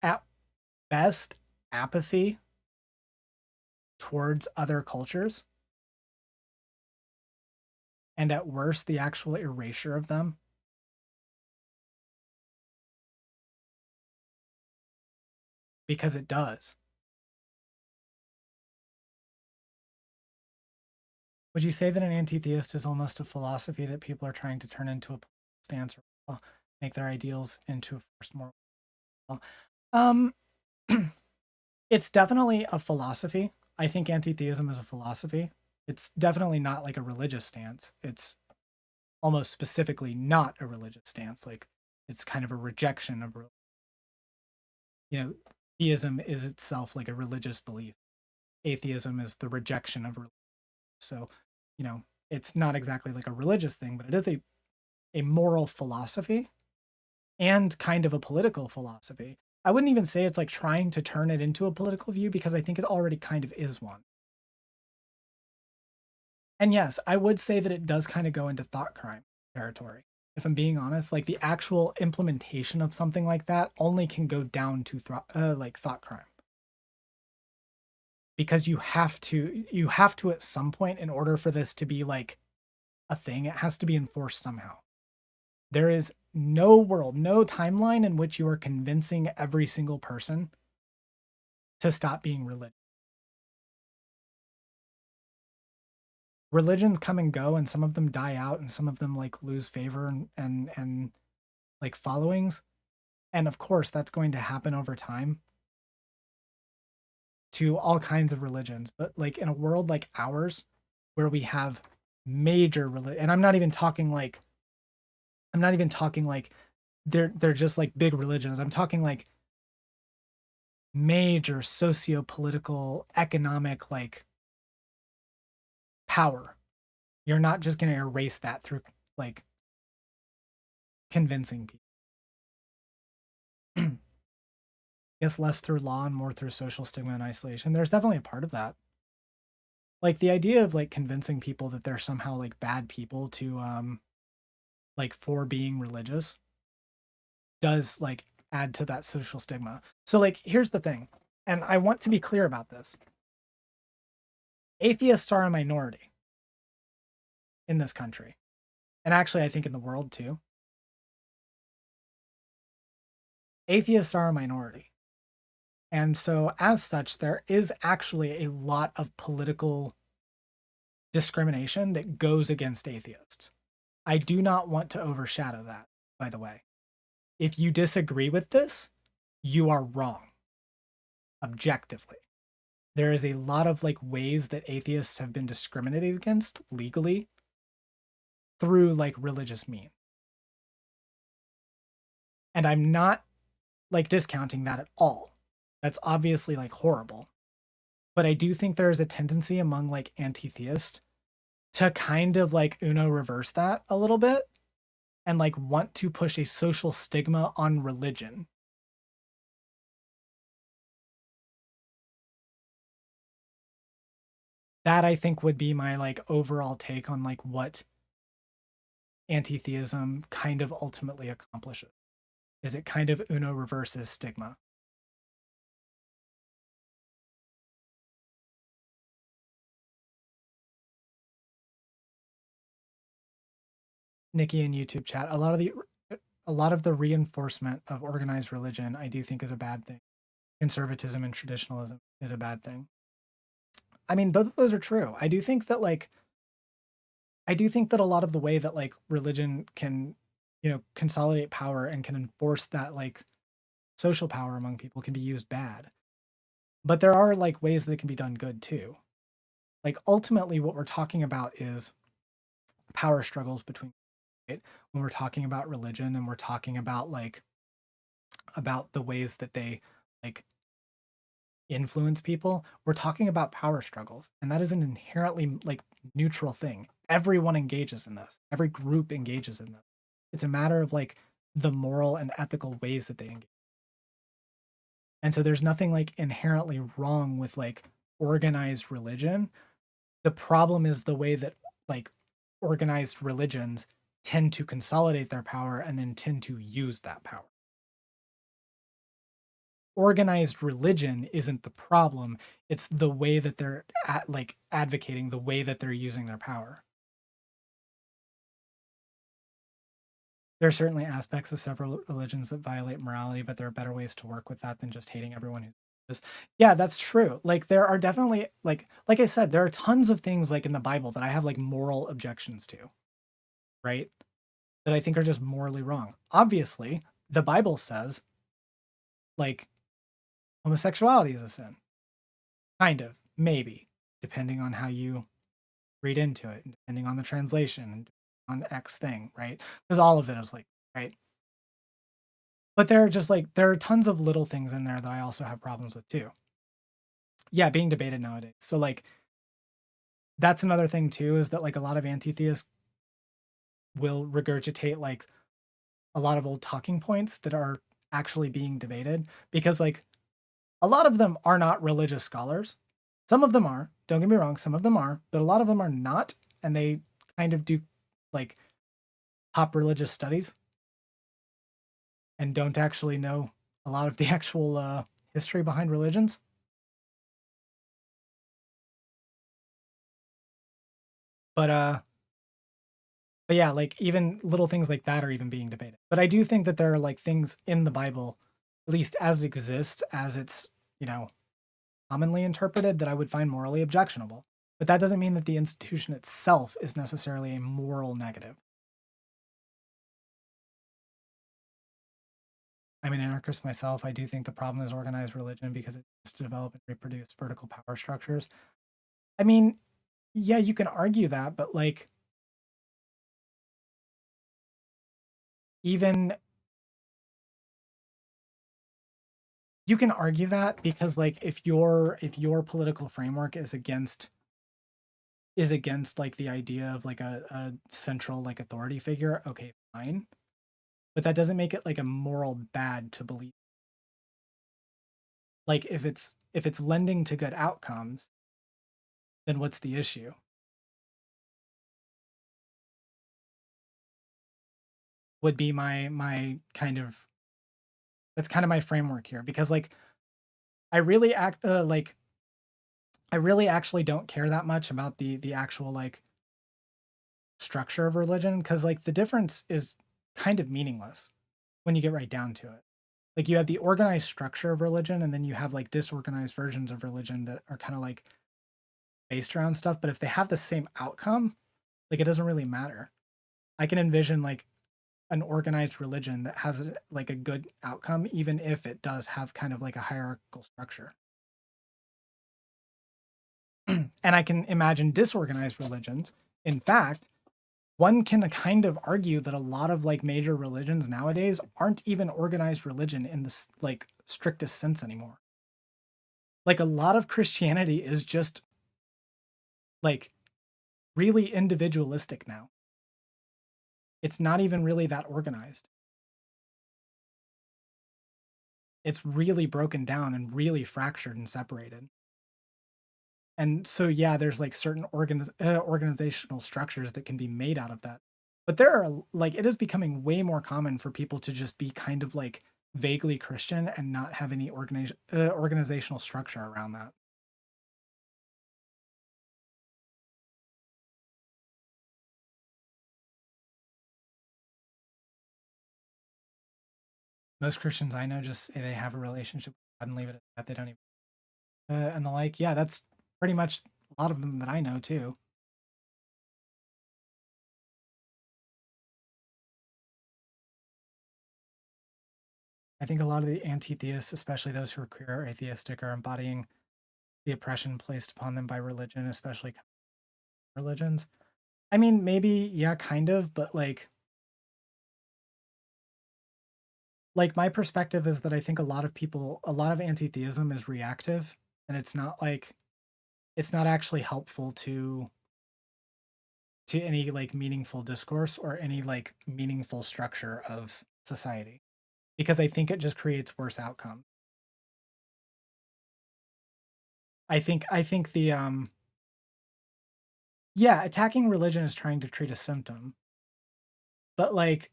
at best, apathy towards other cultures, and at worst, the actual erasure of them. Because it does. Would you say that an anti-theist is almost a philosophy that people are trying to turn into a stance or make their ideals into a forced moral? It's definitely a philosophy. I think anti-theism is a philosophy. It's definitely not like a religious stance. It's almost specifically not a religious stance. Like it's kind of a rejection of, theism is itself like a religious belief. Atheism is the rejection of religion. So, it's not exactly like a religious thing, but it is a moral philosophy. and kind of a political philosophy. I wouldn't even say it's like trying to turn it into a political view, because I think it already kind of is one. And yes, I would say that it does kind of go into thought crime territory. If I'm being honest, like the actual implementation of something like that only can go down to like thought crime. Because you have to at some point, in order for this to be like a thing, it has to be enforced somehow. There is no world, no timeline in which you are convincing every single person to stop being religious. Religions come and go, and some of them die out, and some of them like lose favor and like followings. And of course, that's going to happen over time to all kinds of religions. But like in a world like ours, where we have major religion, and I'm not even talking like they're just like big religions. I'm talking like major socio-political, economic like power. You're not just going to erase that through like convincing people. I guess less through law and more through social stigma and isolation. There's definitely a part of that. Like the idea of like convincing people that they're somehow like bad people to like for being religious does like add to that social stigma. So like here's the thing, and I want to be clear about this. Atheists are a minority in this country, and actually I think in the world too. Atheists are a minority. And so as such, there is actually a lot of political discrimination that goes against atheists. I do not want to overshadow that, by the way. If you disagree with this, you are wrong. Objectively. There is a lot of like ways that atheists have been discriminated against legally through like religious means. And I'm not like discounting that at all. That's obviously like horrible. But I do think there is a tendency among like anti-theists to kind of like reverse that a little bit and like want to push a social stigma on religion. That I think would be my like overall take on like what anti-theism kind of ultimately accomplishes. Is it kind of reverses stigma. Nikki in YouTube chat, a lot of the reinforcement of organized religion I do think is a bad thing. Conservatism and traditionalism is a bad thing. I mean, both of those are true. I do think that a lot of the way that like religion can, consolidate power and can enforce that like social power among people can be used bad. But there are like ways that it can be done good too. Like ultimately what we're talking about is power struggles between, right? When we're talking about religion and we're talking about about the ways that they like influence people, we're talking about power struggles, and that is an inherently like neutral thing. Everyone engages in this. Every group engages in this. It's a matter of like the moral and ethical ways that they engage. And so there's nothing like inherently wrong with like organized religion. The problem is the way that like organized religions tend to consolidate their power and then tend to use that power. Organized religion isn't the problem. It's the way that they're advocating, the way that they're using their power. There are certainly aspects of several religions that violate morality, but there are better ways to work with that than just hating everyone who does. Yeah, that's true. Like there are definitely like I said, there are tons of things like in the Bible that I have like moral objections to, right? That I think are just morally wrong. Obviously, the Bible says like homosexuality is a sin. Kind of, maybe, depending on how you read into it, and depending on the translation, and on X thing, right? Because all of it is like, right? But there are tons of little things in there that I also have problems with too. Yeah, being debated nowadays. So like, that's another thing too, is that like a lot of anti-theists will regurgitate like a lot of old talking points that are actually being debated, because like a lot of them are not religious scholars. Some of them are, don't get me wrong, some of them are, but a lot of them are not, and they kind of do like pop religious studies and don't actually know a lot of the actual history behind religions. But yeah, like even little things like that are even being debated. But I do think that there are like things in the Bible, at least as it exists, as it's, you know, commonly interpreted, that I would find morally objectionable. But that doesn't mean that the institution itself is necessarily a moral negative. I'm an anarchist myself. I do think the problem is organized religion because it needs to develop and reproduce vertical power structures. I mean, yeah, you can argue that, but like even you can argue that because like if your political framework is against like the idea of like a central like authority figure, okay, fine. But that doesn't make it like a moral bad to believe. Like if it's lending to good outcomes, then what's the issue? Would be my kind of, that's kind of my framework here, because like I really I really actually don't care that much about the actual like structure of religion, because like the difference is kind of meaningless when you get right down to it. Like you have the organized structure of religion, and then you have like disorganized versions of religion that are kind of like based around stuff, but if they have the same outcome, like it doesn't really matter. I can envision like an organized religion that has like a good outcome, even if it does have kind of like a hierarchical structure. And I can imagine disorganized religions. In fact, one can kind of argue that a lot of like major religions nowadays aren't even organized religion in the like strictest sense anymore. Like a lot of Christianity is just like really individualistic now. It's not even really that organized. It's really broken down and really fractured and separated. And so, yeah, there's like certain organizational structures that can be made out of that. But there are like, it is becoming way more common for people to just be kind of like vaguely Christian and not have any organizational structure around that. Most Christians I know just say they have a relationship with God and leave it at that. They don't even, and the like. Yeah, that's pretty much a lot of them that I know too. I think a lot of the anti-theists, especially those who are queer or atheistic, are embodying the oppression placed upon them by religion, especially religions. I mean, maybe, yeah, kind of, but like my perspective is that I think a lot of people, a lot of anti-theism is reactive, and it's not like, it's not actually helpful to any like meaningful discourse or any like meaningful structure of society, because I think it just creates worse outcomes. I think the yeah, attacking religion is trying to treat a symptom, but like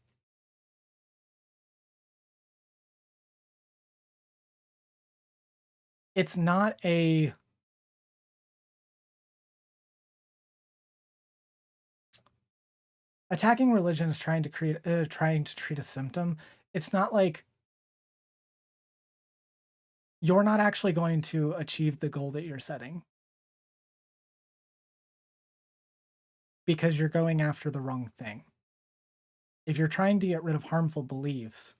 it's not a, attacking religion is trying to create trying to treat a symptom. It's not like you're not actually going to achieve the goal that you're setting, because you're going after the wrong thing. If you're trying to get rid of harmful beliefs,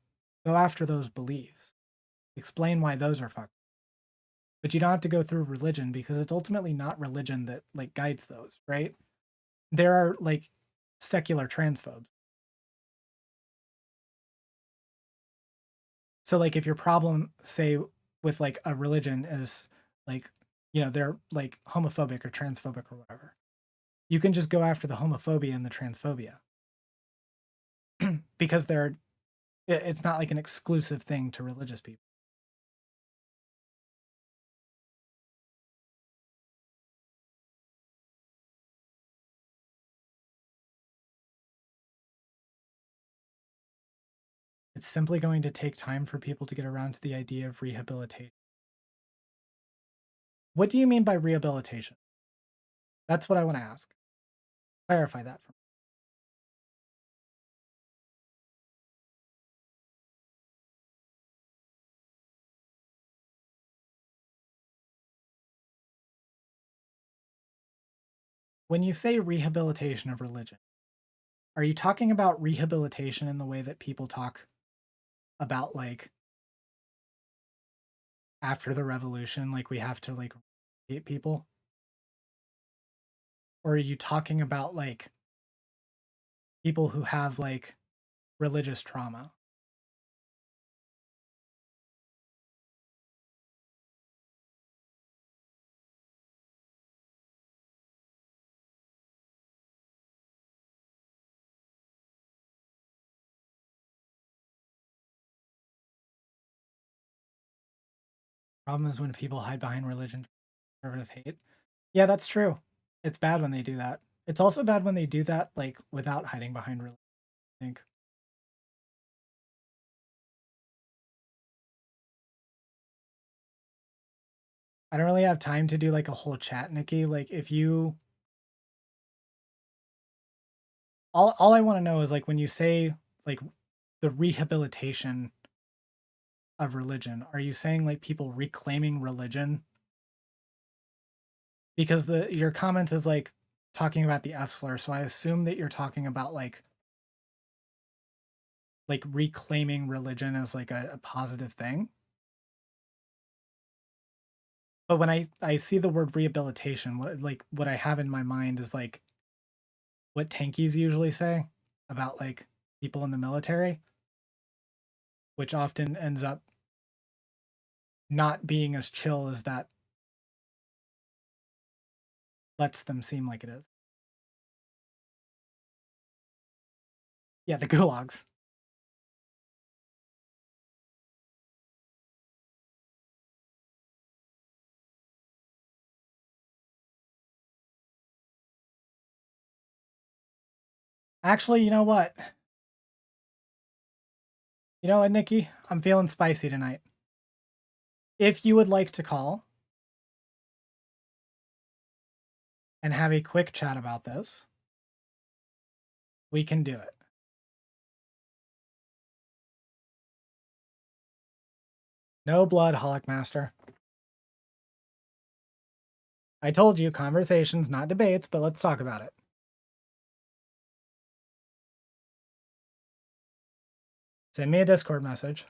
go after those beliefs. Explain why those are fucked. But you don't have to go through religion, because it's ultimately not religion that like guides those, right? There are like secular transphobes. So like if your problem, say, with like a religion is like, you know, they're like homophobic or transphobic or whatever, you can just go after the homophobia and the transphobia because they're It's not like an exclusive thing to religious people. It's simply going to take time for people to get around to the idea of rehabilitation. What do you mean by rehabilitation? That's what I want to ask. Clarify that for me. When you say rehabilitation of religion, are you talking about rehabilitation in the way that people talk about, like, after the revolution, like we have to like hate people? Or are you talking about like people who have like religious trauma? Problem is when people hide behind religion, conservative hate. Yeah, that's true. It's bad when they do that. It's also bad when they do that like without hiding behind religion, I think. I don't really have time to do like a whole chat, Nikki. Like if you all I want to know is like when you say like the rehabilitation of religion, are you saying like people reclaiming religion? Because your comment is like talking about the F slur, so I assume that you're talking about like reclaiming religion as like a positive thing. But when I see the word rehabilitation, what I have in my mind is like what tankies usually say about like people in the military, which often ends up not being as chill as that lets them seem like it is. Yeah, the gulags. Actually, you know what? You know what, Nikki? I'm feeling spicy tonight. If you would like to call and have a quick chat about this, we can do it. No blood, Holic Master. I told you, conversations, not debates, but let's talk about it. Send me a Discord message.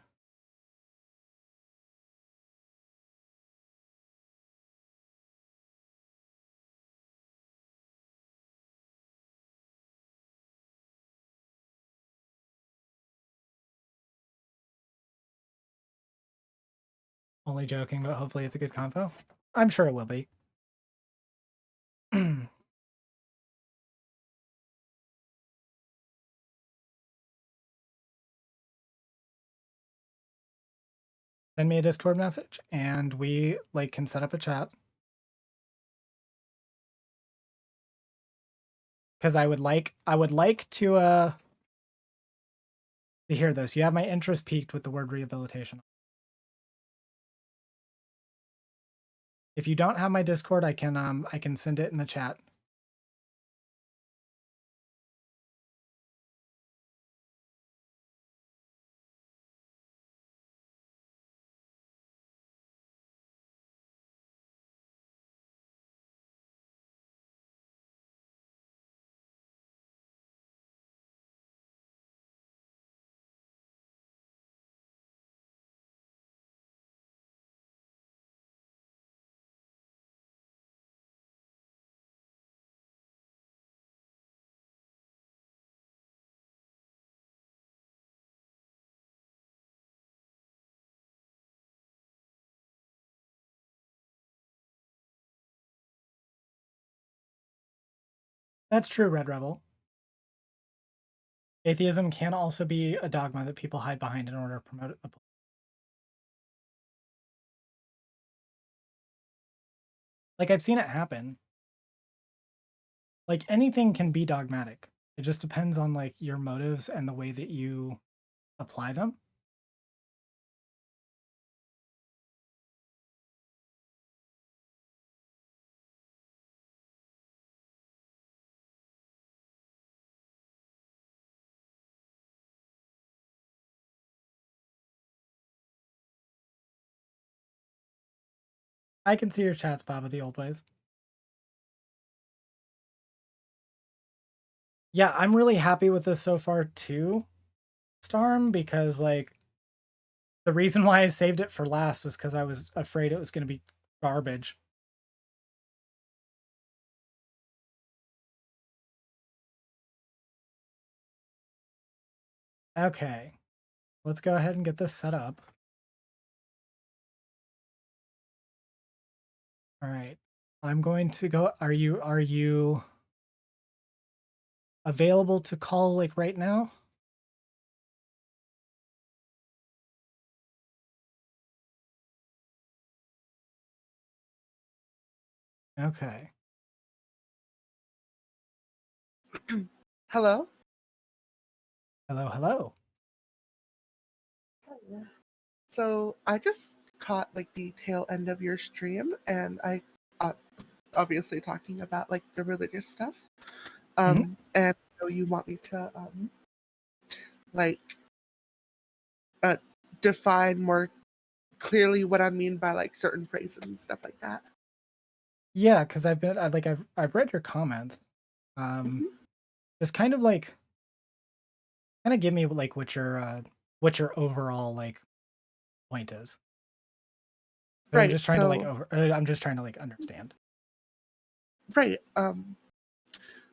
Only joking, but hopefully it's a good convo. I'm sure it will be. Send me a Discord message and we like can set up a chat. Because I would like to hear this. You have my interest peaked with the word rehabilitation. If you don't have my Discord, I can send it in the chat. That's true, Red Rebel. Atheism can also be a dogma that people hide behind in order to promote a like I've seen it happen. Like anything can be dogmatic. It just depends on like your motives and the way that you apply them. I can see your chats, Bob, of the old ways. Yeah, I'm really happy with this so far too, Storm, because like the reason why I saved it for last was because I was afraid it was going to be garbage. Okay, let's go ahead and get this set up. All right, I'm going to go. Are you available to call like right now? Okay. Hello? Hello, hello. So I just caught like the tail end of your stream, and I obviously talking about like the religious stuff. And so you want me to like define more clearly what I mean by like certain phrases and stuff like that. Yeah, because I've read your comments. Just kind of like give me like what your overall like point is. Right. I'm just trying to like I'm just trying to like understand. Right.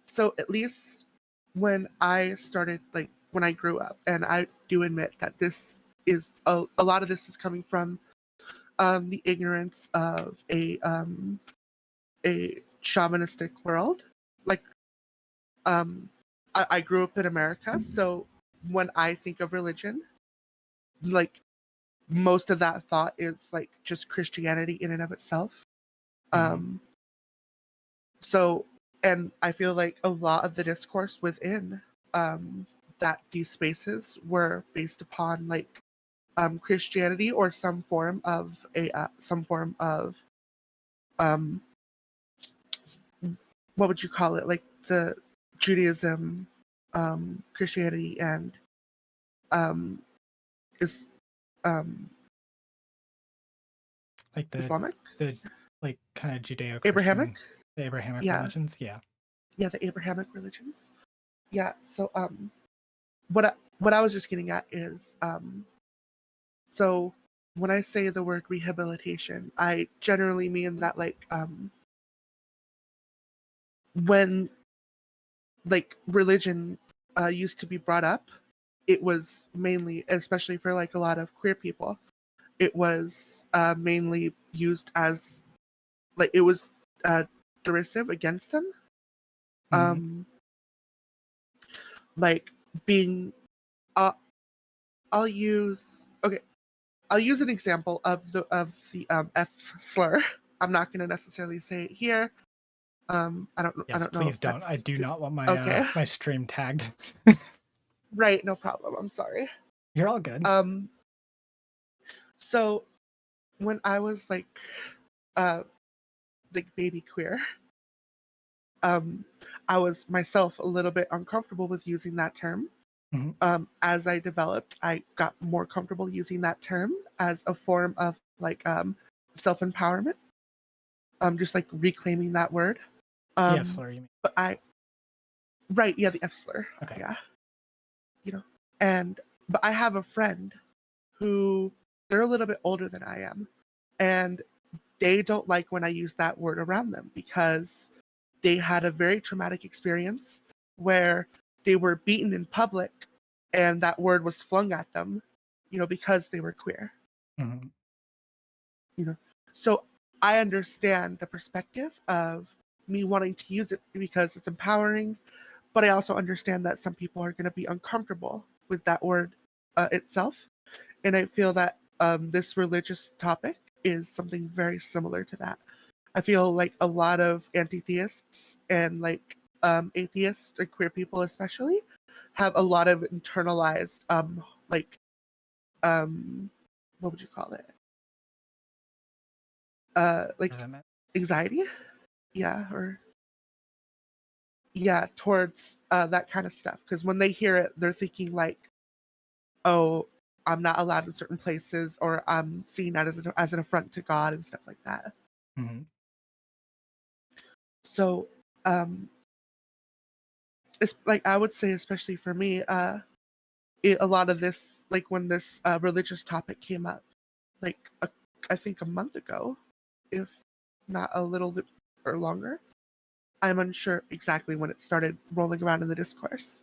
So at least when I started, like when I grew up, and I do admit that this is a lot of this is coming from the ignorance of a shamanistic world. Like I grew up in America, so when I think of religion, like most of that thought is like just Christianity in and of itself. So, and I feel like a lot of the discourse within that these spaces were based upon like Christianity or some form of what would you call it, like the Judaism, Christianity, and is like Islamic, the like kind of Judeo-Christian, Abrahamic, the Abrahamic religions. Yeah, the Abrahamic religions. Yeah. So what I was just getting at is so when I say the word rehabilitation, I generally mean that like when like religion used to be brought up, it was mainly, especially for like a lot of queer people, it was mainly used as like it was derisive against them. Like being I'll use an example of the F slur. I'm not going to necessarily say it here. I don't yes, know. Please don't. I do not want my my stream tagged. Right, no problem. I'm sorry. You're all good. So when I was like baby queer, I was myself a little bit uncomfortable with using that term. As I developed, I got more comfortable using that term as a form of like self-empowerment. Just like reclaiming that word. The F slur, you mean? But the F slur. Okay. Yeah. But I have a friend who they're a little bit older than I am, and they don't like when I use that word around them because they had a very traumatic experience where they were beaten in public and that word was flung at them, because they were queer. So I understand the perspective of me wanting to use it because it's empowering, but I also understand that some people are going to be uncomfortable with that word itself. And I feel that this religious topic is something very similar to that. I feel like a lot of anti-theists and like atheists or queer people especially have a lot of internalized like what would you call it? Like Resentment. anxiety, yeah, or yeah, towards that kind of stuff. Because when they hear it, they're thinking like, oh, I'm not allowed in certain places, or I'm seeing that as an affront to God and stuff like that. Mm-hmm. So, it's like I would say, especially for me, a lot of this, like when this religious topic came up, like I think a month ago, if not a little bit or longer. I'm unsure exactly when it started rolling around in the discourse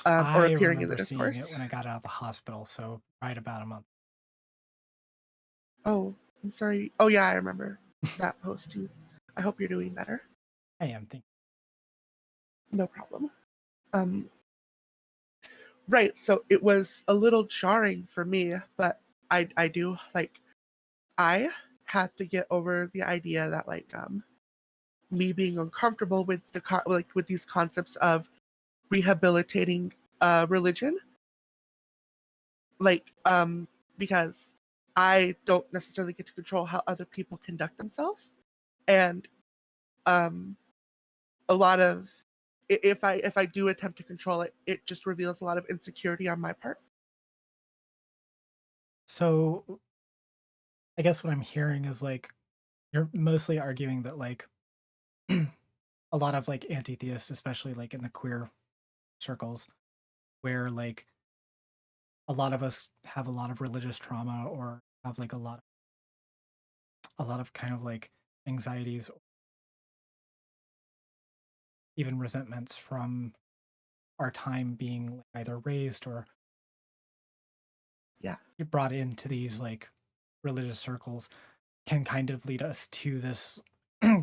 or I appearing in the remember seeing it discourse. when I got out of the hospital, so right about a month. Oh, I'm sorry. Oh yeah, I remember that post too. I hope you're doing better. I am thinking. No problem. Um, right. So it was a little jarring for me, but I do like I have to get over the idea that like me being uncomfortable with like with these concepts of rehabilitating religion, like because I don't necessarily get to control how other people conduct themselves, and um a lot of if I do attempt to control it, it just reveals a lot of insecurity on my part. So I guess what I'm hearing is like you're mostly arguing that like a lot of like anti-theists, especially like in the queer circles, where like a lot of us have a lot of religious trauma or have like a lot of kind of like anxieties, even resentments from our time being like, either raised or Yeah. brought into these like religious circles can kind of lead us to this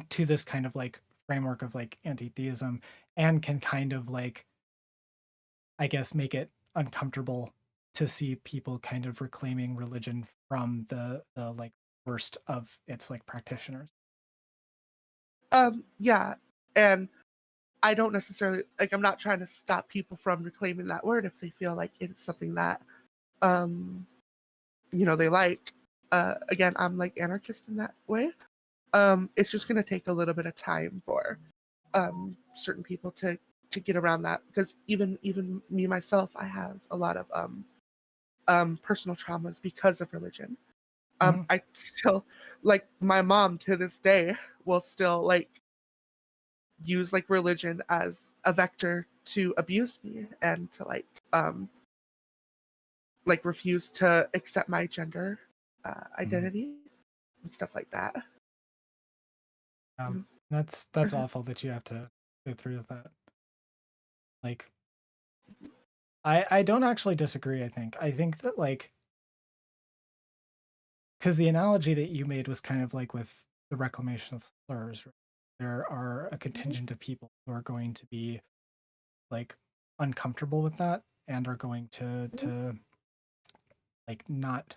to this kind of like framework of like anti-theism, and can kind of like, I guess, make it uncomfortable to see people kind of reclaiming religion from the like worst of its like practitioners. Yeah, and I don't necessarily like I'm not trying to stop people from reclaiming that word if they feel like it's something that um they like. Again, I'm like anarchist in that way. It's just going to take a little bit of time for certain people to get around that, because even me myself, I have a lot of personal traumas because of religion. Mhm. I still, like, my mom to this day will still like use like religion as a vector to abuse me and to like refuse to accept my gender Mhm. identity and stuff like that. Mhm. That's awful that you have to go through with that. Like, I don't actually disagree. I think that like, because the analogy that you made was kind of like with the reclamation of slurs, right? There are a Mhm. contingent of people who are going to be like uncomfortable with that and are going Mhm. to like not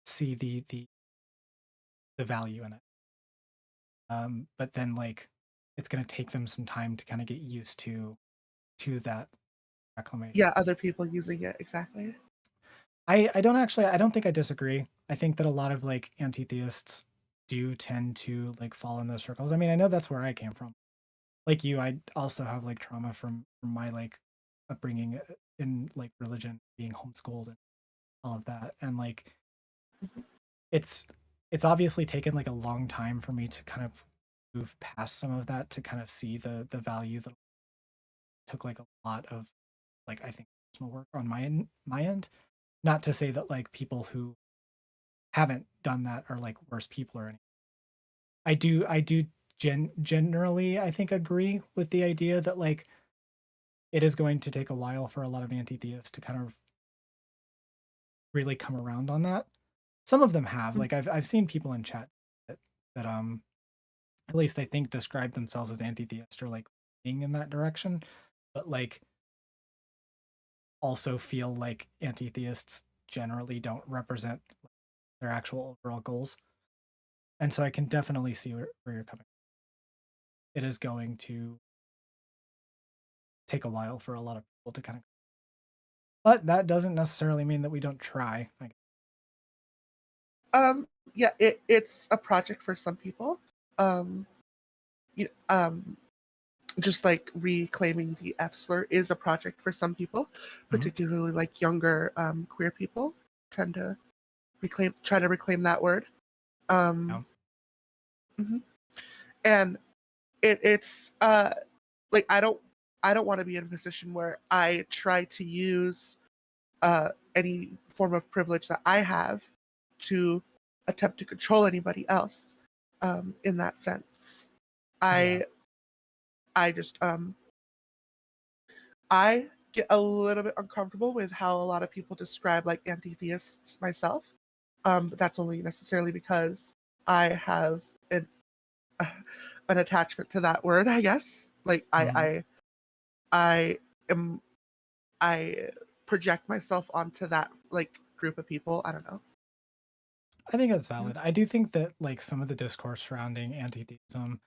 see the value in it. But then like it's going to take them some time to kind of get used to that reclamation. Yeah, other people using it, exactly. I don't think I disagree. I think that a lot of like anti-theists do tend to like fall in those circles. I mean, I know that's where I came from. Like you, I also have like trauma from my like upbringing in like religion, being homeschooled and all of that. And like Mhm. it's it's obviously taken like a long time for me to kind of move past some of that to kind of see the value that took like a lot of like, I think, personal work on my end. Not to say that like people who haven't done that are like worse people or anything. I do generally, I think, agree with the idea that like it is going to take a while for a lot of anti-theists to kind of really come around on that. Some of them have. Mhm. Like I've seen people in chat that at least I think describe themselves as anti-theist or like being in that direction. but like also feel like anti-theists generally don't represent their actual overall goals. And so I can definitely see where you're coming from. It is going to take a while for a lot of people to kind of, but that doesn't necessarily mean that we don't try. Yeah, it's a project for some people. You just like reclaiming the F slur is a project for some people, particularly like younger queer people tend to try to reclaim that word. Mhm. And it's like I don't want to be in a position where I try to use any form of privilege that I have to attempt to control anybody else. In that sense, I just I get a little bit uncomfortable with how a lot of people describe like anti-theists myself. But that's only necessarily because I have an attachment to that word, I guess. Like I am I project myself onto that like group of people. I don't know. I think that's valid. I do think that like some of the discourse surrounding anti-theism,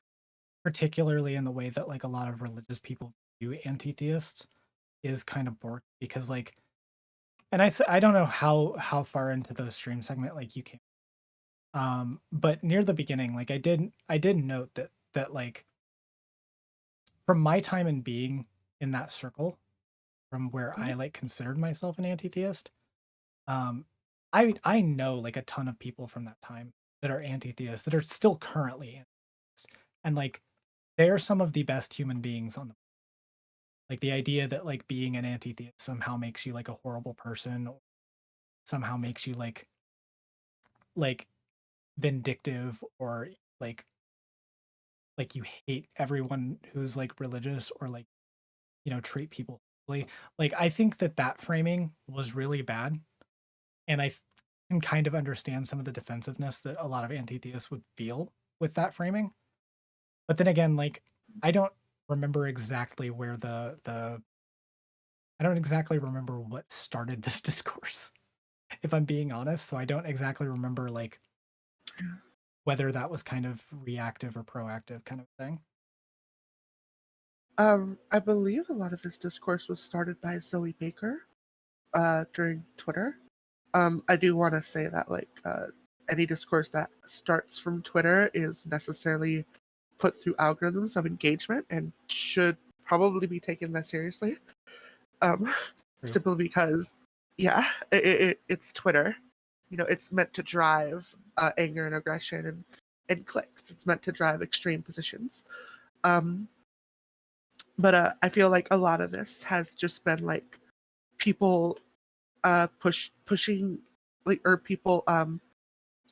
particularly in the way that like a lot of religious people view anti-theists, is kind of boring because like, and I don't know how far into the stream segment like you came, but near the beginning, like I did note that like from my time in being in that circle, from where I like considered myself an anti-theist, um, I know like a ton of people from that time that are anti-theists that are still currently anti-theists, and like they are some of the best human beings on the, like the idea that like being an anti-theist somehow makes you like a horrible person, or somehow makes you like vindictive, or like like you hate everyone who's like religious, or like, you know, treat people poorly. Like I think that that framing was really bad, and can kind of understand some of the defensiveness that a lot of anti-theists would feel with that framing. But then again, like I don't remember exactly where the I don't exactly remember what started this discourse, if I'm being honest. So I don't exactly remember like whether that was kind of reactive or proactive kind of thing. I believe a lot of this discourse was started by Zoe Baker during Twitter. I do want to say that like any discourse that starts from Twitter is necessarily put through algorithms of engagement and should probably be taken less seriously. Simply because, yeah, it's Twitter. You know, it's meant to drive anger and aggression and clicks. It's meant to drive extreme positions. But I feel like a lot of this has just been like people pushing like, or people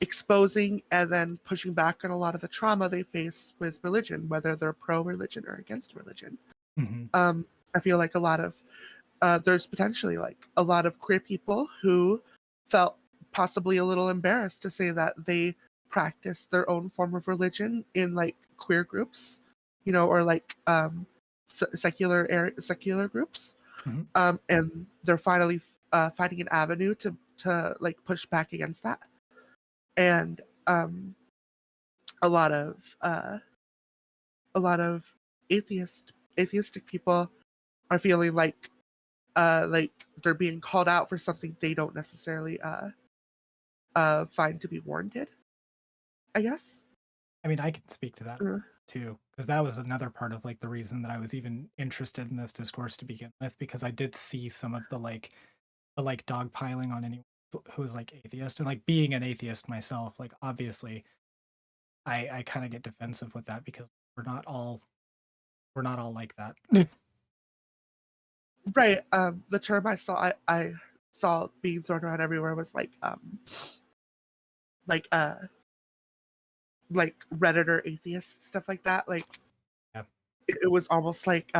exposing and then pushing back on a lot of the trauma they face with religion, whether they're pro-religion or against religion. I feel like a lot of there's potentially like a lot of queer people who felt possibly a little embarrassed to say that they practice their own form of religion in like queer groups, you know, or like secular groups, and they're finally finding an avenue to like push back against that. And a lot of atheistic people are feeling like they're being called out for something they don't necessarily find to be warranted, I guess. I mean, I can speak to that too, because that was another part of like the reason that I was even interested in this discourse to begin with, because I did see some of the like dogpiling on anyone who was like atheist, and like being an atheist myself, like obviously I kind of get defensive with that because we're not all like that. Right. The term I saw being thrown around everywhere was like like Redditor atheist, stuff like that. Like Yeah. it was almost like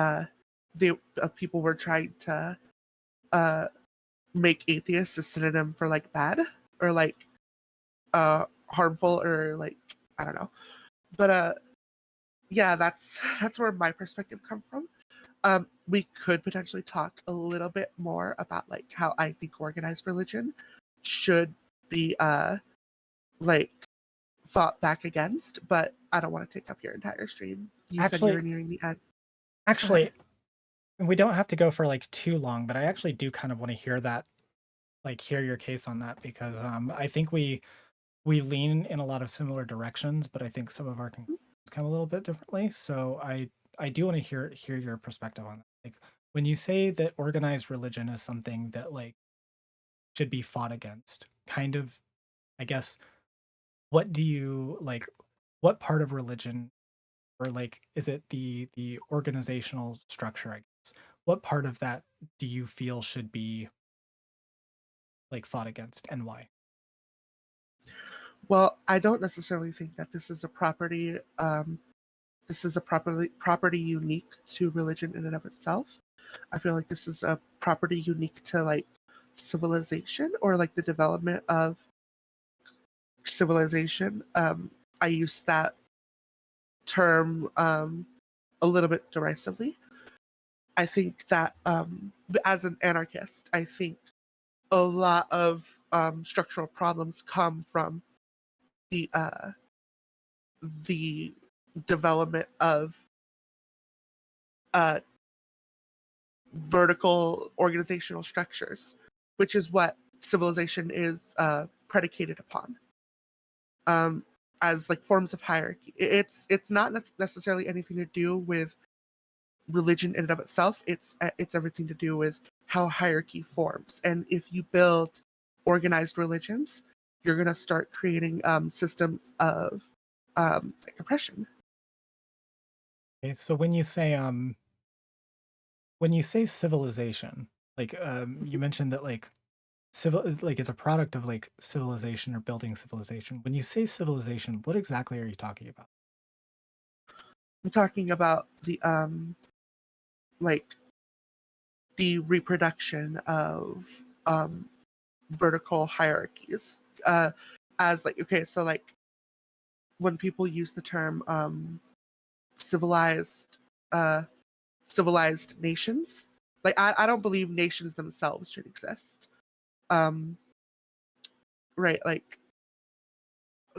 people were trying to make atheist a synonym for like bad or like harmful or like I don't know. But yeah, that's where my perspective come from. We could potentially talk a little bit more about like how I think organized religion should be like fought back against, but I don't want to take up your entire stream. You said you were nearing the end. Actually, we don't have to go for like too long, but I actually do kind of want to hear that, like hear your case on that, because I think we lean in a lot of similar directions, but I think some of our conclusions come a little bit differently. So I do want to hear your perspective on that. Like when you say that organized religion is something that like should be fought against, kind of, I guess, what do you like? What part of religion, or like, is it the organizational structure? I guess. What part of that do you feel should be like fought against, and why? Well, I don't necessarily think that this is a property. This is a property unique to religion in and of itself. I feel like this is a property unique to like civilization or like the development of civilization. I use that term a little bit derisively. I think that as an anarchist, I think a lot of structural problems come from the development of uh, vertical organizational structures, which is what civilization is predicated upon. As like forms of hierarchy, it's not necessarily anything to do with religion in and of itself. It's everything to do with how hierarchy forms, and if you build organized religions, you're going to start creating systems of like oppression. Okay, so when you say civilization, like you mentioned that like civil like it's a product of like civilization or building civilization. When you say civilization, what exactly are you talking about? I'm talking about the like the reproduction of um, vertical hierarchies. As like okay, so like when people use the term civilized uh, civilized nations, like I don't believe nations themselves should exist. Um, right, like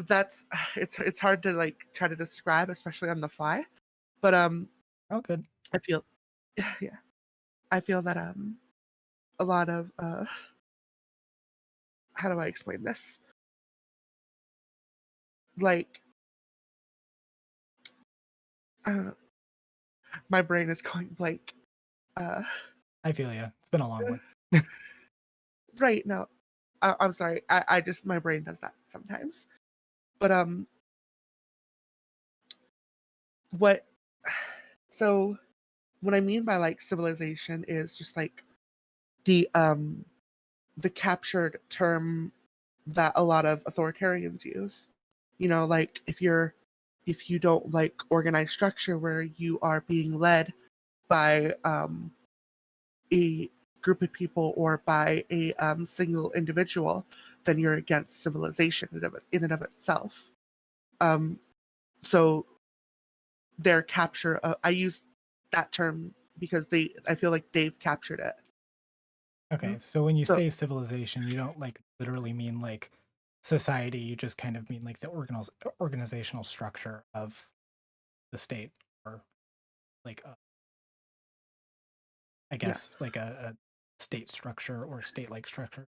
that's it's hard to like try to describe, especially on the fly. But Oh, good. I feel yeah, I feel that a lot of how do I explain this? Like uh, my brain is going blank. Uh, I feel you. It's been a long one. right, no, I'm sorry. I just my brain does that sometimes. But what? So what I mean by like civilization is just like the captured term that a lot of authoritarians use. You know, like if you don't like organized structure where you are being led by a group of people or by a single individual, then you're against civilization in and of itself. Um, so their capture, I use that term because I feel like they've captured it. Okay, so when you So say civilization, you don't like literally mean like society. You just kind of mean like the organizational structure of the state, or like I yeah, guess like a state structure or state-like structure.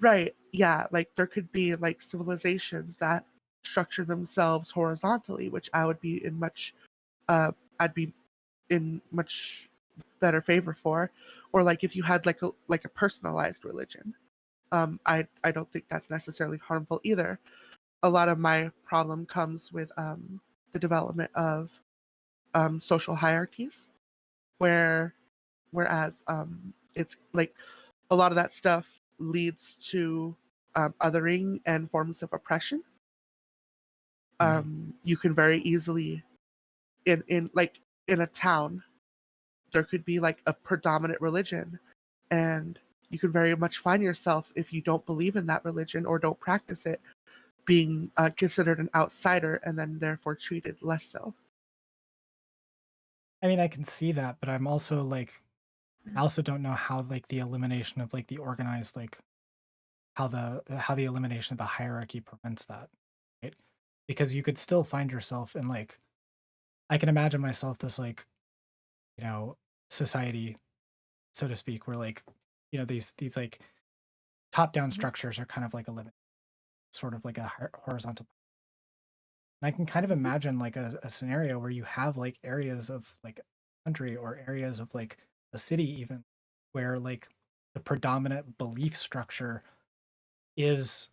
right, yeah, like there could be like civilizations that structure themselves horizontally, which I would be in much, I'd be in much better favor for, or like if you had like a personalized religion. I don't think that's necessarily harmful either. A lot of my problem comes with the development of social hierarchies, where whereas it's like a lot of that stuff leads to othering and forms of oppression. You can very easily in like in a town there could be like a predominant religion, and you can very much find yourself, if you don't believe in that religion or don't practice it, being considered an outsider and then therefore treated less so. I mean, I can see that, but I'm also like, I also don't know how like the elimination of like the organized, like how the elimination of the hierarchy prevents that, right? Because you could still find yourself in like, I can imagine myself this like, you know, society, so to speak, where like, you know, these like top down Mhm. structures are kind of like a limit, sort of like a horizontal. And I can kind of Mhm. imagine like a scenario where you have like areas of like country or areas of like a city even where like the predominant belief structure is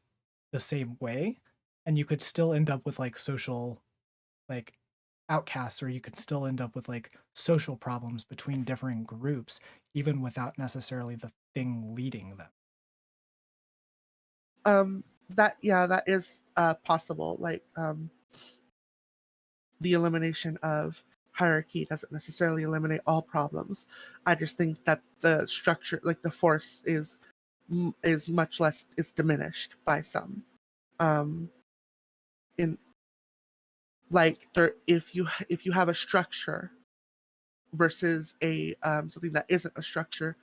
the same way, and you could still end up with like social like outcasts, or you could still end up with like social problems between differing groups even without necessarily the thing leading them. That yeah, that is possible. Like the elimination of hierarchy doesn't necessarily eliminate all problems. I just think that the structure, like the force, is much less is diminished by some. Um, in like there, if you have a structure versus a something that isn't a structure,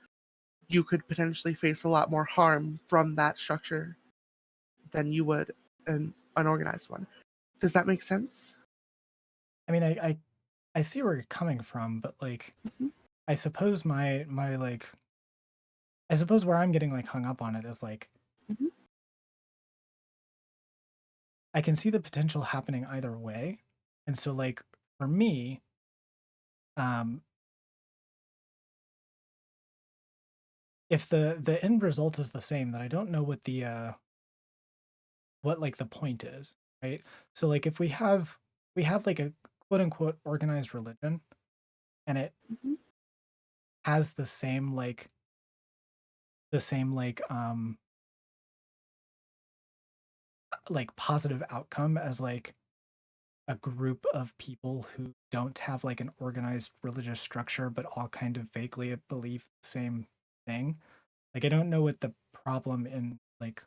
you could potentially face a lot more harm from that structure than you would an unorganized one. Does that make sense? I mean, I see where you're coming from, but like Mhm. I suppose my like I suppose where I'm getting like hung up on it is like Mhm. I can see the potential happening either way. And so like for me, um if the end result is the same, then I don't know what the what like the point is, right? So like if we have like a quote unquote organized religion, and it Mhm. has the same like positive outcome as like a group of people who don't have like an organized religious structure but all kind of vaguely believe the same thing. Like I don't know what the problem in like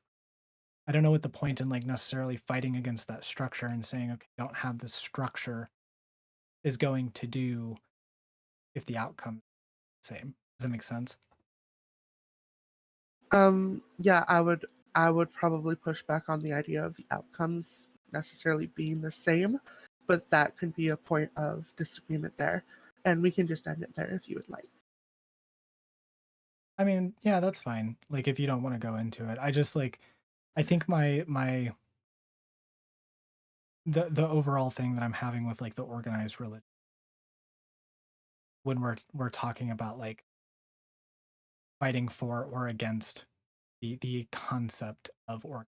I don't know what the point in like necessarily fighting against that structure and saying, okay, don't have this structure is going to do if the outcome is the same. Does that make sense? Yeah, I would probably push back on the idea of the outcomes necessarily being the same, but that could be a point of disagreement there. And we can just end it there if you would like. I mean, yeah, that's fine. Like if you don't want to go into it. I just like I think my the overall thing that I'm having with like the organized religion when we're talking about like fighting for or against the concept of org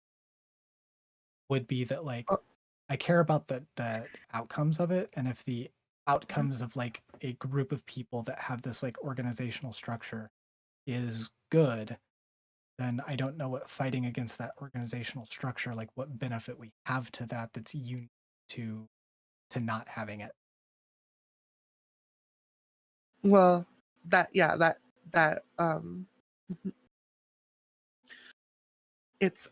would be that like Oh, I care about the outcomes of it, and if the mhm. outcomes of like a group of people that have this like organizational structure is good, then I don't know what fighting against that organizational structure, like what benefit we have to that that's unique to not having it. Well, that yeah, that it's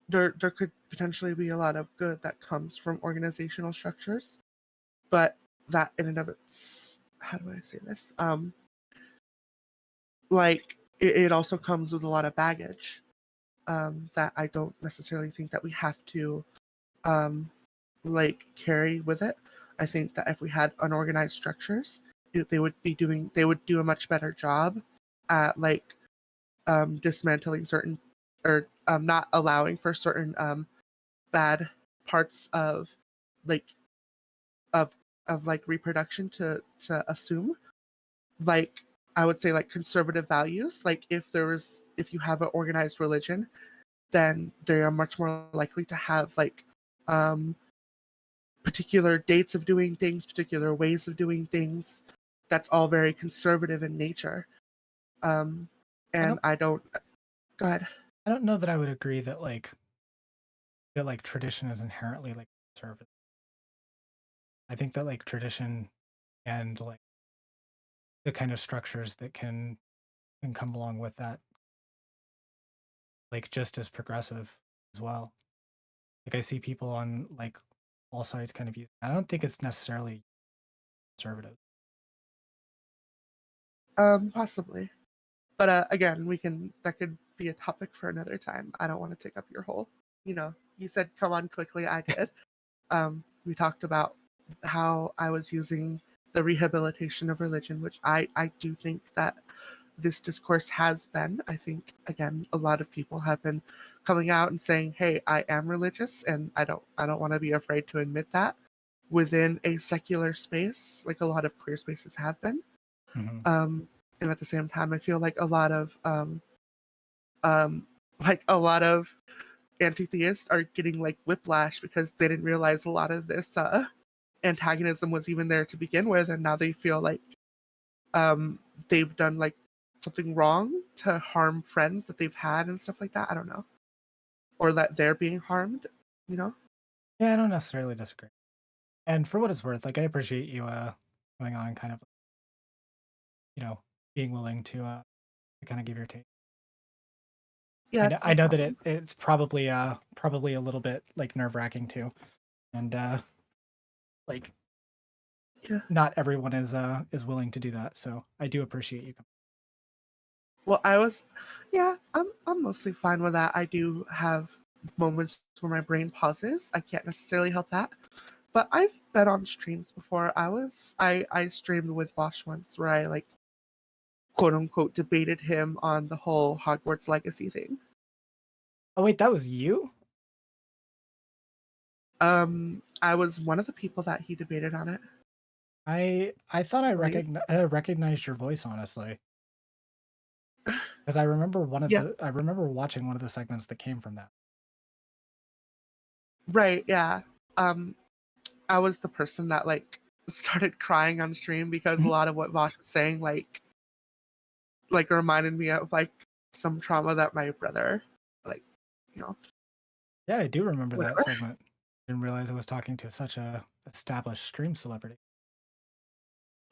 there could potentially be a lot of good that comes from organizational structures, but that in and of its how do I say this? Like it also comes with a lot of baggage that I don't necessarily think that we have to um, like carry with it. I think that if we had unorganized structures, they would do a much better job at like dismantling certain or not allowing for certain bad parts of like of like reproduction to assume like I would say like conservative values. Like if you have an organized religion, then they are much more likely to have like um, particular dates of doing things, particular ways of doing things. That's all very conservative in nature. Um, I and don't I don't. Go ahead. I don't know that I would agree that like tradition is inherently like conservative. I think that like tradition and like the kind of structures that can come along with that, like just as progressive as well. Like I see people on like all sides kind of use. I don't think it's necessarily conservative. Possibly. But again, that could be a topic for another time. I don't want to take up your whole, you said come on quickly, I did. We talked about how I was using the rehabilitation of religion, which I do think that this discourse has been. I think, again, a lot of people have been coming out and saying, hey, I am religious, and I don't want to be afraid to admit that within a secular space, like a lot of queer spaces have been. Mm-hmm. And at the same time, I feel like a lot of anti-theists are getting like whiplash because they didn't realize a lot of this antagonism was even there to begin with, and now they feel like they've done like something wrong to harm friends that they've had and stuff like that. I don't know, or that they're being harmed. Yeah, I don't necessarily disagree. And for what it's worth, like I appreciate you going on and kind of, being willing to kind of give your take. Yeah, I know that it's probably a little bit like nerve-wracking too, and like not everyone is willing to do that. So I do appreciate you. Well, I'm mostly fine with that. I do have moments where my brain pauses. I can't necessarily help that. But I've been on streams before. I streamed with Vosh once where I like quote unquote debated him on the whole Hogwarts Legacy thing. Oh wait, that was you? I was one of the people that he debated on it. I thought I recognized your voice, honestly. Because I remember I remember watching one of the segments that came from that. Right, yeah. I was the person that like started crying on stream because a lot of what Vosh was saying like reminded me of like some trauma that my brother Yeah, I do remember whatever. that segment. Didn't realize I was talking to such a established stream celebrity.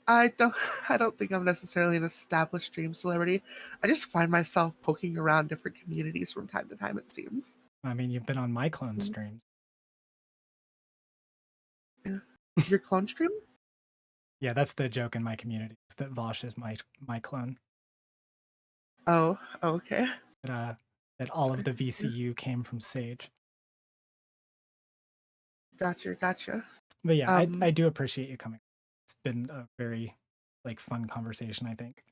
I don't think I'm necessarily an established stream celebrity. I just find myself poking around different communities from time to time, it seems. I mean, you've been on my clone streams. Yeah. Your clone stream? Yeah, that's the joke in my community. Is that Vosh is my clone. Oh, okay. That all of the VCU came from Saige. Gotcha. But yeah, I do appreciate you coming. It's been a very fun conversation, I think.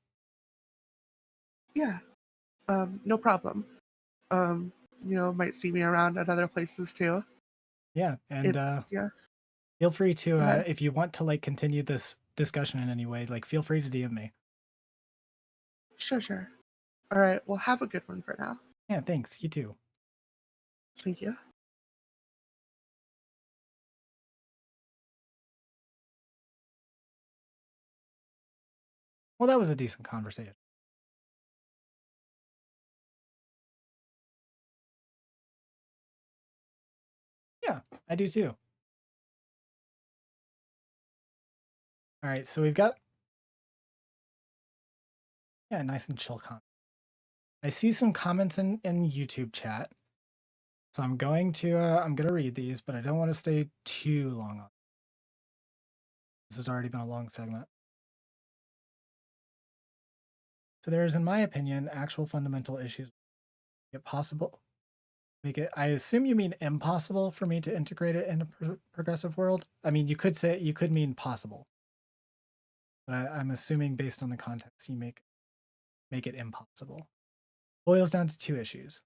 Yeah. No problem. Might see me around at other places too. Yeah, and feel free to if you want to continue this discussion in any way, feel free to DM me. Sure. All right. Well, have a good one for now. Yeah, thanks. You too. Thank you. Well, that was a decent conversation. Yeah, I do too. All right, so we've got nice and chill content. I see some comments in YouTube chat, so I'm going to read these, but I don't want to stay too long on. This has already been a long segment. So there is, in my opinion, actual fundamental issues I assume you mean impossible for me to integrate it in a progressive world. I mean, you could mean possible, but I'm assuming based on the context you make it impossible. Boils down to two issues.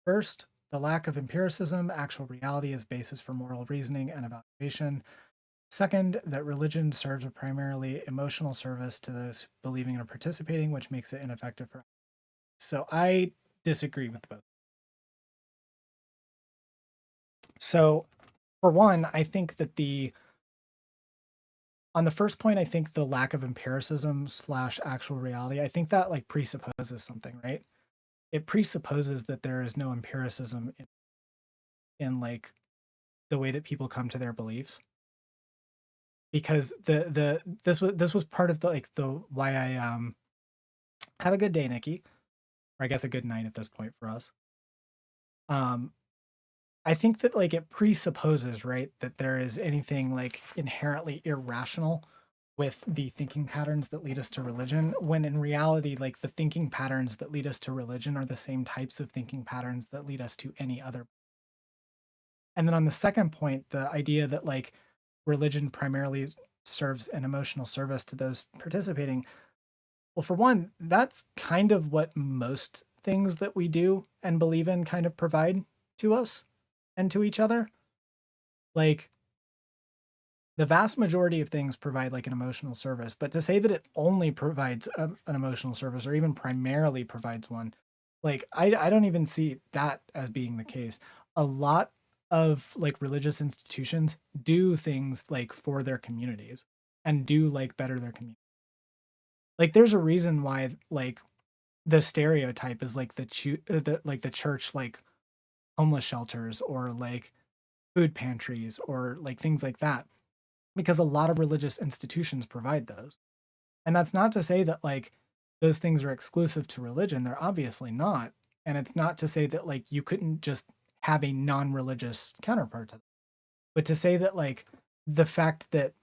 First, the lack of empiricism, actual reality as basis for moral reasoning and evaluation. Second, that religion serves a primarily emotional service to those believing and participating, which makes it ineffective for. So I disagree with both. So, for one, I think that on the first point, I think the lack of empiricism / actual reality, I think that presupposes something, right? It presupposes that there is no empiricism in the way that people come to their beliefs. Because this was part of the why I have a good day, Nikki, or I guess a good night at this point for us. I think that it presupposes, right, that there is anything inherently irrational with the thinking patterns that lead us to religion, when in reality, like the thinking patterns that lead us to religion are the same types of thinking patterns that lead us to any other. And then on the second point, the idea that like religion primarily serves an emotional service to those participating. Well, for one, that's kind of what most things that we do and believe in kind of provide to us and to each other. Like the vast majority of things provide like an emotional service, but to say that it only provides an emotional service or even primarily provides one, like I don't even see that as being the case. A lot of like religious institutions do things like for their communities and do like better their community. Like there's a reason why like the stereotype is like the church like homeless shelters or like food pantries or like things like that, because a lot of religious institutions provide those. And that's not to say that like those things are exclusive to religion. They're obviously not. And it's not to say that like you couldn't just have a non-religious counterpart to that. But to say that like the fact that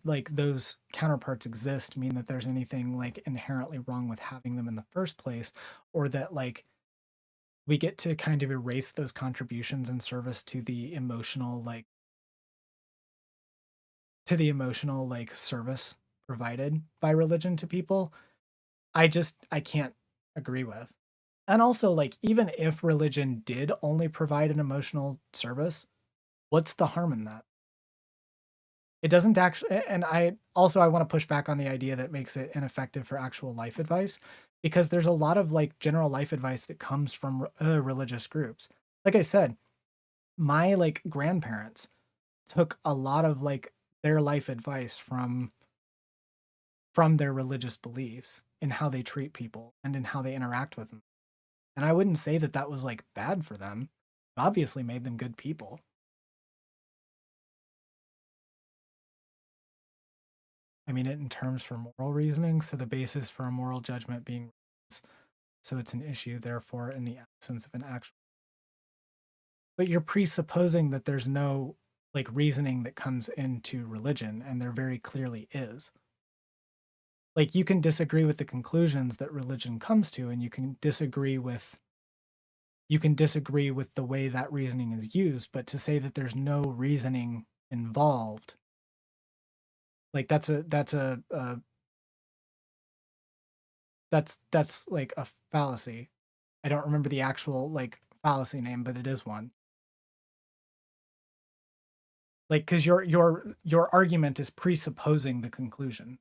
like those counterparts exist mean that there's anything like inherently wrong with having them in the first place, or that like we get to kind of erase those contributions in service to the emotional like service provided by religion to people, I can't agree with. And also like even if religion did only provide an emotional service, what's the harm in that? It doesn't actually, and I want to push back on the idea that makes it ineffective for actual life advice, because there's a lot of like general life advice that comes from religious groups. Like I said, my like grandparents took a lot of like their life advice from their religious beliefs in how they treat people and in how they interact with them. And I wouldn't say that that was like bad for them. It obviously made them good people. I mean it in terms for moral reasoning, so the basis for a moral judgment being so it's an issue, therefore, in the absence of an actual. But you're presupposing that there's no like reasoning that comes into religion, and there very clearly is. Like you can disagree with the conclusions that religion comes to, and you can disagree with the way that reasoning is used, but to say that there's no reasoning involved, like that's like a fallacy. I don't remember the actual like fallacy name, but it is one. Like because your argument is presupposing the conclusion.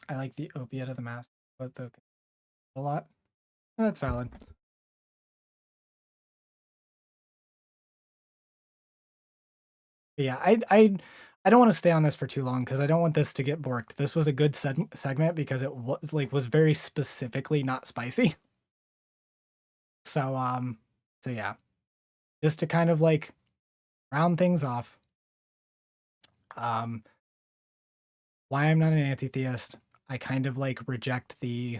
I like the opiate of the mask, but the a lot. That's valid. But yeah, I don't want to stay on this for too long because I don't want this to get borked. This was a good segment because it was very specifically not spicy. So yeah, just to kind of like round things off. Um, why I'm not an anti-theist. I kind of like reject the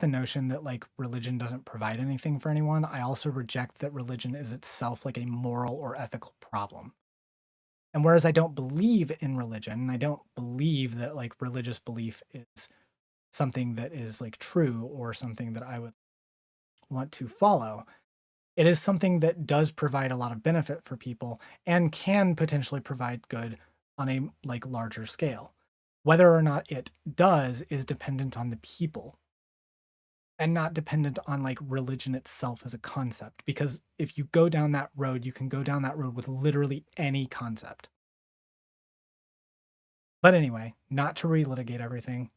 notion that like religion doesn't provide anything for anyone. I also reject that religion is itself like a moral or ethical problem. And whereas I don't believe in religion, I don't believe that like religious belief is something that is like true or something that I would want to follow. It is something that does provide a lot of benefit for people and can potentially provide good on a like larger scale. Whether or not it does is dependent on the people and not dependent on like religion itself as a concept. Because if you go down that road, you can go down that road with literally any concept. But anyway, not to relitigate everything,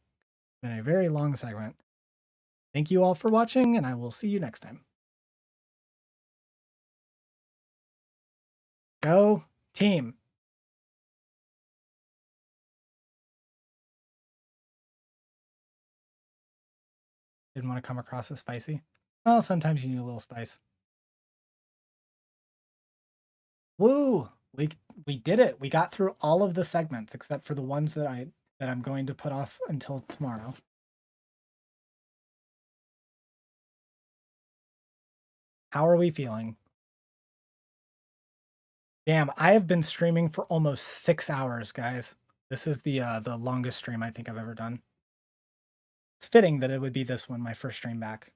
it's been a very long segment. Thank you all for watching, and I will see you next time. Go team. Didn't want to come across as spicy. Well, sometimes you need a little spice. Woo! We did it. We got through all of the segments except for the ones that I that I'm going to put off until tomorrow. How are we feeling? Damn, I have been streaming for almost 6 hours, guys. This is the longest stream I think I've ever done. It's fitting that it would be this one, my first stream back.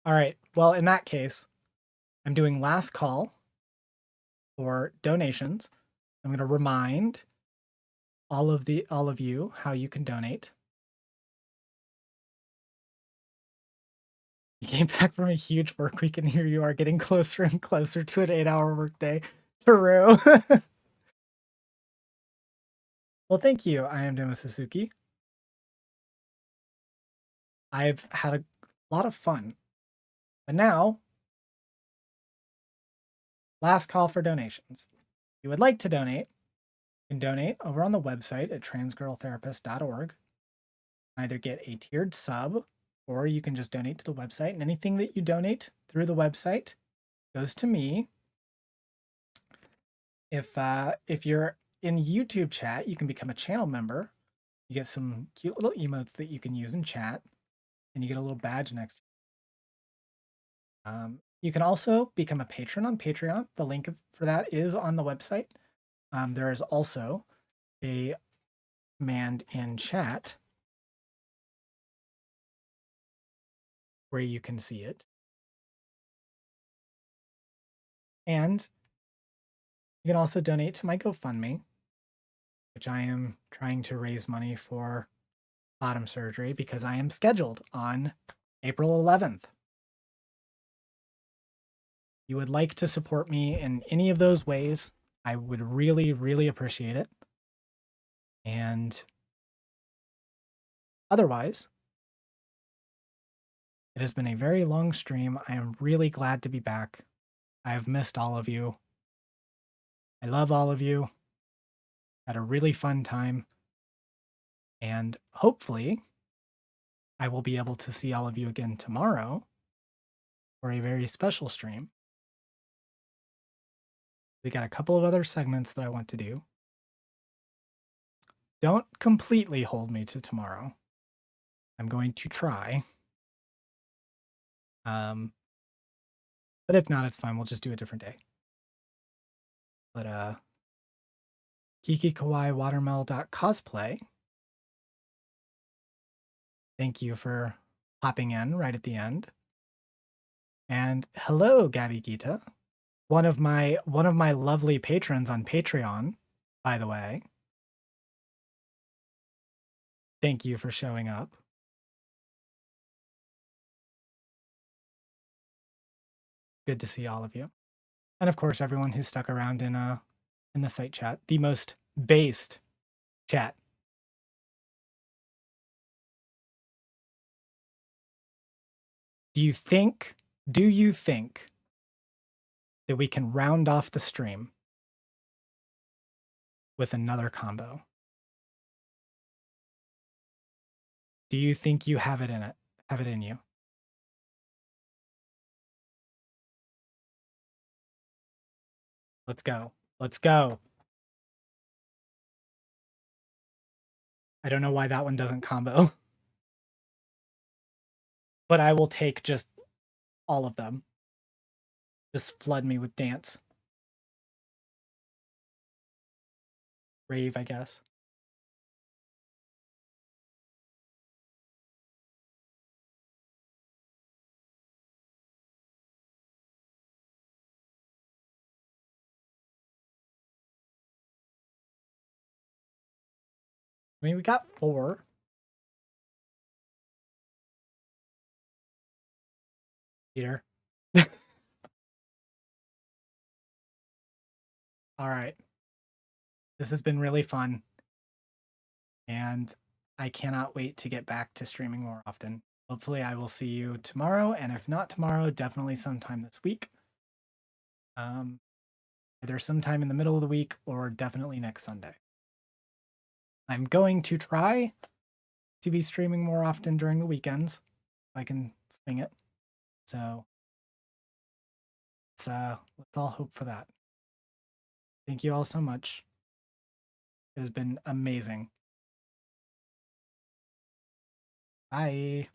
All right, well, in that case, I'm doing last call for donations. I'm going to remind all of you how you can donate. You came back from a huge work week, and here you are getting closer and closer to an 8-hour workday. True. Well, thank you. I am Demo Suzuki. I've had a lot of fun. But now, last call for donations. If you would like to donate, you can donate over on the website at transgirltherapist.org. Either get a tiered sub, or you can just donate to the website, and anything that you donate through the website goes to me. If you're in YouTube chat, you can become a channel member. You get some cute little emotes that you can use in chat, and you get a little badge next. You can also become a patron on Patreon. The link for that is on the website. There is also a command in chat where you can see it. And you can also donate to my GoFundMe, which I am trying to raise money for bottom surgery because I am scheduled on April 11th. You would like to support me in any of those ways, I would really, really appreciate it. And otherwise, it has been a very long stream. I am really glad to be back. I have missed all of you. I love all of you. Had a really fun time. And hopefully, I will be able to see all of you again tomorrow for a very special stream. We got a couple of other segments that I want to do. Don't completely hold me to tomorrow. I'm going to try. But if not, it's fine. We'll just do a different day. But Kiki Kawaii Watermel.cosplay. Thank you for popping in right at the end. And hello, Gabby Gita. One of my lovely patrons on Patreon, by the way. Thank you for showing up. Good to see all of you. And of course, everyone who stuck around in the site chat, the most based chat. Do you think that we can round off the stream with another combo? Do you think you have it in you? Let's go. Let's go. I don't know why that one doesn't combo. But I will take just all of them. Just flood me with dance. Rave, I guess. I mean, we got 4. Peter. All right. This has been really fun. And I cannot wait to get back to streaming more often. Hopefully I will see you tomorrow, and if not tomorrow, definitely sometime this week. Either sometime in the middle of the week or definitely next Sunday. I'm going to try to be streaming more often during the weekends if I can swing it. So let's all hope for that. Thank you all so much. It has been amazing. Bye.